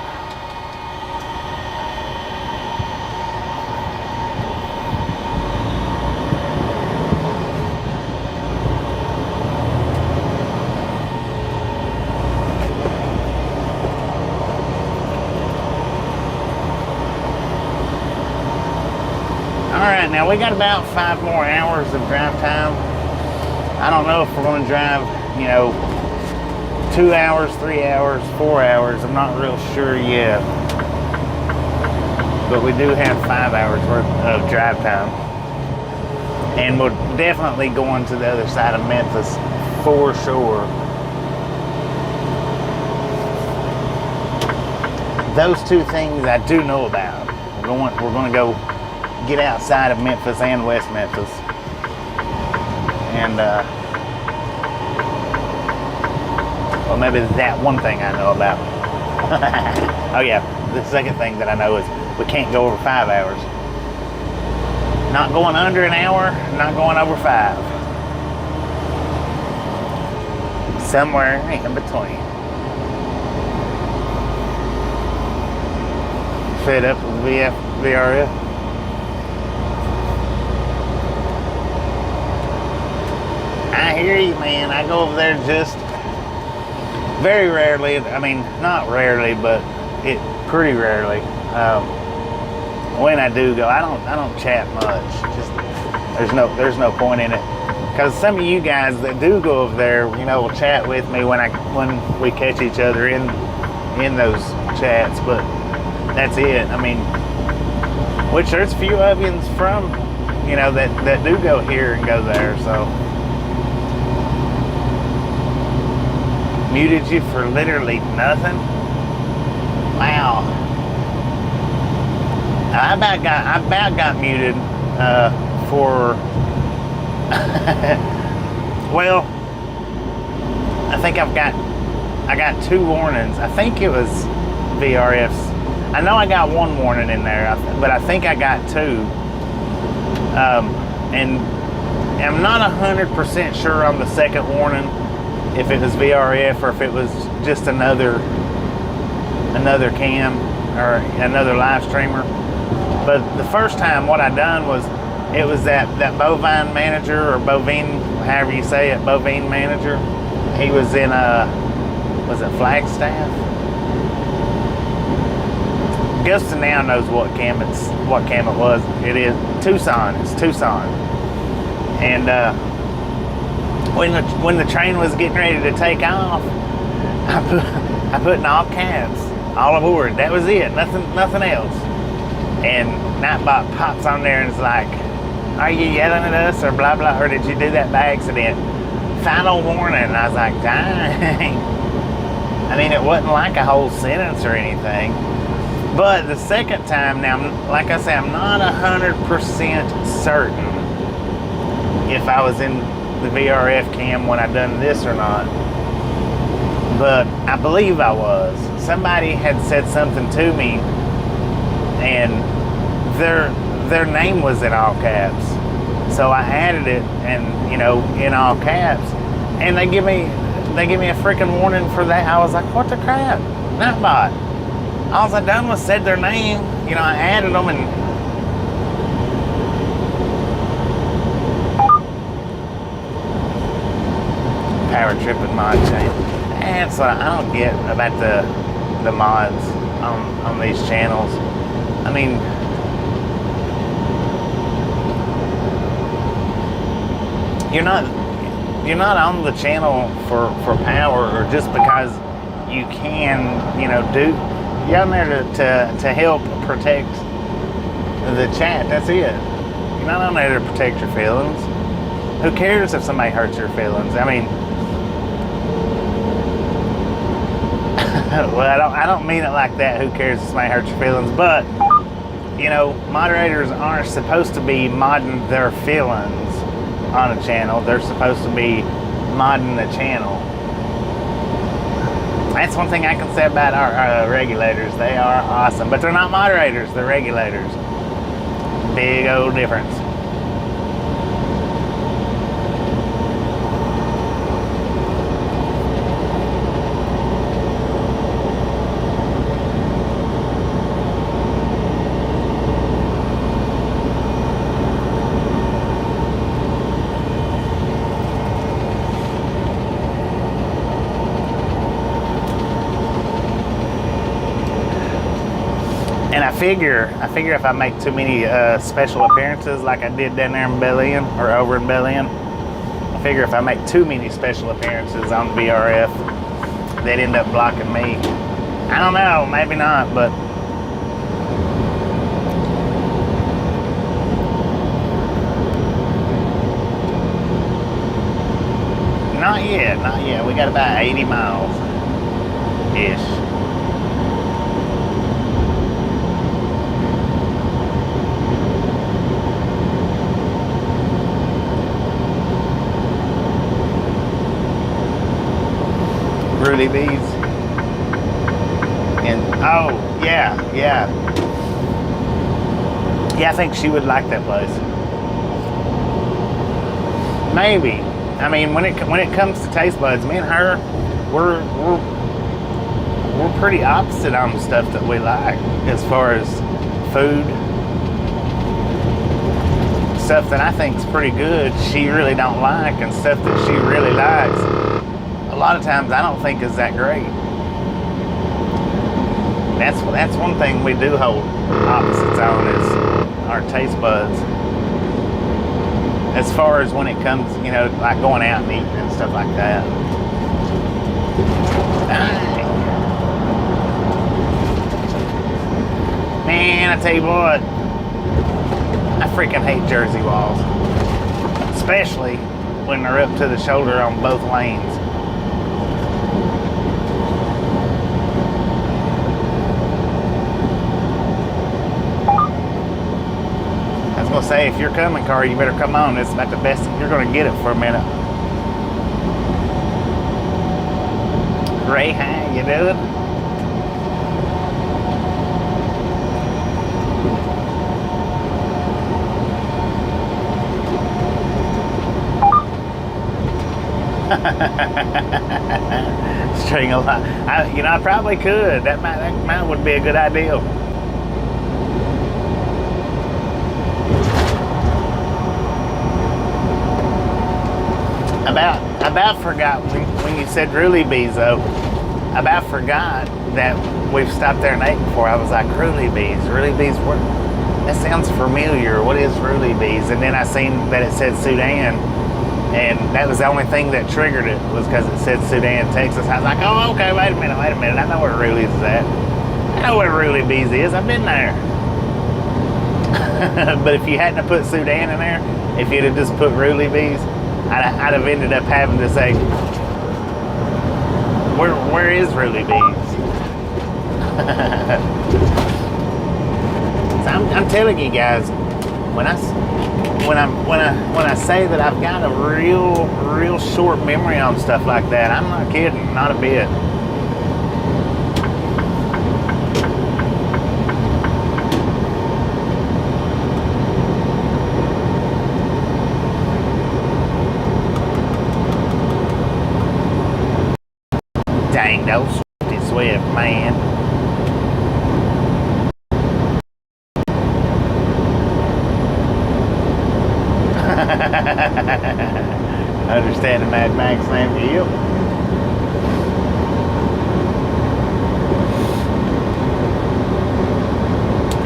Alright, now we got about 5 more hours of drive time. I don't know if we're going to drive, 2 hours, 3 hours, 4 hours. I'm not real sure yet. But we do have 5 hours worth of drive time. And we're definitely going to the other side of Memphis for sure. Those two things I do know about. We're going to go get outside of Memphis and West Memphis. And, well, maybe that one thing I know about. Oh yeah, the second thing that I know is we can't go over 5 hours. Not going under an hour, not going over 5. Somewhere in between. Fed up with VRF. I hear you, man. I go over there just very rarely. I mean, not rarely, but pretty rarely. When I do go, I don't chat much. Just there's no point in it. Because some of you guys that do go over there, will chat with me when we catch each other in those chats. But that's it. I mean, which there's a few of you from, that do go here and go there. So. Muted you for literally nothing? Wow. I about got muted for well, I think I got 2 warnings. I think it was VRFs. I know I got 1 warning in there, but I think I got 2. And I'm not 100% sure on the second warning if it was VRF or if it was just another cam or another live streamer. But the first time, what I done was, it was that bovine manager, or bovine, however you say it, bovine manager. He was in was it Flagstaff? Guston now knows what cam it was. It is Tucson. It's Tucson. And when the train was getting ready to take off, I put in all caps, all aboard. That was it. Nothing else. And Nightbot pops on there and is like, "Are you yelling at us or blah blah, or did you do that by accident? Final warning." And I was like, dang. I mean, it wasn't like a whole sentence or anything. But the second time, now, like I say, I'm not 100% certain if I was in the VRF cam when I done this or not. But I believe I was. Somebody had said something to me, and their name was in all caps. So I added it, and in all caps, and they give me a freaking warning for that. I was like, what the crap? Nightbot. All I done was said their name. I added them, and power tripping mod chain. That's what I don't get about the mods on these channels. I mean, you're not on the channel for power, or just because you can, do. You're on there to help protect the chat. That's it. You're not on there to protect your feelings. Who cares if somebody hurts your feelings? I mean, well, I don't mean it like that. Who cares if somebody hurts your feelings? But moderators aren't supposed to be modding their feelings on a channel. They're supposed to be modding the channel. That's one thing I can say about our regulators. They are awesome, but they're not moderators. They're regulators. Big old difference. And I figure if I make too many special appearances like I did down there in Belen, or over in Belen, I figure if I make too many special appearances on VRF, they'd end up blocking me. I don't know, maybe not, but not yet. We got about 80 miles-ish. Rudy Bees. And oh yeah, I think she would like that place. Maybe. I mean, when it comes to taste buds, me and her, we're pretty opposite on the stuff that we like as far as food. Stuff that I think is pretty good, she really don't like, and stuff that she really likes, a lot of times I don't think is that great. That's one thing we do hold opposites on, is our taste buds. As far as when it comes, like going out and eating and stuff like that. Man, I tell you what, I freaking hate Jersey walls. Especially when they're up to the shoulder on both lanes. I was gonna say, if you're coming, car, you better come on. It's about the best. You're gonna get it for a minute. Ray, how you doing? String a lot. I probably could. That might would be a good idea. about forgot when you said Ruly bees though. About forgot that we've stopped there and ate before. I was like, Ruly bees, what? That sounds familiar. What is Ruly bees? And then I seen that it said Sudan, and that was the only thing that triggered it was because it said Sudan, Texas. I was like, oh, okay, wait a minute. I know where Ruly's is at. I know where Ruly bees is. I've been there. But if you hadn't have put Sudan in there, if you'd have just put Ruly bees, I'd have ended up having to say, where is Ruly bees? So I'm telling you guys, when I say that I've got a real short memory on stuff like that, I'm not kidding, not a bit. Dang, those Swift, man. Understand the Mad Max name? Yep.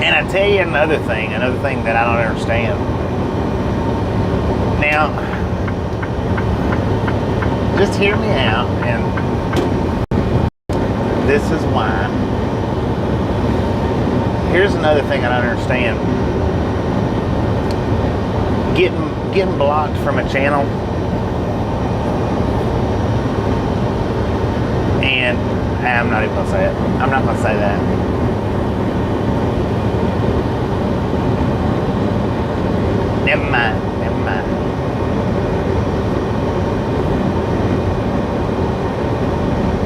And I tell you another thing that I don't understand. Now, just hear me out, and this is why. Here's another thing I don't understand. Getting blocked from a channel, and I'm not even gonna say it. I'm not gonna say that. Never mind.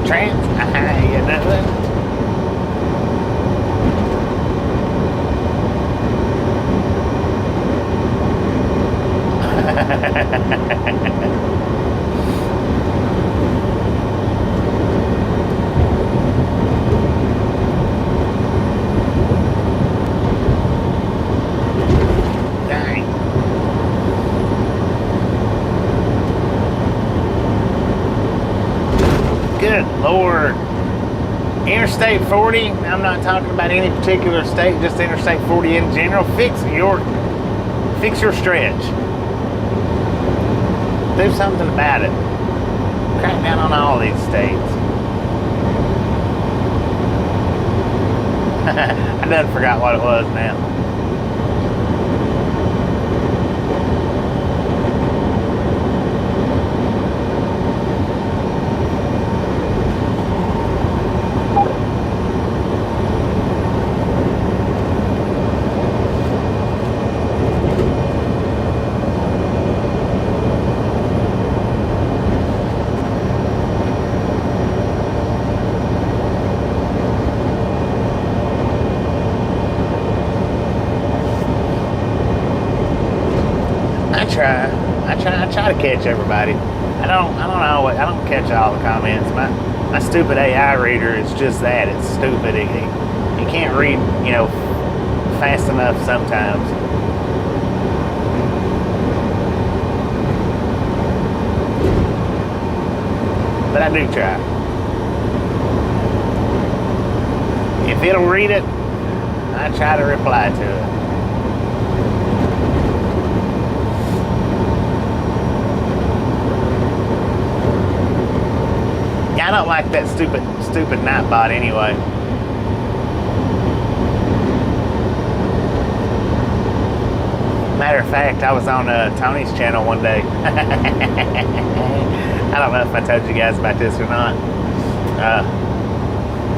Trans, you know that? Dang. Good Lord. Interstate 40, I'm not talking about any particular state, just Interstate 40 in general. Fix your stretch. Do something about it. Crack down on all these states. I done forgot what it was now. I try to catch everybody. I don't catch all the comments. My stupid AI reader is just that. It's stupid. It can't read, fast enough sometimes. But I do try. If it'll read it, I try to reply to it. I don't like that stupid Nightbot anyway. Matter of fact, I was on Tony's channel one day. I don't know if I told you guys about this or not.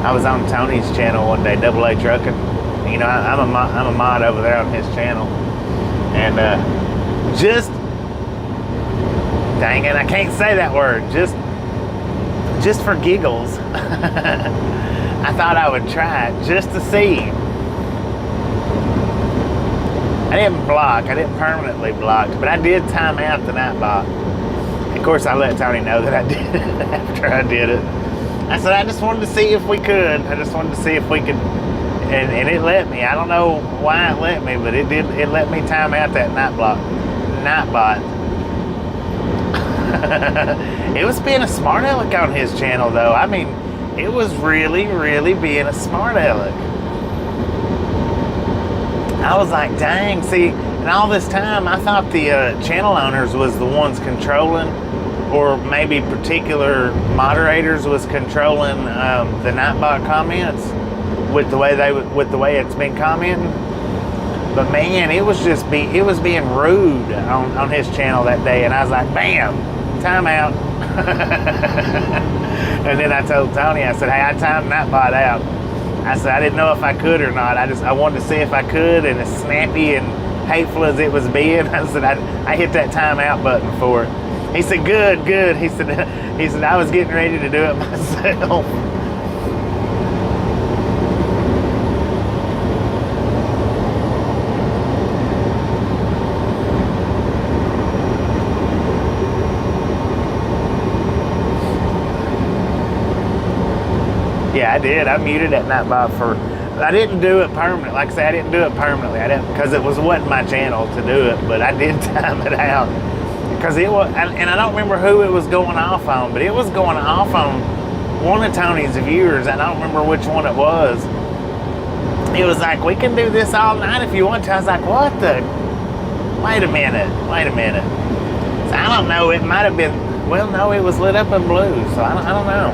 I was on Tony's channel one day, Double A Trucking. I'm a mod over there on his channel, and dang it, I can't say that word. Just for giggles, I thought I would try it just to see. I didn't permanently block, but I did time out the Nightbot. Of course, I let Tony know that I did it after I did it. I said, I just wanted to see if we could. And it let me. I don't know why it let me, but it did. It let me time out that Nightbot. It was being a smart aleck on his channel, though. I mean, it was really, really being a smart aleck. I was like, dang, see, and all this time I thought the channel owners was the ones controlling, or maybe particular moderators was controlling the Nightbot comments with the way it's been commenting. But man, it was being rude on his channel that day, and I was like, bam, time out. And then I told Tony, I said, hey, I timed Nightbot out. I said, I didn't know if I could or not. I wanted to see if I could, and as snappy and hateful as it was being, I said, I hit that timeout button for it. He said, good. He said, I was getting ready to do it myself. Yeah, I did. I muted that Nightbot I didn't do it permanently. Like I said, I didn't do it permanently. I didn't, because it wasn't my channel to do it, but I did time it out. Because it was, and I don't remember who it was going off on, but it was going off on one of Tony's viewers. I don't remember which one it was. It was like, we can do this all night if you want to. I was like, what the? Wait a minute. So I don't know. It might have been, well, no, it was lit up in blue, so I don't know.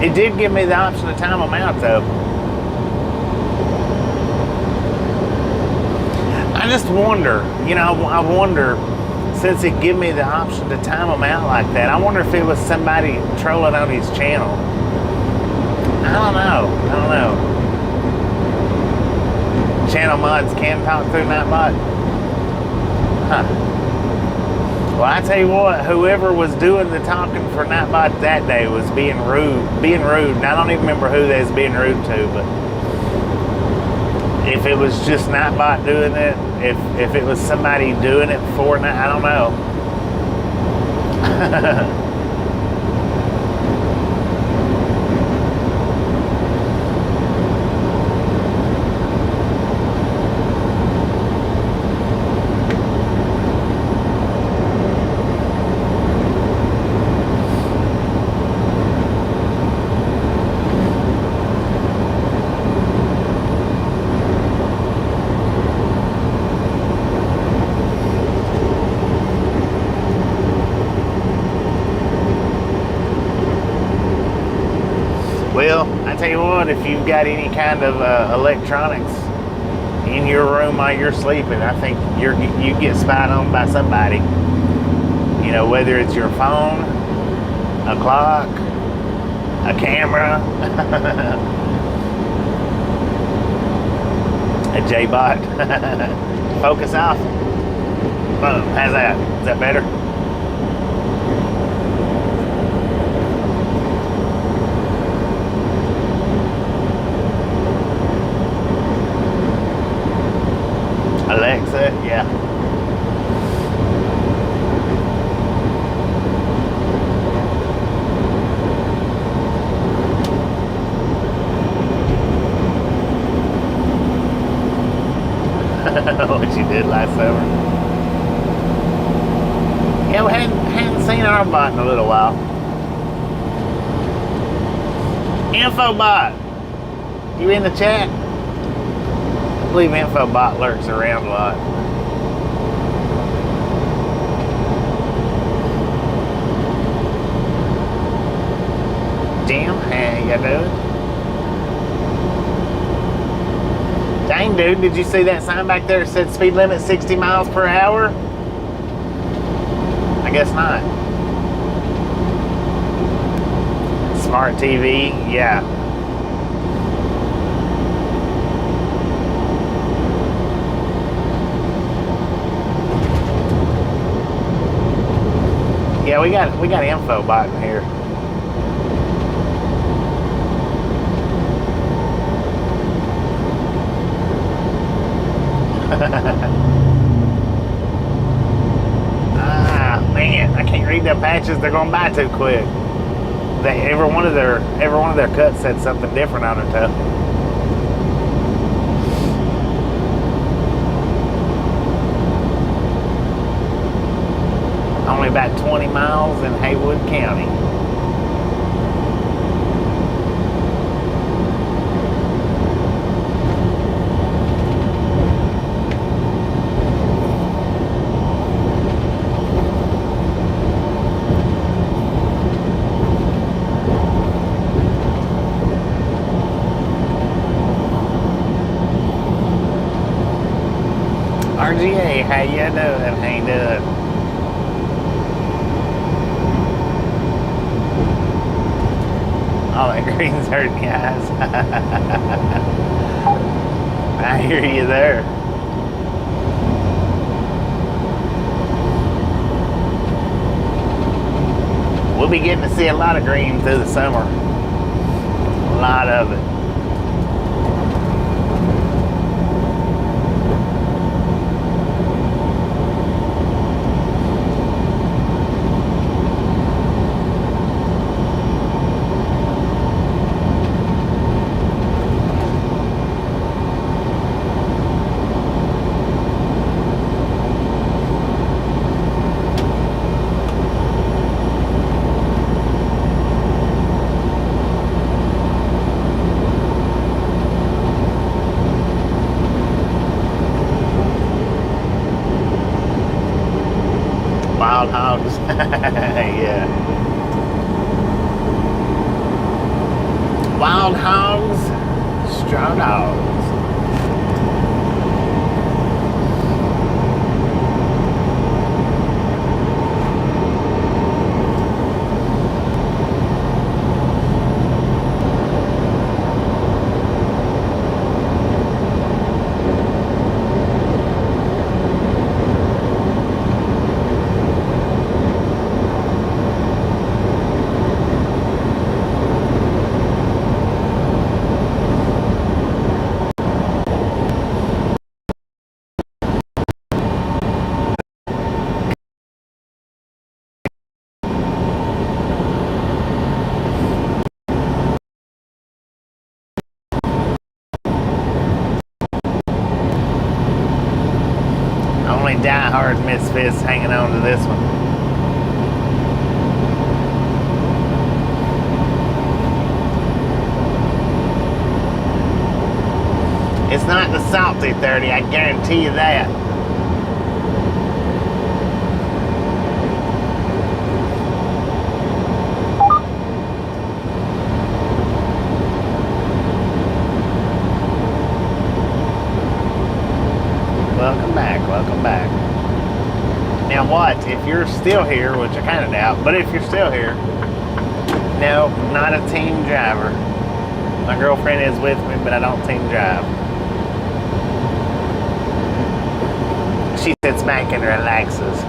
It did give me the option to time them out, though. I just wonder, I wonder, since it gave me the option to time them out like that, I wonder if it was somebody trolling on his channel. I don't know. Channel mods can talk through Nightbot? Huh. Well, I tell you what, whoever was doing the talking for Nightbot that day was being rude. And I don't even remember who they was being rude to, but if it was just Nightbot doing it, if it was somebody doing it for Night, I don't know. Well, I tell you what, if you've got any kind of electronics in your room while you're sleeping, I think you get spied on by somebody. Whether it's your phone, a clock, a camera, a J-bot. Focus off. Boom. How's that? Is that better? Alexa, yeah. What you did last summer. Yeah, we hadn't seen our bot in a little while. Infobot, you in the chat? I believe Infobot lurks around a lot. Jim, how you doing? Dang, dude, did you see that sign back there that said speed limit 60 miles per hour? I guess not. Smart TV, yeah. Yeah, we got Infobot in here. Man, I can't read their patches. They're going by too quick. Every one of their cuts said something different on it, though. Only only about 20 miles in Haywood County. RGA, how you doing? How you doing? Oh, that green's hurting your eyes. I hear you there. We'll be getting to see a lot of green through the summer. A lot of it. Wild hogs. Yeah. Wild hogs, straw dogs. Only die-hard misfits hanging on to this one. It's not the salty 30, I guarantee you that. Welcome back, welcome back. Now what, if you're still here, which I kind of doubt, but if you're still here, no, not a team driver. My girlfriend is with me, but I don't team drive. She sits back and relaxes.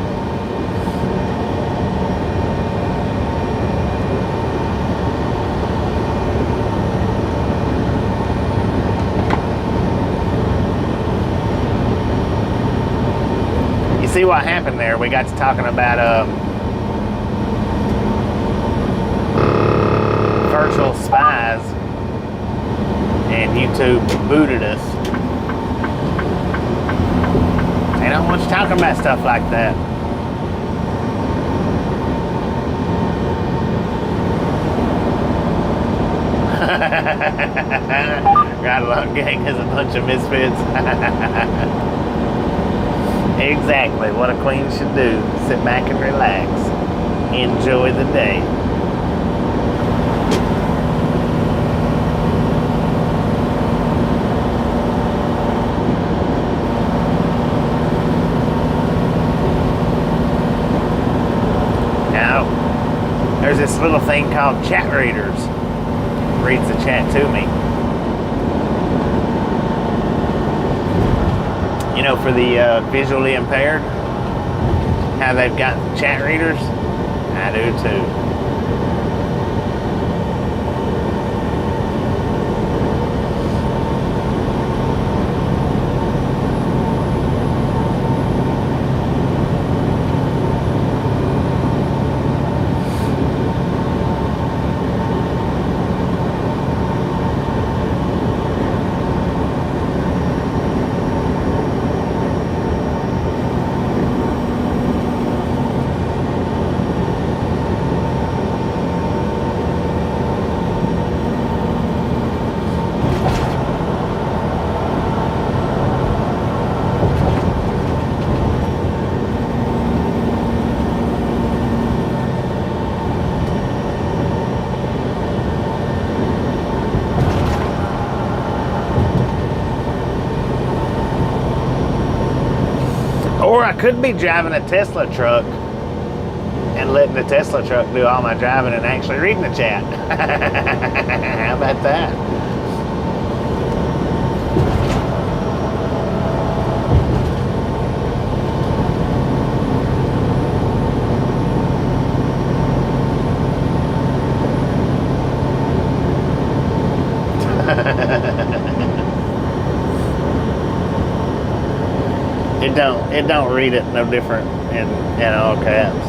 See what happened there? We got to talking about virtual spies, and YouTube booted us. They don't want you talking about stuff like that. Right along gang is a bunch of misfits. Exactly what a queen should do. Sit back and relax. Enjoy the day. Now, there's this little thing called chat readers. Reads the chat to me. You know, for the visually impaired, how they've got chat readers, I do too. Or I could be driving a Tesla truck and letting the Tesla truck do all my driving and actually reading the chat. How about that? It don't read it no different in all caps.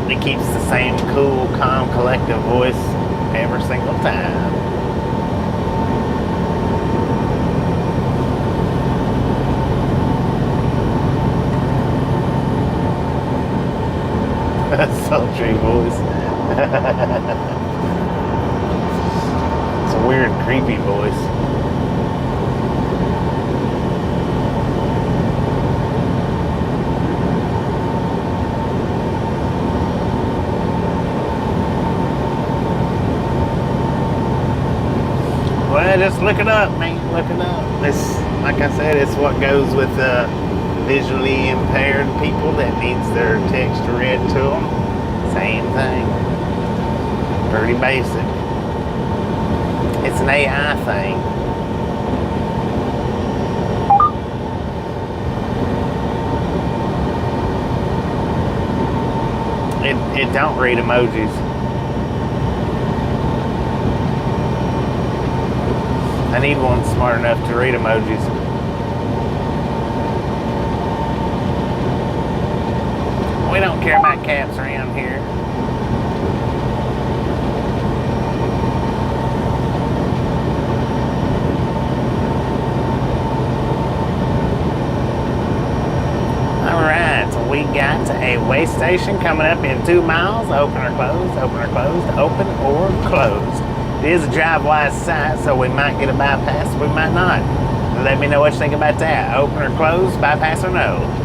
It keeps the same cool, calm, collective voice every single time. Sultry voice. It's a weird, creepy voice. Well, just look it up, man. Look it up. It's, like I said, it's what goes with visually impaired people that needs their text read to them. Same thing. Pretty basic. It's an AI thing. It don't read emojis. I need one smart enough to read emojis. We don't care about cats around here. Alright, so we got a way station coming up in 2 miles. Open or closed, open or closed, open or closed. It is a drive-wise site, so we might get a bypass, we might not. Let me know what you think about that. Open or closed, bypass or no.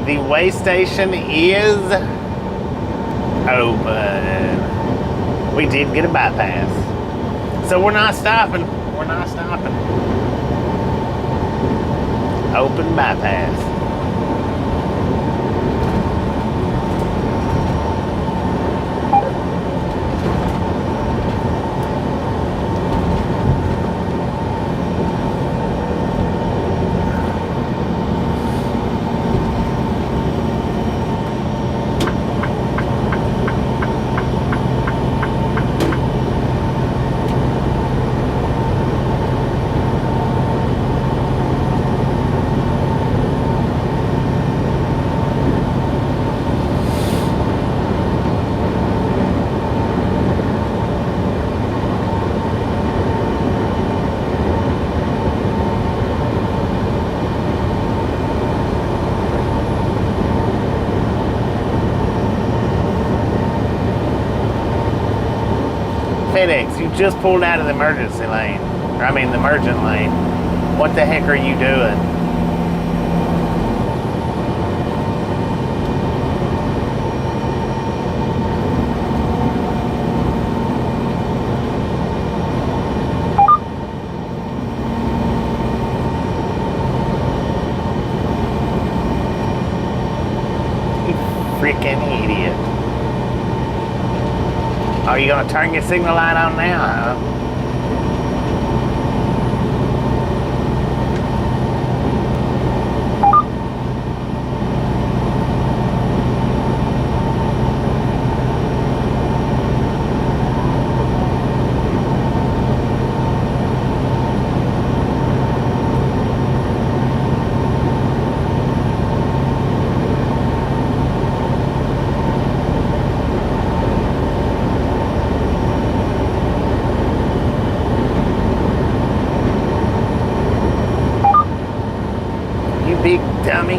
The way station is open. We did get a bypass. So we're not stopping. We're not stopping. Open bypass. FedEx, you just pulled out of the emergency lane. Or, I mean, the emergent lane. What the heck are you doing? You freaking idiot. Oh, you gonna turn your signal light on now, huh? big dummy.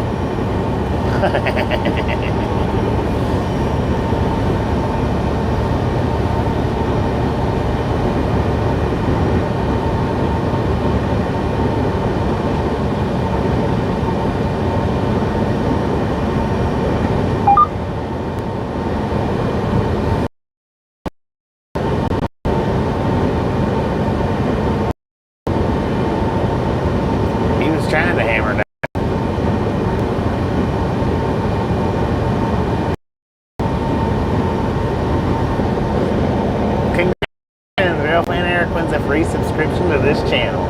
He was trying to hammer down. Railfan Eric wins a free subscription to this channel.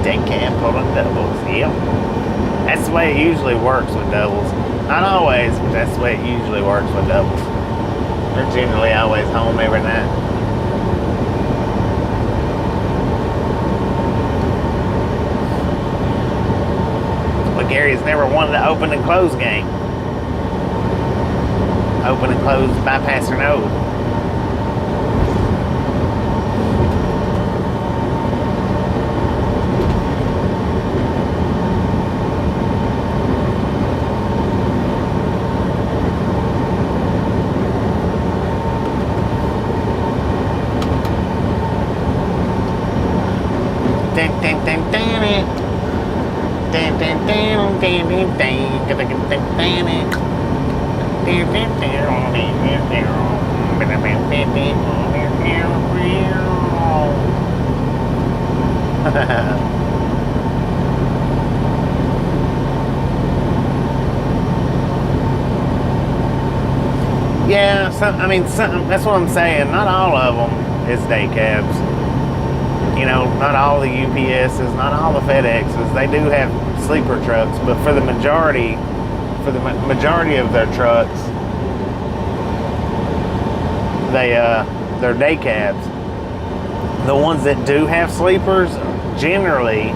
Dashcam pulling doubles. Yep. That's the way it usually works with doubles. Not always, but that's the way it usually works with doubles. They're generally always home every night. But Gary's never wanted to open and close game. Open and close bypasser node. Yeah, that's what I'm saying. Not all of them is day cabs. You know, not all the UPSs, not all the FedExes. They do have sleeper trucks, but for the majority of their trucks, they're day cabs. The ones that do have sleepers generally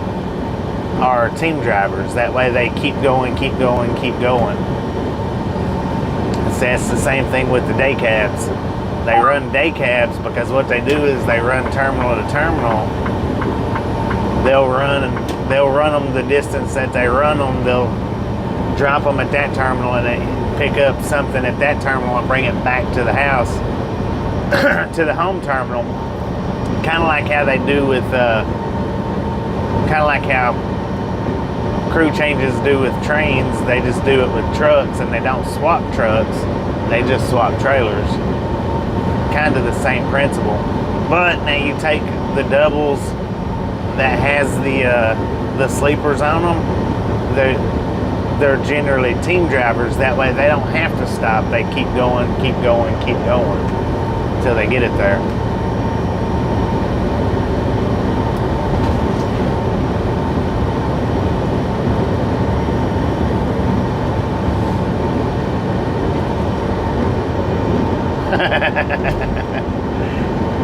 are team drivers. That way they keep going, keep going, keep going. So that's the same thing with the day cabs. They run day cabs because what they do is they run terminal to terminal. They'll run them the distance that they run them. They'll drop them at that terminal and they pick up something at that terminal and bring it back to the house, to the home terminal. Kind of like how they do with, kind of like how crew changes do with trains. They just do it with trucks, and they don't swap trucks. They just swap trailers. Kind of the same principle. But now you take the doubles that has the sleepers on them. They're generally team drivers. That way they don't have to stop. They keep going, keep going, keep going until they get it there.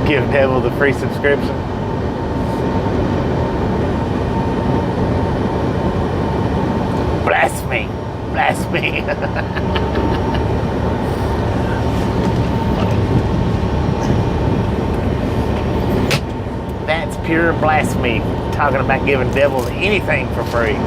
Give Devil the free subscription. Blasphemy. Blasphemy. That's pure blasphemy. Talking about giving Devil anything for free.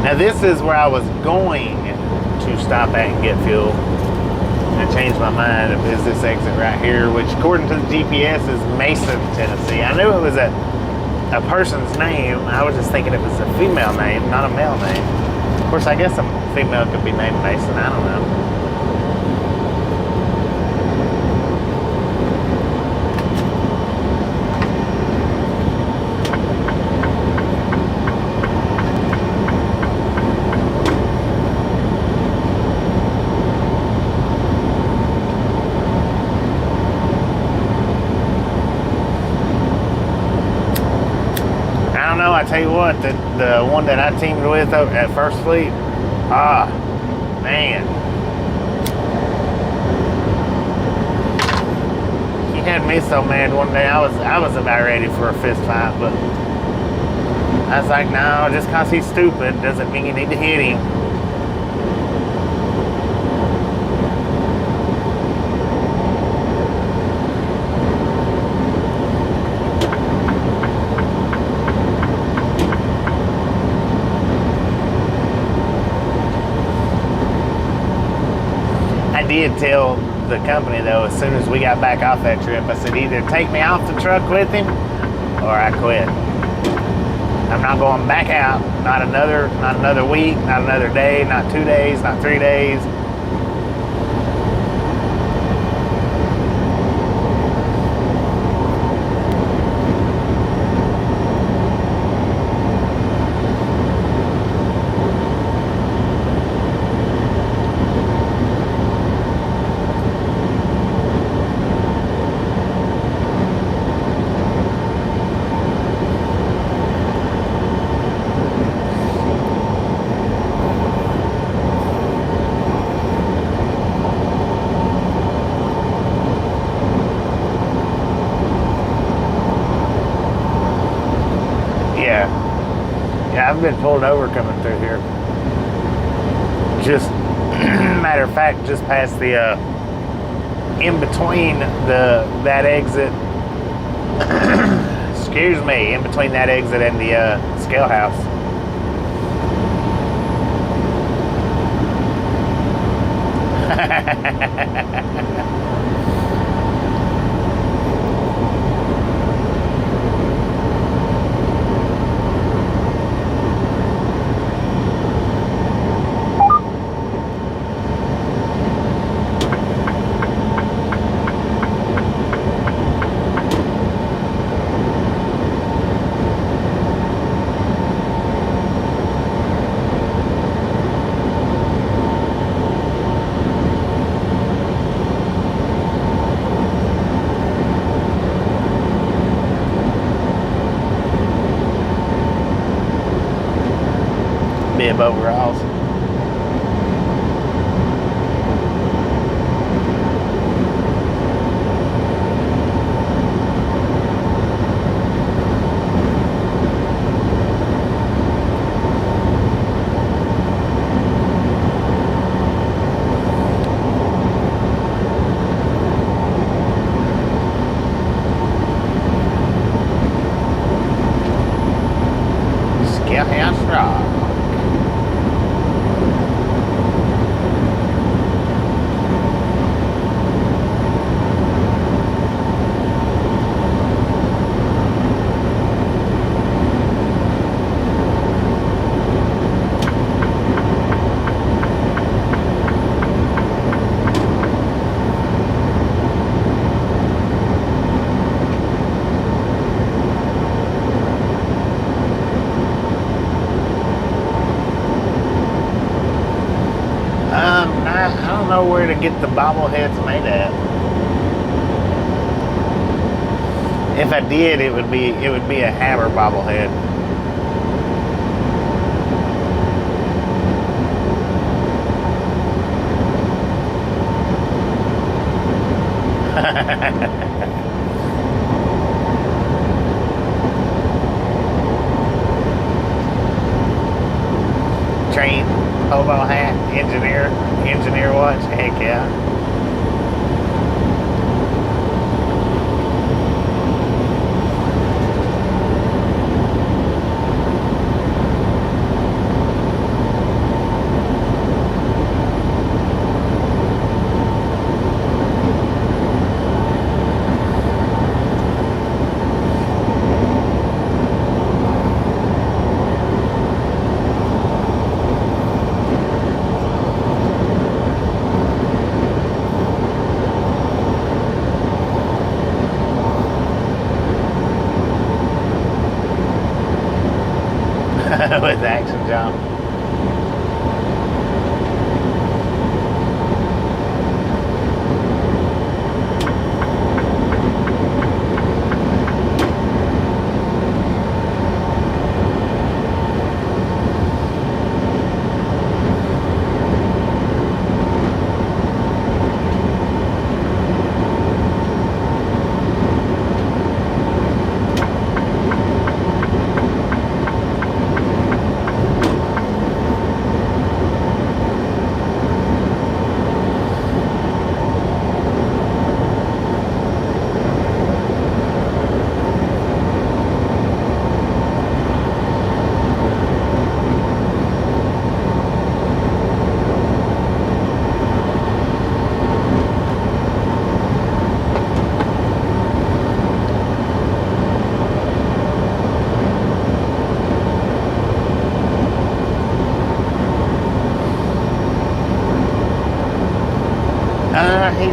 Now this is where I was going to stop at and get fuel. I changed my mind. Is this exit right here, which according to the GPS is Mason, Tennessee. I knew it was a person's name. I was just thinking it was a female name, not a male name. Of course, I guess a female could be named Mason. I don't know. don't know. I tell you what, the one that I teamed with at First Fleet, man, he had me so mad one day. I was about ready for a fist fight, but I was like, no, just because he's stupid doesn't mean you need to hit him. I did tell the company though, as soon as we got back off that trip, I said either take me off the truck with him or I quit. I'm not going back out. Not another week, not another day, not 2 days, not 3 days. Yeah, I've been pulled over coming through here. Just, matter of fact, just past the, in between that exit, excuse me, in between that exit and the scale house. Bib overalls. Scale house rock. I don't know where to get the bobbleheads made at. If I did, it would be a Haber bobblehead. Train, hobo hat, engineer watch, heck yeah. With the action job.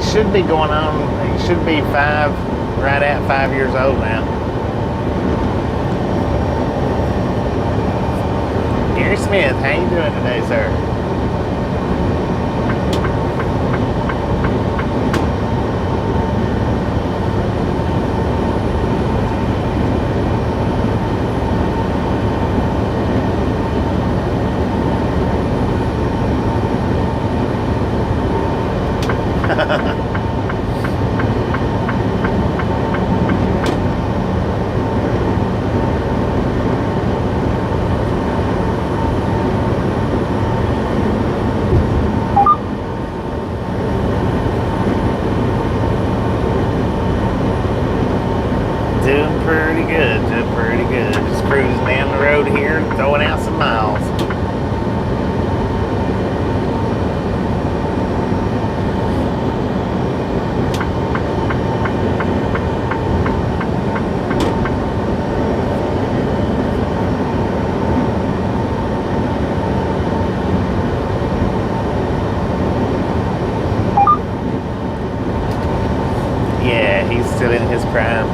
should be going on. He should be right at 5 years old now. Gary Smith, how you doing today, sir? Doing pretty good, Just cruising down the road here, throwing out some miles. Yeah, he's still in his prime.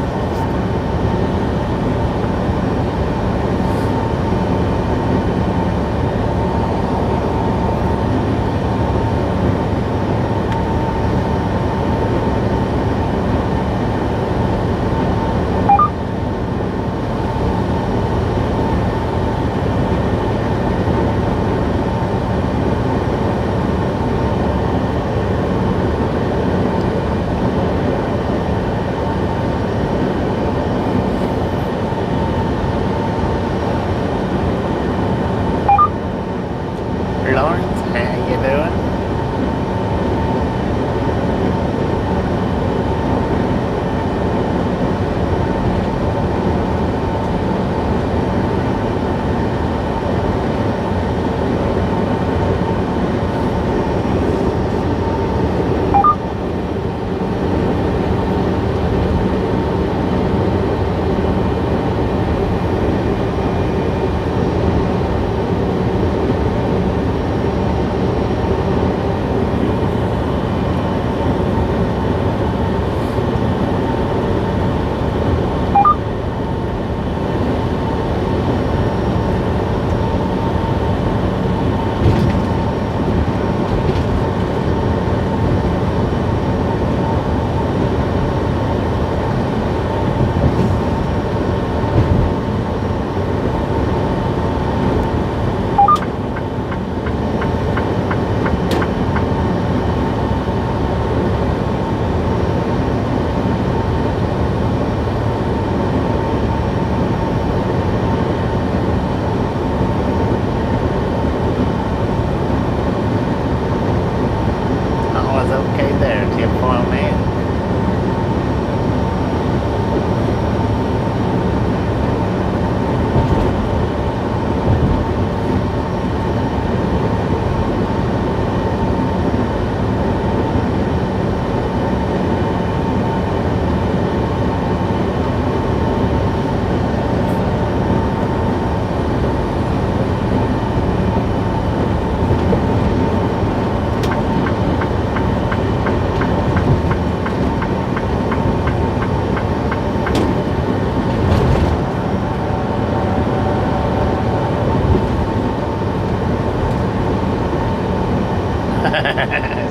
Lawrence, how you doing?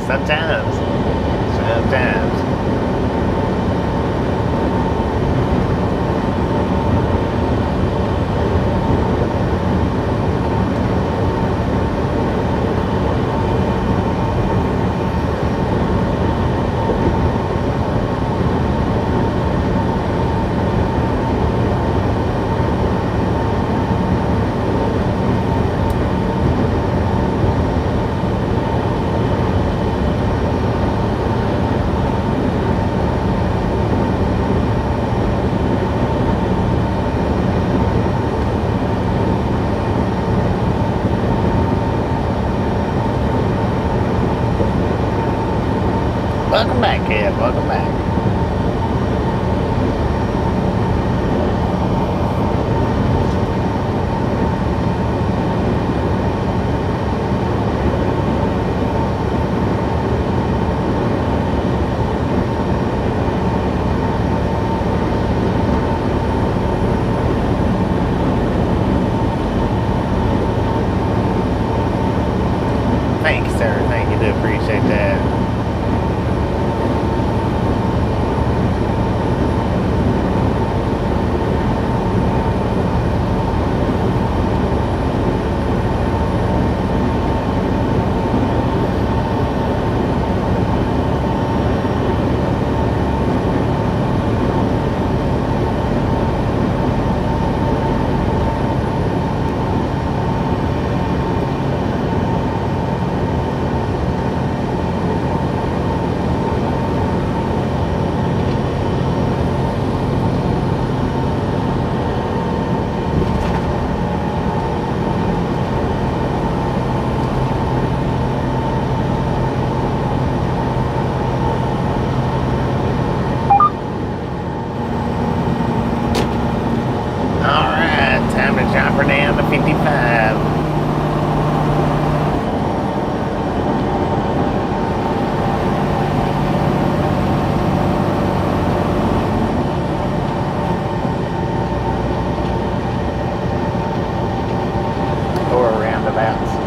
Sometimes. Welcome back, Kev. Welcome back. 55. Or roundabouts.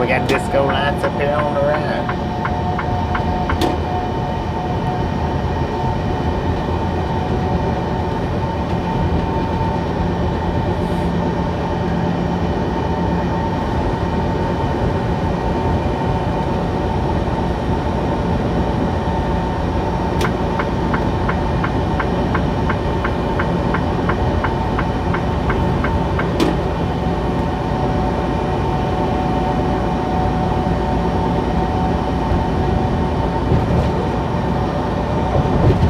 We got disco lights up here on the right.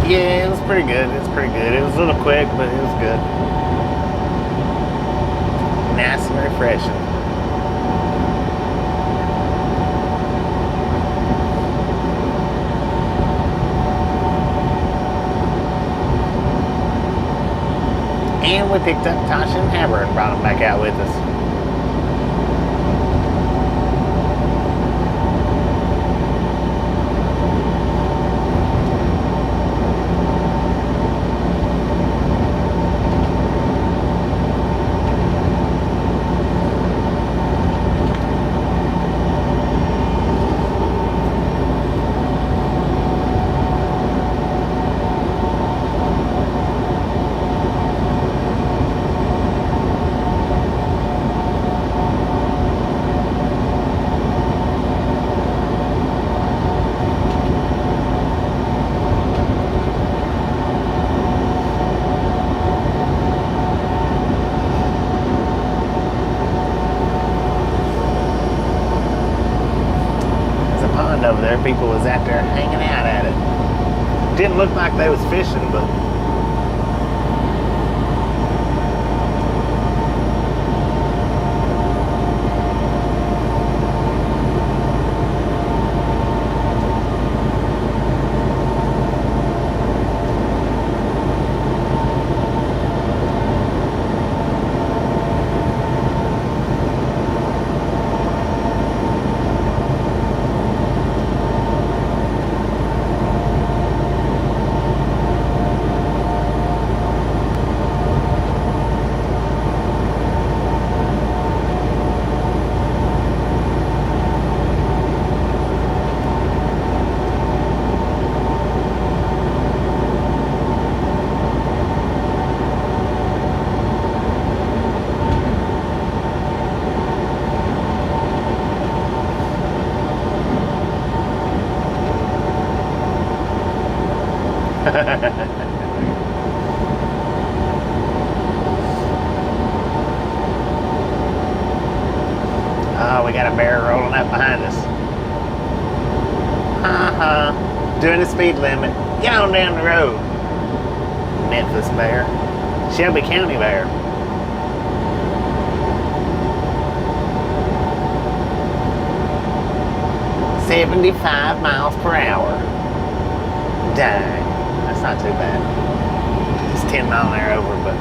Yeah, it was pretty good. It was pretty good. It was a little quick, but it was good. Nice and refreshing. And we picked up Tasha and Haber and brought them back out with us. Over there, people was out there hanging out at it. Didn't look like they was fishing, but Oh, we got a bear rolling up behind us. Doing the speed limit. Get on down the road. Memphis bear. Shelby County bear. "75 miles per hour. Dang. That's not too bad. It's 10 mile an hour over, but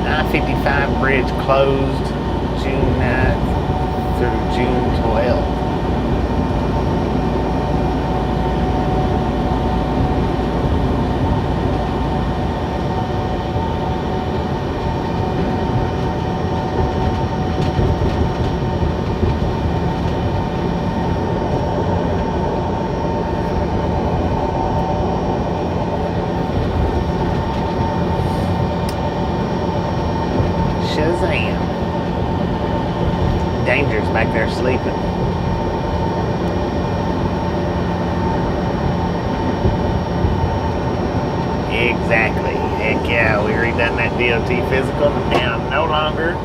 I-55 bridge closed June 9th through June 12th. Shazam. Danger's back there sleeping. Exactly. Heck yeah, we redone that DOT physical and now I'm no longer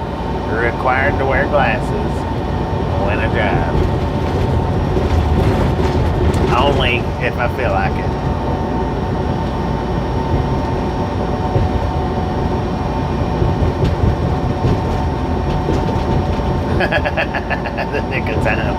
required to wear glasses when I drive. Only if I feel like it. The nick of time.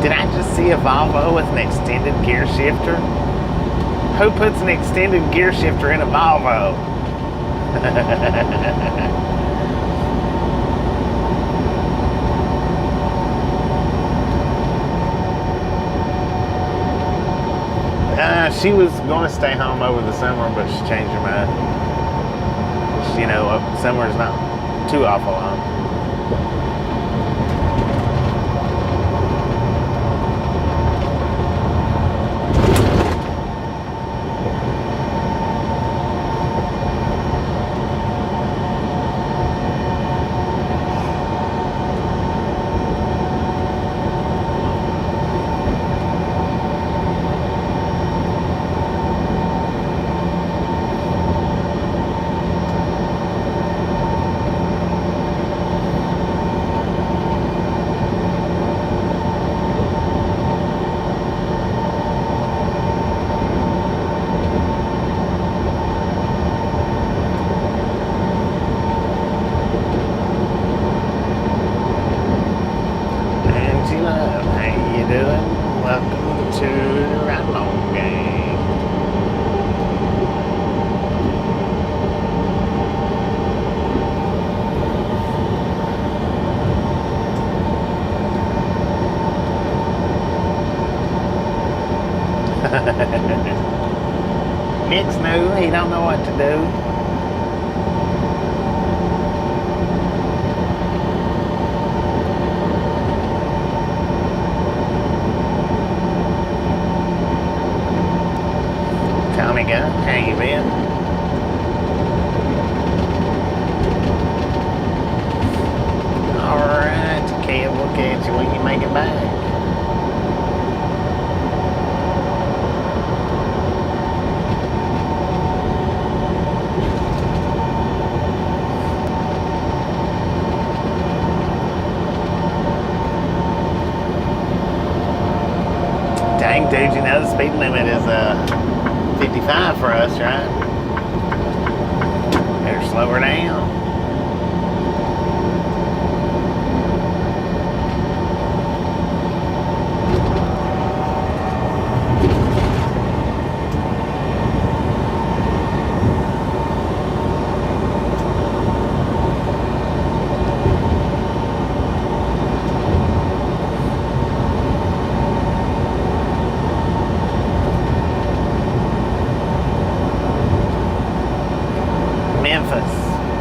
Did I just see a Volvo with an extended gear shifter? Who puts an extended gear shifter in a Volvo? She was going to stay home over the summer, but she changed her mind. You know, summer's not too awful long. Welcome to the Ride Along Gang. Nick's new, he don't know what to do. Dude, you know the speed limit is 55 for us, right? Better slow her down.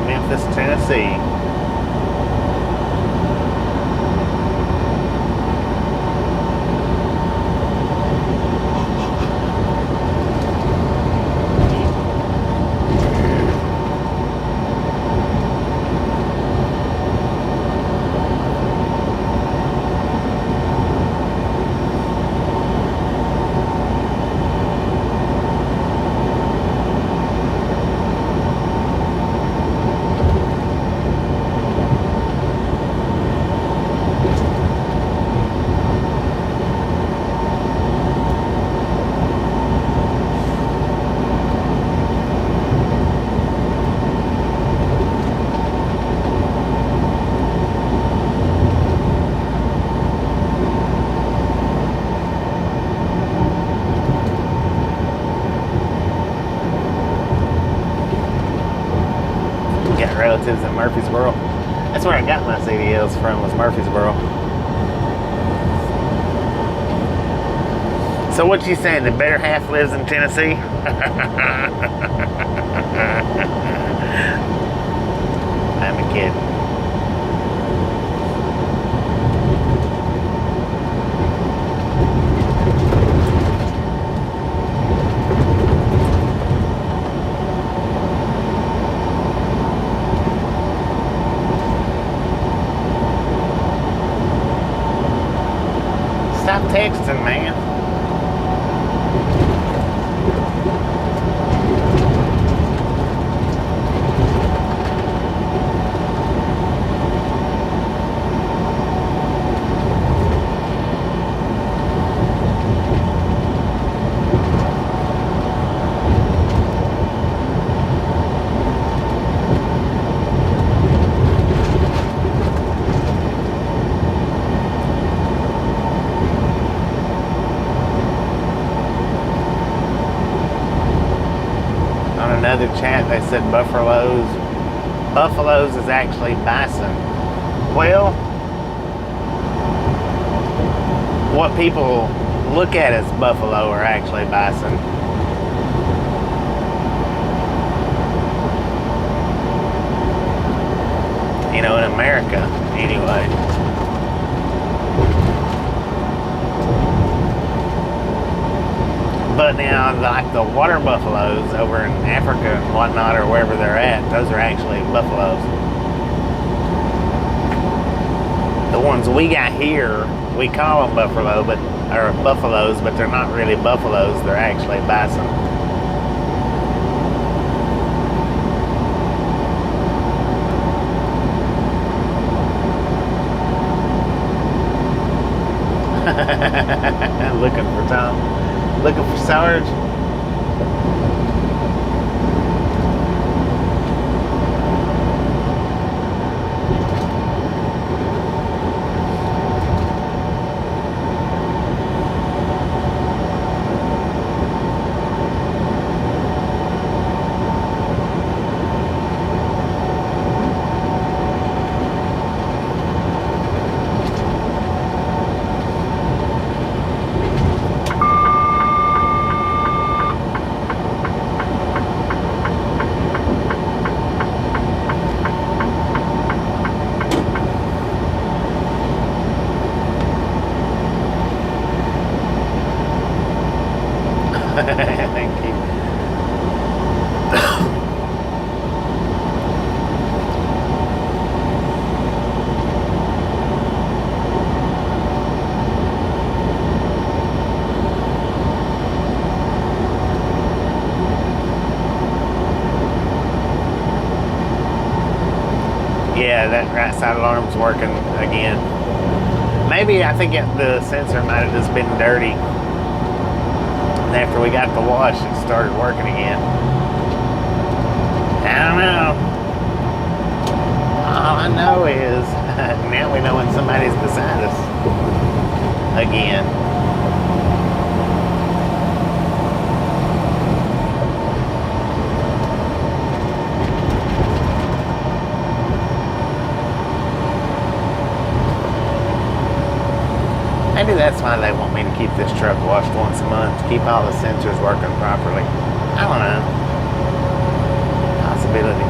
Memphis, Tennessee. Relatives in Murfreesboro. That's where I got my CDLs from, was Murfreesboro. So what you saying, the better half lives in Tennessee? I'm a kid. Stop texting, man. Another chat, they said buffaloes is actually bison. Well, what people look at as buffalo are actually bison. You know, in America, anyway. But now, like the water buffaloes over in Africa and whatnot, or wherever they're at, those are actually buffaloes. The ones we got here, we call them buffaloes, but they're not really buffaloes. They're actually bison. Looking for Tom. Looking for Sarge. Thank you. Yeah, that right side alarm's working again. Maybe I think the sensor might have just been dirty. And after we got the wash, it started working again. I don't know. All I know is now we know when somebody's beside us again. Maybe that's why they want me to keep this truck washed once a month, to keep all the sensors working properly. I don't know. Possibility.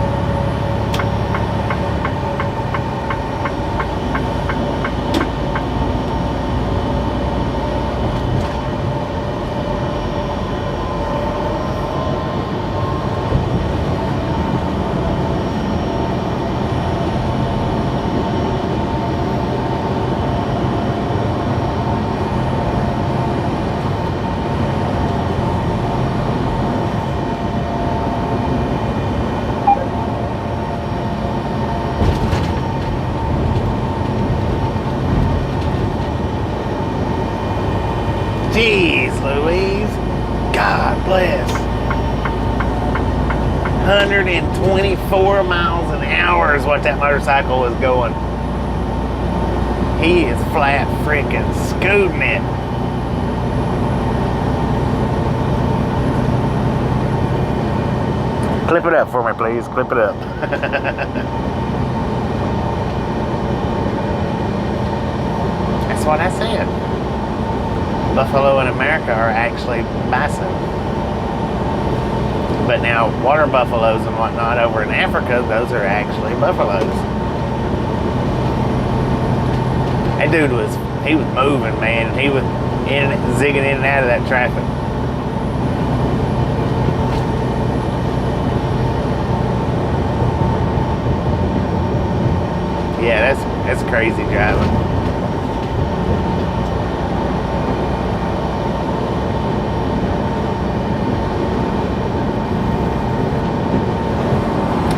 Jeez Louise, God bless. 124 miles an hour is what that motorcycle was going. He is flat freaking scooting it. Clip it up for me, please. Clip it up. That's what I said. Buffalo in America are actually bison. But now water buffaloes and whatnot over in Africa, those are actually buffaloes. That dude was moving, man. He was zigging in and out of that traffic. Yeah, that's crazy driving.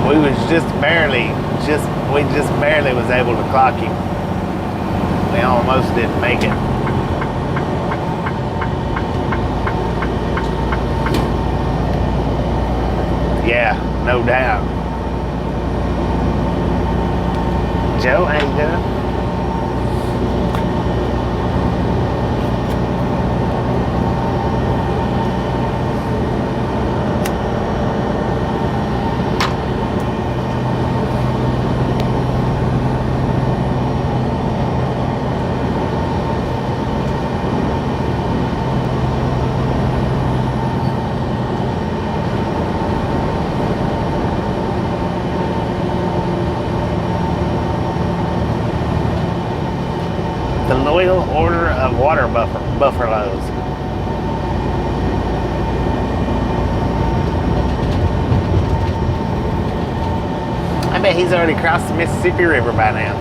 We was just barely was able to clock him. We almost didn't make it. Yeah, no doubt. Joe, how you doing? The Loyal Order of Water Buffaloes. I bet he's already crossed the Mississippi River by now.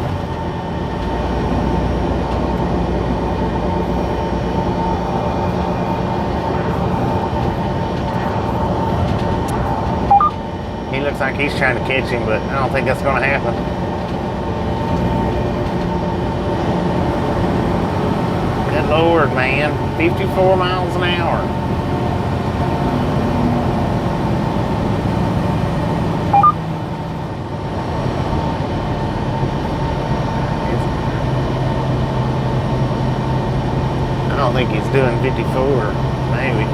He looks like he's trying to catch him, but I don't think that's going to happen. Good Lord, man. 54 miles an hour. I don't think he's doing 54, maybe.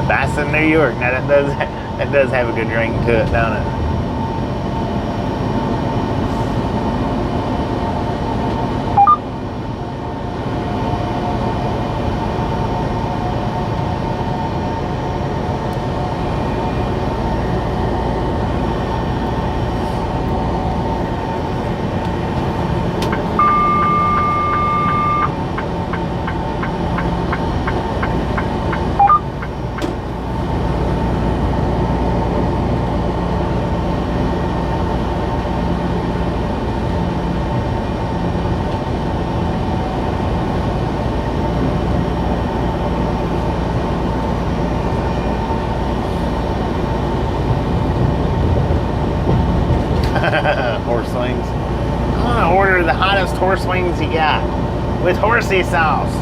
Bison, New York. Now that does have a good ring to it, don't it? horse wings you got? With horsey sauce.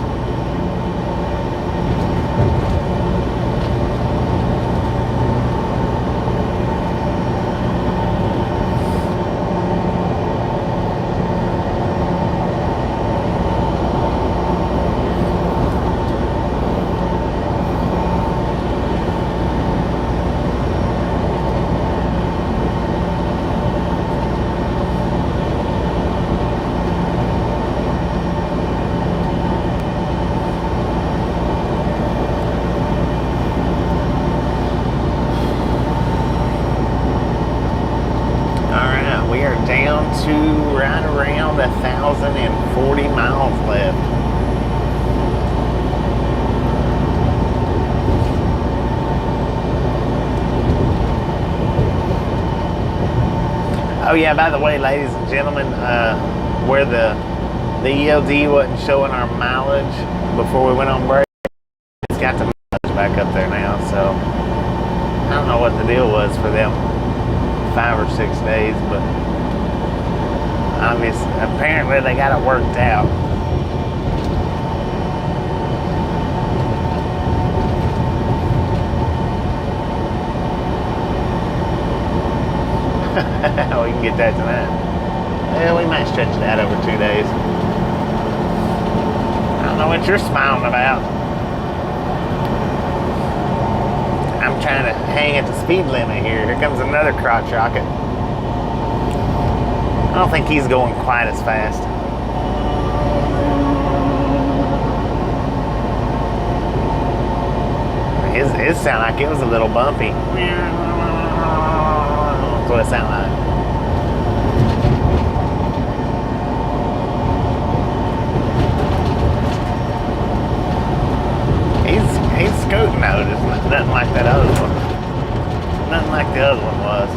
To right around 1,040 miles left. Oh yeah, by the way, ladies and gentlemen, where the ELD wasn't showing our mileage before we went on break, it's got the mileage back up there now, so I don't know what the deal was for them 5 or 6 days, but apparently they got it worked out. We can get that tonight. Well, we might stretch it out over 2 days. I don't know what you're smiling about. I'm trying to hang at the speed limit here. Here comes another crotch rocket. I don't think he's going quite as fast. His sound like it was a little bumpy. That's what it sounded like. He's scooting though, just nothing like that other one. Nothing like the other one was.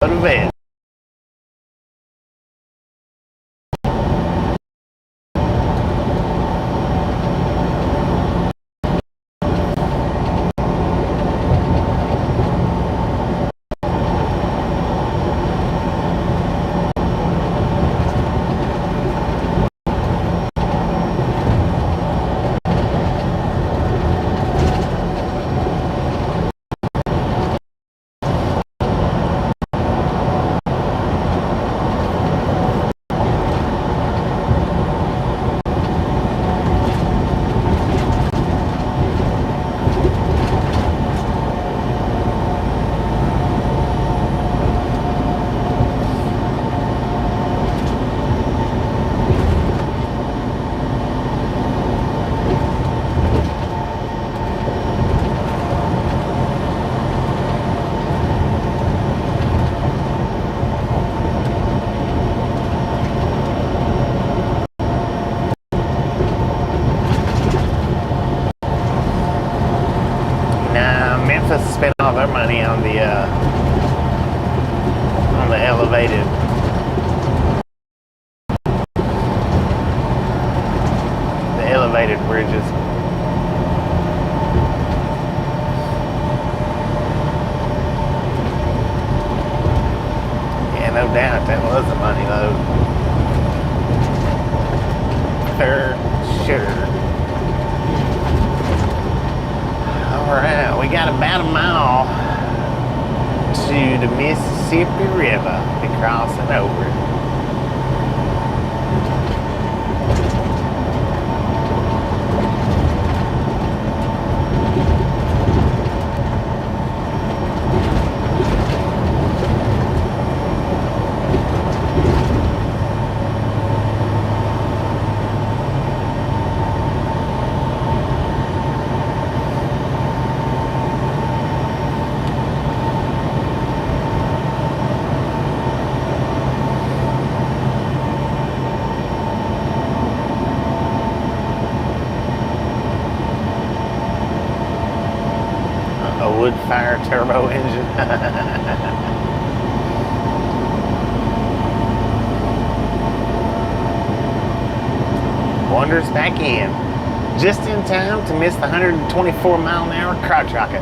Go to bed. Spend all their money on the elevated bridges. Yeah, no doubt that was a money load. For sure. Alright, we got about a mile to the Mississippi River to be crossing over. turbo engine. Wanders back in, just in time to miss the 124 mile an hour crotch rocket.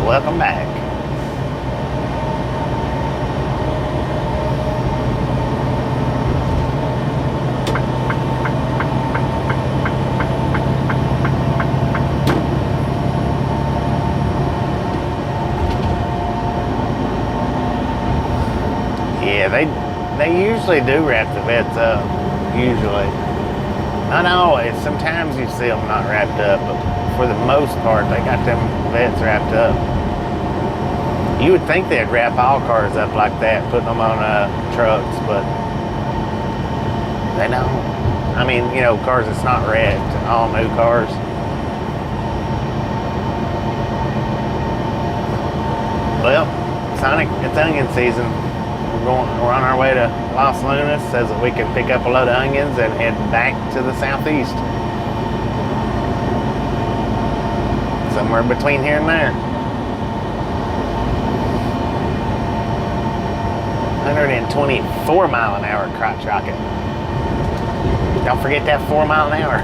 Welcome back. Yeah, they usually do wrap the vets up. Usually, not always. Sometimes you see them not wrapped up, but for the most part, they got them vets wrapped up. You would think they'd wrap all cars up like that, putting them on trucks, but they don't. I mean, you know, cars that's not wrapped, all new cars. Well, Sonic, it's onion season. We're on our way to Los Lunas, so that we can pick up a load of onions and head back to the southeast. Somewhere between here and there. 124 mile an hour crotch rocket. Don't forget that 4 mile an hour.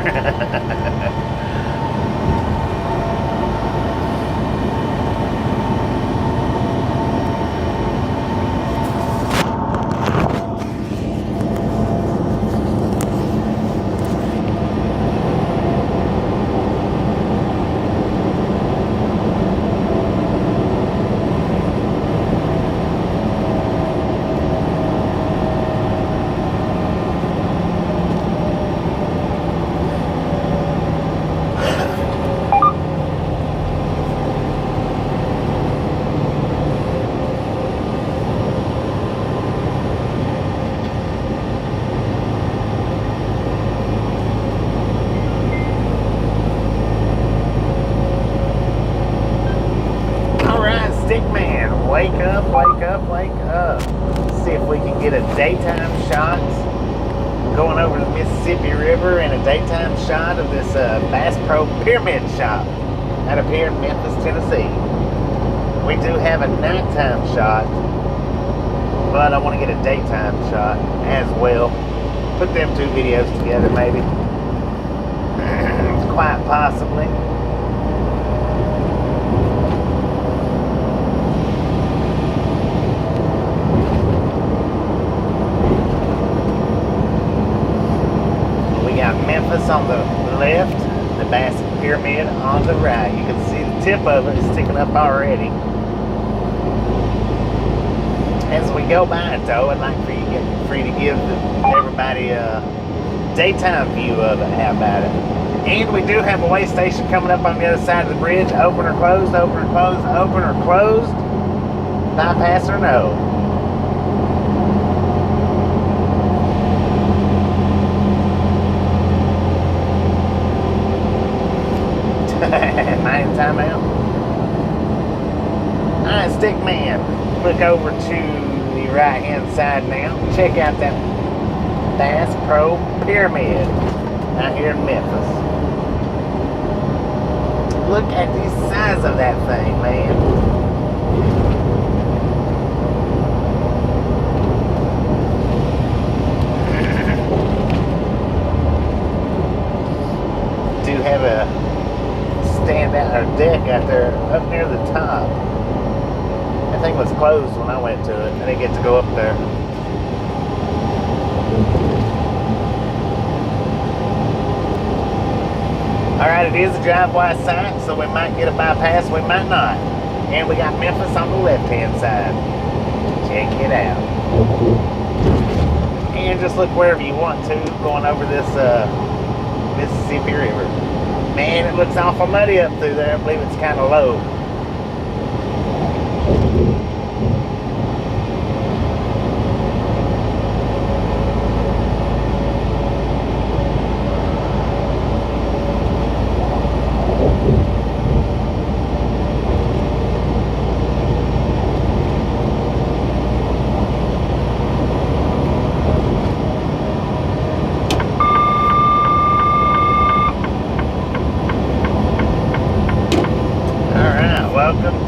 Wake up. Let's see if we can get a daytime shot going over the Mississippi River and a daytime shot of this Bass Pro Pyramid shop out of here in Memphis, Tennessee. We do have a nighttime shot, but I want to get a daytime shot as well. Put them two videos together maybe. Quite possibly. Memphis on the left, the Bass Pyramid on the right. You can see the tip of it sticking up already. As we go by it though, I'd like for you to give everybody a daytime view of it. How about it? And we do have a weigh station coming up on the other side of the bridge. Open or closed, open or closed, open or closed, bypass or no. Night time out. Alright, stick man. Look over to the right hand side now. Check out that Bass Pro Pyramid out here in Memphis. Look at the size of that thing, man. Do have a stand out our deck out there up near the top. That thing was closed when I went to it. I didn't get to go up there. Alright, it is a driveway site, so we might get a bypass, we might not. And we got Memphis on the left hand side. Check it out. And just look wherever you want to going over this Mississippi River. Man, it looks awful muddy up through there. I believe it's kind of low.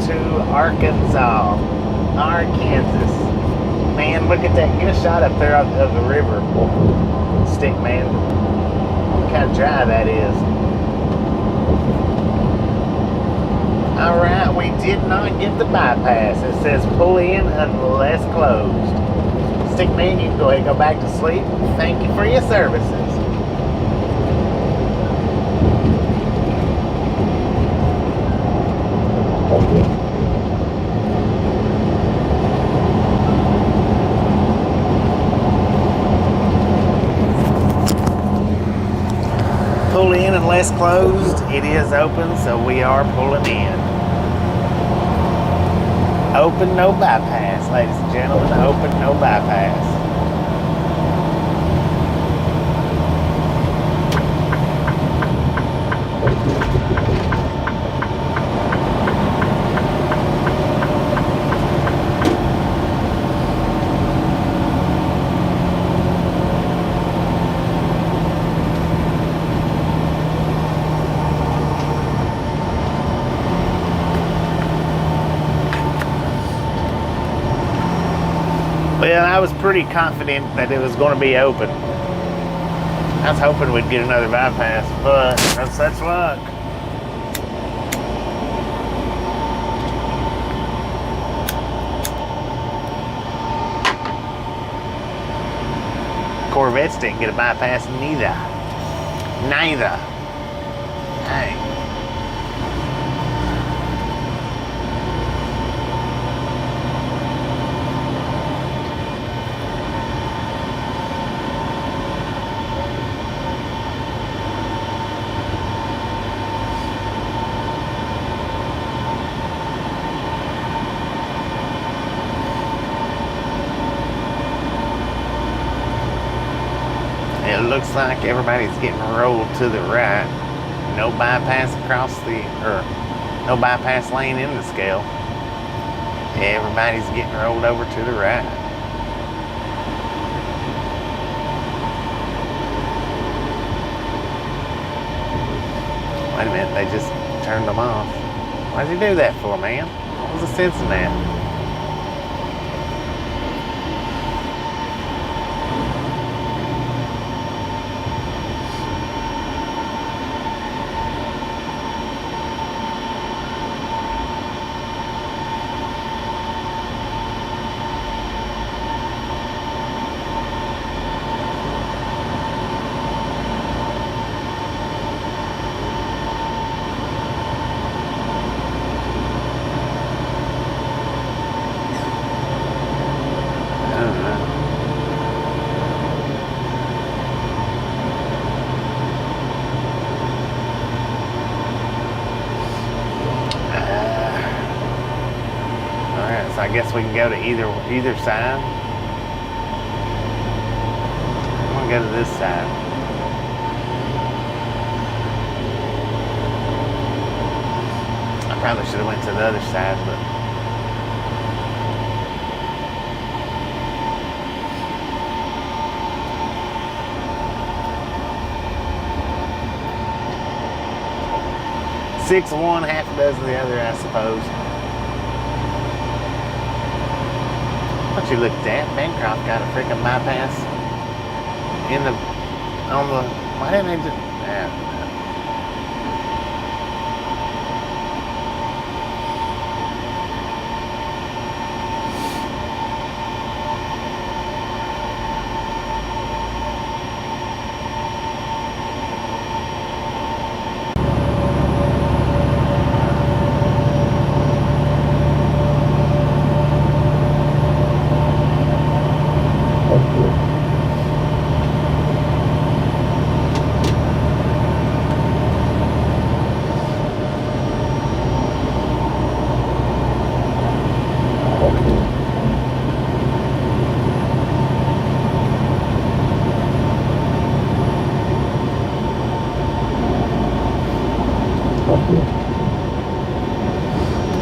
to Arkansas. Man, look at that. Get a shot up there of the river. Stick, man. Look how dry that is. Alright, we did not get the bypass. It says pull in unless closed. Stick, man, you can go ahead and go back to sleep. Thank you for your services. Pull in unless closed. It is open, so we are pulling in. Open, no bypass, ladies and gentlemen. Open, no bypass. Well, I was pretty confident that it was going to be open. I was hoping we'd get another bypass, but no such luck. Corvettes didn't get a bypass neither. Dang. It looks like everybody's getting rolled to the right. No bypass no bypass lane in the scale. Everybody's getting rolled over to the right. Wait a minute, they just turned them off. Why'd you do that for, man? What was the sense in that? I guess we can go to either side. I'm gonna go to this side. I probably should have went to the other side, but six of one, half a dozen of the other, I suppose. Don't you look at that? Bancroft got a freaking bypass why didn't they just,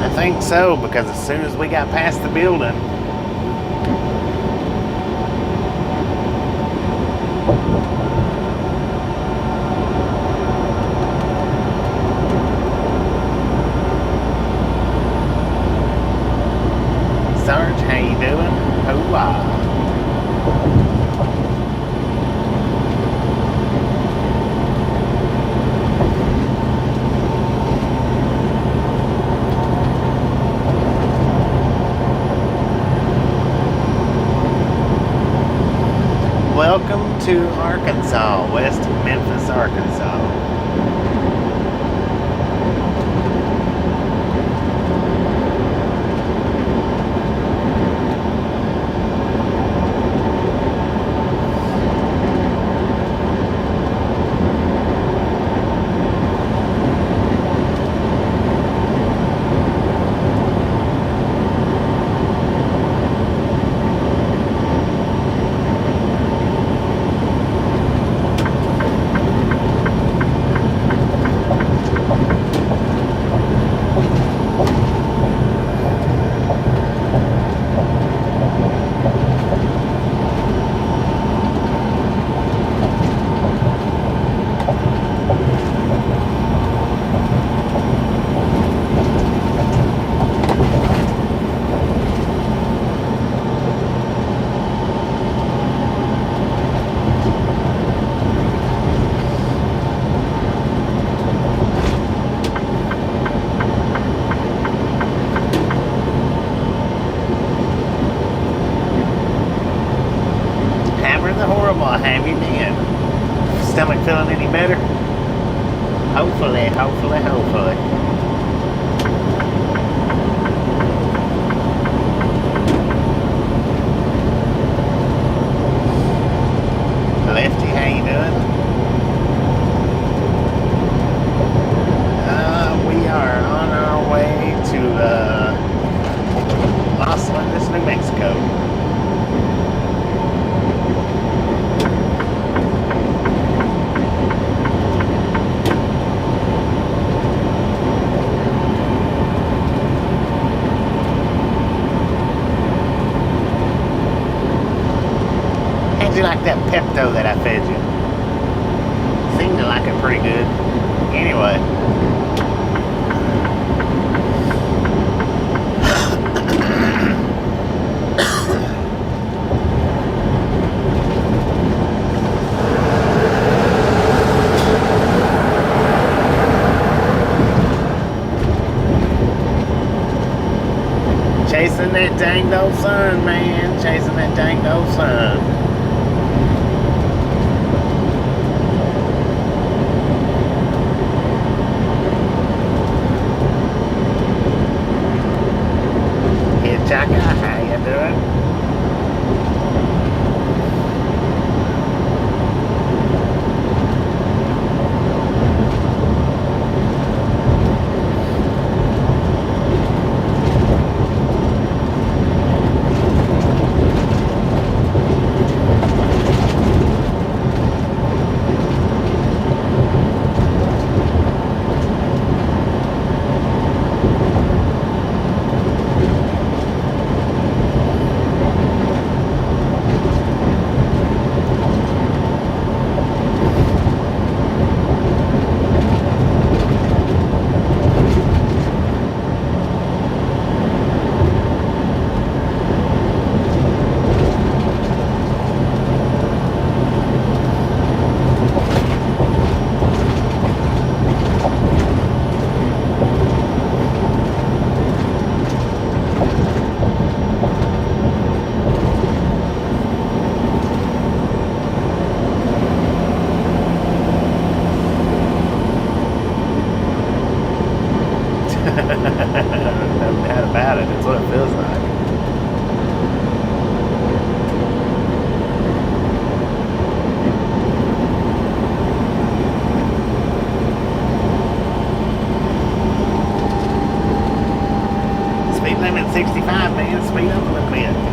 I think so, because as soon as we got past the building, while. Welcome to Arkansas, West Memphis, Arkansas. Have you been? Stomach feeling any better? Hopefully. Lefty, how you doing? We are on our way to Los Lindes, New Mexico. How'd you like that Pepto that I fed you? Seemed to like it pretty good. Anyway. Chasing that dang old sun, man. Chasing that dang old sun. Chaka, how you doing? No doubt about it. It's what it feels like. Speed limit 65, man. Speed up a little bit.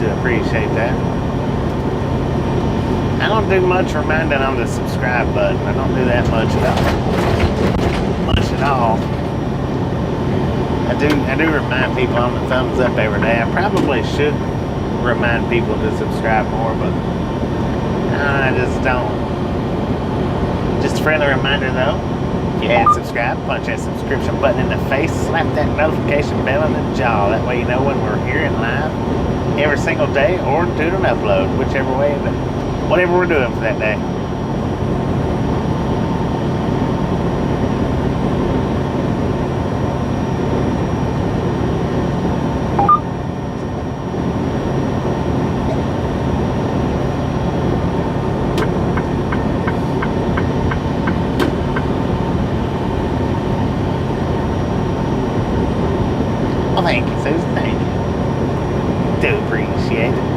Do appreciate that. I don't do much reminding on the subscribe button. I don't do that much at all. I do remind people on the thumbs up every day. I probably should remind people to subscribe more, but I just don't. Just a friendly reminder though, if you hadn't subscribed, punch that subscription button in the face, slap that notification bell in the jaw. That way you know when we're here and live every single day, or do an upload, whichever way, whatever we're doing for that day. Well, thank you, Susan. Thank you. Do appreciate it.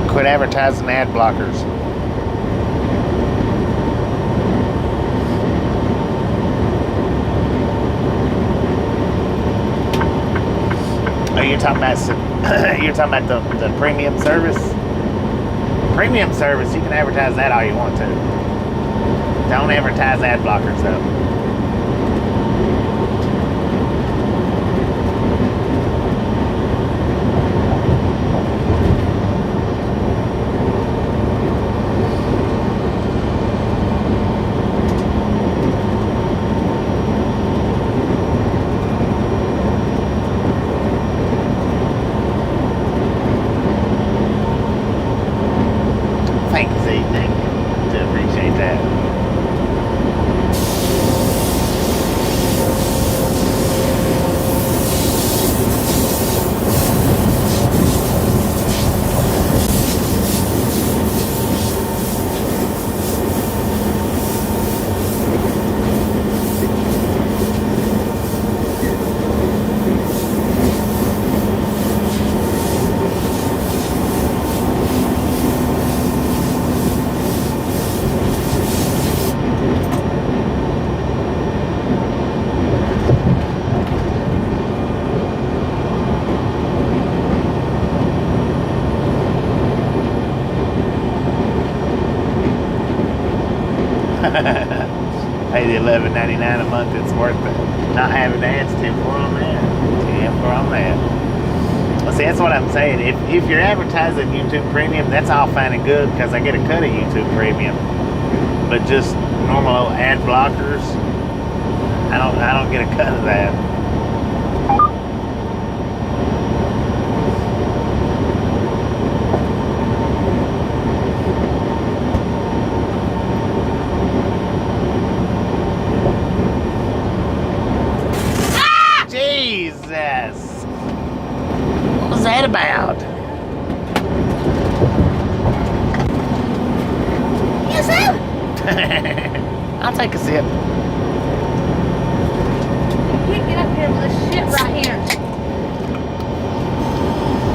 Quit advertising ad blockers. Oh, you're talking about the premium service? Premium service, you can advertise that all you want to. Don't advertise ad blockers though. Thank you, Z. Thank you. Do appreciate that. Pay the $11.99 a month. It's worth it. Not having ads, 10 for on that. 10 for on that. Well, see, that's what I'm saying. If you're advertising YouTube Premium, that's all fine and good because I get a cut of YouTube Premium. But just normal old ad blockers, I don't get a cut of that. Jesus! What was that about? Yes, sir. I'll take a sip. You can't get up here with this shit right here.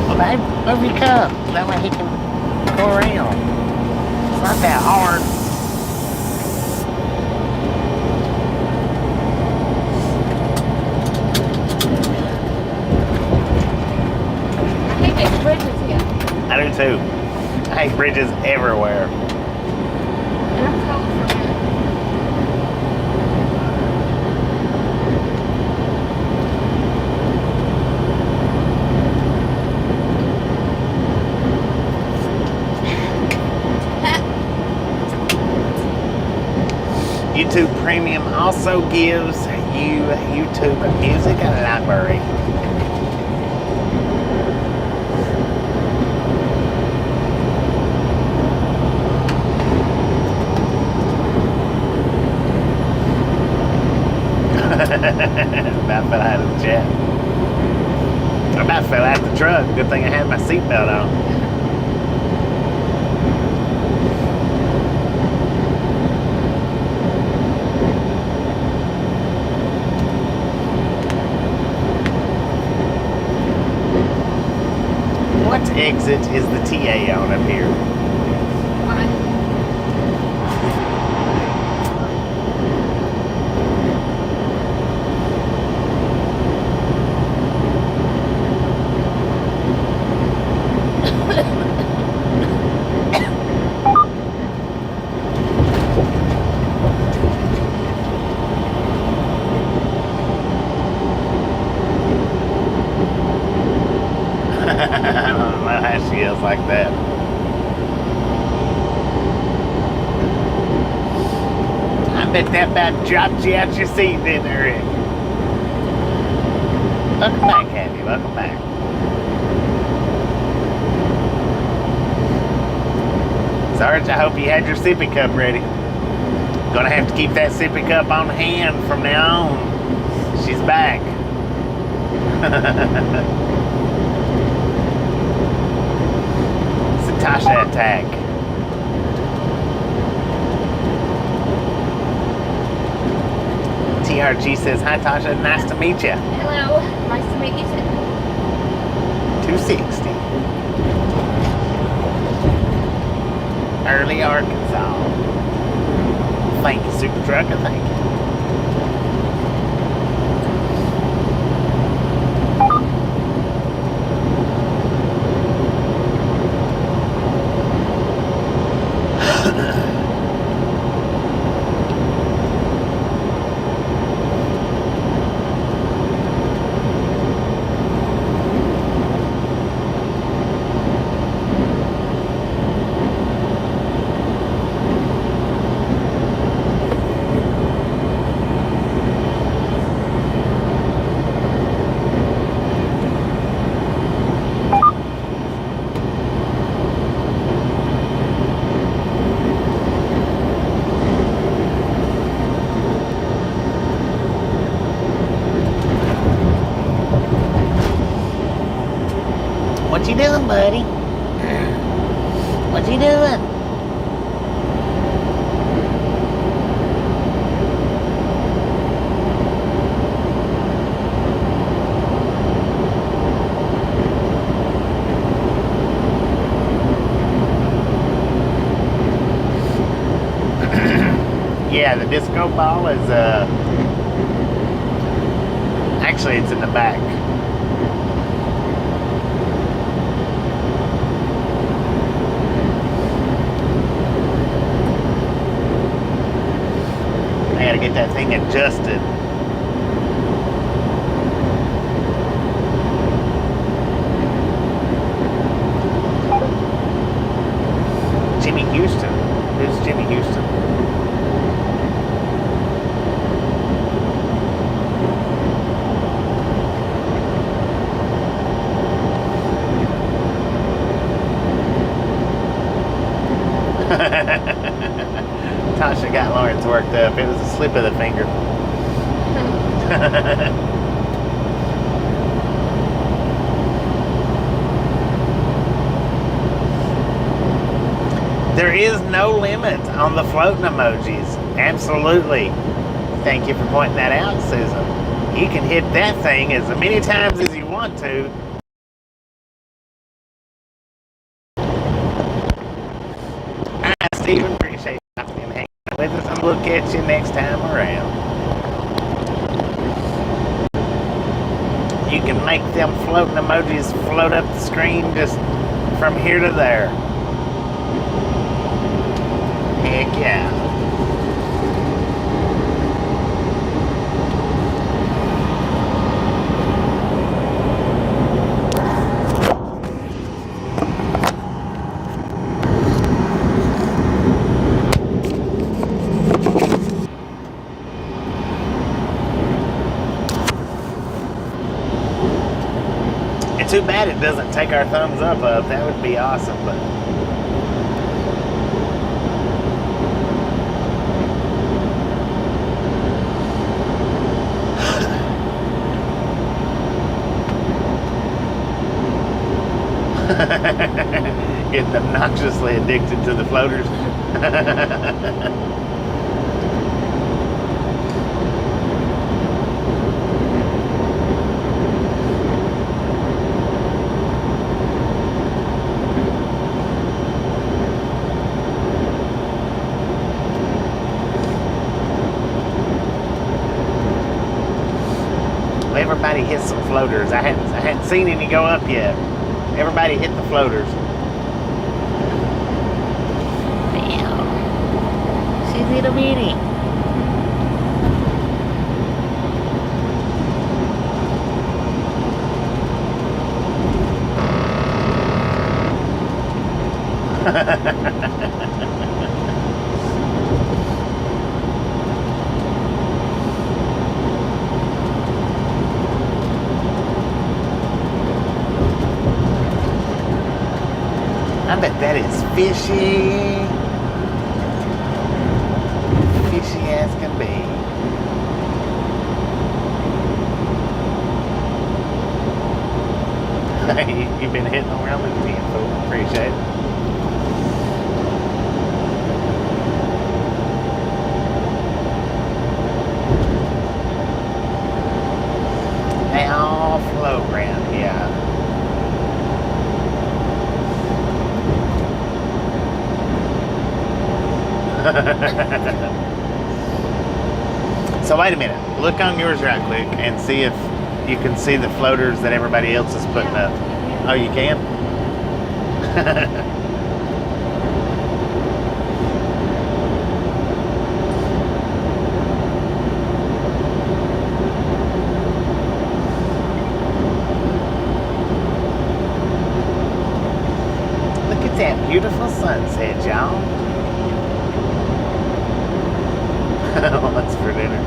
Well, babe, move your cup. That way he can go around. It's not that hard. I hate these bridges here. I do too. I hate bridges everywhere. And I'm cold for it. YouTube Premium also gives you YouTube Music Library. About fell out of the chat. I about fell out of the truck. Good thing I had my seatbelt on. exit is the TA on up here? Fine. I don't know how she is like that. I bet that about dropped you out your seat, didn't it, Rick? Welcome back, Abby. Welcome back. Sarge, I hope you had your sippy cup ready. Gonna have to keep that sippy cup on hand from now on. She's back. It's a Tasha attack. TRG says, hi Tasha, nice to meet you. Hello. Nice to meet you too. 260. Early Arkansas. Thank you, Super Trucker, thank you. What you doing, buddy? What you doing? Yeah, the disco ball is actually it's in the back. I gotta get that thing adjusted. Jimmy Houston. Who's Jimmy Houston? Tasha got Lawrence worked up. It was a slip of the finger. There is no limit on the floating emojis. Absolutely. Thank you for pointing that out, Susan. You can hit that thing as many times as you want to. Stephen, appreciate you hanging out with us, and we'll catch you next time around. You can make them floating emojis float up the screen just from here to there. Heck yeah. Too bad it doesn't take our thumbs up. That would be awesome, but getting obnoxiously addicted to the floaters. everybody hit some floaters. I hadn't seen any go up yet. Everybody hit the floaters. Damn. She's little bitty. I bet that is fishy. Fishy as can be. You've been hitting around with me, fool. Appreciate it. They all float around here. So wait a minute. Look on yours right quick and see if you can see the floaters that everybody else is putting up. Oh, you can? Look at that beautiful sunset, y'all. What's for dinner?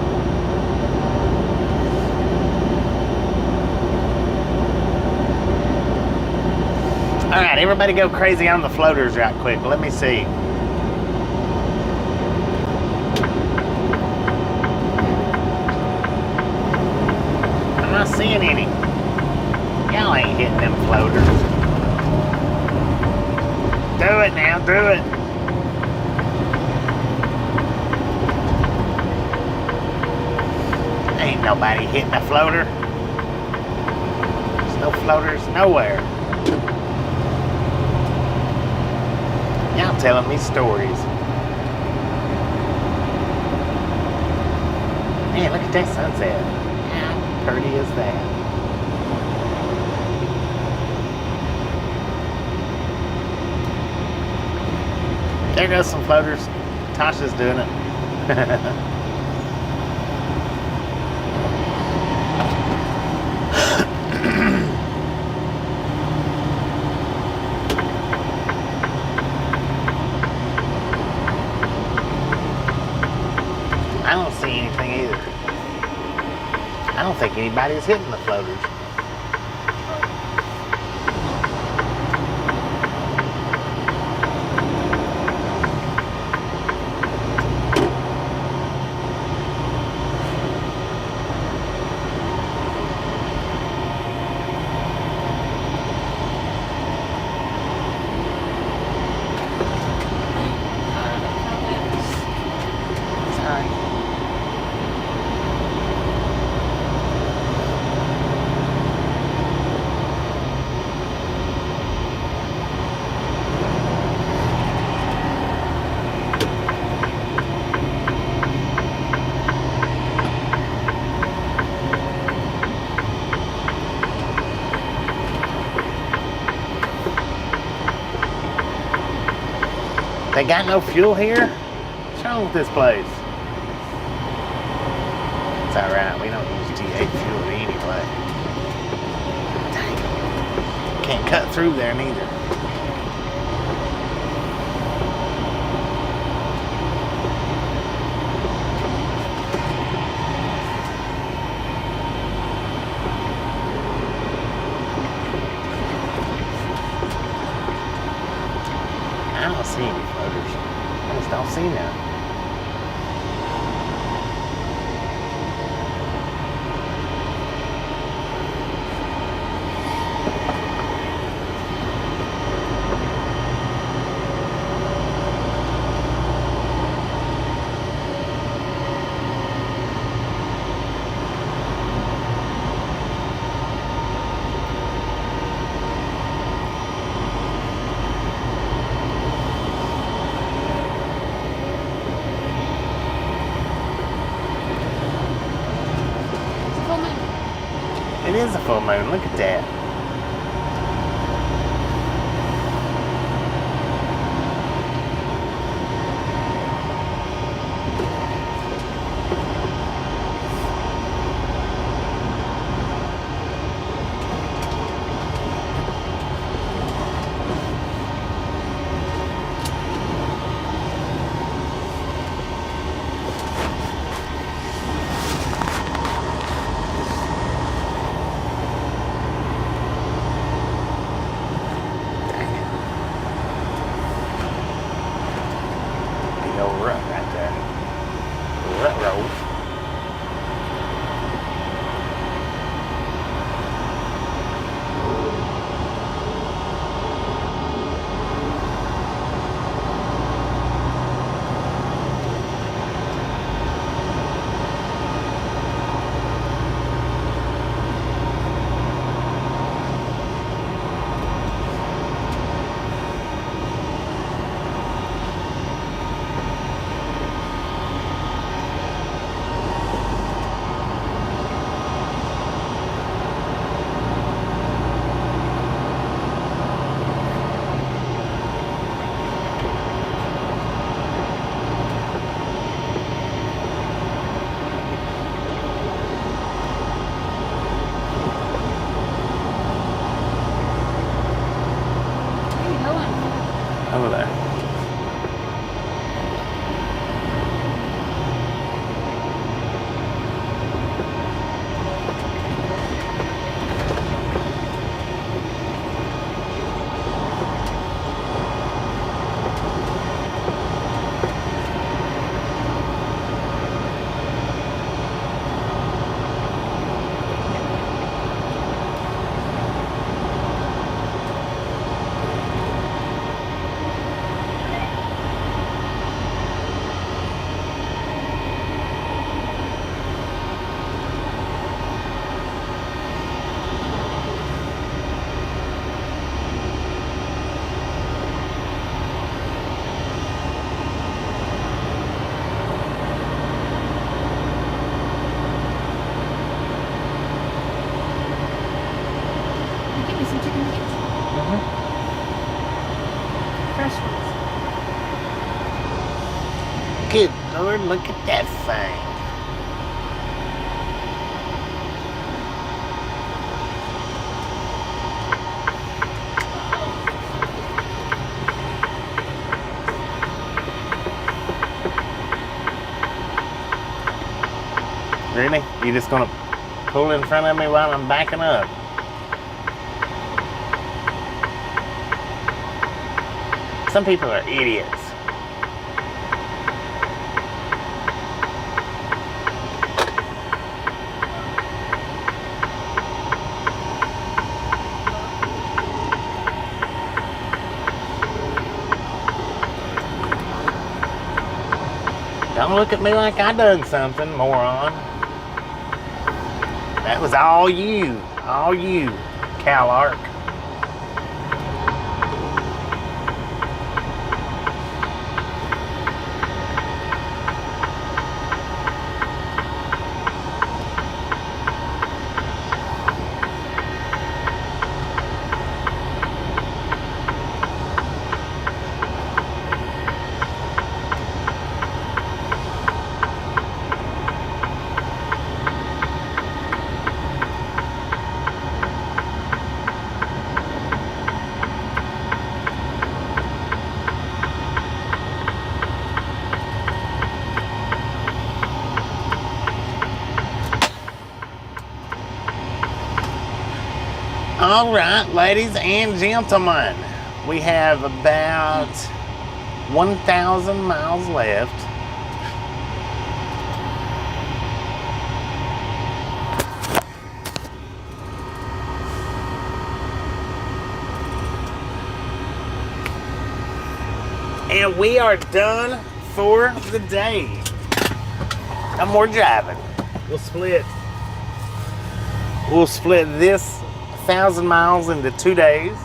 All right, everybody go crazy on the floaters right quick. Let me see. I'm not seeing any. Y'all ain't hitting them floaters. Do it now, do it. Ain't nobody hitting a floater. There's no floaters nowhere. Y'all telling me stories. Man, look at that sunset. How pretty is that? There goes some floaters. Tasha's doing it. I don't see anything either. I don't think anybody's hitting the floaters. Sorry. They got no fuel here? What's wrong with this place? It's alright, we don't use T8 fuel anyway. Dang. Can't cut through there neither. I don't see any floaters. I just don't see none. is a full moon. Look at that. Over there. Good Lord, look at that thing. Really? You just gonna pull in front of me while I'm backing up? Some people are idiots. Don't look at me like I done something, moron. That was all you, Cal Ark. All right, ladies and gentlemen, we have about 1,000 miles left. And we are done for the day. No more driving. We'll split this 1,000 miles into 2 days.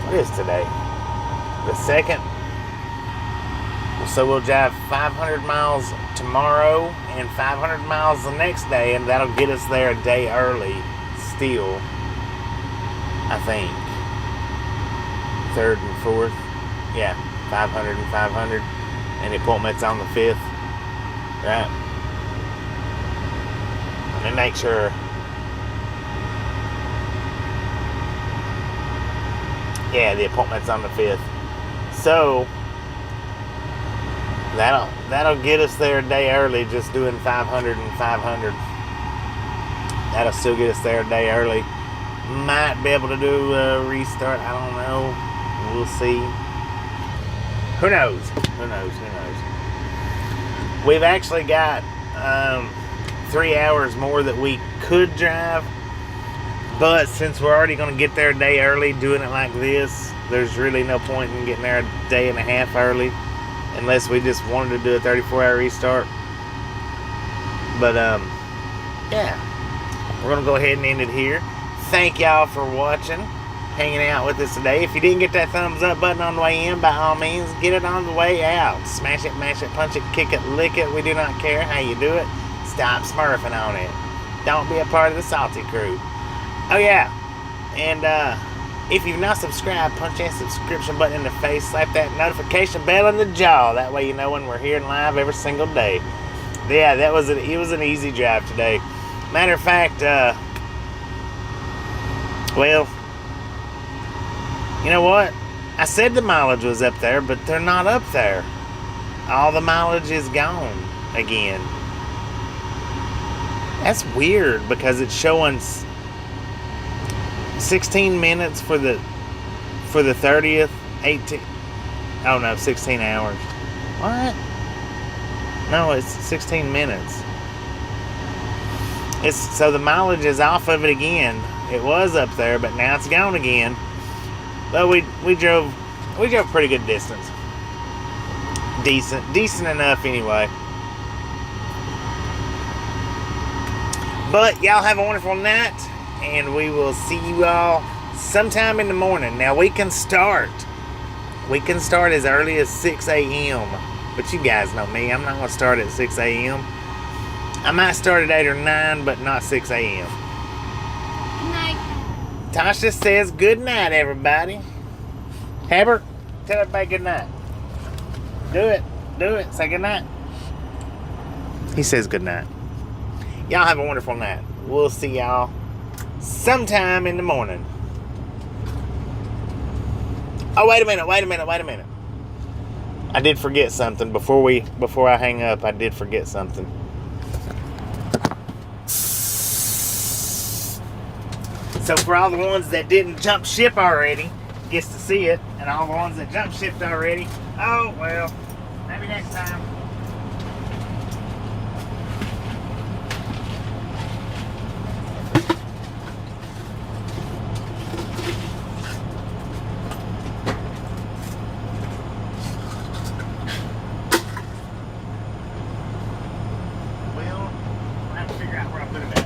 What is today? The 2nd? So we'll drive 500 miles tomorrow and 500 miles the next day, and that'll get us there a day early still, I think. 3rd and 4th. Yeah, 500 and 500. And the appointment's on the 5th. Right. And then make sure. Yeah, the appointment's on the 5th. So that'll get us there a day early, just doing 500 and 500. That'll still get us there a day early. Might be able to do a restart. I don't know. We'll see. Who knows? Who knows? Who knows? We've actually got 3 hours more that we could drive. But since we're already going to get there a day early doing it like this, there's really no point in getting there a day and a half early unless we just wanted to do a 34-hour restart. But, yeah. We're going to go ahead and end it here. Thank y'all for watching, hanging out with us today. If you didn't get that thumbs up button on the way in, by all means, get it on the way out. Smash it, mash it, punch it, kick it, lick it. We do not care how you do it. Stop smurfing on it. Don't be a part of the salty crew. Oh yeah, and if you've not subscribed, punch that subscription button in the face, slap that notification bell in the jaw. That way you know when we're here and live every single day. Yeah, it was an easy drive today. Matter of fact, well, you know what? I said the mileage was up there, but they're not up there. All the mileage is gone again. That's weird because it's showing 16 minutes for the 30th, 18, oh no, 16 hours. What? No, it's 16 minutes. So the mileage is off of it again. It was up there, but now it's gone again. But we drove a pretty good distance. Decent enough anyway. But y'all have a wonderful night, and we will see you all sometime in the morning. Now we can start as early as 6 a.m. But you guys know me, I'm not going to start at 6 a.m. I might start at 8 or 9, but not 6 a.m. Good night. Tasha says good night, everybody. Haber, tell everybody good night. Do it. Say good night. He says good night. Y'all have a wonderful night. We'll see y'all sometime in the morning. Oh, wait a minute. I did forget something. Before I hang up, I did forget something. So for all the ones that didn't jump ship already, gets to see it, and all the ones that jump shipped already, oh well, maybe next time. Well, I have to figure out where I put it at.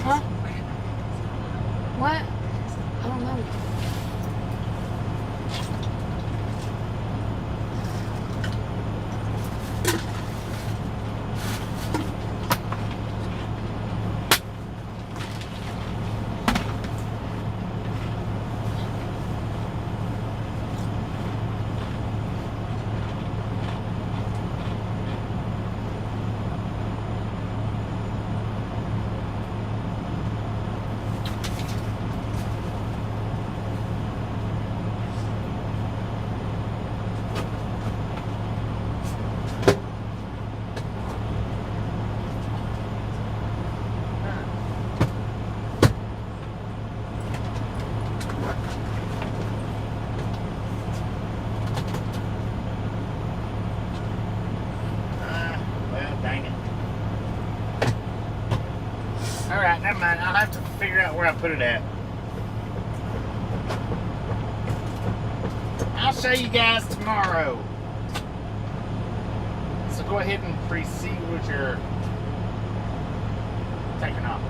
Huh? What? I don't know. Dang it. Alright, never mind. I'll have to figure out where I put it at. I'll show you guys tomorrow. So go ahead and proceed with your taking off.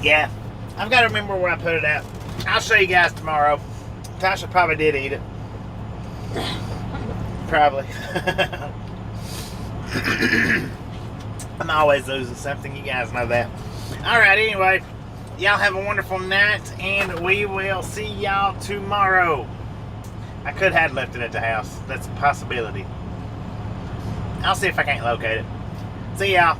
Yeah, I've got to remember where I put it at. I'll show you guys tomorrow. Tasha probably did eat it. Probably. I'm always losing something. You guys know that. Alright, anyway. Y'all have a wonderful night, and we will see y'all tomorrow. I could have left it at the house. That's a possibility. I'll see if I can't locate it. See y'all.